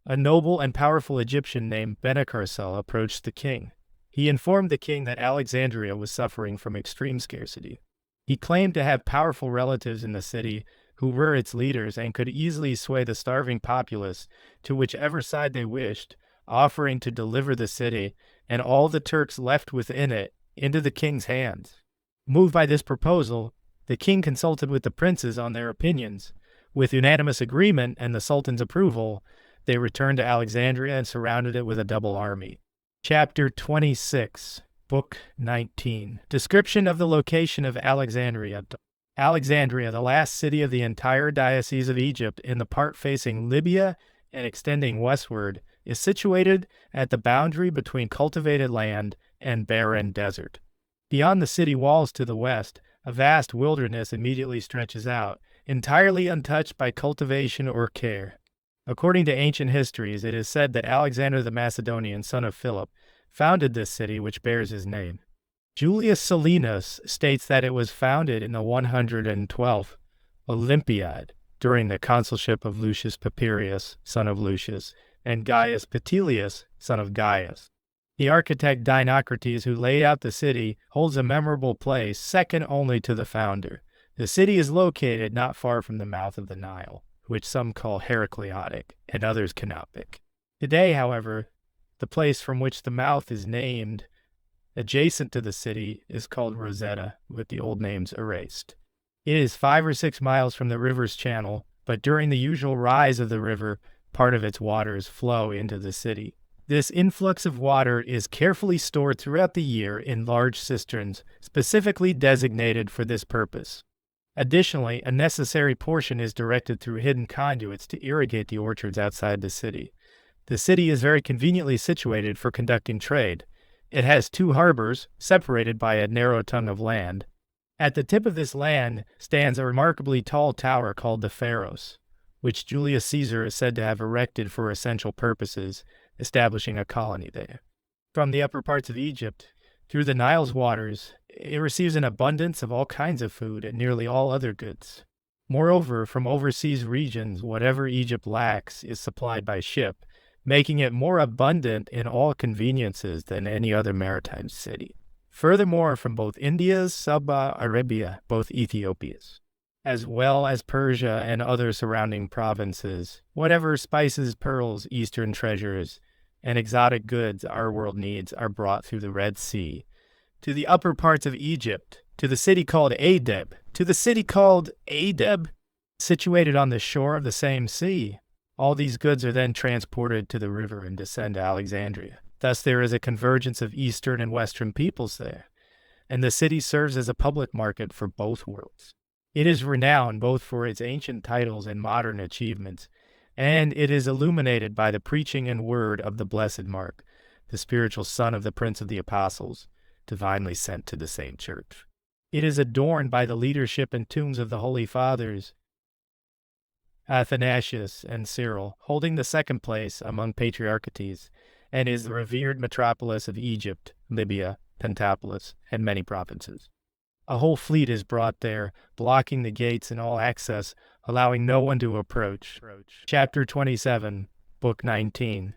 a noble and powerful Egyptian named Benacarsel approached the king. He informed the king that Alexandria was suffering from extreme scarcity. He claimed to have powerful relatives in the city who were its leaders and could easily sway the starving populace to whichever side they wished, offering to deliver the city and all the Turks left within it into the king's hands. Moved by this proposal, the king consulted with the princes on their opinions. With unanimous agreement and the sultan's approval, they returned to Alexandria and surrounded it with a double army. Chapter 26, Book 19. Description of the location of Alexandria. Alexandria, the last city of the entire Diocese of Egypt in the part facing Libya and extending westward, is situated at the boundary between cultivated land and barren desert. Beyond the city walls to the west, a vast wilderness immediately stretches out, entirely untouched by cultivation or care. According to ancient histories, it is said that Alexander the Macedonian, son of Philip, founded this city which bears his name. Julius Solinus states that it was founded in the 112th Olympiad during the consulship of Lucius Papirius, son of Lucius, and Gaius Petilius, son of Gaius. The architect Dinocrates, who laid out the city, holds a memorable place second only to the founder. The city is located not far from the mouth of the Nile, which some call Heracleotic and others Canopic. Today, however, the place from which the mouth is named, adjacent to the city, is called Rosetta, with the old names erased. It is 5 or 6 miles from the river's channel, but during the usual rise of the river, part of its waters flow into the city. This influx of water is carefully stored throughout the year in large cisterns, specifically designated for this purpose. Additionally, a necessary portion is directed through hidden conduits to irrigate the orchards outside the city. The city is very conveniently situated for conducting trade. It has 2 harbors, separated by a narrow tongue of land. At the tip of this land stands a remarkably tall tower called the Pharos, which Julius Caesar is said to have erected for essential purposes, establishing a colony there. From the upper parts of Egypt, through the Nile's waters, it receives an abundance of all kinds of food and nearly all other goods. Moreover, from overseas regions, whatever Egypt lacks is supplied by ship, making it more abundant in all conveniences than any other maritime city. Furthermore, from both India's Sabah Arabia, both Ethiopias, as well as Persia and other surrounding provinces, whatever spices, pearls, eastern treasures, and exotic goods our world needs are brought through the Red Sea, to the upper parts of Egypt, to the city called Adeb, situated on the shore of the same sea. All these goods are then transported to the river and descend to Alexandria. Thus there is a convergence of eastern and western peoples there, and the city serves as a public market for both worlds. It is renowned both for its ancient titles and modern achievements, and it is illuminated by the preaching and word of the Blessed Mark, the spiritual son of the Prince of the Apostles, divinely sent to the same church. It is adorned by the leadership and tombs of the Holy Fathers, Athanasius and Cyril, holding the second place among patriarchates, and is the revered metropolis of Egypt, Libya, Pentapolis, and many provinces. A whole fleet is brought there, blocking the gates and all access, allowing no one to approach. Chapter 27, Book 19.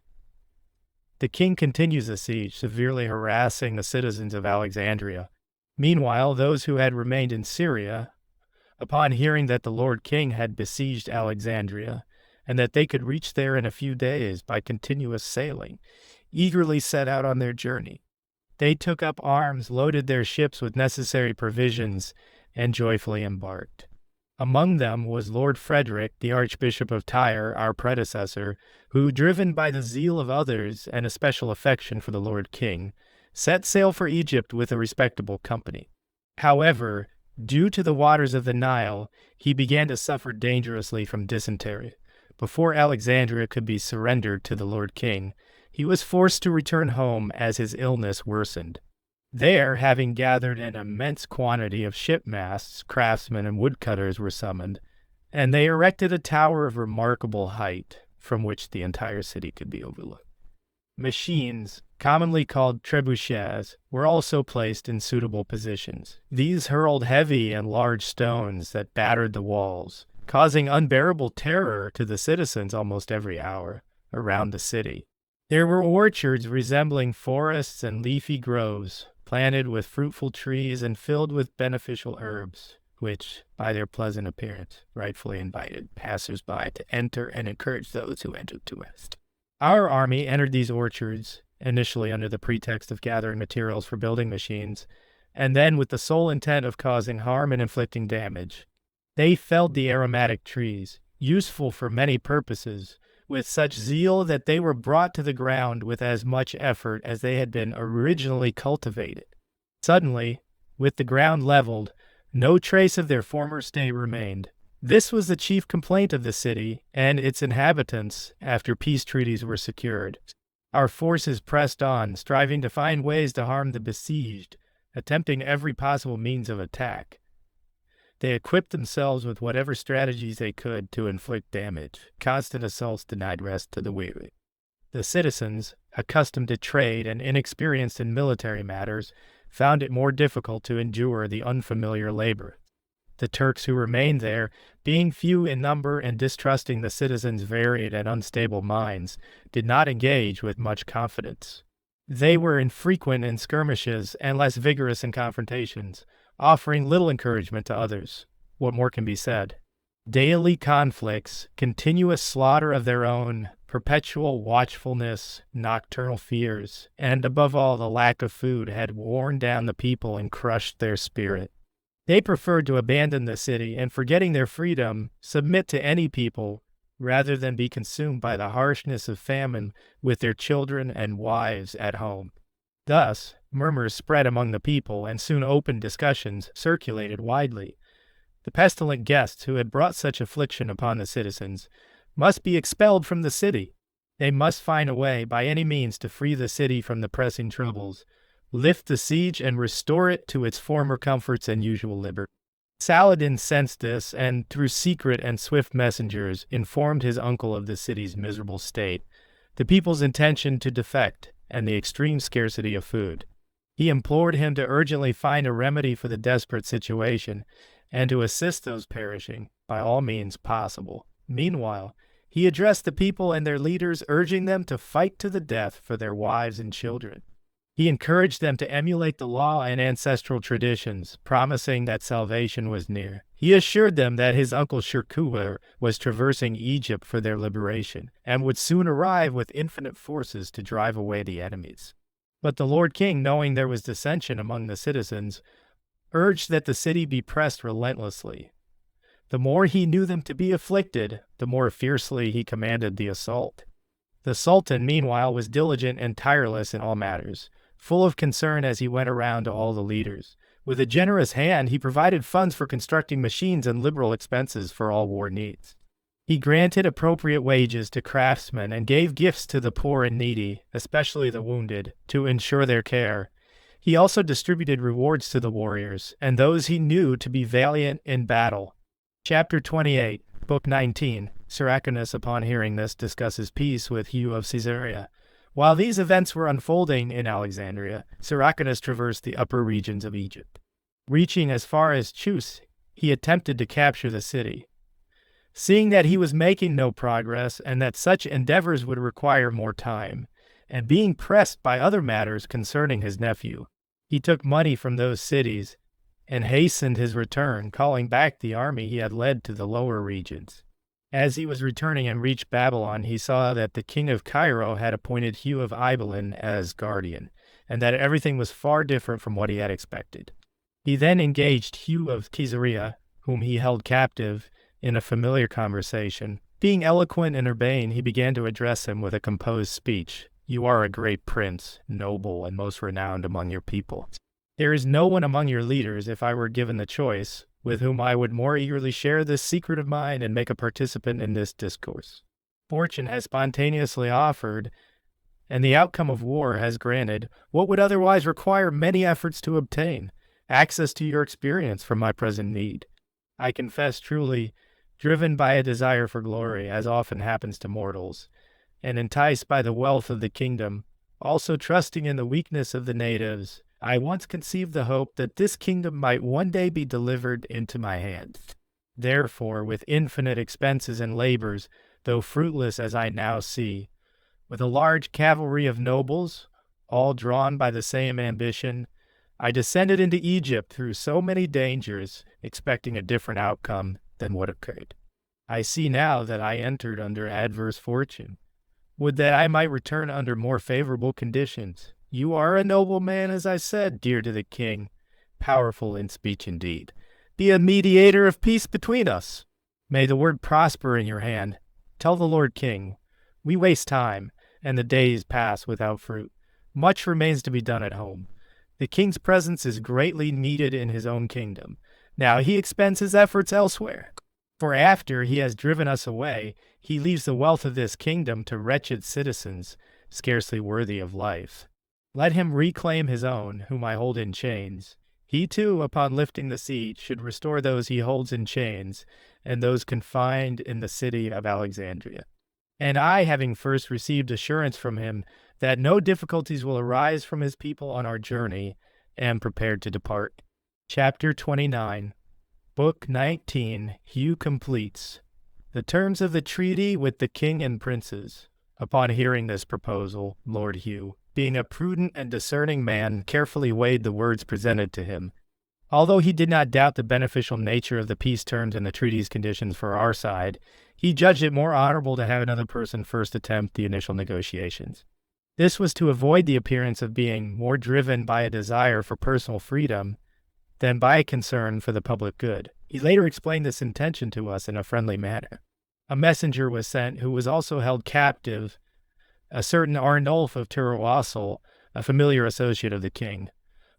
The king continues the siege, severely harassing the citizens of Alexandria. Meanwhile, those who had remained in Syria, upon hearing that the Lord King had besieged Alexandria, and that they could reach there in a few days by continuous sailing, eagerly set out on their journey. They took up arms, loaded their ships with necessary provisions, and joyfully embarked. Among them was Lord Frederick, the Archbishop of Tyre, our predecessor, who, driven by the zeal of others and a special affection for the Lord King, set sail for Egypt with a respectable company. However, due to the waters of the Nile, he began to suffer dangerously from dysentery. Before Alexandria could be surrendered to the Lord King, he was forced to return home as his illness worsened. There, having gathered an immense quantity of shipmasts, craftsmen, and woodcutters were summoned, and they erected a tower of remarkable height from which the entire city could be overlooked. Machines, commonly called trebuchets, were also placed in suitable positions. These hurled heavy and large stones that battered the walls, causing unbearable terror to the citizens almost every hour around the city. There were orchards resembling forests and leafy groves, planted with fruitful trees and filled with beneficial herbs, which, by their pleasant appearance, rightfully invited passers-by to enter and encouraged those who entered to rest. Our army entered these orchards, initially under the pretext of gathering materials for building machines, and then with the sole intent of causing harm and inflicting damage. They felled the aromatic trees, useful for many purposes, with such zeal that they were brought to the ground with as much effort as they had been originally cultivated. Suddenly, with the ground leveled, no trace of their former state remained. This was the chief complaint of the city and its inhabitants after peace treaties were secured. Our forces pressed on, striving to find ways to harm the besieged, attempting every possible means of attack. They equipped themselves with whatever strategies they could to inflict damage. Constant assaults denied rest to the weary. The citizens, accustomed to trade and inexperienced in military matters, found it more difficult to endure the unfamiliar labor. The Turks who remained there, being few in number and distrusting the citizens' varied and unstable minds, did not engage with much confidence. They were infrequent in skirmishes and less vigorous in confrontations, offering little encouragement to others. What more can be said? Daily conflicts, continuous slaughter of their own, perpetual watchfulness, nocturnal fears, and above all the lack of food had worn down the people and crushed their spirit. They preferred to abandon the city and, forgetting their freedom, submit to any people rather than be consumed by the harshness of famine with their children and wives at home. Thus, murmurs spread among the people, and soon open discussions circulated widely. The pestilent guests who had brought such affliction upon the citizens must be expelled from the city. They must find a way by any means to free the city from the pressing troubles, lift the siege, and restore it to its former comforts and usual liberty. Saladin sensed this, and through secret and swift messengers informed his uncle of the city's miserable state, the people's intention to defect, and the extreme scarcity of food. He implored him to urgently find a remedy for the desperate situation, and to assist those perishing by all means possible. Meanwhile, he addressed the people and their leaders, urging them to fight to the death for their wives and children. He encouraged them to emulate the law and ancestral traditions, promising that salvation was near. He assured them that his uncle Shirkuh was traversing Egypt for their liberation, and would soon arrive with infinite forces to drive away the enemies. But the Lord King, knowing there was dissension among the citizens, urged that the city be pressed relentlessly. The more he knew them to be afflicted, the more fiercely he commanded the assault. The Sultan, meanwhile, was diligent and tireless in all matters, full of concern as he went around to all the leaders. With a generous hand, he provided funds for constructing machines and liberal expenses for all war needs. He granted appropriate wages to craftsmen and gave gifts to the poor and needy, especially the wounded, to ensure their care. He also distributed rewards to the warriors and those he knew to be valiant in battle. Chapter 28, Book 19. Syracusus, upon hearing this, discusses peace with Hugh of Caesarea. While these events were unfolding in Alexandria, Syracusus traversed the upper regions of Egypt. Reaching as far as Chus, he attempted to capture the city. Seeing that he was making no progress and that such endeavors would require more time, and being pressed by other matters concerning his nephew, he took money from those cities and hastened his return, calling back the army he had led to the lower regions. As he was returning and reached Babylon, he saw that the king of Cairo had appointed Hugh of Ibelin as guardian, and that everything was far different from what he had expected. He then engaged Hugh of Caesarea, whom he held captive, in a familiar conversation. Being eloquent and urbane, he began to address him with a composed speech. "You are a great prince, noble, and most renowned among your people. There is no one among your leaders, if I were given the choice, with whom I would more eagerly share this secret of mine and make a participant in this discourse. Fortune has spontaneously offered, and the outcome of war has granted, what would otherwise require many efforts to obtain, access to your experience for my present need. I confess truly, driven by a desire for glory, as often happens to mortals, and enticed by the wealth of the kingdom, also trusting in the weakness of the natives, I once conceived the hope that this kingdom might one day be delivered into my hands. Therefore, with infinite expenses and labors, though fruitless as I now see, with a large cavalry of nobles, all drawn by the same ambition, I descended into Egypt through so many dangers, expecting a different outcome than what occurred. I see now that I entered under adverse fortune. Would that I might return under more favorable conditions. You are a noble man, as I said, dear to the king, powerful in speech indeed. Be a mediator of peace between us. May the word prosper in your hand. Tell the Lord King, we waste time, and the days pass without fruit. Much remains to be done at home. The king's presence is greatly needed in his own kingdom. Now he expends his efforts elsewhere. For after he has driven us away, he leaves the wealth of this kingdom to wretched citizens, scarcely worthy of life. Let him reclaim his own, whom I hold in chains. He too, upon lifting the siege, should restore those he holds in chains, and those confined in the city of Alexandria. And I, having first received assurance from him that no difficulties will arise from his people on our journey, am prepared to depart." Chapter 29, Book 19, Hugh completes. The terms of the treaty with the king and princes. Upon hearing this proposal, Lord Hugh, being a prudent and discerning man, carefully weighed the words presented to him. Although he did not doubt the beneficial nature of the peace terms and the treaty's conditions for our side, he judged it more honorable to have another person first attempt the initial negotiations. This was to avoid the appearance of being more driven by a desire for personal freedom than by a concern for the public good. He later explained this intention to us in a friendly manner. A messenger was sent who was also held captive, a certain Arnulf of Tyre, a familiar associate of the king.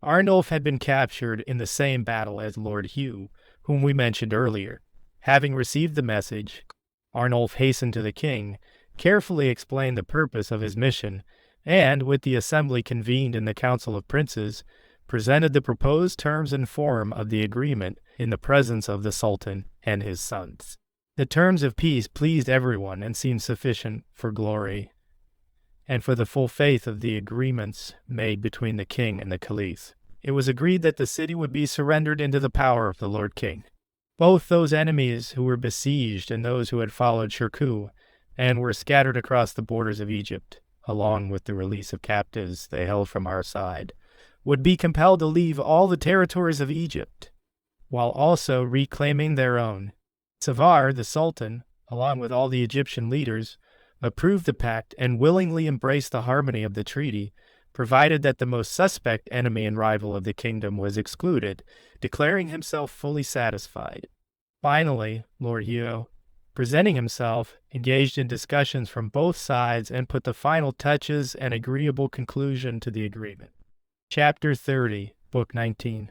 Arnulf had been captured in the same battle as Lord Hugh, whom we mentioned earlier. Having received the message, Arnulf hastened to the king, carefully explained the purpose of his mission, and, with the assembly convened in the Council of Princes, presented the proposed terms and form of the agreement in the presence of the Sultan and his sons. The terms of peace pleased everyone and seemed sufficient for glory and for the full faith of the agreements made between the king and the caliph. It was agreed that the city would be surrendered into the power of the Lord King. Both those enemies who were besieged and those who had followed Shirkuh and were scattered across the borders of Egypt, along with the release of captives they held from our side, would be compelled to leave all the territories of Egypt, while also reclaiming their own. Savar, the Sultan, along with all the Egyptian leaders, approved the pact and willingly embraced the harmony of the treaty, provided that the most suspect enemy and rival of the kingdom was excluded, declaring himself fully satisfied. Finally, Lord Hugh, presenting himself, engaged in discussions from both sides and put the final touches and agreeable conclusion to the agreement. Chapter 30, Book 19.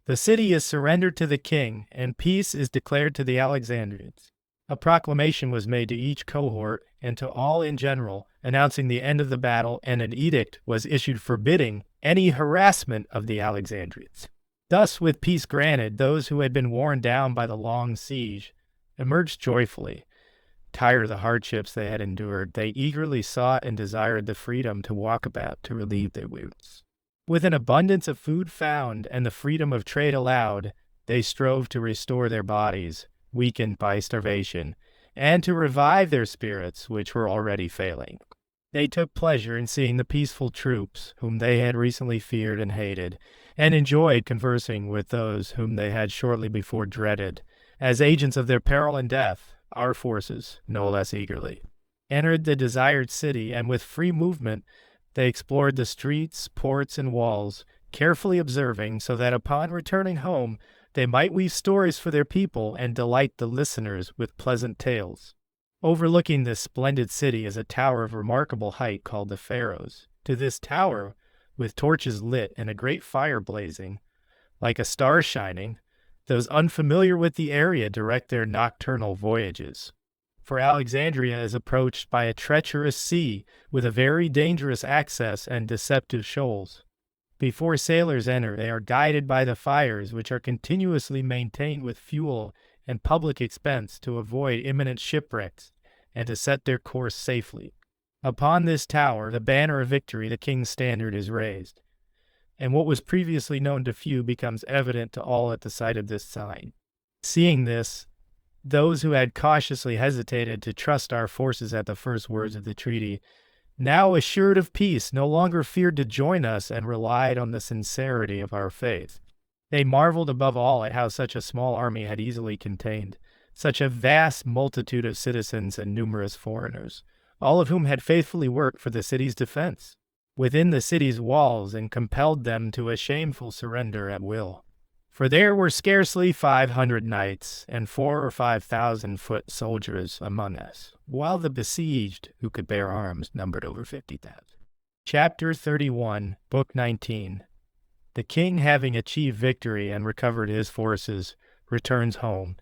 The city is surrendered to the king, and peace is declared to the Alexandrians. A proclamation was made to each cohort and to all in general, announcing the end of the battle, and an edict was issued forbidding any harassment of the Alexandrians. Thus, with peace granted, those who had been worn down by the long siege emerged joyfully. Tired of the hardships they had endured, they eagerly sought and desired the freedom to walk about to relieve their wounds. With an abundance of food found and the freedom of trade allowed, they strove to restore their bodies, weakened by starvation, and to revive their spirits, which were already failing. They took pleasure in seeing the peaceful troops whom they had recently feared and hated, and enjoyed conversing with those whom they had shortly before dreaded, As agents of their peril and death, our forces, no less eagerly, entered the desired city, and with free movement they explored the streets, ports, and walls, carefully observing so that upon returning home they might weave stories for their people and delight the listeners with pleasant tales. Overlooking this splendid city is a tower of remarkable height called the Pharos. To this tower, with torches lit and a great fire blazing, like a star shining, those unfamiliar with the area direct their nocturnal voyages. For Alexandria is approached by a treacherous sea with a very dangerous access and deceptive shoals. Before sailors enter, they are guided by the fires, which are continuously maintained with fuel and public expense to avoid imminent shipwrecks and to set their course safely. Upon this tower, the banner of victory, the king's standard, is raised, and what was previously known to few becomes evident to all at the sight of this sign. Seeing this, those who had cautiously hesitated to trust our forces at the first words of the treaty, now assured of peace, no longer feared to join us and relied on the sincerity of our faith. They marveled above all at how such a small army had easily contained such a vast multitude of citizens and numerous foreigners, all of whom had faithfully worked for the city's defense within the city's walls and compelled them to a shameful surrender at will. For there were scarcely 500 knights and 4,000 or 5,000 foot soldiers among us, while the besieged, who could bear arms, numbered over 50,000. Chapter 31, Book 19. The king, having achieved victory and recovered his forces, returns home.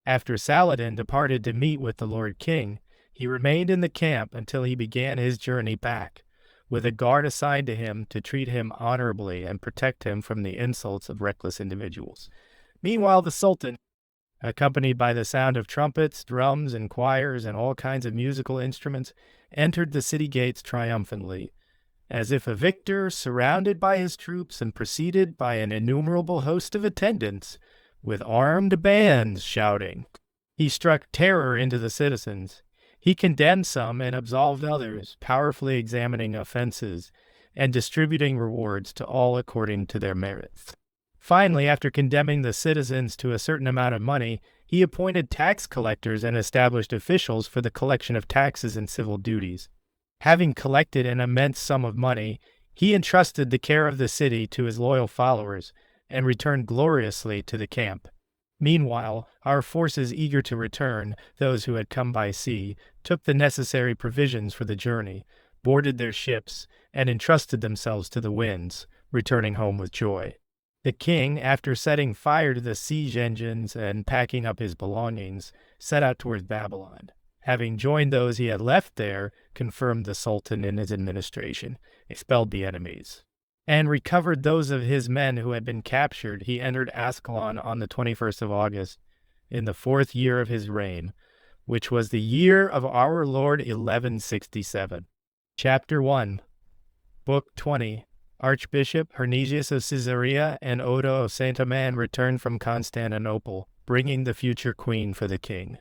After Saladin departed to meet with the Lord King, he remained in the camp until he began his journey back, with a guard assigned to him to treat him honorably and protect him from the insults of reckless individuals. Meanwhile, the Sultan, accompanied by the sound of trumpets, drums, and choirs, and all kinds of musical instruments, entered the city gates triumphantly, as if a victor, surrounded by his troops and preceded by an innumerable host of attendants, with armed bands shouting. He struck terror into the citizens. He condemned some and absolved others, powerfully examining offenses and distributing rewards to all according to their merits. Finally, after condemning the citizens to a certain amount of money, he appointed tax collectors and established officials for the collection of taxes and civil duties. Having collected an immense sum of money, he entrusted the care of the city to his loyal followers and returned gloriously to the camp. Meanwhile, our forces eager to return, those who had come by sea, took the necessary provisions for the journey, boarded their ships, and entrusted themselves to the winds, returning home with joy. The king, after setting fire to the siege engines and packing up his belongings, set out towards Babylon. Having joined those he had left there, confirmed the Sultan in his administration, expelled the enemies, and recovered those of his men who had been captured. He entered Ascalon on the 21st of August, in the 4th year of his reign, which was the year of our Lord 1167. Chapter 1, Book 20. Archbishop Hernesius of Caesarea and Odo of Saint Amand returned from Constantinople, bringing the future queen for the king.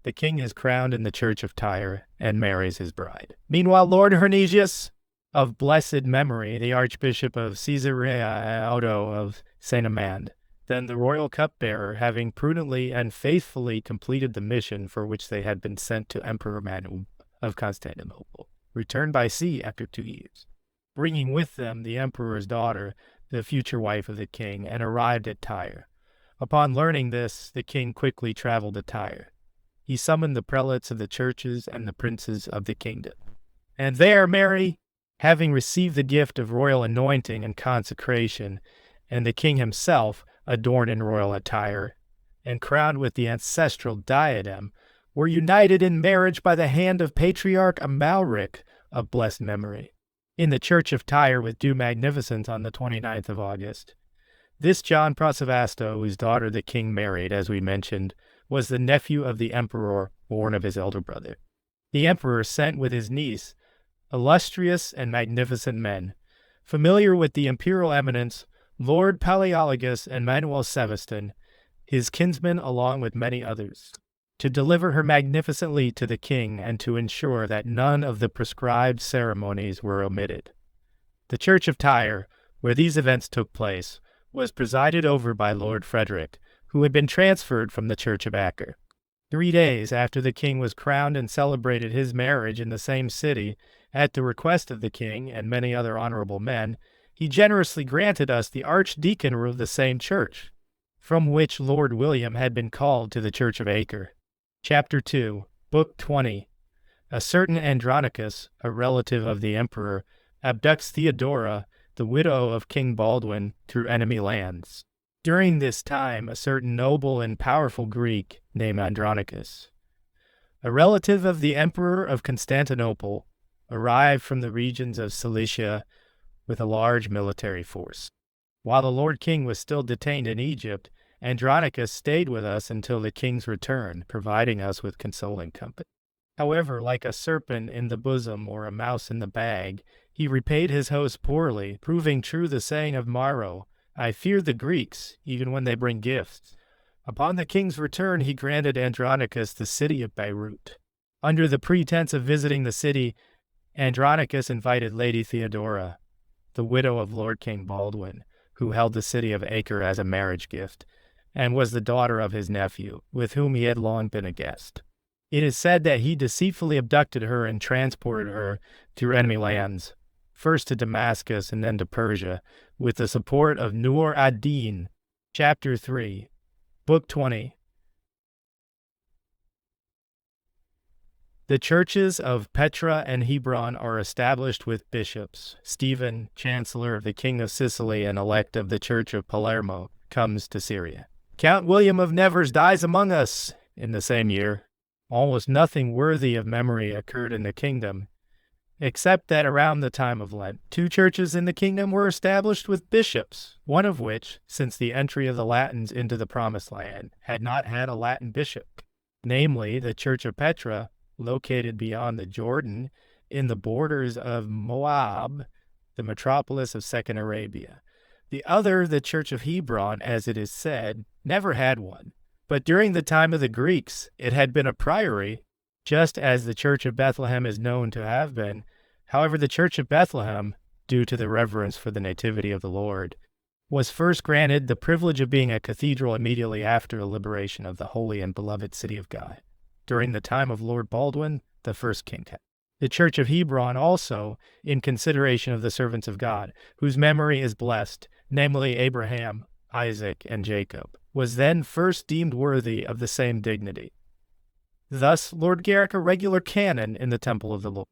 The king is crowned in the church of Tyre and marries his bride. Meanwhile, Lord Hernesius, of blessed memory, the Archbishop of Caesarea and Odo of Saint Amand, then the royal cupbearer, having prudently and faithfully completed the mission for which they had been sent to Emperor Manuel of Constantinople, returned by sea after 2 years, bringing with them the emperor's daughter, the future wife of the king, and arrived at Tyre. Upon learning this, the king quickly traveled to Tyre. He summoned the prelates of the churches and the princes of the kingdom. And there Mary, having received the gift of royal anointing and consecration, and the king himself, adorned in royal attire, and crowned with the ancestral diadem, were united in marriage by the hand of Patriarch Amalric of blessed memory, in the church of Tyre with due magnificence on the 29th of August. This John Prasivasto, whose daughter the king married, as we mentioned, was the nephew of the emperor, born of his elder brother. The emperor sent with his niece illustrious and magnificent men, familiar with the imperial eminence, Lord Palaeologus and Manuel Sebastian, his kinsman, along with many others, to deliver her magnificently to the king and to ensure that none of the prescribed ceremonies were omitted. The church of Tyre, where these events took place, was presided over by Lord Frederick, who had been transferred from the Church of Acre. 3 days after the king was crowned and celebrated his marriage in the same city, at the request of the king and many other honorable men, he generously granted us the archdeaconry of the same church, from which Lord William had been called to the Church of Acre. Chapter 2, Book 20. A certain Andronicus, a relative of the emperor, abducts Theodora, the widow of King Baldwin, through enemy lands. During this time, a certain noble and powerful Greek named Andronicus, a relative of the emperor of Constantinople, arrived from the regions of Cilicia with a large military force. While the Lord King was still detained in Egypt, Andronicus stayed with us until the king's return, providing us with consoling company. However, like a serpent in the bosom or a mouse in the bag, he repaid his host poorly, proving true the saying of Maro, "I fear the Greeks, even when they bring gifts." Upon the king's return, he granted Andronicus the city of Beirut. Under the pretense of visiting the city, Andronicus invited Lady Theodora, the widow of Lord King Baldwin, who held the city of Acre as a marriage gift, and was the daughter of his nephew, with whom he had long been a guest. It is said that he deceitfully abducted her and transported her through enemy lands, first to Damascus and then to Persia, with the support of Nur ad-Din. Chapter 3, Book 20. The churches of Petra and Hebron are established with bishops. Stephen, chancellor of the king of Sicily and elect of the church of Palermo, comes to Syria. Count William of Nevers dies among us in the same year. Almost nothing worthy of memory occurred in the kingdom, except that around the time of Lent, 2 churches in the kingdom were established with bishops, one of which, since the entry of the Latins into the Promised Land, had not had a Latin bishop, namely the Church of Petra, located beyond the Jordan, in the borders of Moab, the metropolis of Second Arabia. The other, the Church of Hebron, as it is said, never had one. But during the time of the Greeks, it had been a priory, just as the Church of Bethlehem is known to have been. However, the Church of Bethlehem, due to the reverence for the Nativity of the Lord, was first granted the privilege of being a cathedral immediately after the liberation of the holy and beloved city of God, during the time of Lord Baldwin, the first king. The Church of Hebron also, in consideration of the servants of God, whose memory is blessed, namely Abraham, Isaac, and Jacob, was then first deemed worthy of the same dignity. Thus, Lord Garrick, a regular canon in the Temple of the Lord,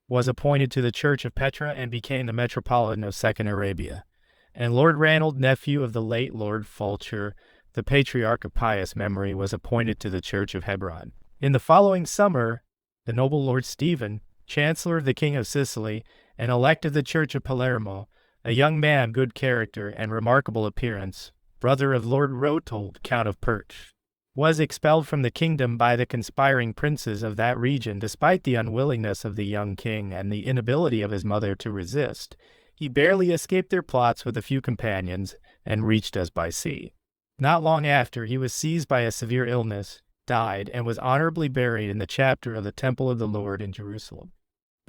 was appointed to the Church of Petra and became the Metropolitan of Second Arabia. And Lord Ranald, nephew of the late Lord Fulcher, the Patriarch of pious memory, was appointed to the Church of Hebron. In the following summer, the noble Lord Stephen, Chancellor of the King of Sicily, and elect of the Church of Palermo, a young man of good character and remarkable appearance, brother of Lord Rotold, Count of Perche, was expelled from the kingdom by the conspiring princes of that region despite the unwillingness of the young king and the inability of his mother to resist. He barely escaped their plots with a few companions and reached us by sea. Not long after, he was seized by a severe illness, died, and was honorably buried in the chapter of the Temple of the Lord in Jerusalem.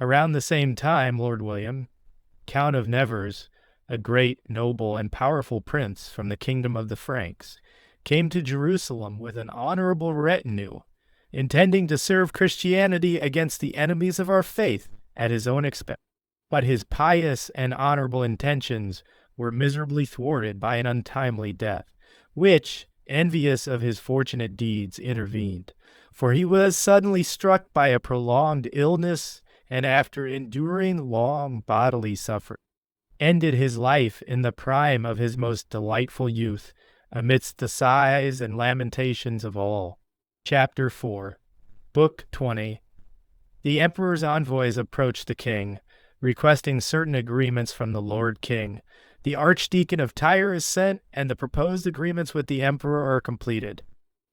Around the same time, Lord William, Count of Nevers, a great, noble, and powerful prince from the kingdom of the Franks, came to Jerusalem with an honorable retinue, intending to serve Christianity against the enemies of our faith at his own expense. But his pious and honorable intentions were miserably thwarted by an untimely death, which, envious of his fortunate deeds, intervened, for he was suddenly struck by a prolonged illness, and after enduring long bodily suffering, ended his life in the prime of his most delightful youth, amidst the sighs and lamentations of all. Chapter 4, Book 20. The emperor's envoys approached the king, requesting certain agreements from the Lord King. The Archdeacon of Tyre is sent, and the proposed agreements with the emperor are completed.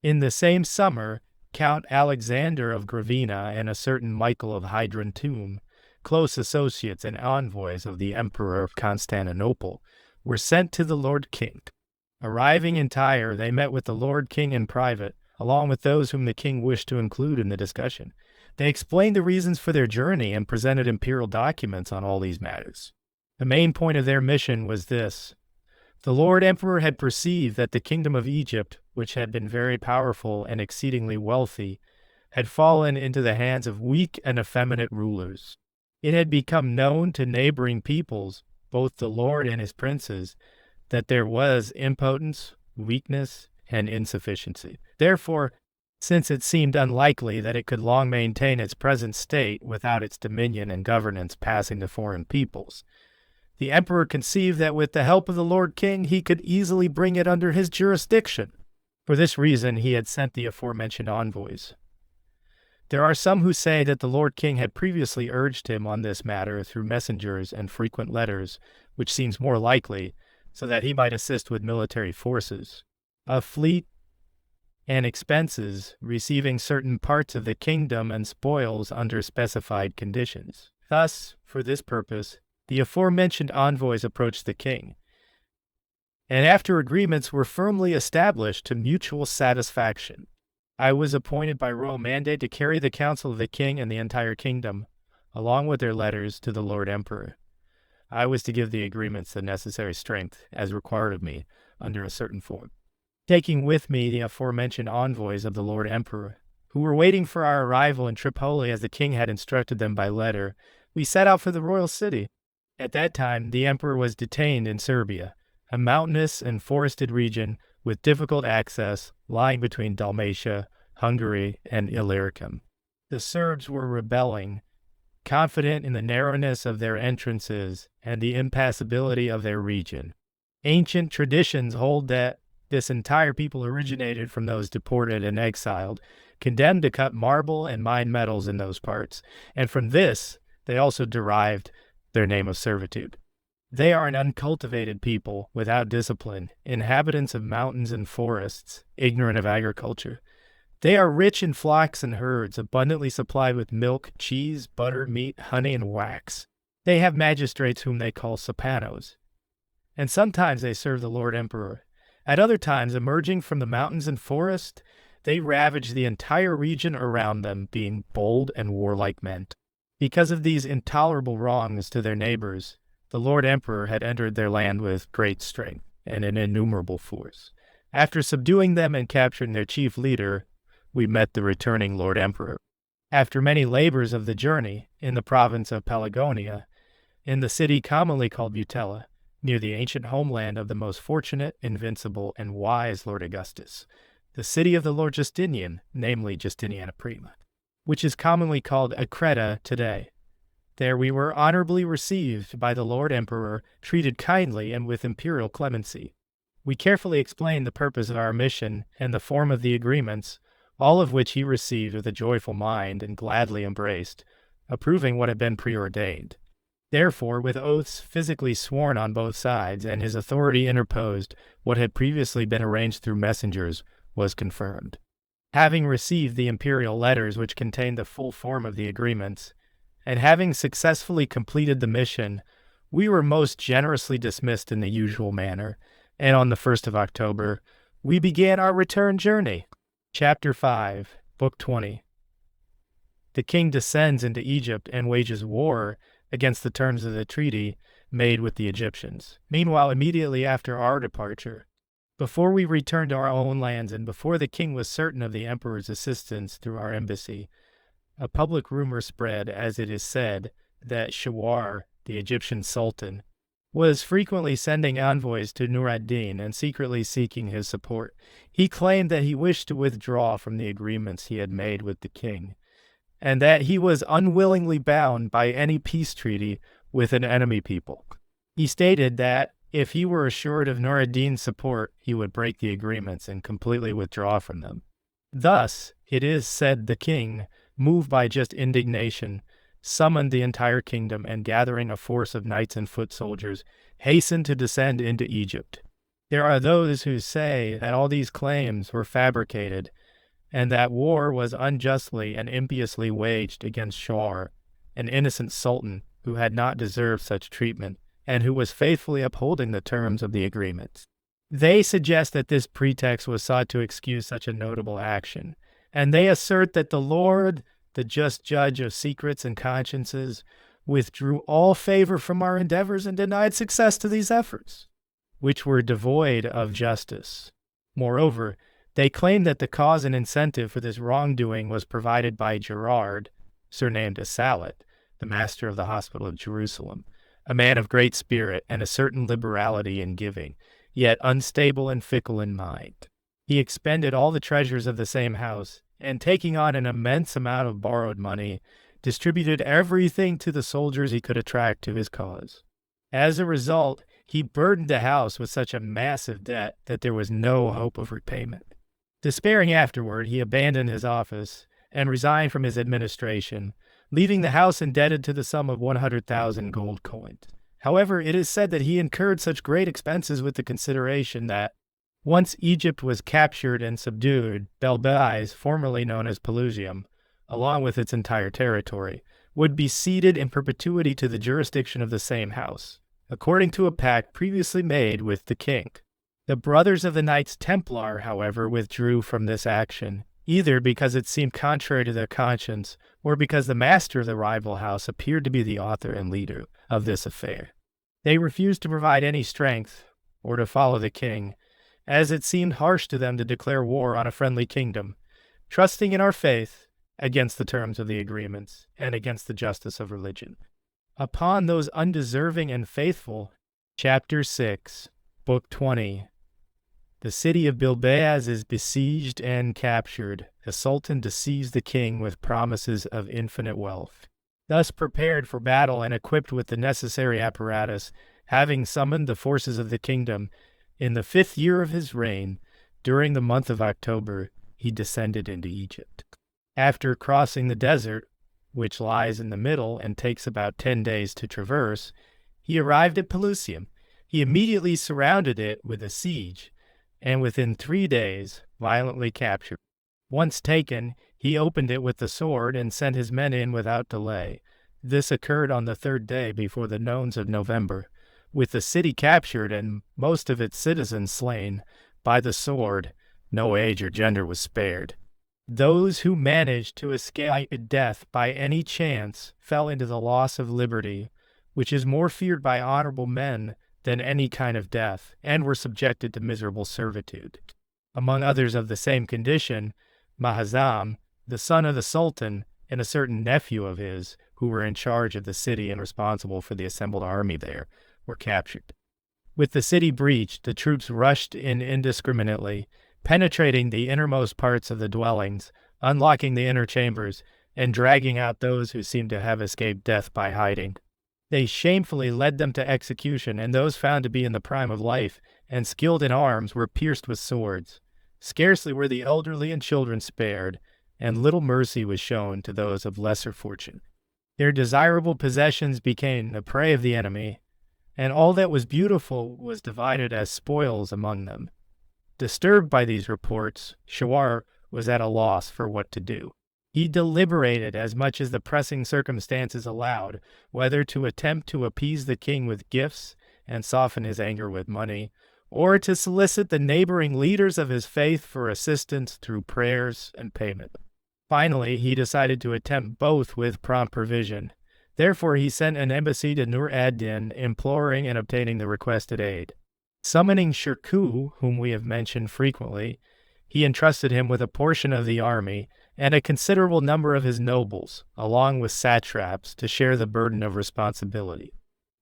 In the same summer, Count Alexander of Gravina and a certain Michael of Hydrantum, close associates and envoys of the emperor of Constantinople, were sent to the Lord King. Arriving in Tyre, they met with the Lord King in private, along with those whom the king wished to include in the discussion. They explained the reasons for their journey and presented imperial documents on all these matters. The main point of their mission was this: The Lord Emperor had perceived that the kingdom of Egypt, which had been very powerful and exceedingly wealthy, had fallen into the hands of weak and effeminate rulers. It had become known to neighboring peoples, both the Lord and his princes, that there was impotence, weakness, and insufficiency. Therefore, since it seemed unlikely that it could long maintain its present state without its dominion and governance passing to foreign peoples, the emperor conceived that with the help of the Lord King he could easily bring it under his jurisdiction. For this reason he had sent the aforementioned envoys. There are some who say that the Lord King had previously urged him on this matter through messengers and frequent letters, which seems more likely, so that he might assist with military forces, a fleet, and expenses, receiving certain parts of the kingdom and spoils under specified conditions. Thus, for this purpose, the aforementioned envoys approached the king, and after agreements were firmly established to mutual satisfaction, I was appointed by royal mandate to carry the counsel of the king and the entire kingdom, along with their letters, to the Lord Emperor. I was to give the agreements the necessary strength, as required of me, under a certain form. Taking with me the aforementioned envoys of the Lord Emperor, who were waiting for our arrival in Tripoli as the king had instructed them by letter, we set out for the royal city. At that time, the emperor was detained in Serbia, a mountainous and forested region with difficult access lying between Dalmatia, Hungary, and Illyricum. The Serbs were rebelling, confident in the narrowness of their entrances and the impassability of their region. Ancient traditions hold that this entire people originated from those deported and exiled, condemned to cut marble and mine metals in those parts, and from this they also derived their name of servitude. They are an uncultivated people, without discipline, inhabitants of mountains and forests, ignorant of agriculture. They are rich in flocks and herds, abundantly supplied with milk, cheese, butter, meat, honey, and wax. They have magistrates whom they call Sapanos, and sometimes they serve the Lord Emperor. At other times, emerging from the mountains and forest, they ravage the entire region around them, being bold and warlike men. Because of these intolerable wrongs to their neighbors, the Lord Emperor had entered their land with great strength and an innumerable force. After subduing them and capturing their chief leader, we met the returning Lord Emperor. After many labors of the journey, in the province of Pelagonia, in the city commonly called Butella, near the ancient homeland of the most fortunate, invincible, and wise Lord Augustus, the city of the Lord Justinian, namely Justiniana Prima, which is commonly called Acreta today. There we were honorably received by the Lord Emperor, treated kindly and with imperial clemency. We carefully explained the purpose of our mission and the form of the agreements, all of which he received with a joyful mind and gladly embraced, approving what had been preordained. Therefore, with oaths physically sworn on both sides and his authority interposed, what had previously been arranged through messengers was confirmed. Having received the imperial letters which contained the full form of the agreements, and having successfully completed the mission, we were most generously dismissed in the usual manner, and on the 1st of October, we began our return journey. Chapter 5, Book 20. The king descends into Egypt and wages war against the terms of the treaty made with the Egyptians. Meanwhile, immediately after our departure, before we returned to our own lands and before the king was certain of the emperor's assistance through our embassy, a public rumor spread, as it is said, that Shawar, the Egyptian sultan, was frequently sending envoys to Nur ad-Din and secretly seeking his support. He claimed that he wished to withdraw from the agreements he had made with the king, and that he was unwillingly bound by any peace treaty with an enemy people. He stated that if he were assured of Nur ad-Din's support, he would break the agreements and completely withdraw from them. Thus, it is said the king, moved by just indignation, summoned the entire kingdom and, gathering a force of knights and foot soldiers, hastened to descend into Egypt. There are those who say that all these claims were fabricated, and that war was unjustly and impiously waged against Shawar, an innocent sultan who had not deserved such treatment, and who was faithfully upholding the terms of the agreements. They suggest that this pretext was sought to excuse such a notable action, and they assert that the Lord, the just judge of secrets and consciences, withdrew all favor from our endeavors and denied success to these efforts. which were devoid of justice. Moreover, they claimed that the cause and incentive for this wrongdoing was provided by Gerard, surnamed Asalat, the master of the hospital of Jerusalem, a man of great spirit and a certain liberality in giving, yet unstable and fickle in mind. He expended all the treasures of the same house, and taking on an immense amount of borrowed money, distributed everything to the soldiers he could attract to his cause. As a result, he burdened the house with such a massive debt that there was no hope of repayment. Despairing afterward, he abandoned his office and resigned from his administration, leaving the house indebted to the sum of 100,000 gold coins. However, it is said that he incurred such great expenses with the consideration that, once Egypt was captured and subdued, Belbais, formerly known as Pelusium, along with its entire territory, would be ceded in perpetuity to the jurisdiction of the same house, according to a pact previously made with the king. The brothers of the Knights Templar, however, withdrew from this action, either because it seemed contrary to their conscience, or because the master of the rival house appeared to be the author and leader of this affair. They refused to provide any strength, or to follow the king, as it seemed harsh to them to declare war on a friendly kingdom, trusting in our faith against the terms of the agreements and against the justice of religion. Upon those undeserving and faithful, Chapter 6, Book 20. The city of Bilbaz is besieged and captured. The Sultan deceives the king with promises of infinite wealth. Thus prepared for battle and equipped with the necessary apparatus, having summoned the forces of the kingdom, in the 5th year of his reign, during the month of October, he descended into Egypt. After crossing the desert, which lies in the middle and takes about 10 days to traverse, he arrived at Pelusium. He immediately surrounded it with a siege, and within 3 days violently captured. Once taken, he opened it with the sword and sent his men in without delay. This occurred on the 3rd day before the nones of November. With the city captured and most of its citizens slain by the sword, no age or gender was spared. Those who managed to escape death by any chance fell into the loss of liberty, which is more feared by honorable men than any kind of death, and were subjected to miserable servitude. Among others of the same condition, Mahazam, the son of the Sultan, and a certain nephew of his, who were in charge of the city and responsible for the assembled army there, were captured. With the city breached, the troops rushed in indiscriminately, penetrating the innermost parts of the dwellings, unlocking the inner chambers, and dragging out those who seemed to have escaped death by hiding. They shamefully led them to execution, and those found to be in the prime of life and skilled in arms were pierced with swords. Scarcely were the elderly and children spared, and little mercy was shown to those of lesser fortune. Their desirable possessions became the prey of the enemy, and all that was beautiful was divided as spoils among them. Disturbed by these reports, Shawar was at a loss for what to do. He deliberated as much as the pressing circumstances allowed, whether to attempt to appease the king with gifts and soften his anger with money, or to solicit the neighboring leaders of his faith for assistance through prayers and payment. Finally, he decided to attempt both with prompt provision. Therefore, he sent an embassy to Nur ad-Din, imploring and obtaining the requested aid. Summoning Shirkuh, whom we have mentioned frequently, he entrusted him with a portion of the army and a considerable number of his nobles, along with satraps, to share the burden of responsibility.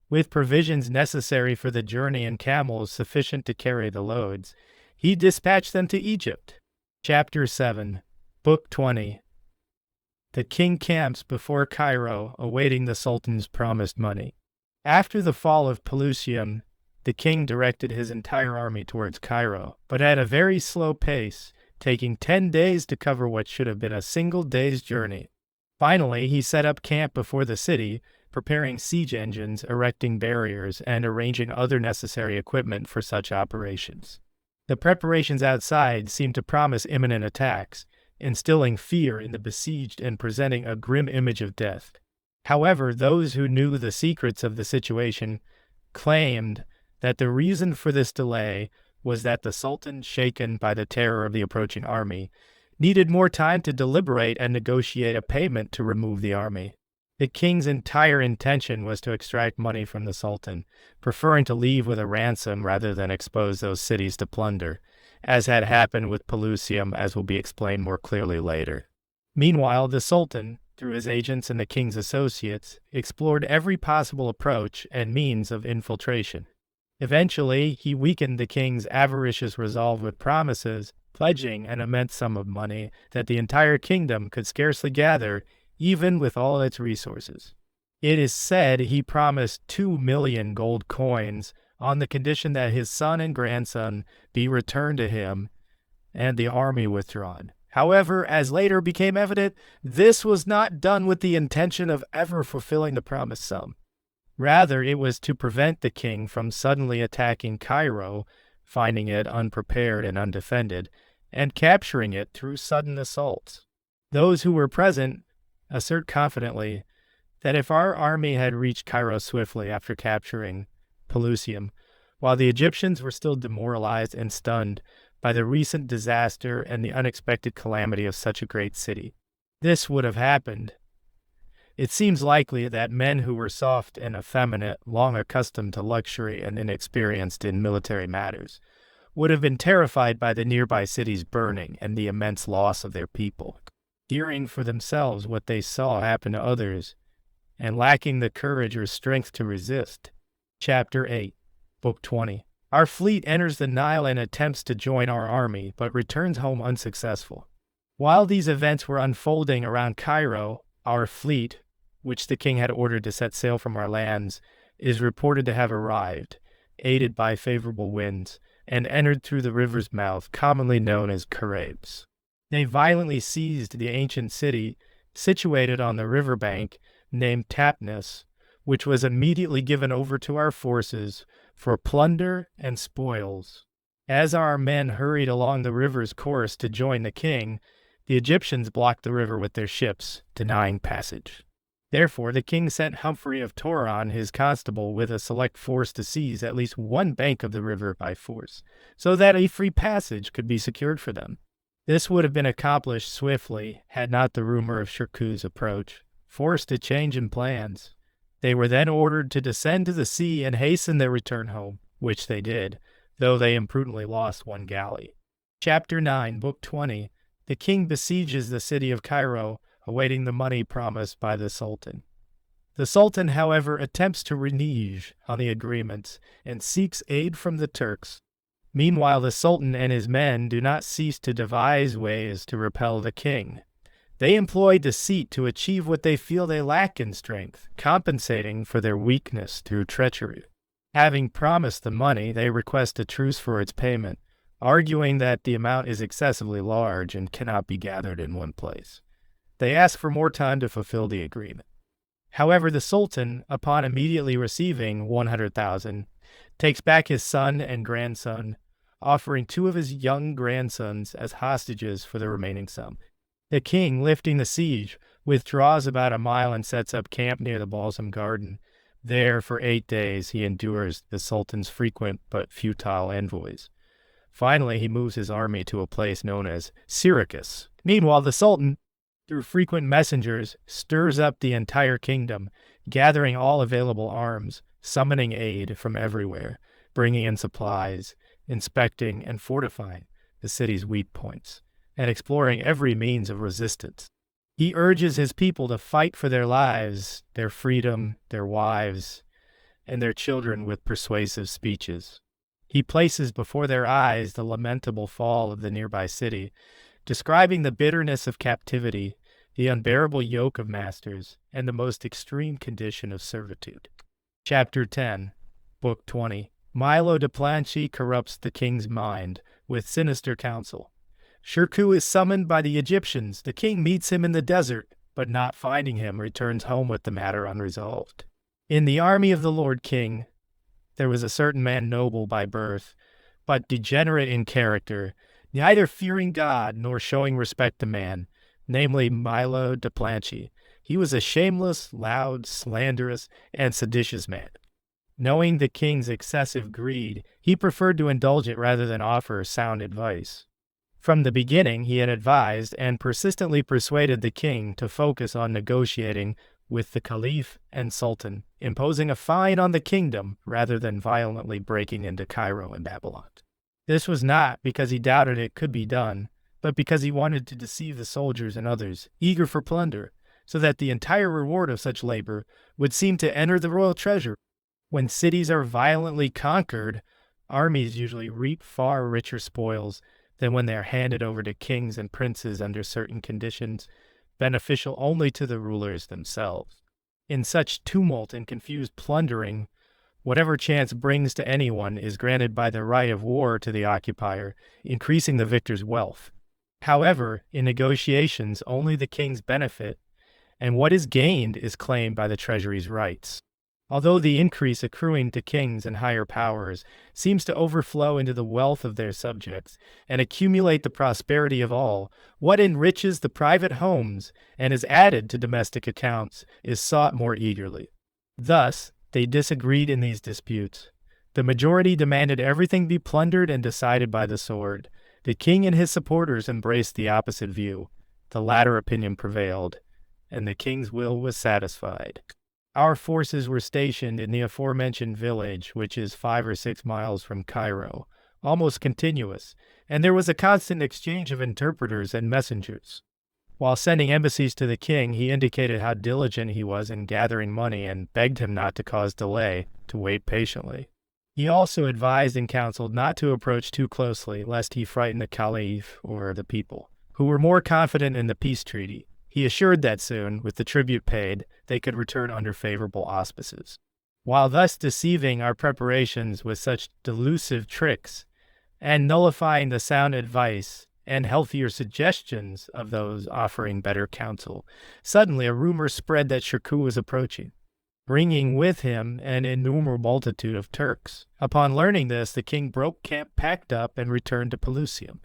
With provisions necessary for the journey and camels sufficient to carry the loads, he dispatched them to Egypt. Chapter 7, Book 20. The king camps before Cairo, awaiting the Sultan's promised money. After the fall of Pelusium, the king directed his entire army towards Cairo, but at a very slow pace, taking 10 days to cover what should have been a single day's journey. Finally, he set up camp before the city, preparing siege engines, erecting barriers, and arranging other necessary equipment for such operations. The preparations outside seemed to promise imminent attacks, instilling fear in the besieged and presenting a grim image of death. However, those who knew the secrets of the situation claimed that the reason for this delay was that the Sultan, shaken by the terror of the approaching army, needed more time to deliberate and negotiate a payment to remove the army. The king's entire intention was to extract money from the Sultan, preferring to leave with a ransom rather than expose those cities to plunder, as had happened with Pelusium, as will be explained more clearly later. Meanwhile, the Sultan, through his agents and the king's associates, explored every possible approach and means of infiltration. Eventually, he weakened the king's avaricious resolve with promises, pledging an immense sum of money that the entire kingdom could scarcely gather, even with all its resources. It is said he promised 2 million gold coins on the condition that his son and grandson be returned to him and the army withdrawn. However, as later became evident, this was not done with the intention of ever fulfilling the promised sum. Rather, it was to prevent the king from suddenly attacking Cairo, finding it unprepared and undefended, and capturing it through sudden assaults. Those who were present assert confidently that if our army had reached Cairo swiftly after capturing Pelusium, while the Egyptians were still demoralized and stunned by the recent disaster and the unexpected calamity of such a great city, this would have happened. It seems likely that men who were soft and effeminate, long accustomed to luxury and inexperienced in military matters, would have been terrified by the nearby cities burning and the immense loss of their people, hearing for themselves what they saw happen to others, and lacking the courage or strength to resist. Chapter 8, Book 20. Our fleet enters the Nile and attempts to join our army, but returns home unsuccessful. While these events were unfolding around Cairo, our fleet, which the king had ordered to set sail from our lands, is reported to have arrived, aided by favorable winds, and entered through the river's mouth, commonly known as Caribs. They violently seized the ancient city, situated on the riverbank, named Tapnis, which was immediately given over to our forces for plunder and spoils. As our men hurried along the river's course to join the king, the Egyptians blocked the river with their ships, denying passage. Therefore, the king sent Humphrey of Toron, his constable, with a select force to seize at least one bank of the river by force, so that a free passage could be secured for them. This would have been accomplished swiftly had not the rumor of Shirkuh's approach forced a change in plans. They were then ordered to descend to the sea and hasten their return home, which they did, though they imprudently lost one galley. Chapter 9, Book 20. The king besieges the city of Cairo, awaiting the money promised by the Sultan. The Sultan, however, attempts to renege on the agreements and seeks aid from the Turks. Meanwhile, the Sultan and his men do not cease to devise ways to repel the king. They employ deceit to achieve what they feel they lack in strength, compensating for their weakness through treachery. Having promised the money, they request a truce for its payment, arguing that the amount is excessively large and cannot be gathered in one place. They ask for more time to fulfill the agreement. However, the Sultan, upon immediately receiving 100,000, takes back his son and grandson, offering 2 of his young grandsons as hostages for the remaining sum. The king, lifting the siege, withdraws about a mile and sets up camp near the Balsam Garden. There, for 8 days, he endures the Sultan's frequent but futile envoys. Finally, he moves his army to a place known as Syracuse. Meanwhile, the Sultan, through frequent messengers, stirs up the entire kingdom, gathering all available arms, summoning aid from everywhere, bringing in supplies, inspecting and fortifying the city's weak points, and exploring every means of resistance. He urges his people to fight for their lives, their freedom, their wives, and their children with persuasive speeches. He places before their eyes the lamentable fall of the nearby city, describing the bitterness of captivity, the unbearable yoke of masters, and the most extreme condition of servitude. Chapter 10, Book 20. Milo de Planchi corrupts the king's mind with sinister counsel. Shirkuh is summoned by the Egyptians. The king meets him in the desert, but not finding him, returns home with the matter unresolved. In the army of the Lord King, there was a certain man noble by birth, but degenerate in character, neither fearing God nor showing respect to man, namely Milo de Planchi. He was a shameless, loud, slanderous, and seditious man. Knowing the king's excessive greed, he preferred to indulge it rather than offer sound advice. From the beginning, he had advised and persistently persuaded the king to focus on negotiating with the Caliph and Sultan, imposing a fine on the kingdom rather than violently breaking into Cairo and Babylon. This was not because he doubted it could be done, but because he wanted to deceive the soldiers and others, eager for plunder, so that the entire reward of such labor would seem to enter the royal treasury. When cities are violently conquered, armies usually reap far richer spoils than when they are handed over to kings and princes under certain conditions, beneficial only to the rulers themselves. In such tumult and confused plundering, whatever chance brings to anyone is granted by the right of war to the occupier, increasing the victor's wealth. However, in negotiations, only the king's benefit, and what is gained is claimed by the treasury's rights. Although the increase accruing to kings and higher powers seems to overflow into the wealth of their subjects and accumulate the prosperity of all, what enriches the private homes and is added to domestic accounts is sought more eagerly. Thus, they disagreed in these disputes. The majority demanded everything be plundered and decided by the sword. The king and his supporters embraced the opposite view. The latter opinion prevailed, and the king's will was satisfied. Our forces were stationed in the aforementioned village, which is 5 or 6 miles from Cairo, almost continuous, and there was a constant exchange of interpreters and messengers. While sending embassies to the king, he indicated how diligent he was in gathering money and begged him not to cause delay, to wait patiently. He also advised and counseled not to approach too closely, lest he frighten the Caliph or the people, who were more confident in the peace treaty. He assured that soon, with the tribute paid, they could return under favorable auspices. While thus deceiving our preparations with such delusive tricks, and nullifying the sound advice and healthier suggestions of those offering better counsel, suddenly a rumor spread that Shirkuh was approaching, bringing with him an innumerable multitude of Turks. Upon learning this, the king broke camp, packed up, and returned to Pelusium.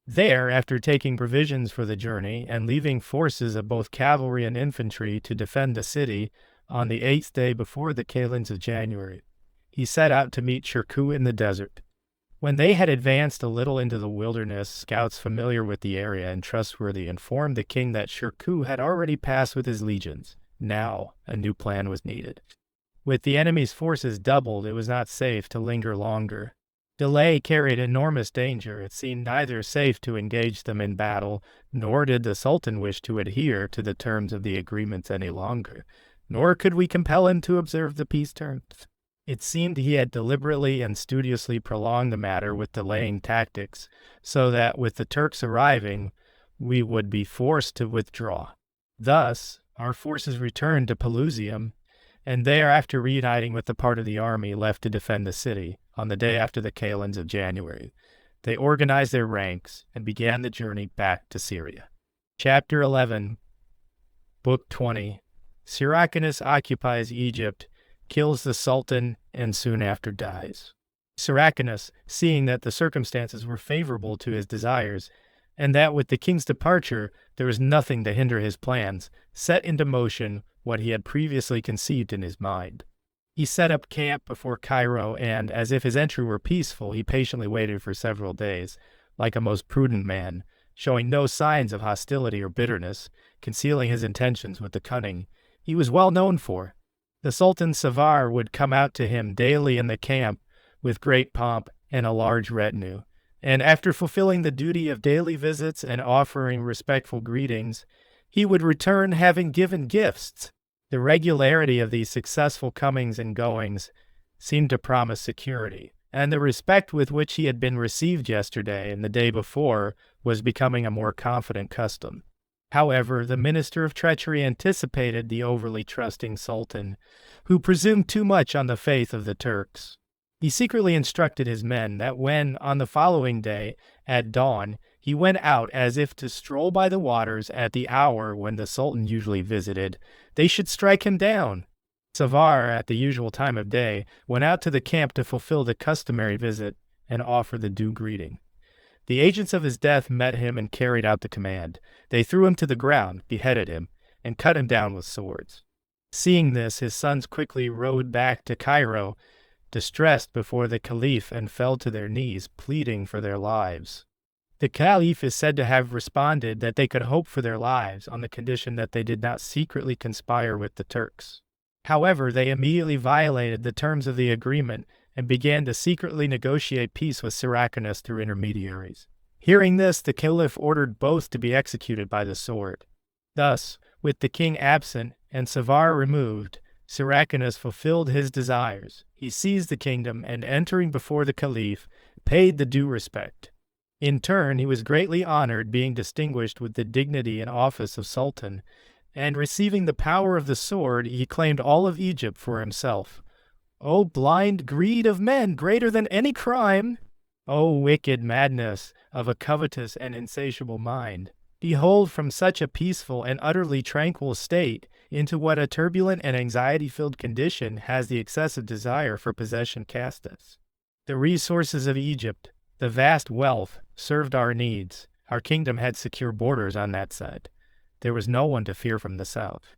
There, after taking provisions for the journey and leaving forces of both cavalry and infantry to defend the city on the 8th day before the kalends of January, he set out to meet Shirkuh in the desert. When they had advanced a little into the wilderness, scouts familiar with the area and trustworthy informed the king that Shirkuh had already passed with his legions. Now, a new plan was needed. With the enemy's forces doubled, it was not safe to linger longer. Delay carried enormous danger. It seemed neither safe to engage them in battle, nor did the Sultan wish to adhere to the terms of the agreements any longer, nor could we compel him to observe the peace terms. It seemed he had deliberately and studiously prolonged the matter with delaying tactics, so that with the Turks arriving, we would be forced to withdraw. Thus, our forces returned to Pelusium, and there, after reuniting with the part of the army left to defend the city, on the day after the kalends of January, they organized their ranks and began the journey back to Syria. Chapter 11, Book 20. Syrakinus occupies Egypt, kills the Sultan, and soon after dies. Syrakinus, seeing that the circumstances were favorable to his desires, and that with the king's departure there was nothing to hinder his plans, set into motion what he had previously conceived in his mind. He set up camp before Cairo, and, as if his entry were peaceful, he patiently waited for several days, like a most prudent man, showing no signs of hostility or bitterness, concealing his intentions with the cunning he was well known for. The Sultan Savar would come out to him daily in the camp with great pomp and a large retinue, and after fulfilling the duty of daily visits and offering respectful greetings, he would return having given gifts. The regularity of these successful comings and goings seemed to promise security, and the respect with which he had been received yesterday and the day before was becoming a more confident custom. However, the minister of treachery anticipated the overly trusting Sultan, who presumed too much on the faith of the Turks. He secretly instructed his men that when, on the following day, at dawn, he went out as if to stroll by the waters at the hour when the Sultan usually visited, they should strike him down. Savar, at the usual time of day, went out to the camp to fulfill the customary visit and offer the due greeting. The agents of his death met him and carried out the command. They threw him to the ground, beheaded him, and cut him down with swords. Seeing this, his sons quickly rode back to Cairo, distressed before the Caliph, and fell to their knees, pleading for their lives. The Caliph is said to have responded that they could hope for their lives on the condition that they did not secretly conspire with the Turks. However, they immediately violated the terms of the agreement and began to secretly negotiate peace with Syracuse through intermediaries. Hearing this, the Caliph ordered both to be executed by the sword. Thus, with the king absent and Savar removed, Syracuse fulfilled his desires. He seized the kingdom and, entering before the Caliph, paid the due respect. In turn, he was greatly honored, being distinguished with the dignity and office of Sultan, and receiving the power of the sword, he claimed all of Egypt for himself. O blind greed of men, greater than any crime! O wicked madness of a covetous and insatiable mind! Behold, from such a peaceful and utterly tranquil state, into what a turbulent and anxiety-filled condition has the excessive desire for possession cast us. The resources of Egypt, the vast wealth, served our needs. Our kingdom had secure borders on that side. There was no one to fear from the south.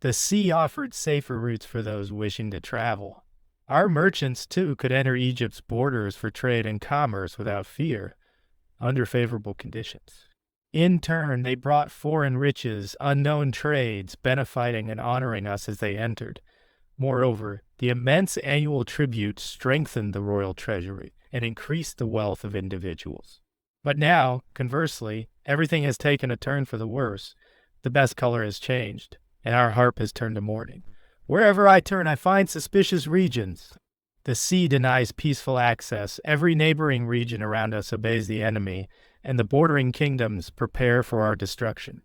The sea offered safer routes for those wishing to travel. Our merchants, too, could enter Egypt's borders for trade and commerce without fear, under favorable conditions. In turn, they brought foreign riches, unknown trades, benefiting and honoring us as they entered. Moreover, the immense annual tribute strengthened the royal treasury and increased the wealth of individuals. But now, conversely, everything has taken a turn for the worse. The best color has changed, and our harp has turned to mourning. Wherever I turn, I find suspicious regions. The sea denies peaceful access. Every neighboring region around us obeys the enemy, and the bordering kingdoms prepare for our destruction.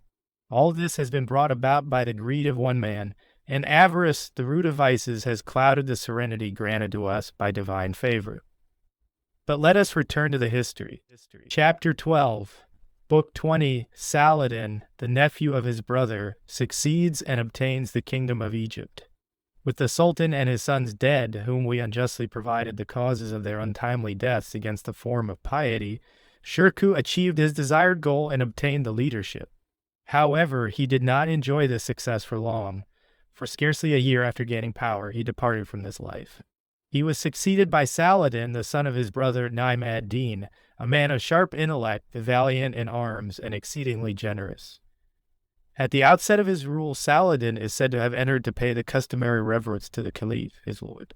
All this has been brought about by the greed of one man, and avarice, the root of vices, has clouded the serenity granted to us by divine favor. But let us return to the history. Chapter 12, Book 20, Saladin, the nephew of his brother, succeeds and obtains the kingdom of Egypt. With the Sultan and his sons dead, whom we unjustly provided the causes of their untimely deaths against the form of piety, Shirkuh achieved his desired goal and obtained the leadership. However, he did not enjoy this success for long. For scarcely a year after gaining power, he departed from this life. He was succeeded by Saladin, the son of his brother Naim ad-Din, a man of sharp intellect, valiant in arms, and exceedingly generous. At the outset of his rule, Saladin is said to have entered to pay the customary reverence to the Caliph, his lord.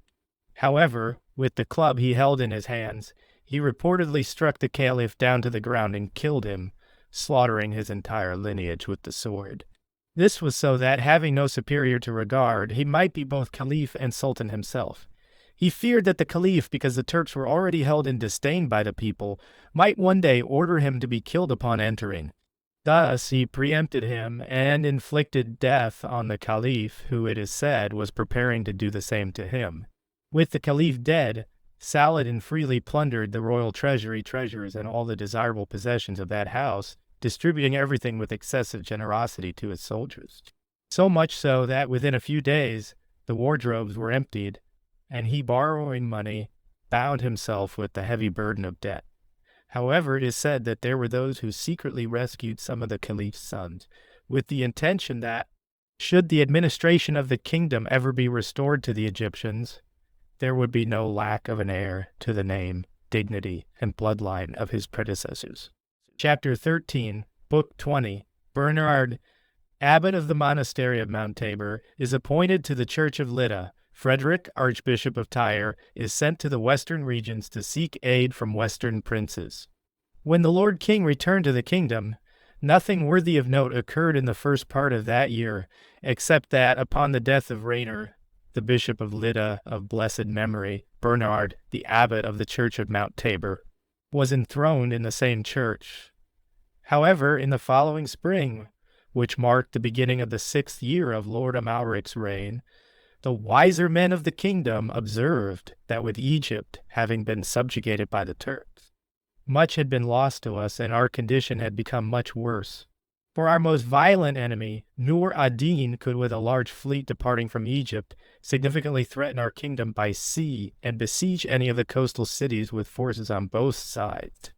However, with the club he held in his hands, he reportedly struck the Caliph down to the ground and killed him, slaughtering his entire lineage with the sword. This was so that, having no superior to regard, he might be both Caliph and Sultan himself. He feared that the Caliph, because the Turks were already held in disdain by the people, might one day order him to be killed upon entering. Thus he preempted him and inflicted death on the Caliph, who, it is said, was preparing to do the same to him. With the Caliph dead, Saladin freely plundered the royal treasures and all the desirable possessions of that house, distributing everything with excessive generosity to his soldiers. So much so that within a few days the wardrobes were emptied, and he, borrowing money, bound himself with the heavy burden of debt. However, it is said that there were those who secretly rescued some of the Caliph's sons, with the intention that, should the administration of the kingdom ever be restored to the Egyptians, there would be no lack of an heir to the name, dignity, and bloodline of his predecessors. Chapter 13, Book 20, Bernard, abbot of the monastery of Mount Tabor, is appointed to the Church of Lydda. Frederick, Archbishop of Tyre, is sent to the western regions to seek aid from western princes. When the Lord King returned to the kingdom, nothing worthy of note occurred in the first part of that year, except that, upon the death of Rainer, the Bishop of Lydda of blessed memory, Bernard, the abbot of the Church of Mount Tabor, was enthroned in the same church. However, in the following spring, which marked the beginning of the 6th year of Lord Amalric's reign, the wiser men of the kingdom observed that with Egypt having been subjugated by the Turks, much had been lost to us, and our condition had become much worse. For our most violent enemy, Nur ad-Din, could, with a large fleet departing from Egypt, significantly threaten our kingdom by sea and besiege any of the coastal cities with forces on both sides.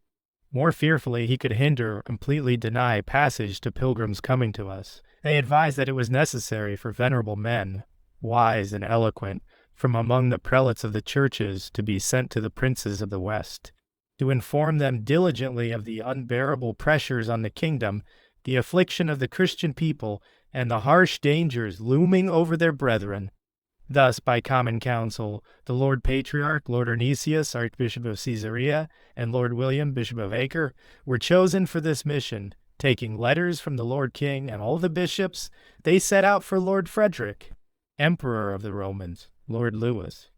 More fearfully, he could hinder or completely deny passage to pilgrims coming to us. They advised that it was necessary for venerable men, wise and eloquent, from among the prelates of the churches, to be sent to the princes of the West, to inform them diligently of the unbearable pressures on the kingdom, the affliction of the Christian people, and the harsh dangers looming over their brethren. Thus, by common counsel, the Lord Patriarch, Lord Ernesius, Archbishop of Caesarea, and Lord William, Bishop of Acre, were chosen for this mission. Taking letters from the Lord King and all the bishops, they set out for Lord Frederick, Emperor of the Romans, Lord Louis,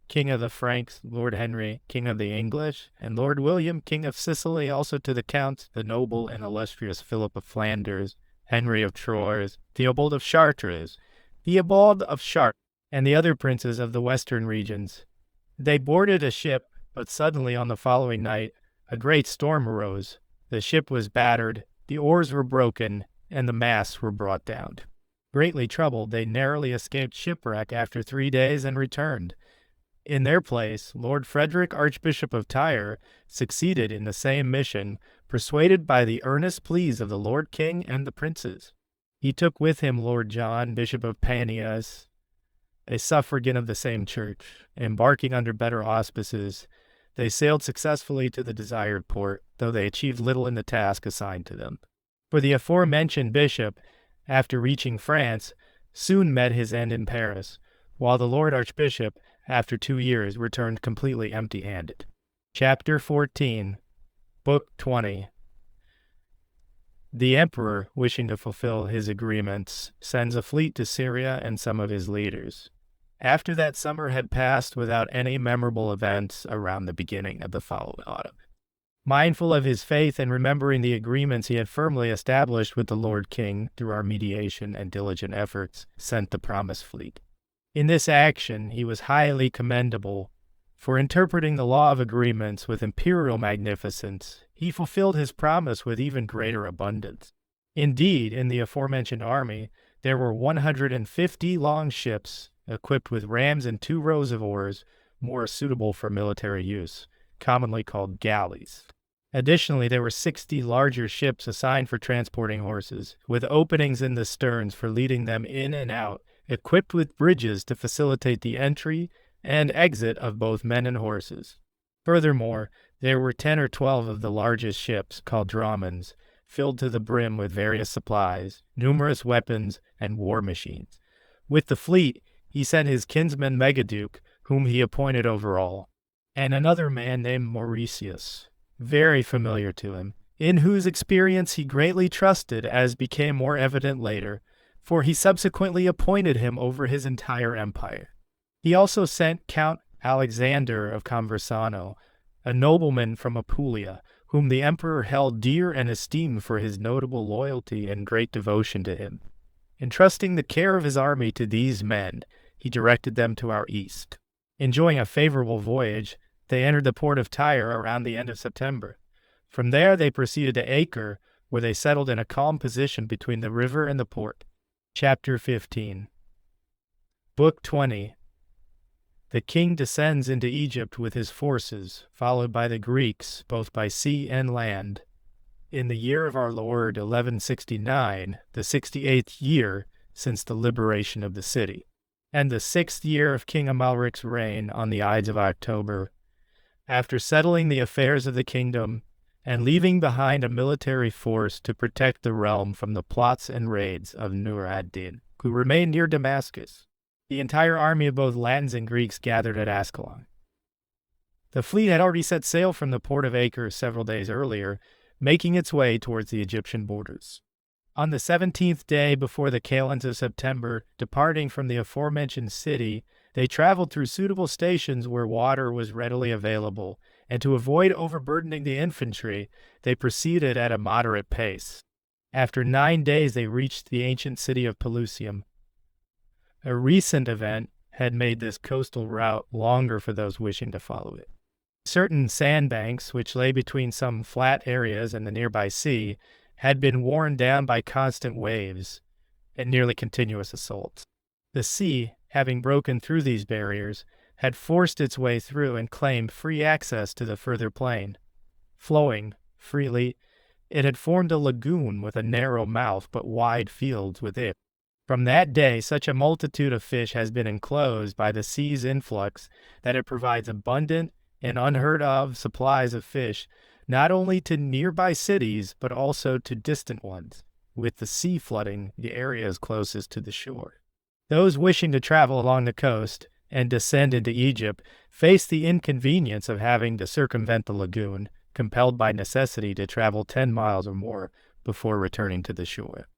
King of the Franks, Lord Henry, King of the English, and Lord William, King of Sicily, also to the Counts, the noble and illustrious Philip of Flanders, Henry of Troyes, Theobald of Chartres, and the other princes of the western regions. They boarded a ship, but suddenly on the following night a great storm arose. The ship was battered, the oars were broken, and the masts were brought down. Greatly troubled, they narrowly escaped shipwreck after 3 days and returned. In their place, Lord Frederick, Archbishop of Tyre, succeeded in the same mission, persuaded by the earnest pleas of the Lord King and the princes. He took with him Lord John, Bishop of Panias, a suffragan of the same church. Embarking under better auspices, they sailed successfully to the desired port, though they achieved little in the task assigned to them. For the aforementioned bishop, after reaching France, soon met his end in Paris, while the Lord Archbishop, after 2 years, returned completely empty-handed. Chapter 14, Book 20. The Emperor, wishing to fulfill his agreements, sends a fleet to Syria and some of his leaders. After that summer had passed without any memorable events around the beginning of the following autumn, mindful of his faith and remembering the agreements he had firmly established with the Lord King through our mediation and diligent efforts, sent the promised fleet. In this action he was highly commendable, for interpreting the law of agreements with imperial magnificence, he fulfilled his promise with even greater abundance. Indeed, in the aforementioned army, there were 150 long ships, equipped with rams and 2 rows of oars, more suitable for military use, commonly called galleys. Additionally, there were 60 larger ships assigned for transporting horses, with openings in the sterns for leading them in and out, equipped with bridges to facilitate the entry and exit of both men and horses. Furthermore, there were 10 or 12 of the largest ships, called dromons, filled to the brim with various supplies, numerous weapons, and war machines. With the fleet, he sent his kinsman Megaduke, whom he appointed over all, and another man named Mauritius, very familiar to him, in whose experience he greatly trusted, as became more evident later, for he subsequently appointed him over his entire empire. He also sent Count Alexander of Conversano, a nobleman from Apulia, whom the emperor held dear and esteemed for his notable loyalty and great devotion to him. Entrusting the care of his army to these men, he directed them to our east. Enjoying a favorable voyage, they entered the port of Tyre around the end of September. From there they proceeded to Acre, where they settled in a calm position between the river and the port. Chapter 15. Book 20. The king descends into Egypt with his forces, followed by the Greeks, both by sea and land. In the year of our Lord 1169, the 68th year since the liberation of the city, and the 6th year of King Amalric's reign, on the Ides of October, after settling the affairs of the kingdom and leaving behind a military force to protect the realm from the plots and raids of Nur ad-Din, who remained near Damascus, the entire army of both Latins and Greeks gathered at Ascalon. The fleet had already set sail from the port of Acre several days earlier, making its way towards the Egyptian borders. On the 17th day before the calends of September, departing from the aforementioned city, they traveled through suitable stations where water was readily available, and to avoid overburdening the infantry, they proceeded at a moderate pace. After 9 days they reached the ancient city of Pelusium. A recent event had made this coastal route longer for those wishing to follow it. Certain sandbanks, which lay between some flat areas and the nearby sea, had been worn down by constant waves and nearly continuous assaults. The sea, having broken through these barriers, had forced its way through and claimed free access to the further plain. Flowing freely, it had formed a lagoon with a narrow mouth but wide fields within. From that day, such a multitude of fish has been enclosed by the sea's influx that it provides abundant and unheard-of supplies of fish, not only to nearby cities, but also to distant ones, with the sea flooding the areas closest to the shore. Those wishing to travel along the coast and descend into Egypt faced the inconvenience of having to circumvent the lagoon, compelled by necessity to travel 10 miles or more before returning to the shore.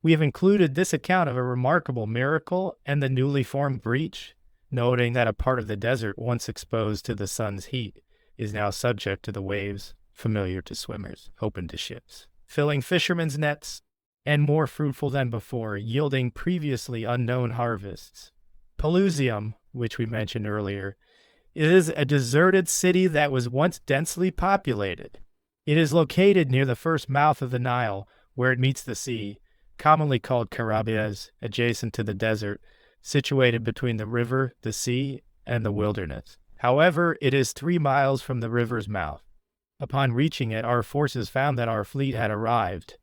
We have included this account of a remarkable miracle and the newly formed breach, noting that a part of the desert once exposed to the sun's heat is now subject to the waves familiar to swimmers, open to ships, filling fishermen's nets, and more fruitful than before, yielding previously unknown harvests. Pelusium, which we mentioned earlier, is a deserted city that was once densely populated. It is located near the first mouth of the Nile, where it meets the sea, commonly called Karabias, adjacent to the desert, situated between the river, the sea, and the wilderness. However, it is 3 miles from the river's mouth. Upon reaching it, our forces found that our fleet had arrived.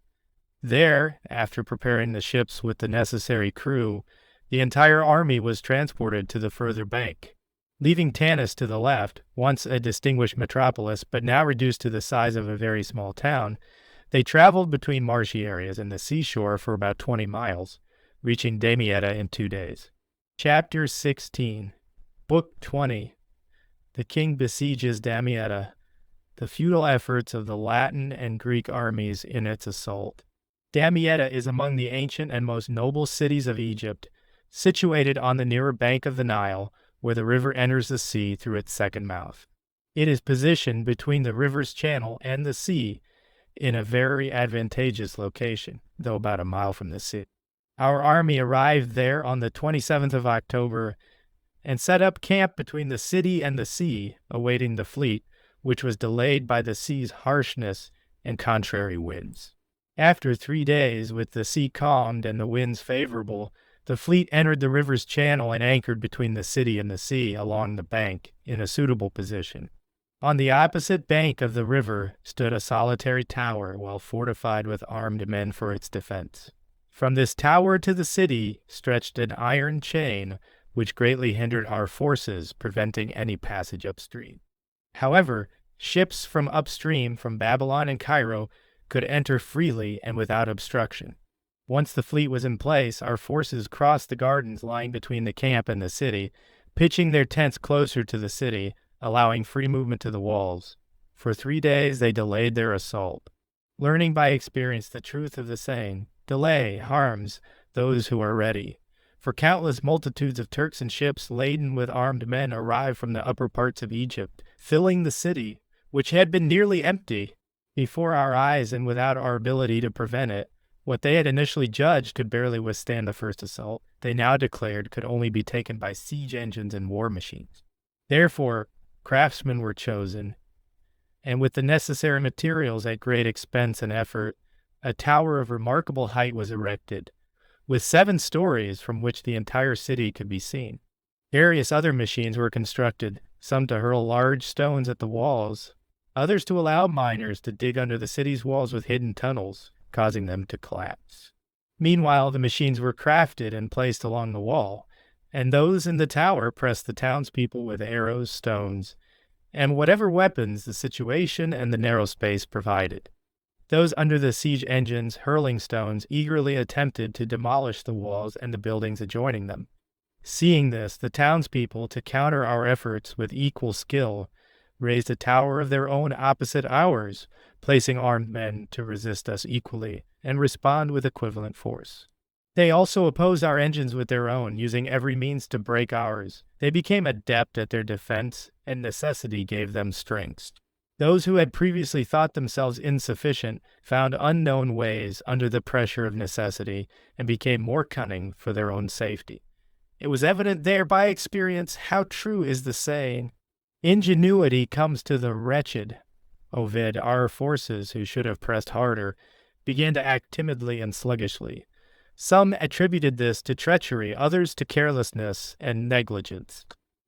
There, after preparing the ships with the necessary crew, the entire army was transported to the further bank. Leaving Tanis to the left, once a distinguished metropolis but now reduced to the size of a very small town, they traveled between marshy areas and the seashore for about 20 miles, reaching Damietta in 2 days. Chapter 16, Book 20. The king besieges Damietta. The futile efforts of the Latin and Greek armies in its assault. Damietta is among the ancient and most noble cities of Egypt, situated on the nearer bank of the Nile, where the river enters the sea through its second mouth. It is positioned between the river's channel and the sea in a very advantageous location, though about a mile from the sea. Our army arrived there on the 27th of October and set up camp between the city and the sea, awaiting the fleet, which was delayed by the sea's harshness and contrary winds. After 3 days, with the sea calmed and the winds favorable, the fleet entered the river's channel and anchored between the city and the sea along the bank in a suitable position. On the opposite bank of the river stood a solitary tower, well fortified with armed men for its defense. From this tower to the city stretched an iron chain, which greatly hindered our forces, preventing any passage upstream. However, ships from upstream from Babylon and Cairo could enter freely and without obstruction. Once the fleet was in place, our forces crossed the gardens lying between the camp and the city, pitching their tents closer to the city, allowing free movement to the walls. For 3 days they delayed their assault, learning by experience the truth of the saying, "Delay harms those who are ready." For countless multitudes of Turks and ships laden with armed men arrived from the upper parts of Egypt, filling the city, which had been nearly empty. Before our eyes and without our ability to prevent it, what they had initially judged could barely withstand the first assault, they now declared could only be taken by siege engines and war machines. Therefore, craftsmen were chosen, and with the necessary materials at great expense and effort, a tower of remarkable height was erected, with 7 stories from which the entire city could be seen. Various other machines were constructed, some to hurl large stones at the walls, others to allow miners to dig under the city's walls with hidden tunnels, causing them to collapse. Meanwhile, the machines were crafted and placed along the wall, and those in the tower pressed the townspeople with arrows, stones, and whatever weapons the situation and the narrow space provided. Those under the siege engines, hurling stones, eagerly attempted to demolish the walls and the buildings adjoining them. Seeing this, the townspeople, to counter our efforts with equal skill, raised a tower of their own opposite ours, placing armed men to resist us equally and respond with equivalent force. They also opposed our engines with their own, using every means to break ours. They became adept at their defense, and necessity gave them strength. Those who had previously thought themselves insufficient found unknown ways under the pressure of necessity and became more cunning for their own safety. It was evident there by experience how true is the saying, "Ingenuity comes to the wretched." Ovid, our forces, who should have pressed harder, began to act timidly and sluggishly. Some attributed this to treachery, others to carelessness and negligence.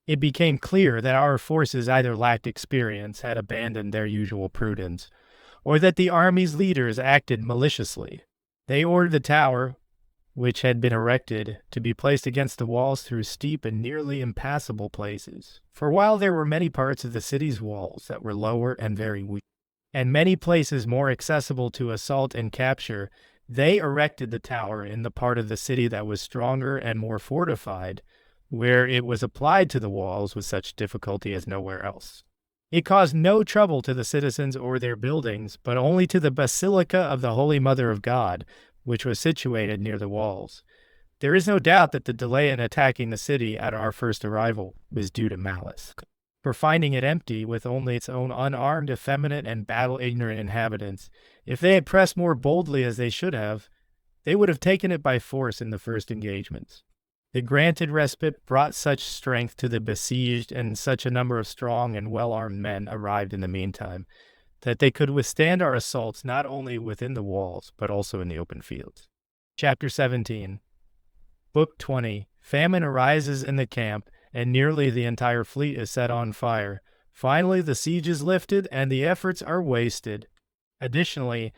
It became clear that our forces either lacked experience, had abandoned their usual prudence, or that the army's leaders acted maliciously. They ordered the tower, which had been erected to be placed against the walls through steep and nearly impassable places. For while there were many parts of the city's walls that were lower and very weak, and many places more accessible to assault and capture, they erected the tower in the part of the city that was stronger and more fortified, where it was applied to the walls with such difficulty as nowhere else. It caused no trouble to the citizens or their buildings, but only to the Basilica of the Holy Mother of God, which was situated near the walls. There is no doubt that the delay in attacking the city at our first arrival was due to malice. For finding it empty, with only its own unarmed, effeminate, and battle-ignorant inhabitants, if they had pressed more boldly as they should have, they would have taken it by force in the first engagements. The granted respite brought such strength to the besieged, and such a number of strong and well-armed men arrived in the meantime, that they could withstand our assaults not only within the walls, but also in the open fields. Chapter 17. Book 20. Famine arises in the camp, and nearly the entire fleet is set on fire. Finally, the siege is lifted, and the efforts are wasted. Additionally,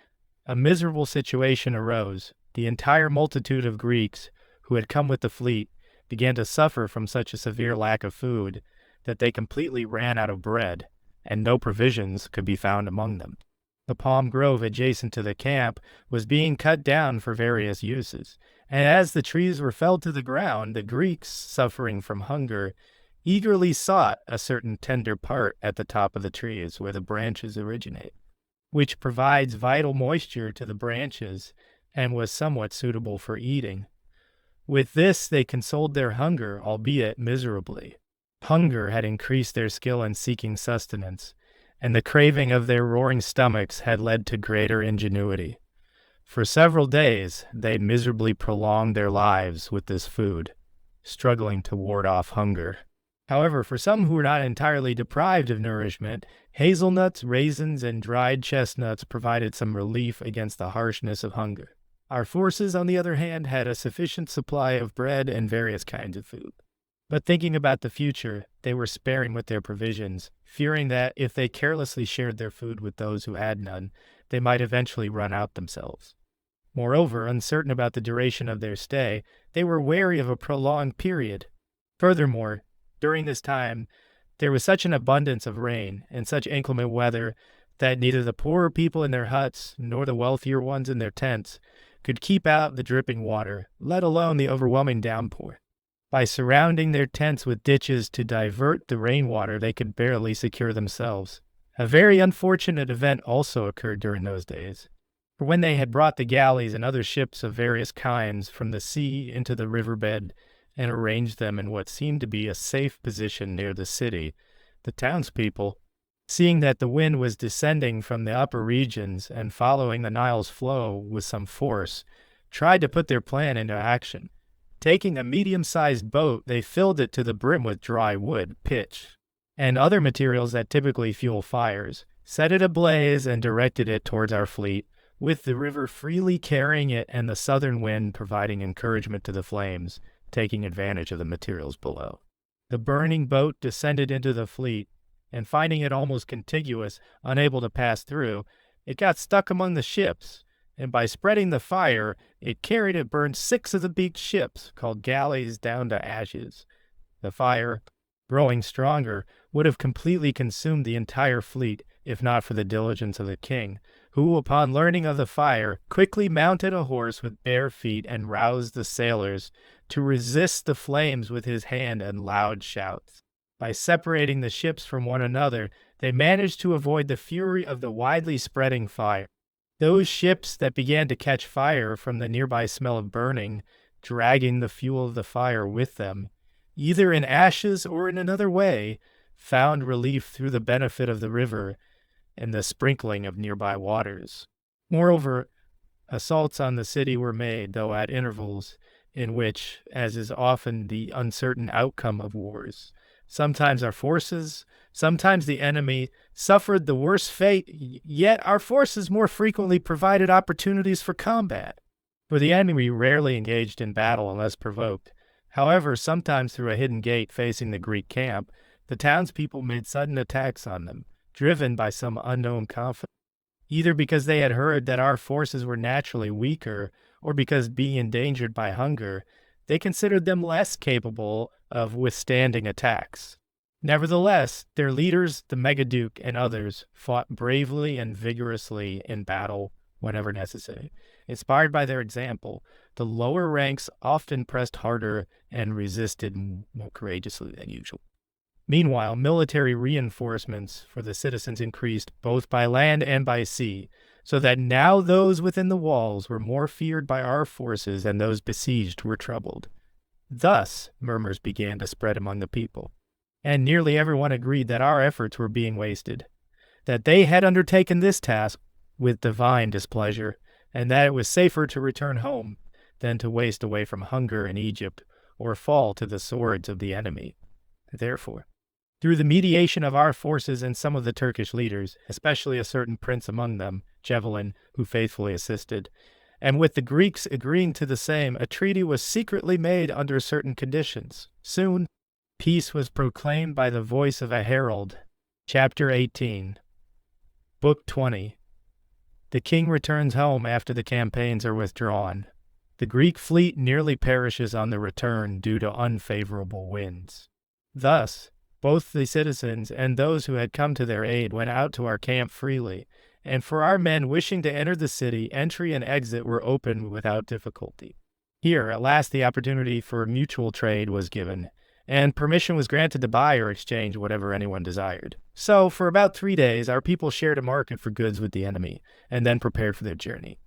a miserable situation arose. The entire multitude of Greeks who had come with the fleet began to suffer from such a severe lack of food that they completely ran out of bread, and no provisions could be found among them. The palm grove adjacent to the camp was being cut down for various uses, and as the trees were felled to the ground, the Greeks, suffering from hunger, eagerly sought a certain tender part at the top of the trees where the branches originate, which provides vital moisture to the branches and was somewhat suitable for eating. With this they consoled their hunger, albeit miserably. Hunger had increased their skill in seeking sustenance, and the craving of their roaring stomachs had led to greater ingenuity. For several days they miserably prolonged their lives with this food, struggling to ward off hunger. However, for some who were not entirely deprived of nourishment, hazelnuts, raisins, and dried chestnuts provided some relief against the harshness of hunger. Our forces, on the other hand, had a sufficient supply of bread and various kinds of food. But thinking about the future, they were sparing with their provisions, fearing that if they carelessly shared their food with those who had none, they might eventually run out themselves. Moreover, uncertain about the duration of their stay, they were wary of a prolonged period. Furthermore, during this time, there was such an abundance of rain and such inclement weather that neither the poorer people in their huts nor the wealthier ones in their tents could keep out the dripping water, let alone the overwhelming downpour. By surrounding their tents with ditches to divert the rainwater, they could barely secure themselves. A very unfortunate event also occurred during those days. For when they had brought the galleys and other ships of various kinds from the sea into the riverbed and arranged them in what seemed to be a safe position near the city, the townspeople, seeing that the wind was descending from the upper regions and following the Nile's flow with some force, tried to put their plan into action. Taking a medium-sized boat, they filled it to the brim with dry wood, pitch, and other materials that typically fuel fires, set it ablaze, and directed it towards our fleet, with the river freely carrying it and the southern wind providing encouragement to the flames, taking advantage of the materials below. The burning boat descended into the fleet, and finding it almost contiguous, unable to pass through, it got stuck among the ships, and by spreading the fire, it carried and burned 6 of the big ships, called galleys, down to ashes. The fire, growing stronger, would have completely consumed the entire fleet, if not for the diligence of the king, who, upon learning of the fire, quickly mounted a horse with bare feet and roused the sailors to resist the flames with his hand and loud shouts. By separating the ships from one another, they managed to avoid the fury of the widely spreading fire. Those ships that began to catch fire from the nearby smell of burning, dragging the fuel of the fire with them, either in ashes or in another way, found relief through the benefit of the river and the sprinkling of nearby waters. Moreover, assaults on the city were made, though at intervals, in which, as is often the uncertain outcome of wars, sometimes our forces, sometimes the enemy, suffered the worst fate, yet our forces more frequently provided opportunities for combat. For the enemy rarely engaged in battle unless provoked. However, sometimes through a hidden gate facing the Greek camp, the townspeople made sudden attacks on them, driven by some unknown conflict, either because they had heard that our forces were naturally weaker, or because being endangered by hunger, they considered them less capable of withstanding attacks. Nevertheless, their leaders, the Megaduke and others, fought bravely and vigorously in battle whenever necessary. Inspired by their example, the lower ranks often pressed harder and resisted more courageously than usual. Meanwhile, military reinforcements for the citizens increased both by land and by sea, so that now those within the walls were more feared by our forces and those besieged were troubled. Thus, murmurs began to spread among the people, and nearly everyone agreed that our efforts were being wasted, that they had undertaken this task with divine displeasure, and that it was safer to return home than to waste away from hunger in Egypt or fall to the swords of the enemy. Therefore, through the mediation of our forces and some of the Turkish leaders, especially a certain prince among them, Javelin, who faithfully assisted, and with the Greeks agreeing to the same, a treaty was secretly made under certain conditions. Soon, peace was proclaimed by the voice of a herald. Chapter 18, Book 20. The king returns home after the campaigns are withdrawn. The Greek fleet nearly perishes on the return due to unfavorable winds. Thus, both the citizens and those who had come to their aid went out to our camp freely, and for our men wishing to enter the city, entry and exit were open without difficulty. Here, at last, the opportunity for mutual trade was given, and permission was granted to buy or exchange whatever anyone desired. So, for about 3 days, our people shared a market for goods with the enemy, and then prepared for their journey.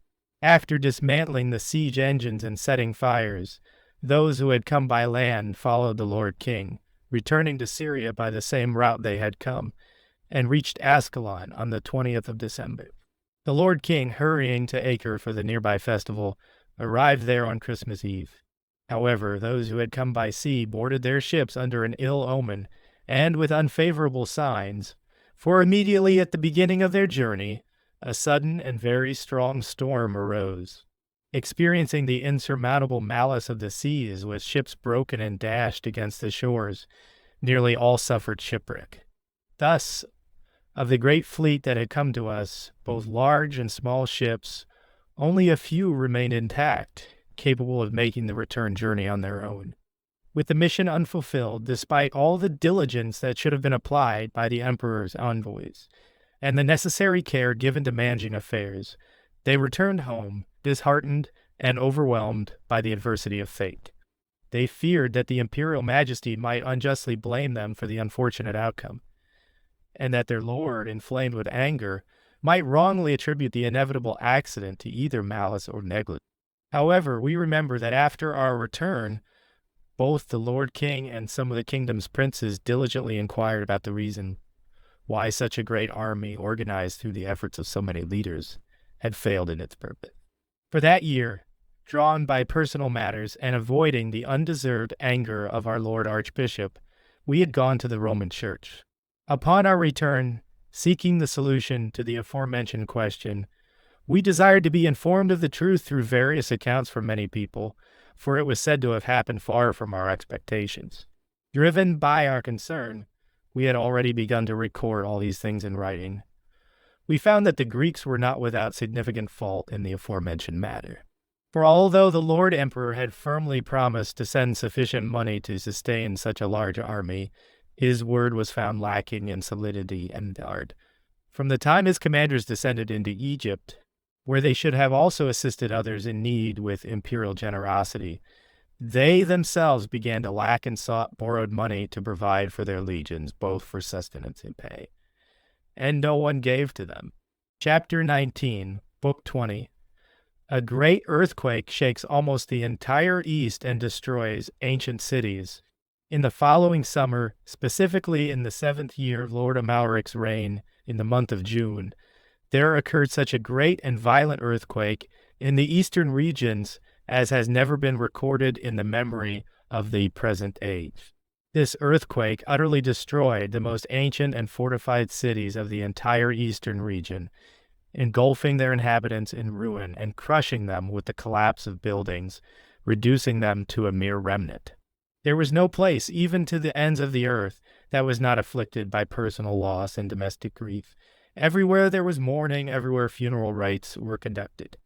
After dismantling the siege engines and setting fires, those who had come by land followed the Lord King, returning to Syria by the same route they had come, and reached Ascalon on the 20th of December. The Lord King, hurrying to Acre for the nearby festival, arrived there on Christmas Eve. However, those who had come by sea boarded their ships under an ill omen and with unfavorable signs, for immediately at the beginning of their journey, a sudden and very strong storm arose. Experiencing the insurmountable malice of the seas, with ships broken and dashed against the shores, nearly all suffered shipwreck. Thus, of the great fleet that had come to us, both large and small ships, only a few remained intact, capable of making the return journey on their own. With the mission unfulfilled, despite all the diligence that should have been applied by the emperor's envoys, and the necessary care given to managing affairs, they returned home, disheartened and overwhelmed by the adversity of fate. They feared that the imperial majesty might unjustly blame them for the unfortunate outcome, and that their lord, inflamed with anger, might wrongly attribute the inevitable accident to either malice or negligence. However, we remember that after our return, both the Lord King and some of the kingdom's princes diligently inquired about the reason why such a great army, organized through the efforts of so many leaders, had failed in its purpose. For that year, drawn by personal matters and avoiding the undeserved anger of our Lord Archbishop, we had gone to the Roman Church. Upon our return, seeking the solution to the aforementioned question, we desired to be informed of the truth through various accounts from many people, for it was said to have happened far from our expectations. Driven by our concern, we had already begun to record all these things in writing. We found that the Greeks were not without significant fault in the aforementioned matter. For although the Lord Emperor had firmly promised to send sufficient money to sustain such a large army, his word was found lacking in solidity and guard. From the time his commanders descended into Egypt, where they should have also assisted others in need with imperial generosity, they themselves began to lack and sought borrowed money to provide for their legions, both for sustenance and pay. And no one gave to them. Chapter 19, Book 20. A great earthquake shakes almost the entire East and destroys ancient cities. In the following summer, specifically in the 7th year of Lord Amalric's reign, in the month of June, there occurred such a great and violent earthquake in the eastern regions as has never been recorded in the memory of the present age. This earthquake utterly destroyed the most ancient and fortified cities of the entire eastern region, engulfing their inhabitants in ruin and crushing them with the collapse of buildings, reducing them to a mere remnant. There was no place, even to the ends of the earth, that was not afflicted by personal loss and domestic grief. Everywhere there was mourning, everywhere funeral rites were conducted.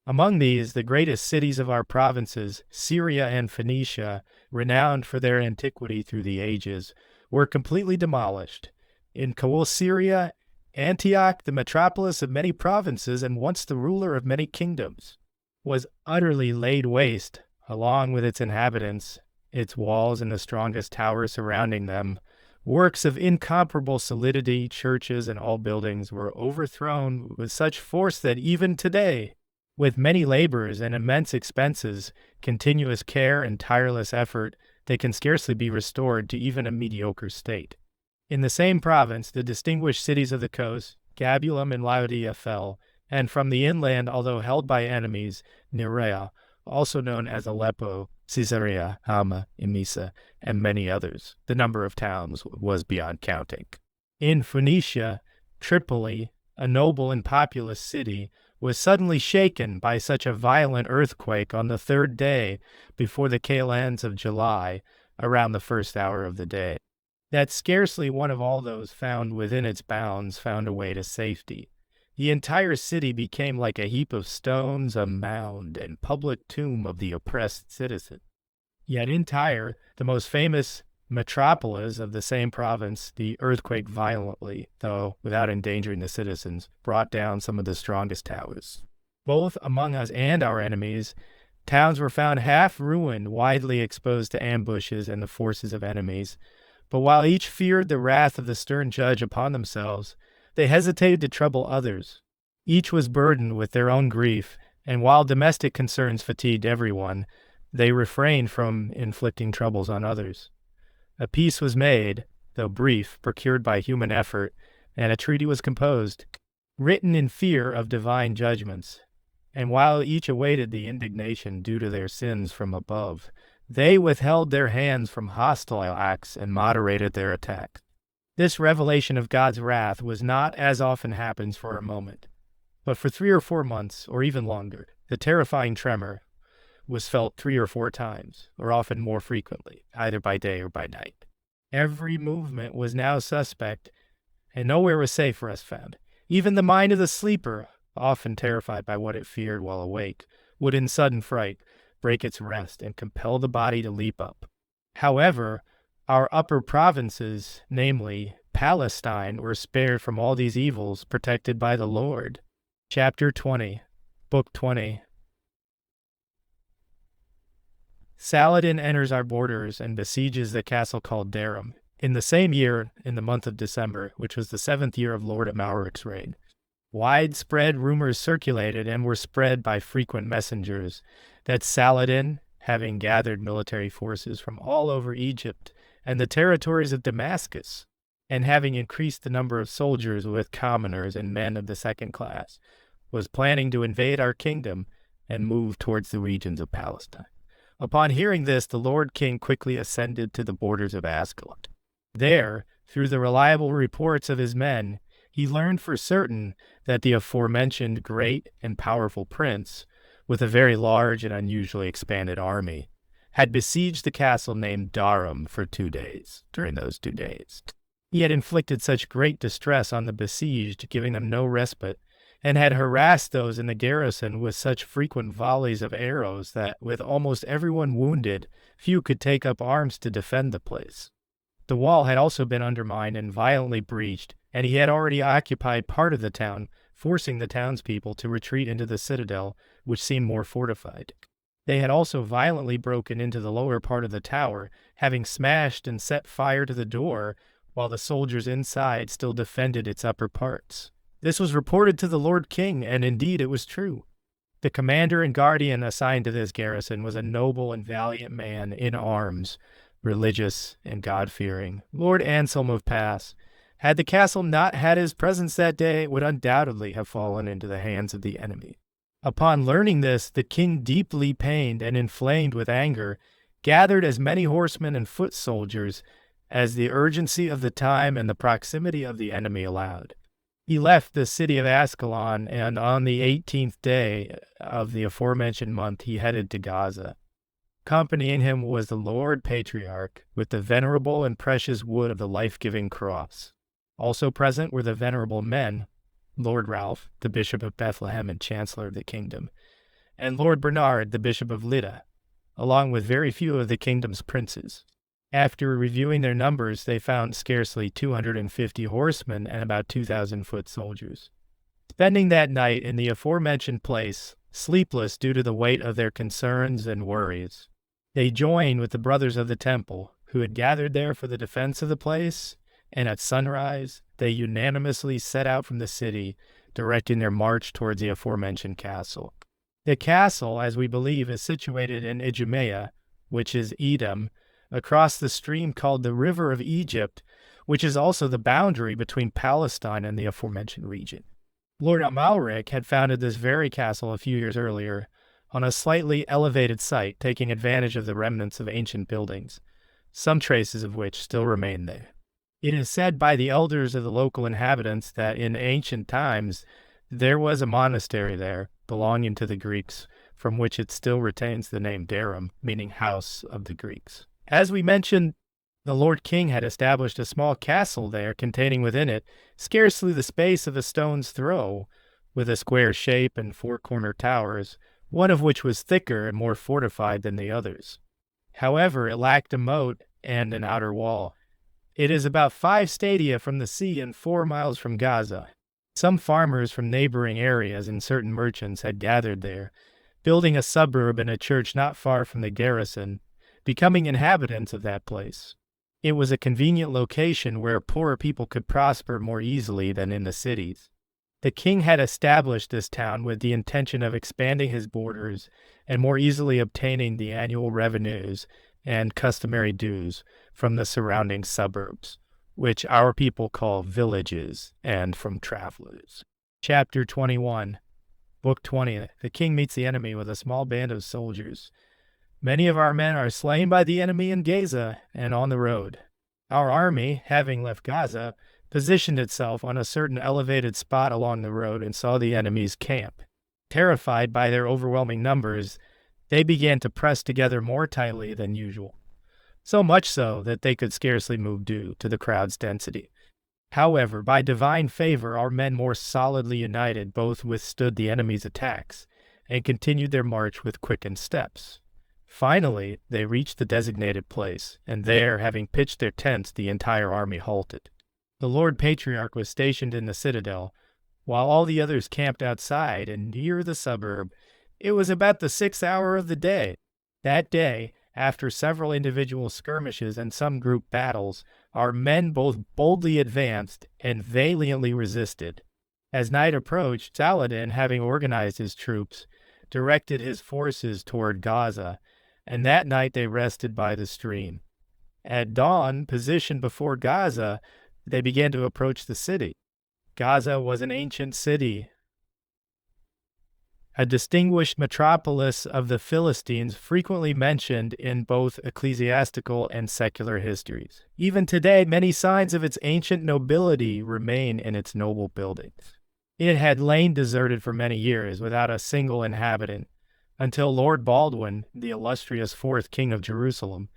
Among these, the greatest cities of our provinces, Syria and Phoenicia, renowned for their antiquity through the ages, were completely demolished. In Syria, Antioch, the metropolis of many provinces and once the ruler of many kingdoms, was utterly laid waste, along with its inhabitants, its walls and the strongest towers surrounding them. Works of incomparable solidity, churches, and all buildings were overthrown with such force that even today, with many labors and immense expenses, continuous care and tireless effort, they can scarcely be restored to even a mediocre state. In the same province, the distinguished cities of the coast, Gabulum and Laodicea, fell, and from the inland, although held by enemies, Nerea, also known as Aleppo, Caesarea, Hama, Emesa, and many others. The number of towns was beyond counting. In Phoenicia, Tripoli, a noble and populous city, was suddenly shaken by such a violent earthquake on the third day before the kalends of July, around the first hour of the day, that scarcely one of all those found within its bounds found a way to safety. The entire city became like a heap of stones, a mound and public tomb of the oppressed citizen. Yet in Tyre, the most famous metropolis of the same province, the earthquake violently, though without endangering the citizens, brought down some of the strongest towers. Both among us and our enemies, towns were found half ruined, widely exposed to ambushes and the forces of enemies. But while each feared the wrath of the stern judge upon themselves, they hesitated to trouble others. Each was burdened with their own grief, and while domestic concerns fatigued everyone, they refrained from inflicting troubles on others. A peace was made, though brief, procured by human effort, and a treaty was composed, written in fear of divine judgments. And while each awaited the indignation due to their sins from above, they withheld their hands from hostile acts and moderated their attacks. This revelation of God's wrath was not, as often happens, for a moment, but for 3 or 4 months, or even longer. The terrifying tremor was felt 3 or 4 times, or often more frequently, either by day or by night. Every movement was now suspect, and nowhere was safe for us found. Even the mind of the sleeper, often terrified by what it feared while awake, would in sudden fright break its rest and compel the body to leap up. However, our upper provinces, namely Palestine, were spared from all these evils, protected by the Lord. Chapter 20, Book 20. Saladin enters our borders and besieges the castle called Darum. In the same year, in the month of December, which was the 7th year of Lord Amalric's reign, widespread rumors circulated and were spread by frequent messengers that Saladin, having gathered military forces from all over Egypt and the territories of Damascus, and having increased the number of soldiers with commoners and men of the second class, was planning to invade our kingdom and move towards the regions of Palestine. Upon hearing this, the Lord King quickly ascended to the borders of Ascalon. There, through the reliable reports of his men, he learned for certain that the aforementioned great and powerful prince, with a very large and unusually expanded army, had besieged the castle named Darum for 2 days. During those 2 days, he had inflicted such great distress on the besieged, giving them no respite, and had harassed those in the garrison with such frequent volleys of arrows that, with almost everyone wounded, few could take up arms to defend the place. The wall had also been undermined and violently breached, and he had already occupied part of the town, forcing the townspeople to retreat into the citadel, which seemed more fortified. They had also violently broken into the lower part of the tower, having smashed and set fire to the door, while the soldiers inside still defended its upper parts. This was reported to the Lord King, and indeed it was true. The commander and guardian assigned to this garrison was a noble and valiant man in arms, religious and God-fearing, Lord Anselm of Pass. Had the castle not had his presence that day, it would undoubtedly have fallen into the hands of the enemy. Upon learning this, the king, deeply pained and inflamed with anger, gathered as many horsemen and foot soldiers as the urgency of the time and the proximity of the enemy allowed. He left the city of Ascalon, and on the 18th day of the aforementioned month he headed to Gaza. Accompanying him was the Lord Patriarch, with the venerable and precious wood of the life-giving cross. Also present were the venerable men, Lord Ralph, the Bishop of Bethlehem and Chancellor of the Kingdom, and Lord Bernard, the Bishop of Lydda, along with very few of the kingdom's princes. After reviewing their numbers, they found scarcely 250 horsemen and about 2,000 foot soldiers. Spending that night in the aforementioned place, sleepless due to the weight of their concerns and worries, they joined with the brothers of the temple, who had gathered there for the defense of the place, and at sunrise they unanimously set out from the city, directing their march towards the aforementioned castle. The castle, as we believe, is situated in Idumea, which is Edom, across the stream called the River of Egypt, which is also the boundary between Palestine and the aforementioned region. Lord Amalric had founded this very castle a few years earlier on a slightly elevated site, taking advantage of the remnants of ancient buildings, some traces of which still remain there. It is said by the elders of the local inhabitants that in ancient times there was a monastery there belonging to the Greeks, from which it still retains the name Darum, meaning house of the Greeks. As we mentioned, the Lord King had established a small castle there containing within it scarcely the space of a stone's throw, with a square shape and four-cornered towers, one of which was thicker and more fortified than the others. However, it lacked a moat and an outer wall. It is about 5 stadia from the sea and 4 miles from Gaza. Some farmers from neighboring areas and certain merchants had gathered there, building a suburb and a church not far from the garrison, becoming inhabitants of that place. It was a convenient location where poorer people could prosper more easily than in the cities. The king had established this town with the intention of expanding his borders and more easily obtaining the annual revenues and customary dues from the surrounding suburbs, which our people call villages, and from travelers. Chapter 21, Book 20. The king meets the enemy with a small band of soldiers. Many of our men are slain by the enemy in Gaza and on the road. Our army, having left Gaza, positioned itself on a certain elevated spot along the road and saw the enemy's camp. Terrified by their overwhelming numbers, they began to press together more tightly than usual, so much so that they could scarcely move due to the crowd's density. However, by divine favor, our men more solidly united both withstood the enemy's attacks and continued their march with quickened steps. Finally, they reached the designated place, and there, having pitched their tents, the entire army halted. The Lord Patriarch was stationed in the citadel, while all the others camped outside and near the suburb. It was about the 6th hour of the day. That day, after several individual skirmishes and some group battles, our men both boldly advanced and valiantly resisted. As night approached, Saladin, having organized his troops, directed his forces toward Gaza, and that night they rested by the stream. At dawn, positioned before Gaza, they began to approach the city. Gaza was an ancient city, a distinguished metropolis of the Philistines frequently mentioned in both ecclesiastical and secular histories. Even today, many signs of its ancient nobility remain in its noble buildings. It had lain deserted for many years without a single inhabitant, until Lord Baldwin, the illustrious 4th king of Jerusalem,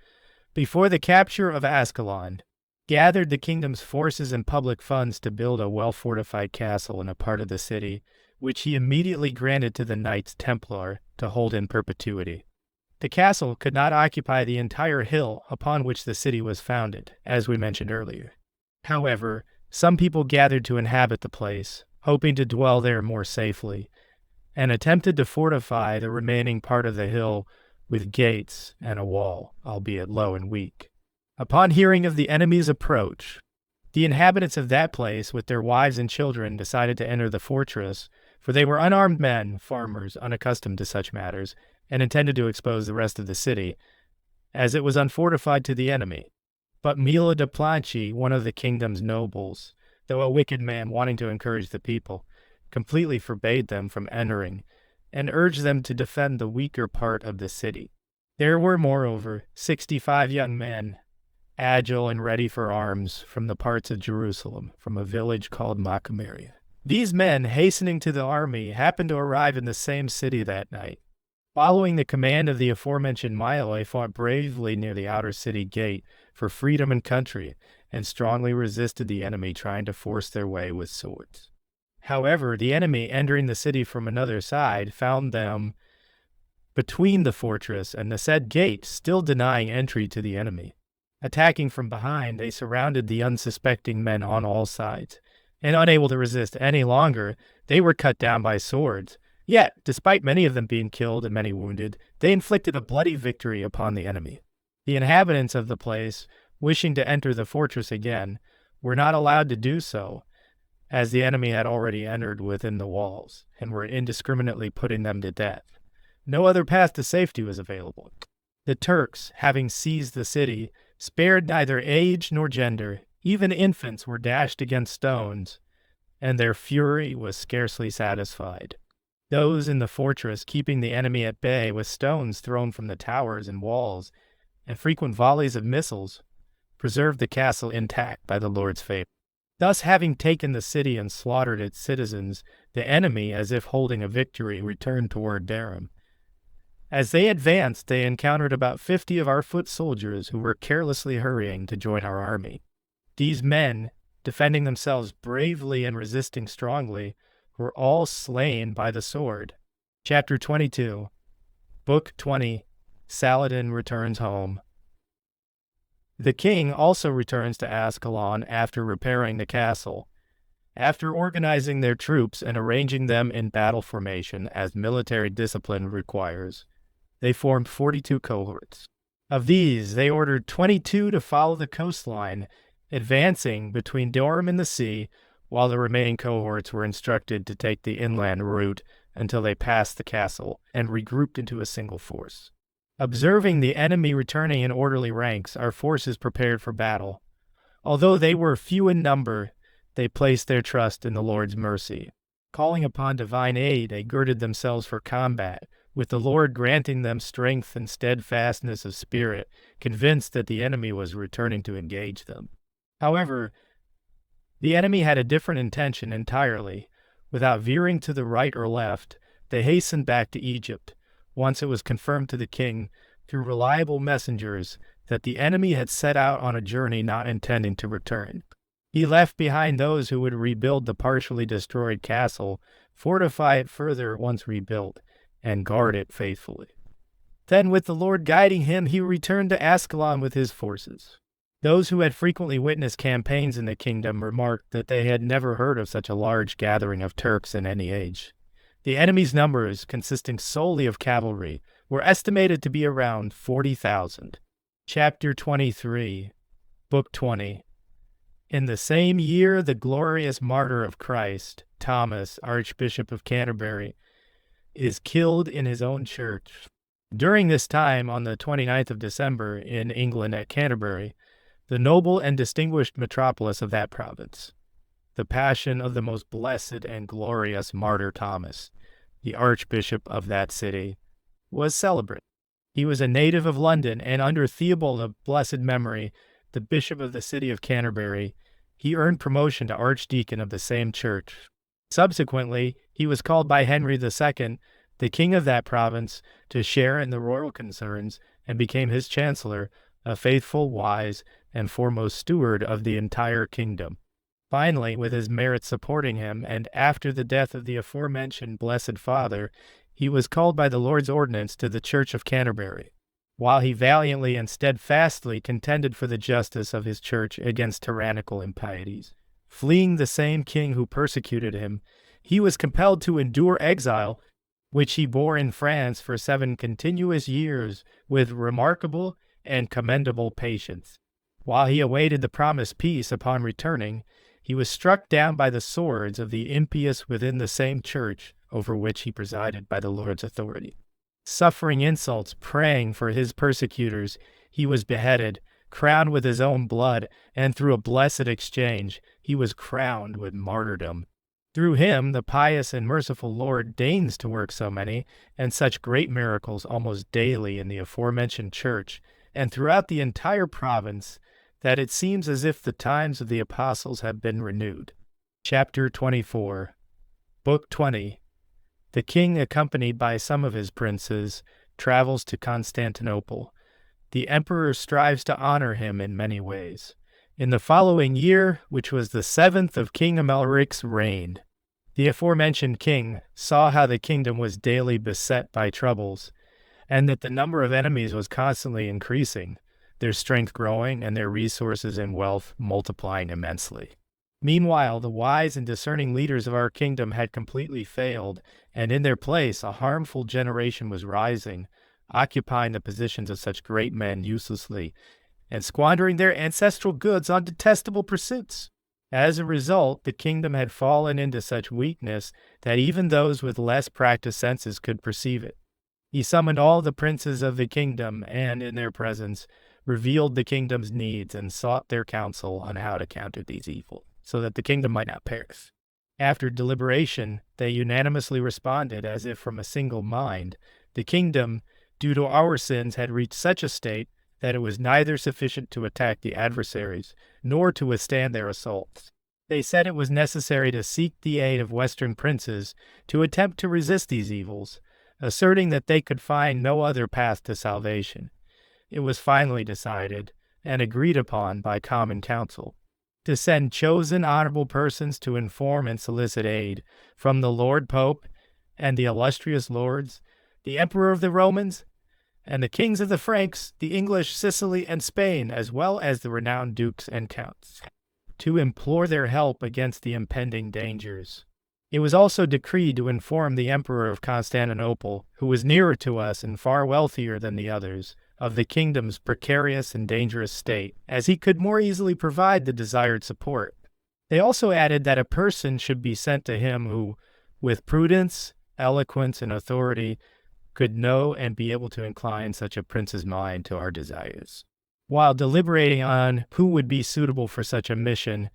before the capture of Ascalon, gathered the kingdom's forces and public funds to build a well-fortified castle in a part of the city, which he immediately granted to the Knights Templar to hold in perpetuity. The castle could not occupy the entire hill upon which the city was founded, as we mentioned earlier. However, some people gathered to inhabit the place, hoping to dwell there more safely, and attempted to fortify the remaining part of the hill with gates and a wall, albeit low and weak. Upon hearing of the enemy's approach, the inhabitants of that place, with their wives and children, decided to enter the fortress, for they were unarmed men, farmers, unaccustomed to such matters, and intended to expose the rest of the city, as it was unfortified to the enemy. But Milo de Planchi, one of the kingdom's nobles, though a wicked man wanting to encourage the people, completely forbade them from entering, and urged them to defend the weaker part of the city. There were, moreover, 65 young men, agile and ready for arms, from the parts of Jerusalem, from a village called Machameria. These men, hastening to the army, happened to arrive in the same city that night. Following the command of the aforementioned Milo, they fought bravely near the outer city gate for freedom and country, and strongly resisted the enemy trying to force their way with swords. However, the enemy, entering the city from another side, found them between the fortress and the said gate, still denying entry to the enemy. Attacking from behind, they surrounded the unsuspecting men on all sides, and unable to resist any longer, they were cut down by swords. Yet, despite many of them being killed and many wounded, they inflicted a bloody victory upon the enemy. The inhabitants of the place, wishing to enter the fortress again, were not allowed to do so, as the enemy had already entered within the walls, and were indiscriminately putting them to death. No other path to safety was available. The Turks, having seized the city, spared neither age nor gender. Even infants were dashed against stones, and their fury was scarcely satisfied. Those in the fortress, keeping the enemy at bay with stones thrown from the towers and walls, and frequent volleys of missiles, preserved the castle intact by the Lord's favor. Thus, having taken the city and slaughtered its citizens, the enemy, as if holding a victory, returned toward Durham. As they advanced, they encountered about 50 of our foot soldiers who were carelessly hurrying to join our army. These men, defending themselves bravely and resisting strongly, were all slain by the sword. Chapter 22, Book 20, Saladin returns home. The king also returns to Ascalon after repairing the castle. After organizing their troops and arranging them in battle formation as military discipline requires, they formed 42 cohorts. Of these, they ordered 22 to follow the coastline, advancing between Durham and the sea, while the remaining cohorts were instructed to take the inland route until they passed the castle and regrouped into a single force. Observing the enemy returning in orderly ranks, our forces prepared for battle. Although they were few in number, they placed their trust in the Lord's mercy. Calling upon divine aid, they girded themselves for combat, with the Lord granting them strength and steadfastness of spirit, convinced that the enemy was returning to engage them. However, the enemy had a different intention entirely. Without veering to the right or left, they hastened back to Egypt, once it was confirmed to the king, through reliable messengers, that the enemy had set out on a journey not intending to return. He left behind those who would rebuild the partially destroyed castle, fortify it further once rebuilt, and guard it faithfully. Then, with the Lord guiding him, he returned to Ascalon with his forces. Those who had frequently witnessed campaigns in the kingdom remarked that they had never heard of such a large gathering of Turks in any age. The enemy's numbers, consisting solely of cavalry, were estimated to be around 40,000. Chapter 23, Book 20. In the same year, the glorious martyr of Christ, Thomas, Archbishop of Canterbury, is killed in his own church. During this time, on the 29th of December, in England at Canterbury, the noble and distinguished metropolis of that province, the passion of the most blessed and glorious martyr Thomas, the Archbishop of that city, was celebrated. He was a native of London, and under Theobald of blessed memory, the Bishop of the city of Canterbury, he earned promotion to Archdeacon of the same church. Subsequently, he was called by Henry II, the king of that province, to share in the royal concerns, and became his chancellor, a faithful, wise, and foremost steward of the entire kingdom. Finally, with his merits supporting him, and after the death of the aforementioned Blessed Father, he was called by the Lord's ordinance to the Church of Canterbury. While he valiantly and steadfastly contended for the justice of his church against tyrannical impieties, fleeing the same king who persecuted him, he was compelled to endure exile, which he bore in France for 7 continuous years with remarkable and commendable patience. While he awaited the promised peace upon returning, he was struck down by the swords of the impious within the same church over which he presided by the Lord's authority. Suffering insults, praying for his persecutors, he was beheaded, crowned with his own blood, and through a blessed exchange, he was crowned with martyrdom. Through him, the pious and merciful Lord deigns to work so many and such great miracles almost daily in the aforementioned church, and throughout the entire province, that it seems as if the times of the apostles have been renewed. Chapter 24, Book 20. The king, accompanied by some of his princes, travels to Constantinople. The emperor strives to honor him in many ways. In the following year, which was the 7th of King Amalric's reign, the aforementioned king saw how the kingdom was daily beset by troubles, and that the number of enemies was constantly increasing, their strength growing and their resources and wealth multiplying immensely. Meanwhile, the wise and discerning leaders of our kingdom had completely failed, and in their place a harmful generation was rising, occupying the positions of such great men uselessly, and squandering their ancestral goods on detestable pursuits. As a result, the kingdom had fallen into such weakness that even those with less practiced senses could perceive it. He summoned all the princes of the kingdom, and in their presence revealed the kingdom's needs and sought their counsel on how to counter these evils, so that the kingdom might not perish. After deliberation, they unanimously responded as if from a single mind. The kingdom, due to our sins, had reached such a state that it was neither sufficient to attack the adversaries, nor to withstand their assaults. They said it was necessary to seek the aid of Western princes to attempt to resist these evils, asserting that they could find no other path to salvation. It was finally decided, and agreed upon by common council, to send chosen honorable persons to inform and solicit aid from the Lord Pope and the illustrious lords, the Emperor of the Romans, and the kings of the Franks, the English, Sicily, and Spain, as well as the renowned dukes and counts, to implore their help against the impending dangers. It was also decreed to inform the Emperor of Constantinople, who was nearer to us and far wealthier than the others, of the kingdom's precarious and dangerous state, as he could more easily provide the desired support. They also added that a person should be sent to him who, with prudence, eloquence, and authority, could know and be able to incline such a prince's mind to our desires. While deliberating on who would be suitable for such a mission,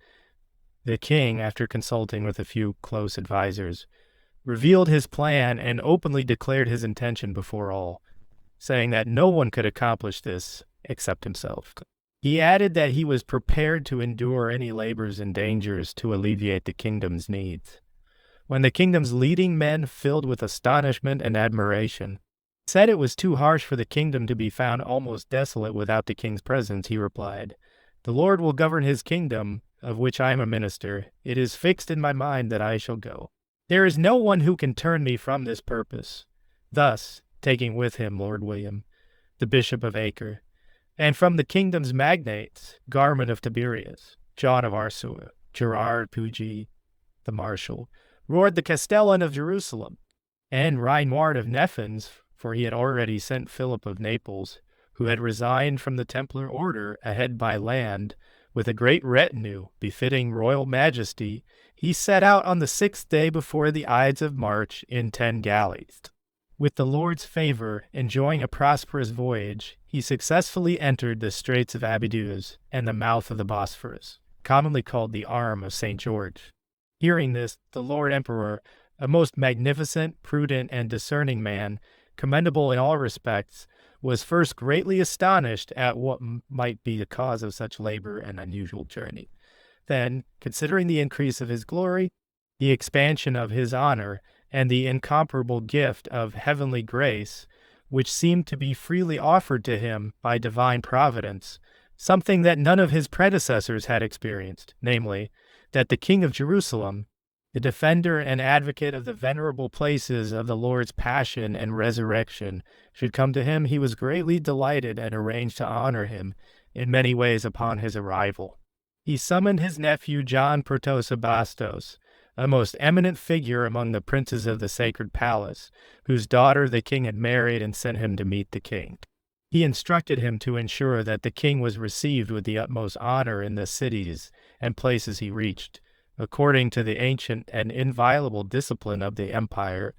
the king, after consulting with a few close advisers, revealed his plan and openly declared his intention before all, saying that no one could accomplish this except himself. He added that he was prepared to endure any labors and dangers to alleviate the kingdom's needs. When the kingdom's leading men, filled with astonishment and admiration, said it was too harsh for the kingdom to be found almost desolate without the king's presence, he replied, "The Lord will govern his kingdom, of which I am a minister. It is fixed in my mind that I shall go. There is no one who can turn me from this purpose." Thus, taking with him Lord William, the Bishop of Acre, and from the kingdom's magnates, Garmon of Tiberias, John of Arsua, Gerard Pugy, the Marshal, Roard the Castellan of Jerusalem, and Reinward of Neffens, for he had already sent Philip of Naples, who had resigned from the Templar order ahead by land, with a great retinue befitting royal majesty. He set out on the 6th day before the Ides of March in 10 galleys. With the Lord's favor, enjoying a prosperous voyage, he successfully entered the Straits of Abydos and the mouth of the Bosphorus, commonly called the Arm of St. George. Hearing this, the Lord Emperor, a most magnificent, prudent, and discerning man, commendable in all respects, was first greatly astonished at what might be the cause of such labor and unusual journey. Then, considering the increase of his glory, the expansion of his honor, and the incomparable gift of heavenly grace, which seemed to be freely offered to him by divine providence, something that none of his predecessors had experienced, namely, that the King of Jerusalem, the defender and advocate of the venerable places of the Lord's passion and resurrection, should come to him, he was greatly delighted and arranged to honor him in many ways upon his arrival. He summoned his nephew John Protosebastos, a most eminent figure among the princes of the sacred palace, whose daughter the king had married, and sent him to meet the king. He instructed him to ensure that the king was received with the utmost honor in the cities and places he reached, according to the ancient and inviolable discipline of the empire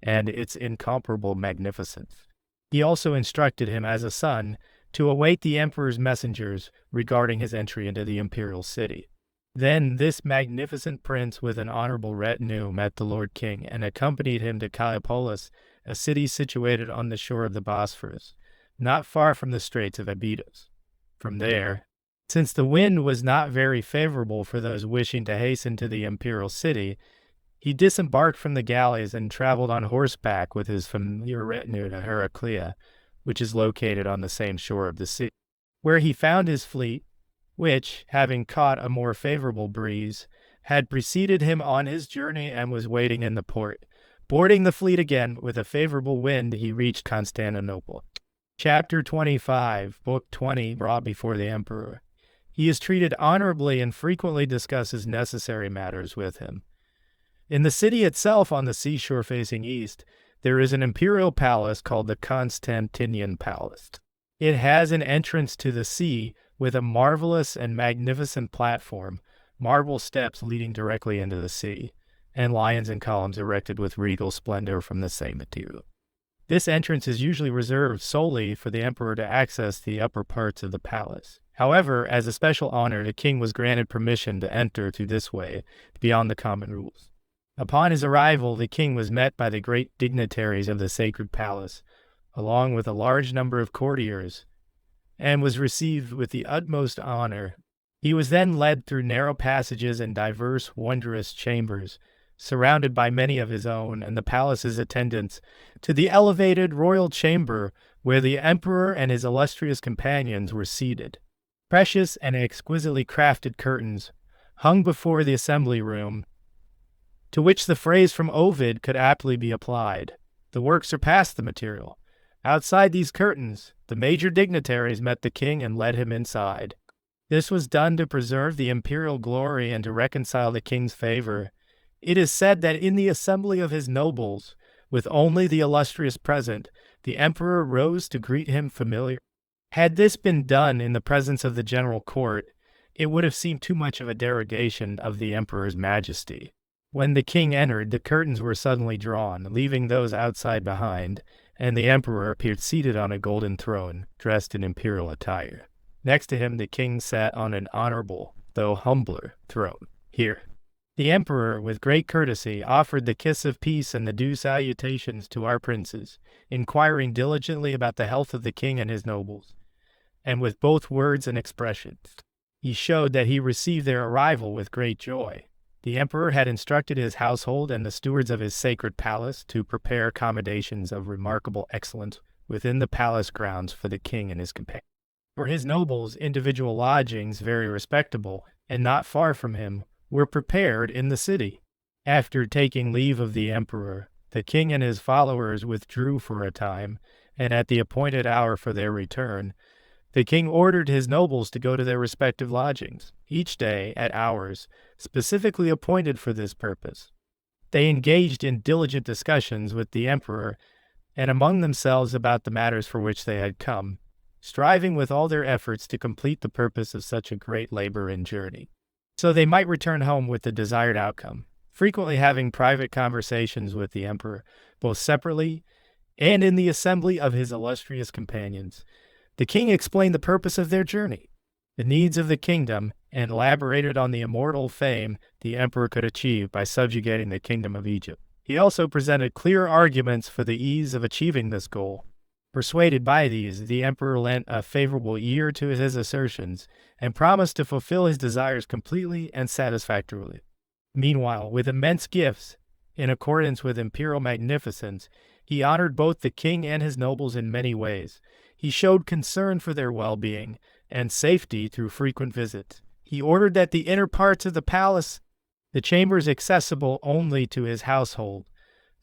and its incomparable magnificence. He also instructed him as a son to await the emperor's messengers regarding his entry into the imperial city. Then this magnificent prince with an honorable retinue met the Lord King and accompanied him to Callipolis, a city situated on the shore of the Bosphorus, not far from the Straits of Abydos. From there, since the wind was not very favorable for those wishing to hasten to the imperial city, he disembarked from the galleys and traveled on horseback with his familiar retinue to Heraclea, which is located on the same shore of the sea, where he found his fleet, which, having caught a more favorable breeze, had preceded him on his journey and was waiting in the port, Boarding the fleet again with a favorable wind, he reached Constantinople. Chapter 25, Book 20, brought before the emperor. He is treated honorably and frequently discusses necessary matters with him. In the city itself, on the seashore facing east, there is an imperial palace called the Constantinian Palace. It has an entrance to the sea with a marvelous and magnificent platform, marble steps leading directly into the sea, and lions and columns erected with regal splendor from the same material. This entrance is usually reserved solely for the emperor to access the upper parts of the palace. However, as a special honor, the king was granted permission to enter through this way beyond the common rules. Upon his arrival, the king was met by the great dignitaries of the sacred palace, along with a large number of courtiers, and was received with the utmost honor. He was then led through narrow passages and diverse wondrous chambers, surrounded by many of his own and the palace's attendants, to the elevated royal chamber where the emperor and his illustrious companions were seated. Precious and exquisitely crafted curtains hung before the assembly room, to which the phrase from Ovid could aptly be applied. The work surpassed the material. Outside these curtains, the major dignitaries met the king and led him inside. This was done to preserve the imperial glory and to reconcile the king's favor. It is said that in the assembly of his nobles, with only the illustrious present, the emperor rose to greet him familiarly. Had this been done in the presence of the general court, it would have seemed too much of a derogation of the emperor's majesty. When the king entered, the curtains were suddenly drawn, leaving those outside behind, and the emperor appeared seated on a golden throne, dressed in imperial attire. Next to him, the king sat on an honorable, though humbler, throne. Here, the emperor, with great courtesy, offered the kiss of peace and the due salutations to our princes, inquiring diligently about the health of the king and his nobles. And with both words and expressions, he showed that he received their arrival with great joy. The emperor had instructed his household and the stewards of his sacred palace to prepare accommodations of remarkable excellence within the palace grounds for the king and his companions. For his nobles, individual lodgings, very respectable, and not far from him, were prepared in the city. After taking leave of the emperor, the king and his followers withdrew for a time, and at the appointed hour for their return, the king ordered his nobles to go to their respective lodgings, each day at hours specifically appointed for this purpose. They engaged in diligent discussions with the emperor and among themselves about the matters for which they had come, striving with all their efforts to complete the purpose of such a great labor and journey, so they might return home with the desired outcome, frequently having private conversations with the emperor, both separately and in the assembly of his illustrious companions. The king explained the purpose of their journey, the needs of the kingdom, and elaborated on the immortal fame the emperor could achieve by subjugating the kingdom of Egypt. He also presented clear arguments for the ease of achieving this goal. Persuaded by these, the emperor lent a favorable ear to his assertions and promised to fulfill his desires completely and satisfactorily. Meanwhile, with immense gifts, in accordance with imperial magnificence, he honored both the king and his nobles in many ways. He showed concern for their well-being and safety through frequent visits. He ordered that the inner parts of the palace, the chambers accessible only to his household,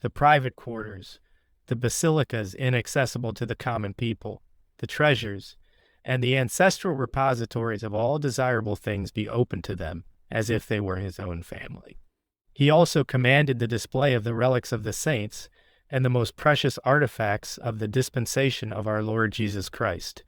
the private quarters, the basilicas inaccessible to the common people, the treasures, and the ancestral repositories of all desirable things be open to them, as if they were his own family. He also commanded the display of the relics of the saints and the most precious artifacts of the dispensation of our Lord Jesus Christ,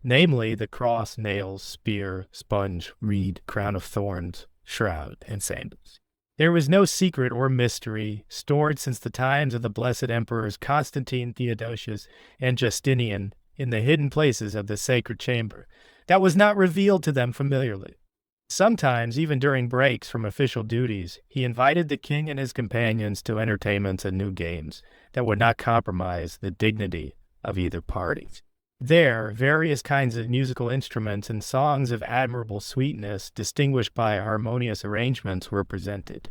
namely the cross, nails, spear, sponge, reed, crown of thorns, shroud, and sandals. There was no secret or mystery stored since the times of the blessed emperors Constantine, Theodosius, and Justinian in the hidden places of the sacred chamber that was not revealed to them familiarly. Sometimes, even during breaks from official duties, he invited the king and his companions to entertainments and new games that would not compromise the dignity of either party. There, various kinds of musical instruments and songs of admirable sweetness, distinguished by harmonious arrangements, were presented.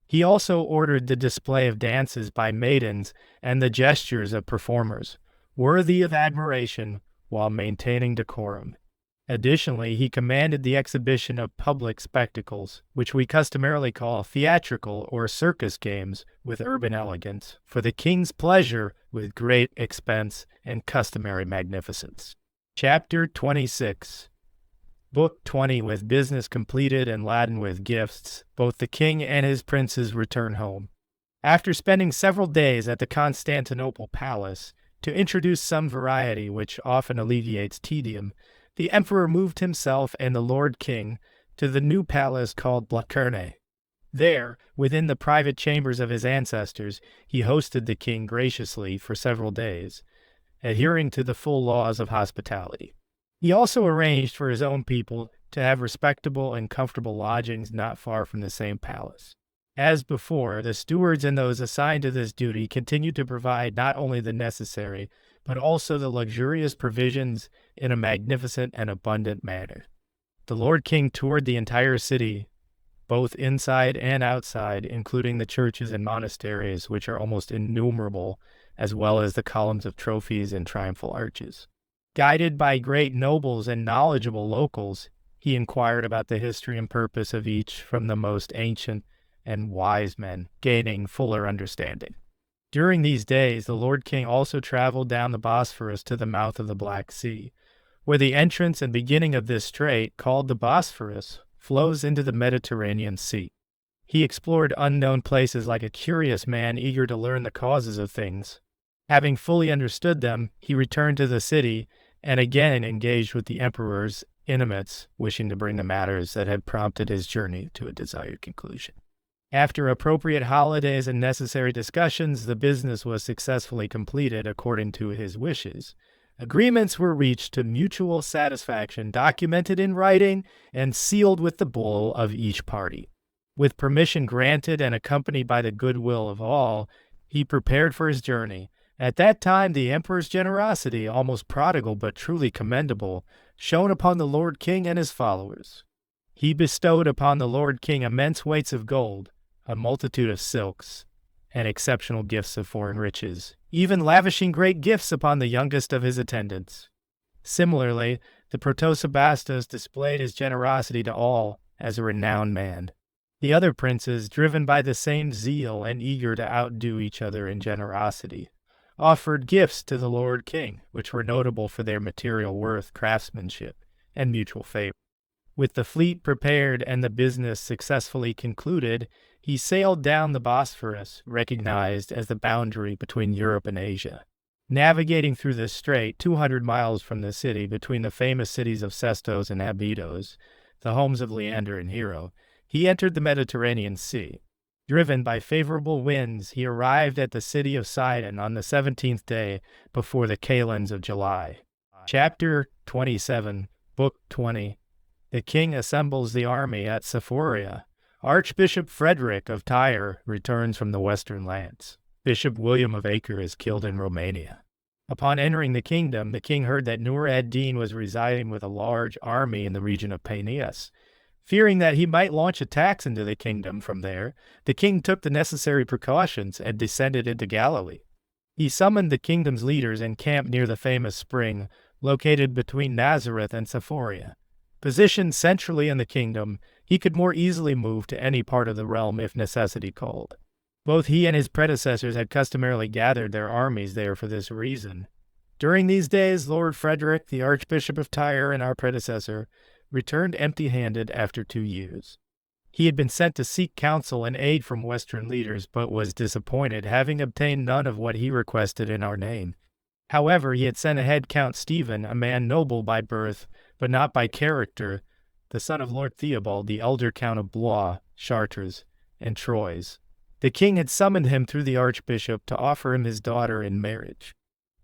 He also ordered the display of dances by maidens and the gestures of performers, worthy of admiration while maintaining decorum. Additionally, he commanded the exhibition of public spectacles, which we customarily call theatrical or circus games, with urban elegance, for the king's pleasure with great expense and customary magnificence. Chapter 26. Book 20. With business completed and laden with gifts, both the king and his princes return home. After spending several days at the Constantinople palace, to introduce some variety which often alleviates tedium, the emperor moved himself and the Lord King to the new palace called Blachernae. There, within the private chambers of his ancestors, he hosted the king graciously for several days, adhering to the full laws of hospitality. He also arranged for his own people to have respectable and comfortable lodgings not far from the same palace. As before, the stewards and those assigned to this duty continued to provide not only the necessary, but also the luxurious provisions in a magnificent and abundant manner. The Lord King toured the entire city, both inside and outside, including the churches and monasteries, which are almost innumerable, as well as the columns of trophies and triumphal arches. Guided by great nobles and knowledgeable locals, he inquired about the history and purpose of each from the most ancient and wise men, gaining fuller understanding. During these days, the Lord King also traveled down the Bosphorus to the mouth of the Black Sea, where the entrance and beginning of this strait, called the Bosphorus, flows into the Mediterranean Sea. He explored unknown places like a curious man eager to learn the causes of things. Having fully understood them, he returned to the city and again engaged with the emperor's intimates, wishing to bring the matters that had prompted his journey to a desired conclusion. After appropriate holidays and necessary discussions, the business was successfully completed according to his wishes. Agreements were reached to mutual satisfaction, documented in writing, and sealed with the bull of each party. With permission granted and accompanied by the goodwill of all, he prepared for his journey. At that time, the emperor's generosity, almost prodigal but truly commendable, shone upon the Lord King and his followers. He bestowed upon the Lord King immense weights of gold, a multitude of silks, and exceptional gifts of foreign riches, even lavishing great gifts upon the youngest of his attendants. Similarly, the Protosebastos displayed his generosity to all as a renowned man. The other princes, driven by the same zeal and eager to outdo each other in generosity, offered gifts to the Lord King, which were notable for their material worth, craftsmanship, and mutual favor. With the fleet prepared and the business successfully concluded, he sailed down the Bosphorus, recognized as the boundary between Europe and Asia. Navigating through this strait 200 miles from the city, between the famous cities of Sestos and Abydos, the homes of Leander and Hero, he entered the Mediterranean Sea. Driven by favorable winds, he arrived at the city of Sidon on the 17th day before the kalends of July. Chapter 27, Book 20. The king assembles the army at Sephoria. Archbishop Frederick of Tyre returns from the western lands. Bishop William of Acre is killed in Romania. Upon entering the kingdom, the king heard that Nur ad-Din was residing with a large army in the region of Panias. Fearing that he might launch attacks into the kingdom from there, the king took the necessary precautions and descended into Galilee. He summoned the kingdom's leaders and camped near the famous spring, located between Nazareth and Sephoria. Positioned centrally in the kingdom, he could more easily move to any part of the realm if necessity called. Both he and his predecessors had customarily gathered their armies there for this reason. During these days, Lord Frederick, the Archbishop of Tyre and our predecessor, returned empty-handed after 2 years. He had been sent to seek counsel and aid from Western leaders, but was disappointed, having obtained none of what he requested in our name. However, he had sent ahead Count Stephen, a man noble by birth, but not by character, the son of Lord Theobald, the elder Count of Blois, Chartres, and Troyes. The king had summoned him through the archbishop to offer him his daughter in marriage.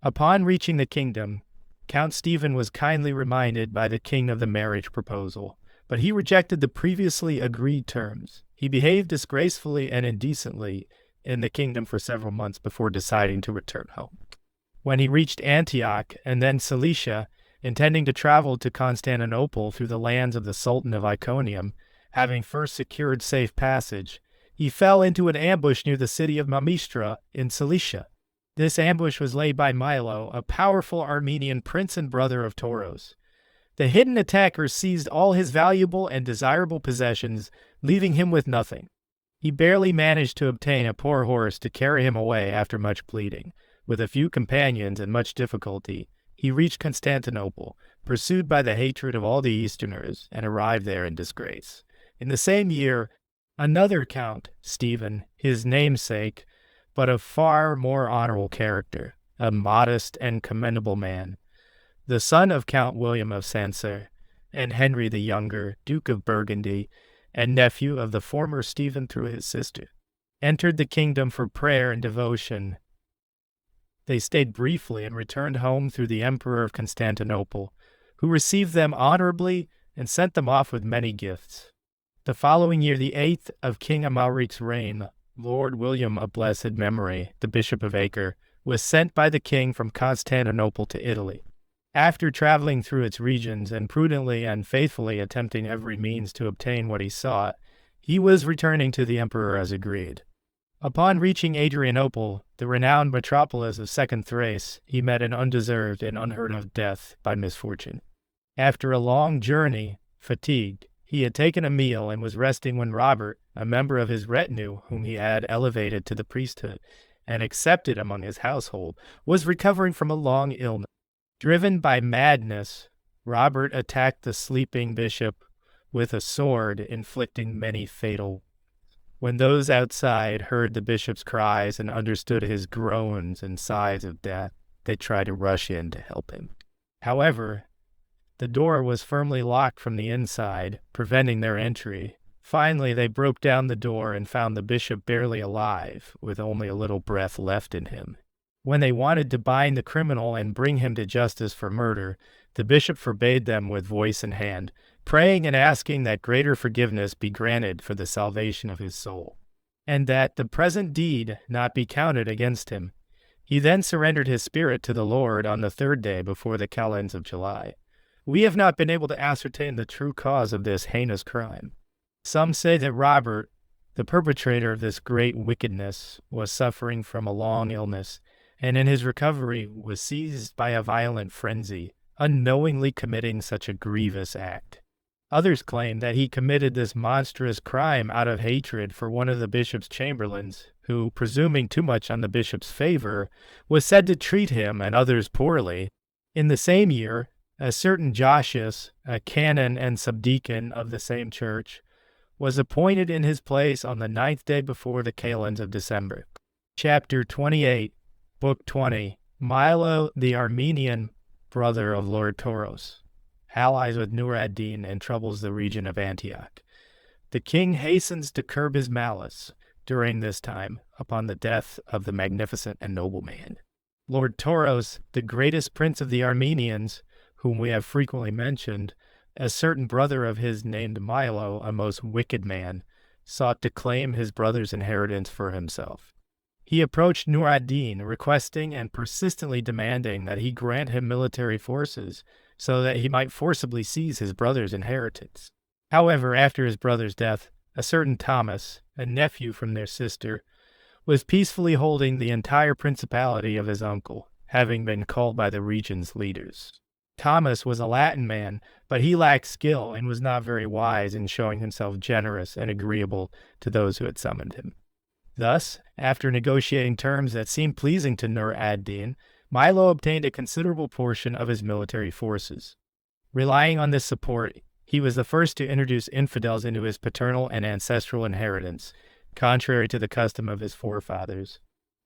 Upon reaching the kingdom, Count Stephen was kindly reminded by the king of the marriage proposal, but he rejected the previously agreed terms. He behaved disgracefully and indecently in the kingdom for several months before deciding to return home. When he reached Antioch and then Cilicia, intending to travel to Constantinople through the lands of the Sultan of Iconium, having first secured safe passage, he fell into an ambush near the city of Mamistra in Cilicia. This ambush was laid by Milo, a powerful Armenian prince and brother of Tauros. The hidden attacker seized all his valuable and desirable possessions, leaving him with nothing. He barely managed to obtain a poor horse to carry him away after much pleading. With a few companions and much difficulty, he reached Constantinople, pursued by the hatred of all the Easterners, and arrived there in disgrace. In the same year, another Count, Stephen, his namesake, but of far more honorable character, a modest and commendable man, the son of Count William of Sancerre, and Henry the Younger, Duke of Burgundy, and nephew of the former Stephen through his sister, entered the kingdom for prayer and devotion. They stayed briefly and returned home through the Emperor of Constantinople, who received them honorably and sent them off with many gifts. The following year, the 8th of King Amalric's reign, Lord William of blessed memory, the Bishop of Acre, was sent by the king from Constantinople to Italy. After traveling through its regions and prudently and faithfully attempting every means to obtain what he sought, he was returning to the emperor as agreed. Upon reaching Adrianople, the renowned metropolis of Second Thrace, he met an undeserved and unheard of death by misfortune. After a long journey, fatigued, he had taken a meal and was resting when Robert, a member of his retinue whom he had elevated to the priesthood and accepted among his household, was recovering from a long illness. Driven by madness, Robert attacked the sleeping bishop with a sword, inflicting many fatal wounds. When those outside heard the bishop's cries and understood his groans and sighs of death, they tried to rush in to help him. However, the door was firmly locked from the inside, preventing their entry. Finally, they broke down the door and found the bishop barely alive, with only a little breath left in him. When they wanted to bind the criminal and bring him to justice for murder, the bishop forbade them with voice and hand, praying and asking that greater forgiveness be granted for the salvation of his soul, and that the present deed not be counted against him. He then surrendered his spirit to the Lord on the 3rd day before the calends of July. We have not been able to ascertain the true cause of this heinous crime. Some say that Robert, the perpetrator of this great wickedness, was suffering from a long illness, and in his recovery was seized by a violent frenzy, unknowingly committing such a grievous act. Others claim that he committed this monstrous crime out of hatred for one of the bishop's chamberlains, who, presuming too much on the bishop's favor, was said to treat him and others poorly. In the same year, a certain Josius, a canon and subdeacon of the same church, was appointed in his place on the 9th day before the calends of December. Chapter 28, Book 20. Milo the Armenian, brother of Lord Tauros, allies with Nur ad-Din and troubles the region of Antioch. The king hastens to curb his malice during this time upon the death of the magnificent and noble man. Lord Tauros, the greatest prince of the Armenians, whom we have frequently mentioned, a certain brother of his named Milo, a most wicked man, sought to claim his brother's inheritance for himself. He approached Nur ad-Din, requesting and persistently demanding that he grant him military forces so that he might forcibly seize his brother's inheritance. However, after his brother's death, a certain Thomas, a nephew from their sister, was peacefully holding the entire principality of his uncle, having been called by the region's leaders. Thomas was a Latin man, but he lacked skill and was not very wise in showing himself generous and agreeable to those who had summoned him. Thus, after negotiating terms that seemed pleasing to Nur ad-Din, Milo obtained a considerable portion of his military forces. Relying on this support, he was the first to introduce infidels into his paternal and ancestral inheritance, contrary to the custom of his forefathers.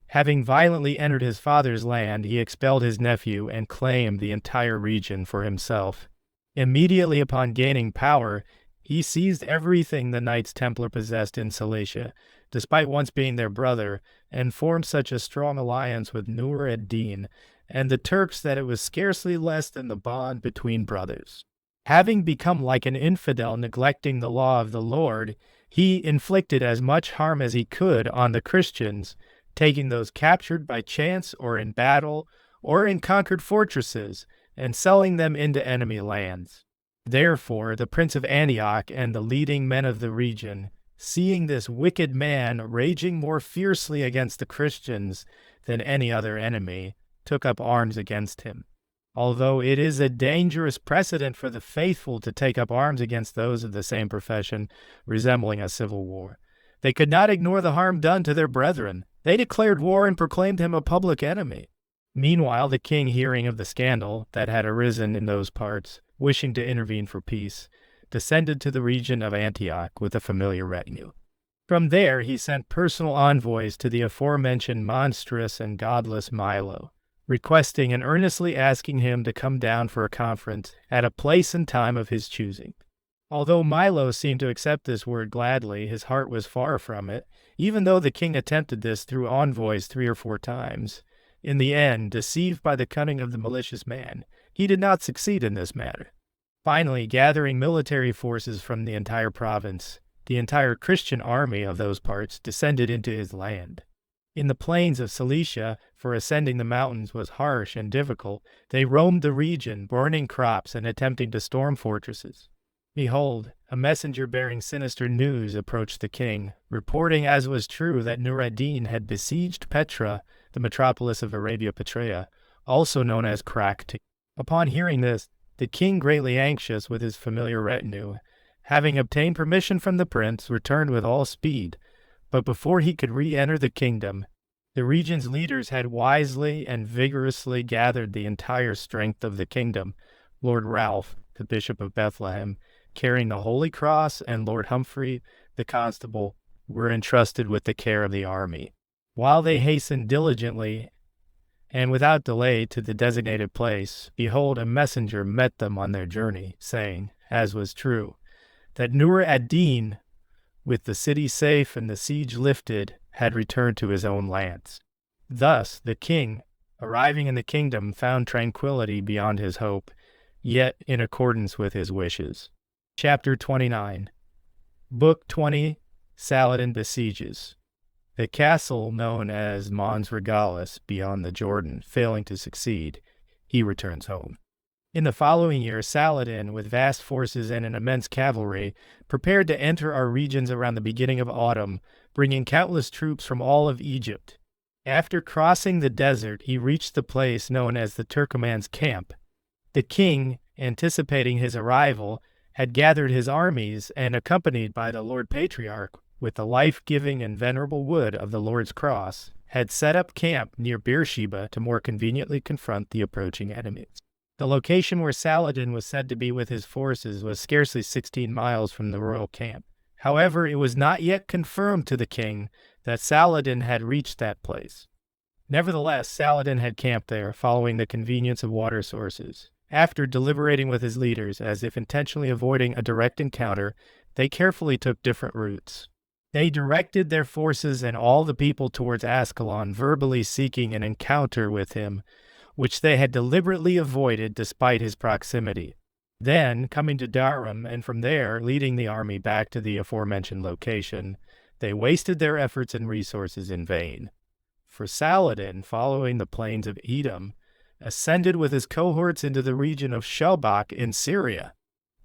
Having violently entered his father's land, he expelled his nephew and claimed the entire region for himself. Immediately upon gaining power, he seized everything the Knights Templar possessed in Cilicia, despite once being their brother, and formed such a strong alliance with Nur ad-Din and the Turks that it was scarcely less than the bond between brothers. Having become like an infidel neglecting the law of the Lord, he inflicted as much harm as he could on the Christians, taking those captured by chance or in battle or in conquered fortresses, and selling them into enemy lands. Therefore, the Prince of Antioch and the leading men of the region, seeing this wicked man raging more fiercely against the Christians than any other enemy, took up arms against him. although it is a dangerous precedent for the faithful to take up arms against those of the same profession, resembling a civil war. They could not ignore the harm done to their brethren. They declared war and proclaimed him a public enemy. Meanwhile, the king, hearing of the scandal that had arisen in those parts, wishing to intervene for peace, descended to the region of Antioch with a familiar retinue. From there he sent personal envoys to the aforementioned monstrous and godless Milo, requesting and earnestly asking him to come down for a conference at a place and time of his choosing. Although Milo seemed to accept this word gladly, his heart was far from it, even though the king attempted this through envoys 3 or 4 times. In the end, deceived by the cunning of the malicious man, he did not succeed in this matter. Finally, gathering military forces from the entire province, the entire Christian army of those parts descended into his land. In the plains of Cilicia, for ascending the mountains was harsh and difficult, they roamed the region, burning crops and attempting to storm fortresses. Behold, a messenger bearing sinister news approached the king, reporting, as was true, that Nur ad-Din had besieged Petra, the metropolis of Arabia Petraea, also known as Krakti. Upon hearing this, the king, greatly anxious with his familiar retinue, having obtained permission from the prince, returned with all speed. But before he could re-enter the kingdom, the region's leaders had wisely and vigorously gathered the entire strength of the kingdom. Lord Ralph, the Bishop of Bethlehem, carrying the Holy Cross, and Lord Humphrey, the constable, were entrusted with the care of the army. While they hastened diligently and without delay to the designated place, behold, a messenger met them on their journey, saying, as was true, that Nur ad-Din, with the city safe and the siege lifted, had returned to his own lands. Thus the king, arriving in the kingdom, found tranquility beyond his hope, yet in accordance with his wishes. Chapter 29. Book 20. Saladin besieges. The castle known as Mons Regalis beyond the Jordan failing to succeed, he returns home. In the following year, Saladin, with vast forces and an immense cavalry, prepared to enter our regions around the beginning of autumn, bringing countless troops from all of Egypt. After crossing the desert, he reached the place known as the Turkoman's camp. The king, anticipating his arrival, had gathered his armies and, accompanied by the Lord Patriarch, with the life-giving and venerable wood of the Lord's cross, had set up camp near Beersheba to more conveniently confront the approaching enemies. The location where Saladin was said to be with his forces was scarcely 16 miles from the royal camp. However, it was not yet confirmed to the king that Saladin had reached that place. Nevertheless, Saladin had camped there, following the convenience of water sources. After deliberating with his leaders, as if intentionally avoiding a direct encounter, they carefully took different routes. They directed their forces and all the people towards Ascalon, verbally seeking an encounter with him, which they had deliberately avoided despite his proximity. Then, coming to Darum, and from there leading the army back to the aforementioned location, they wasted their efforts and resources in vain. For Saladin, following the plains of Edom, ascended with his cohorts into the region of Shelbach in Syria,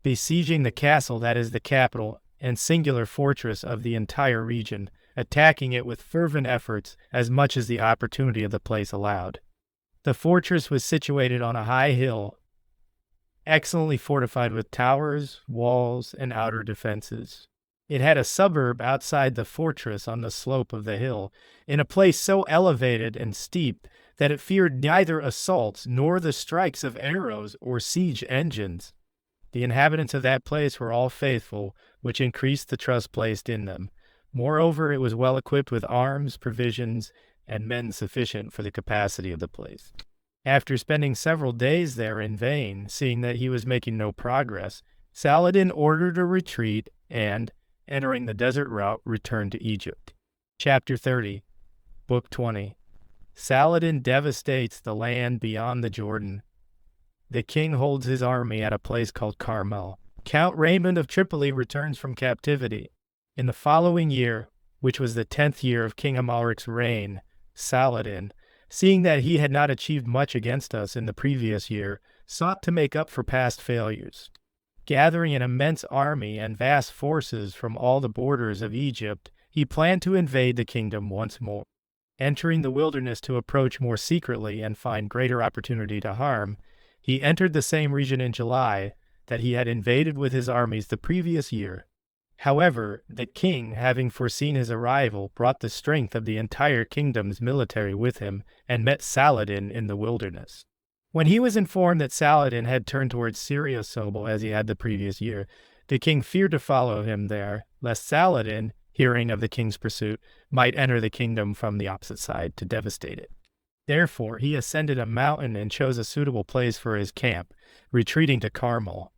besieging the castle that is the capital and singular fortress of the entire region, attacking it with fervent efforts as much as the opportunity of the place allowed. The fortress was situated on a high hill, excellently fortified with towers, walls, and outer defenses. It had a suburb outside the fortress on the slope of the hill, in a place so elevated and steep that it feared neither assaults nor the strikes of arrows or siege engines. The inhabitants of that place were all faithful, which increased the trust placed in them. Moreover, it was well equipped with arms, provisions, and men sufficient for the capacity of the place. After spending several days there in vain, seeing that he was making no progress, Saladin ordered a retreat and, entering the desert route, returned to Egypt. Chapter 30. Book 20. Saladin devastates the land beyond the Jordan. The king holds his army at a place called Carmel. Count Raymond of Tripoli returns from captivity. In the following year, which was the 10th year of King Amalric's reign, Saladin, seeing that he had not achieved much against us in the previous year, sought to make up for past failures. Gathering an immense army and vast forces from all the borders of Egypt, he planned to invade the kingdom once more. Entering the wilderness to approach more secretly and find greater opportunity to harm, He entered the same region in July that he had invaded with his armies the previous year. However, the king, having foreseen his arrival, brought the strength of the entire kingdom's military with him and met Saladin in the wilderness. When he was informed that Saladin had turned towards Syria Sobel as he had the previous year, the king feared to follow him there, lest Saladin, hearing of the king's pursuit, might enter the kingdom from the opposite side to devastate it. Therefore, he ascended a mountain and chose a suitable place for his camp, retreating to Carmel.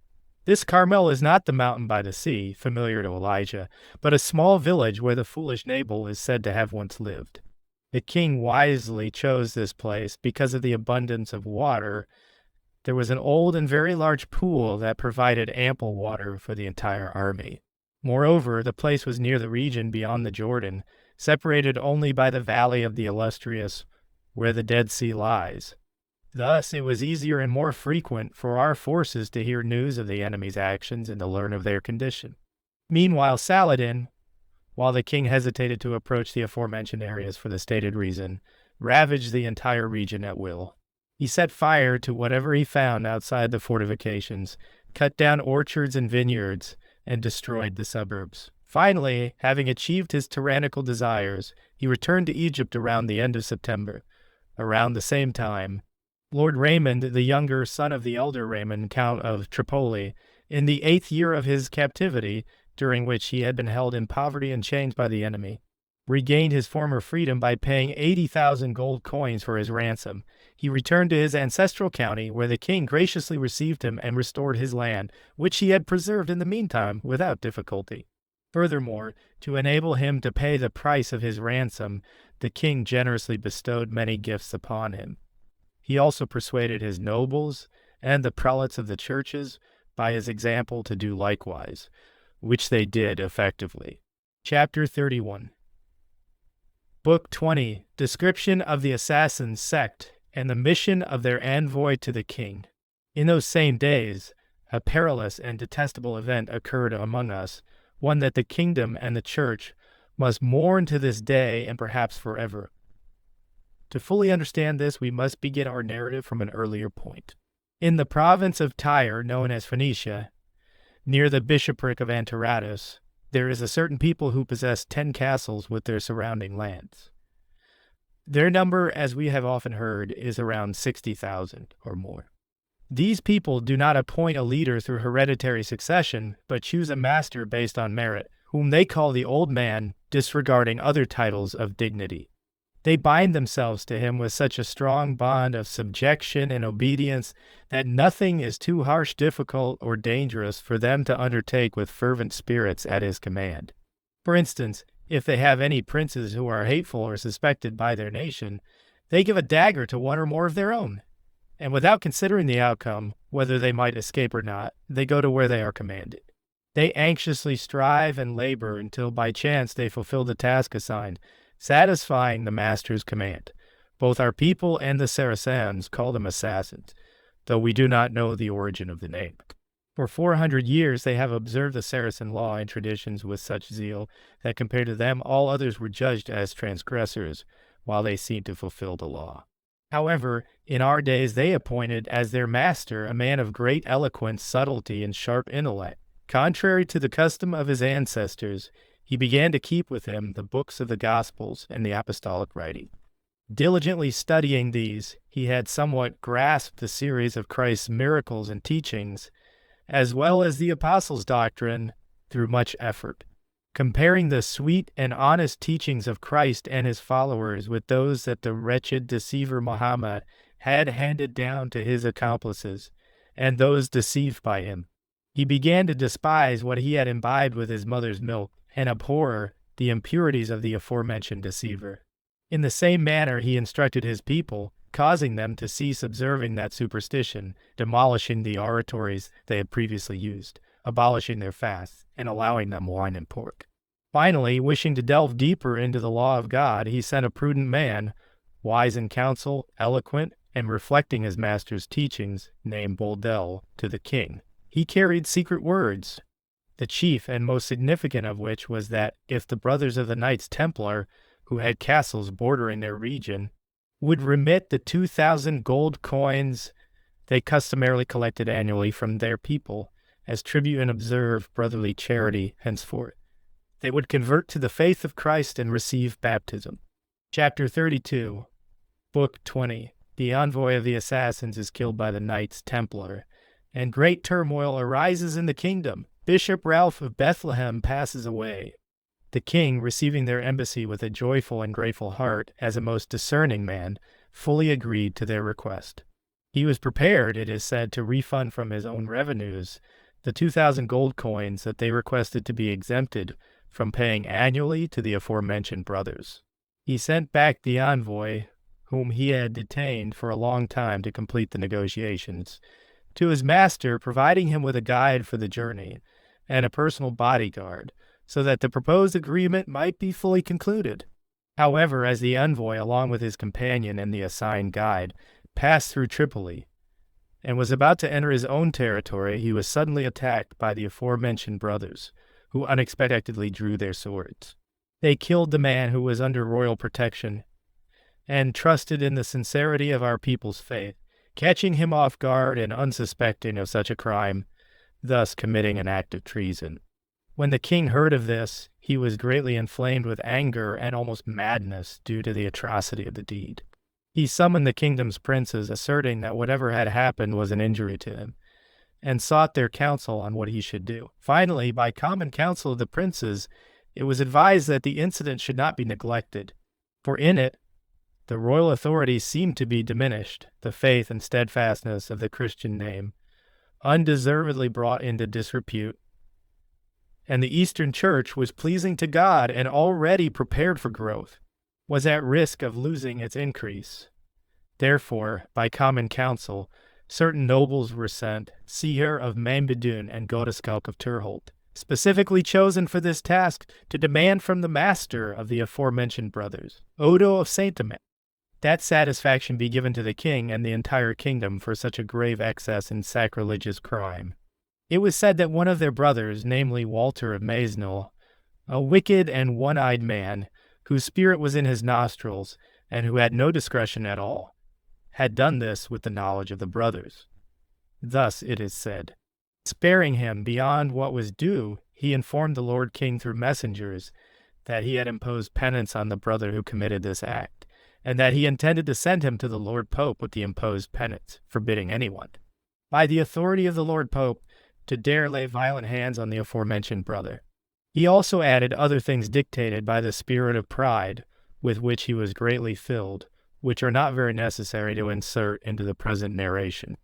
This Carmel is not the mountain by the sea, familiar to Elijah, but a small village where the foolish Nabal is said to have once lived. The king wisely chose this place because of the abundance of water. There was an old and very large pool that provided ample water for the entire army. Moreover, the place was near the region beyond the Jordan, separated only by the valley of the Illustrious, where the Dead Sea lies. Thus, it was easier and more frequent for our forces to hear news of the enemy's actions and to learn of their condition. Meanwhile, Saladin, while the king hesitated to approach the aforementioned areas for the stated reason, ravaged the entire region at will. He set fire to whatever he found outside the fortifications, cut down orchards and vineyards, and destroyed the suburbs. Finally, having achieved his tyrannical desires, he returned to Egypt around the end of September. Around the same time, Lord Raymond, the younger son of the elder Raymond, Count of Tripoli, in the 8th year of his captivity, during which he had been held in poverty and chains by the enemy, regained his former freedom by paying 80,000 gold coins for his ransom. He returned to his ancestral county, where the king graciously received him and restored his land, which he had preserved in the meantime without difficulty. Furthermore, to enable him to pay the price of his ransom, the king generously bestowed many gifts upon him. He also persuaded his nobles and the prelates of the churches by his example to do likewise, which they did effectively. Chapter 31. Book 20. Description of the Assassins' sect and the mission of their envoy to the king. In those same days, a perilous and detestable event occurred among us, one that the kingdom and the church must mourn to this day and perhaps forever. To fully understand this, we must begin our narrative from an earlier point. In the province of Tyre, known as Phoenicia, near the bishopric of Antiratus, there is a certain people who possess 10 castles with their surrounding lands. Their number, as we have often heard, is around 60,000 or more. These people do not appoint a leader through hereditary succession, but choose a master based on merit, whom they call the old man, disregarding other titles of dignity. They bind themselves to him with such a strong bond of subjection and obedience that nothing is too harsh, difficult, or dangerous for them to undertake with fervent spirits at his command. For instance, if they have any princes who are hateful or suspected by their nation, they give a dagger to one or more of their own, and without considering the outcome, whether they might escape or not, they go to where they are commanded. They anxiously strive and labor until by chance they fulfill the task assigned, satisfying the master's command. Both our people and the Saracens call them assassins, though we do not know the origin of the name. For 400 years they have observed the Saracen law and traditions with such zeal that compared to them all others were judged as transgressors, while they seemed to fulfill the law. However, in our days they appointed as their master a man of great eloquence, subtlety, and sharp intellect. Contrary to the custom of his ancestors, he began to keep with him the books of the Gospels and the apostolic writing. Diligently studying these, he had somewhat grasped the series of Christ's miracles and teachings, as well as the apostles' doctrine, through much effort. Comparing the sweet and honest teachings of Christ and his followers with those that the wretched deceiver Muhammad had handed down to his accomplices, and those deceived by him, he began to despise what he had imbibed with his mother's milk, and abhor the impurities of the aforementioned deceiver. In the same manner he instructed his people, causing them to cease observing that superstition, demolishing the oratories they had previously used, abolishing their fasts, and allowing them wine and pork. Finally, wishing to delve deeper into the law of God, he sent a prudent man, wise in counsel, eloquent, and reflecting his master's teachings, named Boldel, to the king. He carried secret words, the chief and most significant of which was that if the brothers of the Knights Templar, who had castles bordering their region, would remit the 2,000 gold coins they customarily collected annually from their people as tribute and observe brotherly charity henceforth. They would convert to the faith of Christ and receive baptism. Chapter 32, Book 20. The envoy of the assassins is killed by the Knights Templar, and great turmoil arises in the kingdom. Bishop Ralph of Bethlehem passes away. The king, receiving their embassy with a joyful and grateful heart, as a most discerning man, fully agreed to their request. He was prepared, it is said, to refund from his own revenues the 2,000 gold coins that they requested to be exempted from paying annually to the aforementioned brothers. He sent back the envoy, whom he had detained for a long time to complete the negotiations, to his master, providing him with a guide for the journey and a personal bodyguard, so that the proposed agreement might be fully concluded. However, as the envoy, along with his companion and the assigned guide, passed through Tripoli, and was about to enter his own territory, he was suddenly attacked by the aforementioned brothers, who unexpectedly drew their swords. They killed the man who was under royal protection and trusted in the sincerity of our people's faith, catching him off guard and unsuspecting of such a crime, thus committing an act of treason. When the king heard of this, he was greatly inflamed with anger and almost madness due to the atrocity of the deed. He summoned the kingdom's princes, asserting that whatever had happened was an injury to him, and sought their counsel on what he should do. Finally, by common counsel of the princes, it was advised that the incident should not be neglected, for in it the royal authority seemed to be diminished, the faith and steadfastness of the Christian name undeservedly brought into disrepute, and the Eastern Church was pleasing to God and already prepared for growth, was at risk of losing its increase. Therefore, by common counsel, certain nobles were sent, Seher of Mambedun and Godeskalk of Terholt, specifically chosen for this task to demand from the master of the aforementioned brothers, Odo of Saint-Amand, that satisfaction be given to the king and the entire kingdom for such a grave excess and sacrilegious crime. It was said that one of their brothers, namely Walter of Maesnil, a wicked and one-eyed man, whose spirit was in his nostrils, and who had no discretion at all, had done this with the knowledge of the brothers. Thus, it is said, sparing him beyond what was due, he informed the Lord King through messengers that he had imposed penance on the brother who committed this act, and that he intended to send him to the Lord Pope with the imposed penance, forbidding anyone, by the authority of the Lord Pope, to dare lay violent hands on the aforementioned brother. He also added other things dictated by the spirit of pride, with which he was greatly filled, which are not very necessary to insert into the present narration.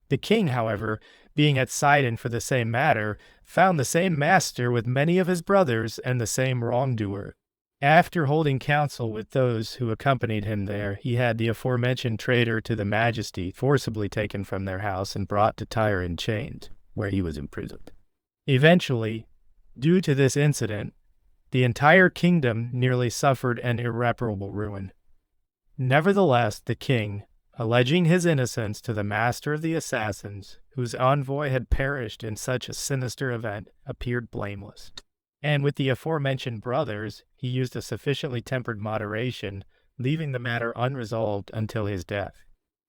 The king, however, being at Sidon for the same matter, found the same master with many of his brothers and the same wrongdoer. After holding counsel with those who accompanied him there, he had the aforementioned traitor to the majesty forcibly taken from their house and brought to Tyre in chains, where he was imprisoned. Eventually, due to this incident, the entire kingdom nearly suffered an irreparable ruin. Nevertheless, the king, alleging his innocence to the master of the assassins, whose envoy had perished in such a sinister event, appeared blameless. And with the aforementioned brothers, he used a sufficiently tempered moderation, leaving the matter unresolved until his death.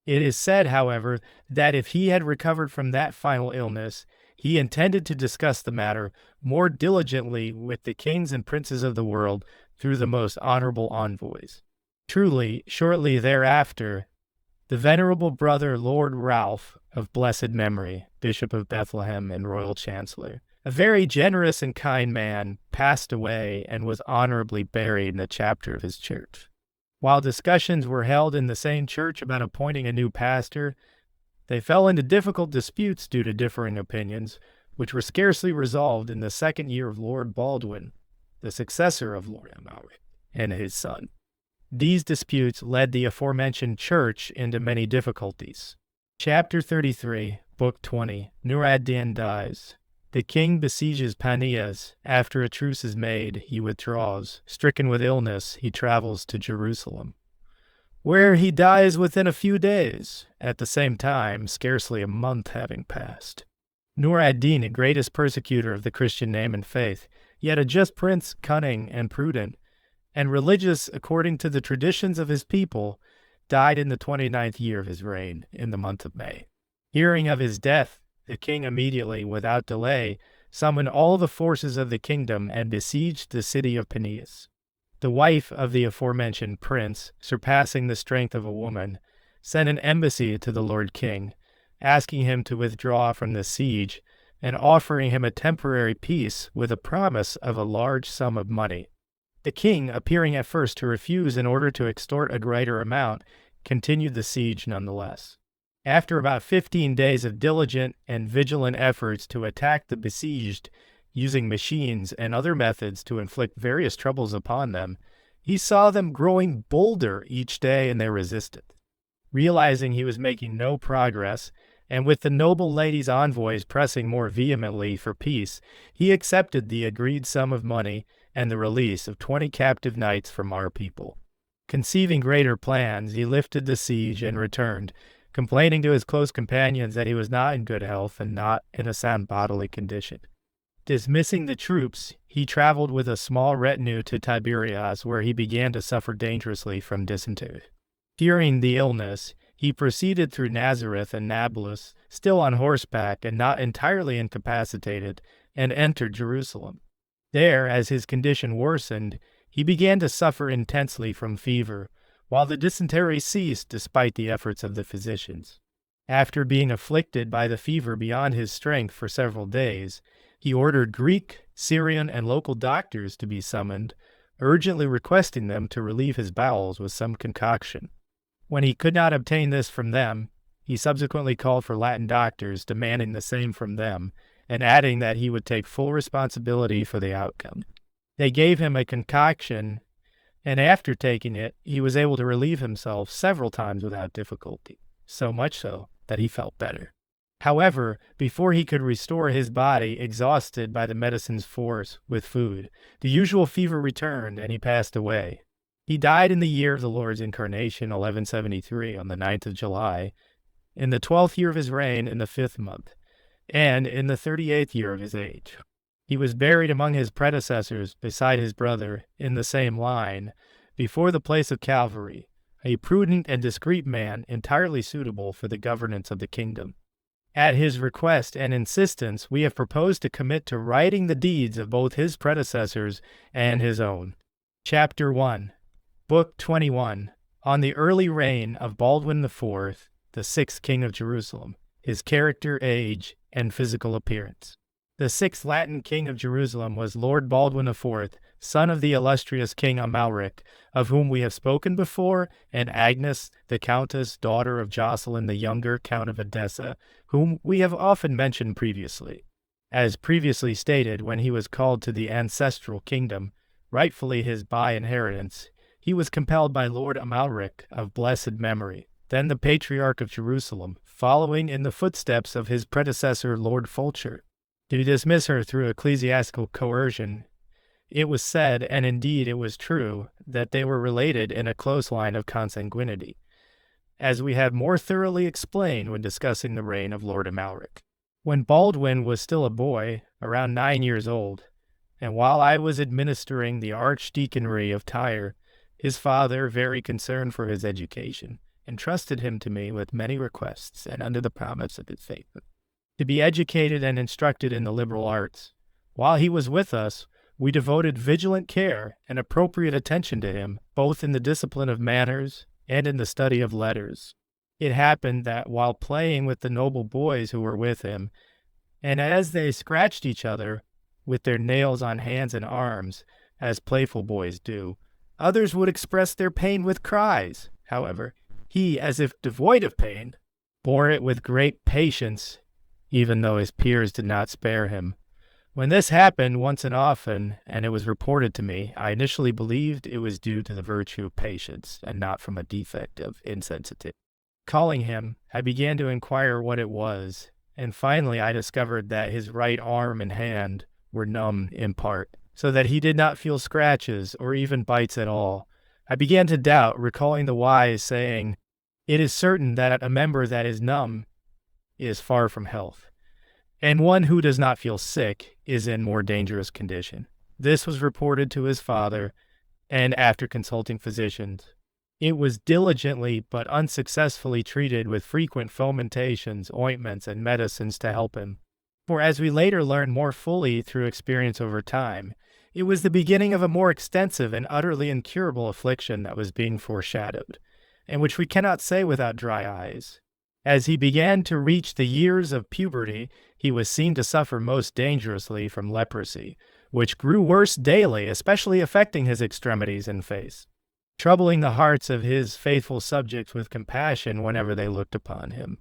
It is said, however, that if he had recovered from that final illness, he intended to discuss the matter more diligently with the kings and princes of the world through the most honorable envoys. Truly, shortly thereafter, the venerable brother Lord Ralph, of blessed memory, Bishop of Bethlehem and Royal Chancellor, a very generous and kind man, passed away and was honorably buried in the chapter of his church. While discussions were held in the same church about appointing a new pastor, they fell into difficult disputes due to differing opinions, which were scarcely resolved in the second year of Lord Baldwin, the successor of Lord Amalric, and his son. These disputes led the aforementioned church into many difficulties. Chapter 33, Book 20, Nur ad-Din dies. The king besieges Panias. After a truce is made, he withdraws. Stricken with illness, he travels to Jerusalem, where he dies within a few days, at the same time, scarcely a month having passed. Nur ad-Din, the greatest persecutor of the Christian name and faith, yet a just prince, cunning and prudent, and religious according to the traditions of his people, died in the 29th year of his reign, in the month of May. Hearing of his death, the king immediately, without delay, summoned all the forces of the kingdom and besieged the city of Peneus. The wife of the aforementioned prince, surpassing the strength of a woman, sent an embassy to the Lord King, asking him to withdraw from the siege and offering him a temporary peace with a promise of a large sum of money. The king, appearing at first to refuse in order to extort a greater amount, continued the siege nonetheless. After about 15 days of diligent and vigilant efforts to attack the besieged, using machines and other methods to inflict various troubles upon them, he saw them growing bolder each day in their resistance. Realizing he was making no progress, and with the noble lady's envoys pressing more vehemently for peace, he accepted the agreed sum of money and the release of 20 captive knights from our people. Conceiving greater plans, he lifted the siege and returned, complaining to his close companions that he was not in good health and not in a sound bodily condition. Dismissing the troops, he traveled with a small retinue to Tiberias, where he began to suffer dangerously from dysentery. Fearing the illness, he proceeded through Nazareth and Nablus, still on horseback and not entirely incapacitated, and entered Jerusalem. There, as his condition worsened, he began to suffer intensely from fever, while the dysentery ceased despite the efforts of the physicians. After being afflicted by the fever beyond his strength for several days, he ordered Greek, Syrian, and local doctors to be summoned, urgently requesting them to relieve his bowels with some concoction. When he could not obtain this from them, he subsequently called for Latin doctors, demanding the same from them, and adding that he would take full responsibility for the outcome. They gave him a concoction, and after taking it, he was able to relieve himself several times without difficulty, so much so that he felt better. However, before he could restore his body, exhausted by the medicine's force, with food, the usual fever returned, and he passed away. He died in the year of the Lord's incarnation, 1173, on the 9th of July, in the 12th year of his reign, in the 5th month, and in the 38th year of his age. He was buried among his predecessors, beside his brother, in the same line, before the place of Calvary, a prudent and discreet man, entirely suitable for the governance of the kingdom. At his request and insistence, we have proposed to commit to writing the deeds of both his predecessors and his own. Chapter 1, Book 21, on the early reign of Baldwin IV, the sixth king of Jerusalem, his character, age, and physical appearance. The sixth Latin king of Jerusalem was Lord Baldwin IV, son of the illustrious King Amalric, of whom we have spoken before, and Agnes, the countess, daughter of Jocelyn the Younger, Count of Edessa, whom we have often mentioned previously. As previously stated, when he was called to the ancestral kingdom, rightfully his by inheritance, he was compelled by Lord Amalric of blessed memory, then the Patriarch of Jerusalem, following in the footsteps of his predecessor Lord Fulcher, to dismiss her through ecclesiastical coercion. It was said, and indeed it was true, that they were related in a close line of consanguinity, as we have more thoroughly explained when discussing the reign of Lord Amalric. When Baldwin was still a boy, around 9 years old, and while I was administering the archdeaconry of Tyre, his father, very concerned for his education, entrusted him to me with many requests and under the promise of his faith, to be educated and instructed in the liberal arts. While he was with us, we devoted vigilant care and appropriate attention to him, both in the discipline of manners and in the study of letters. It happened that while playing with the noble boys who were with him, and as they scratched each other with their nails on hands and arms, as playful boys do, others would express their pain with cries. However, he, as if devoid of pain, bore it with great patience, even though his peers did not spare him. When this happened once and often, and it was reported to me, I initially believed it was due to the virtue of patience, and not from a defect of insensitivity. Calling him, I began to inquire what it was, and finally I discovered that his right arm and hand were numb in part, so that he did not feel scratches or even bites at all. I began to doubt, recalling the wise saying, "It is certain that a member that is numb is far from health, and one who does not feel sick is in more dangerous condition." This was reported to his father, and after consulting physicians, It was diligently but unsuccessfully treated with frequent fomentations, ointments, and medicines to help him. For as we later learn more fully through experience over time, it was the beginning of a more extensive and utterly incurable affliction that was being foreshadowed, and which we cannot say without dry eyes. As he began to reach the years of puberty, he was seen to suffer most dangerously from leprosy, which grew worse daily, especially affecting his extremities and face, troubling the hearts of his faithful subjects with compassion whenever they looked upon him.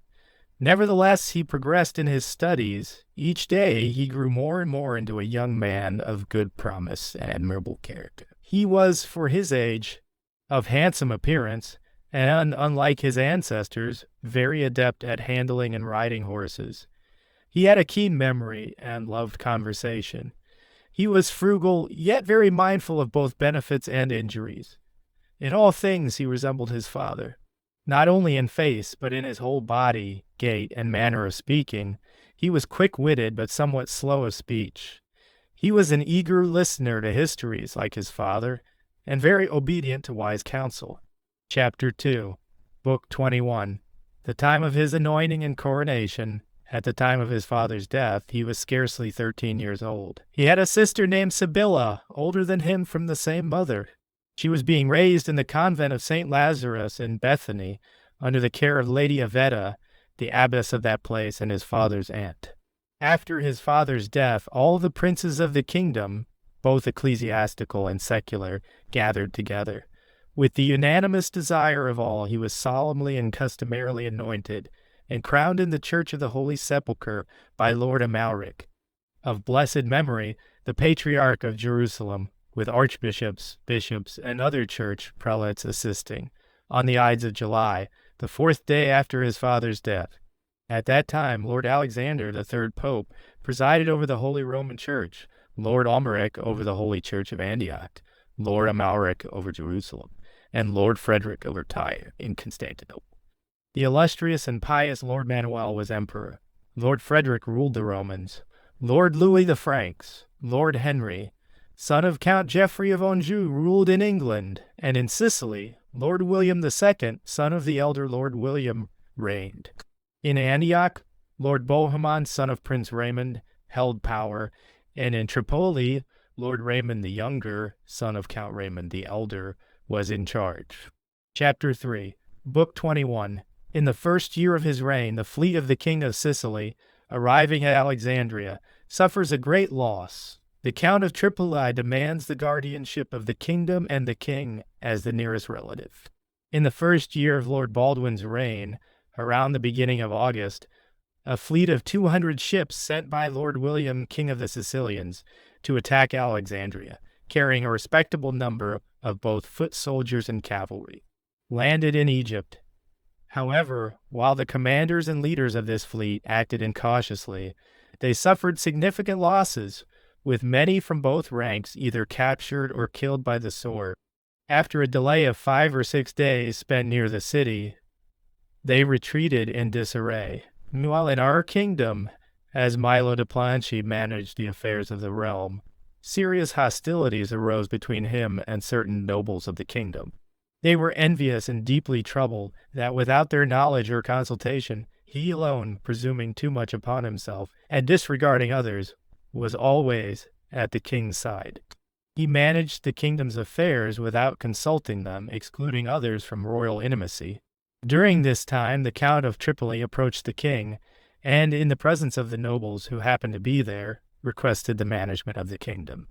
Nevertheless, he progressed in his studies. Each day he grew more and more into a young man of good promise and admirable character. He was, for his age, of handsome appearance, and, unlike his ancestors, very adept at handling and riding horses. He had a keen memory and loved conversation. He was frugal, yet very mindful of both benefits and injuries. In all things he resembled his father, not only in face, but in his whole body, gait, and manner of speaking. He was quick-witted, but somewhat slow of speech. He was an eager listener to histories, like his father, and very obedient to wise counsel. Chapter 2, Book 21. The time of his anointing and coronation. At the time of his father's death, he was scarcely 13 years old. He had a sister named Sibylla, older than him from the same mother. She was being raised in the convent of St. Lazarus in Bethany, under the care of Lady Avetta, the abbess of that place and his father's aunt. After his father's death, all the princes of the kingdom, both ecclesiastical and secular, gathered together. With the unanimous desire of all, he was solemnly and customarily anointed and crowned in the Church of the Holy Sepulchre by Lord Amalric, of blessed memory, the Patriarch of Jerusalem, with archbishops, bishops, and other church prelates assisting, on the Ides of July, the 4th day after his father's death. At that time, Lord Alexander, the third Pope, presided over the Holy Roman Church, Lord Amalric over the Holy Church of Antioch, Lord Amalric over Jerusalem, and Lord Frederick over Tyre in Constantinople. The illustrious and pious Lord Manuel was emperor. Lord Frederick ruled the Romans. Lord Louis the Franks, Lord Henry, son of Count Geoffrey of Anjou, ruled in England, and in Sicily, Lord William II, son of the elder Lord William, reigned. In Antioch, Lord Bohemond, son of Prince Raymond, held power, and in Tripoli, Lord Raymond the Younger, son of Count Raymond the Elder, was in charge. Chapter 3, Book 21. In the first year of his reign, the fleet of the king of Sicily, arriving at Alexandria, suffers a great loss. The Count of Tripoli demands the guardianship of the kingdom and the king as the nearest relative. In the first year of Lord Baldwin's reign, around the beginning of August, a fleet of 200 ships sent by Lord William, King of the Sicilians, to attack Alexandria, carrying a respectable number of both foot soldiers and cavalry, landed in Egypt. However, while the commanders and leaders of this fleet acted incautiously, they suffered significant losses, with many from both ranks either captured or killed by the sword. After a delay of 5 or 6 days spent near the city, they retreated in disarray. Meanwhile, in our kingdom, as Milo de Planchi managed the affairs of the realm, serious hostilities arose between him and certain nobles of the kingdom. They were envious and deeply troubled that without their knowledge or consultation, he alone, presuming too much upon himself and disregarding others, was always at the king's side. He managed the kingdom's affairs without consulting them, excluding others from royal intimacy. During this time, the Count of Tripoli approached the king, and in the presence of the nobles who happened to be there, requested the management of the kingdom.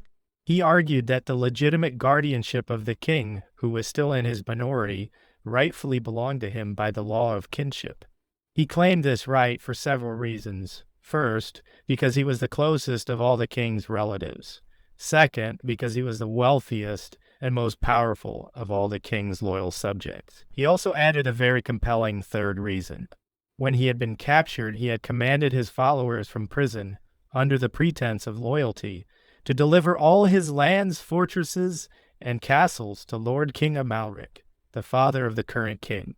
He argued that the legitimate guardianship of the king, who was still in his minority, rightfully belonged to him by the law of kinship. He claimed this right for several reasons. First, because he was the closest of all the king's relatives. Second, because he was the wealthiest and most powerful of all the king's loyal subjects. He also added a very compelling third reason. When he had been captured, he had commanded his followers from prison, under the pretense of loyalty, to deliver all his lands, fortresses, and castles to Lord King Amalric, the father of the current king,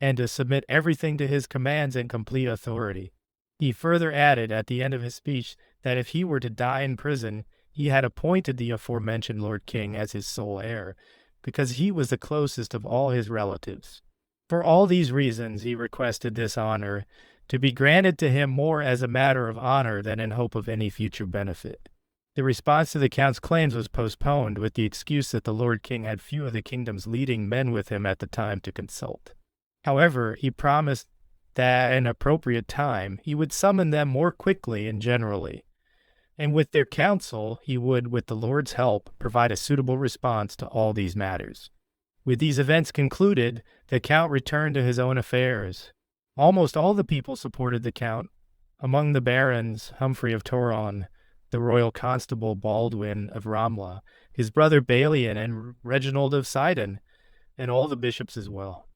and to submit everything to his commands and complete authority. He further added at the end of his speech that if he were to die in prison, he had appointed the aforementioned Lord King as his sole heir, because he was the closest of all his relatives. For all these reasons, he requested this honor to be granted to him more as a matter of honor than in hope of any future benefit. The response to the count's claims was postponed with the excuse that the Lord King had few of the kingdom's leading men with him at the time to consult. However, he promised that at an appropriate time he would summon them more quickly and generally, and with their counsel he would, with the Lord's help, provide a suitable response to all these matters. With these events concluded, the count returned to his own affairs. Almost all the people supported the count. Among the barons, Humphrey of Toron, the royal constable Baldwin of Ramla, his brother Balian and Reginald of Sidon, and all the bishops as well.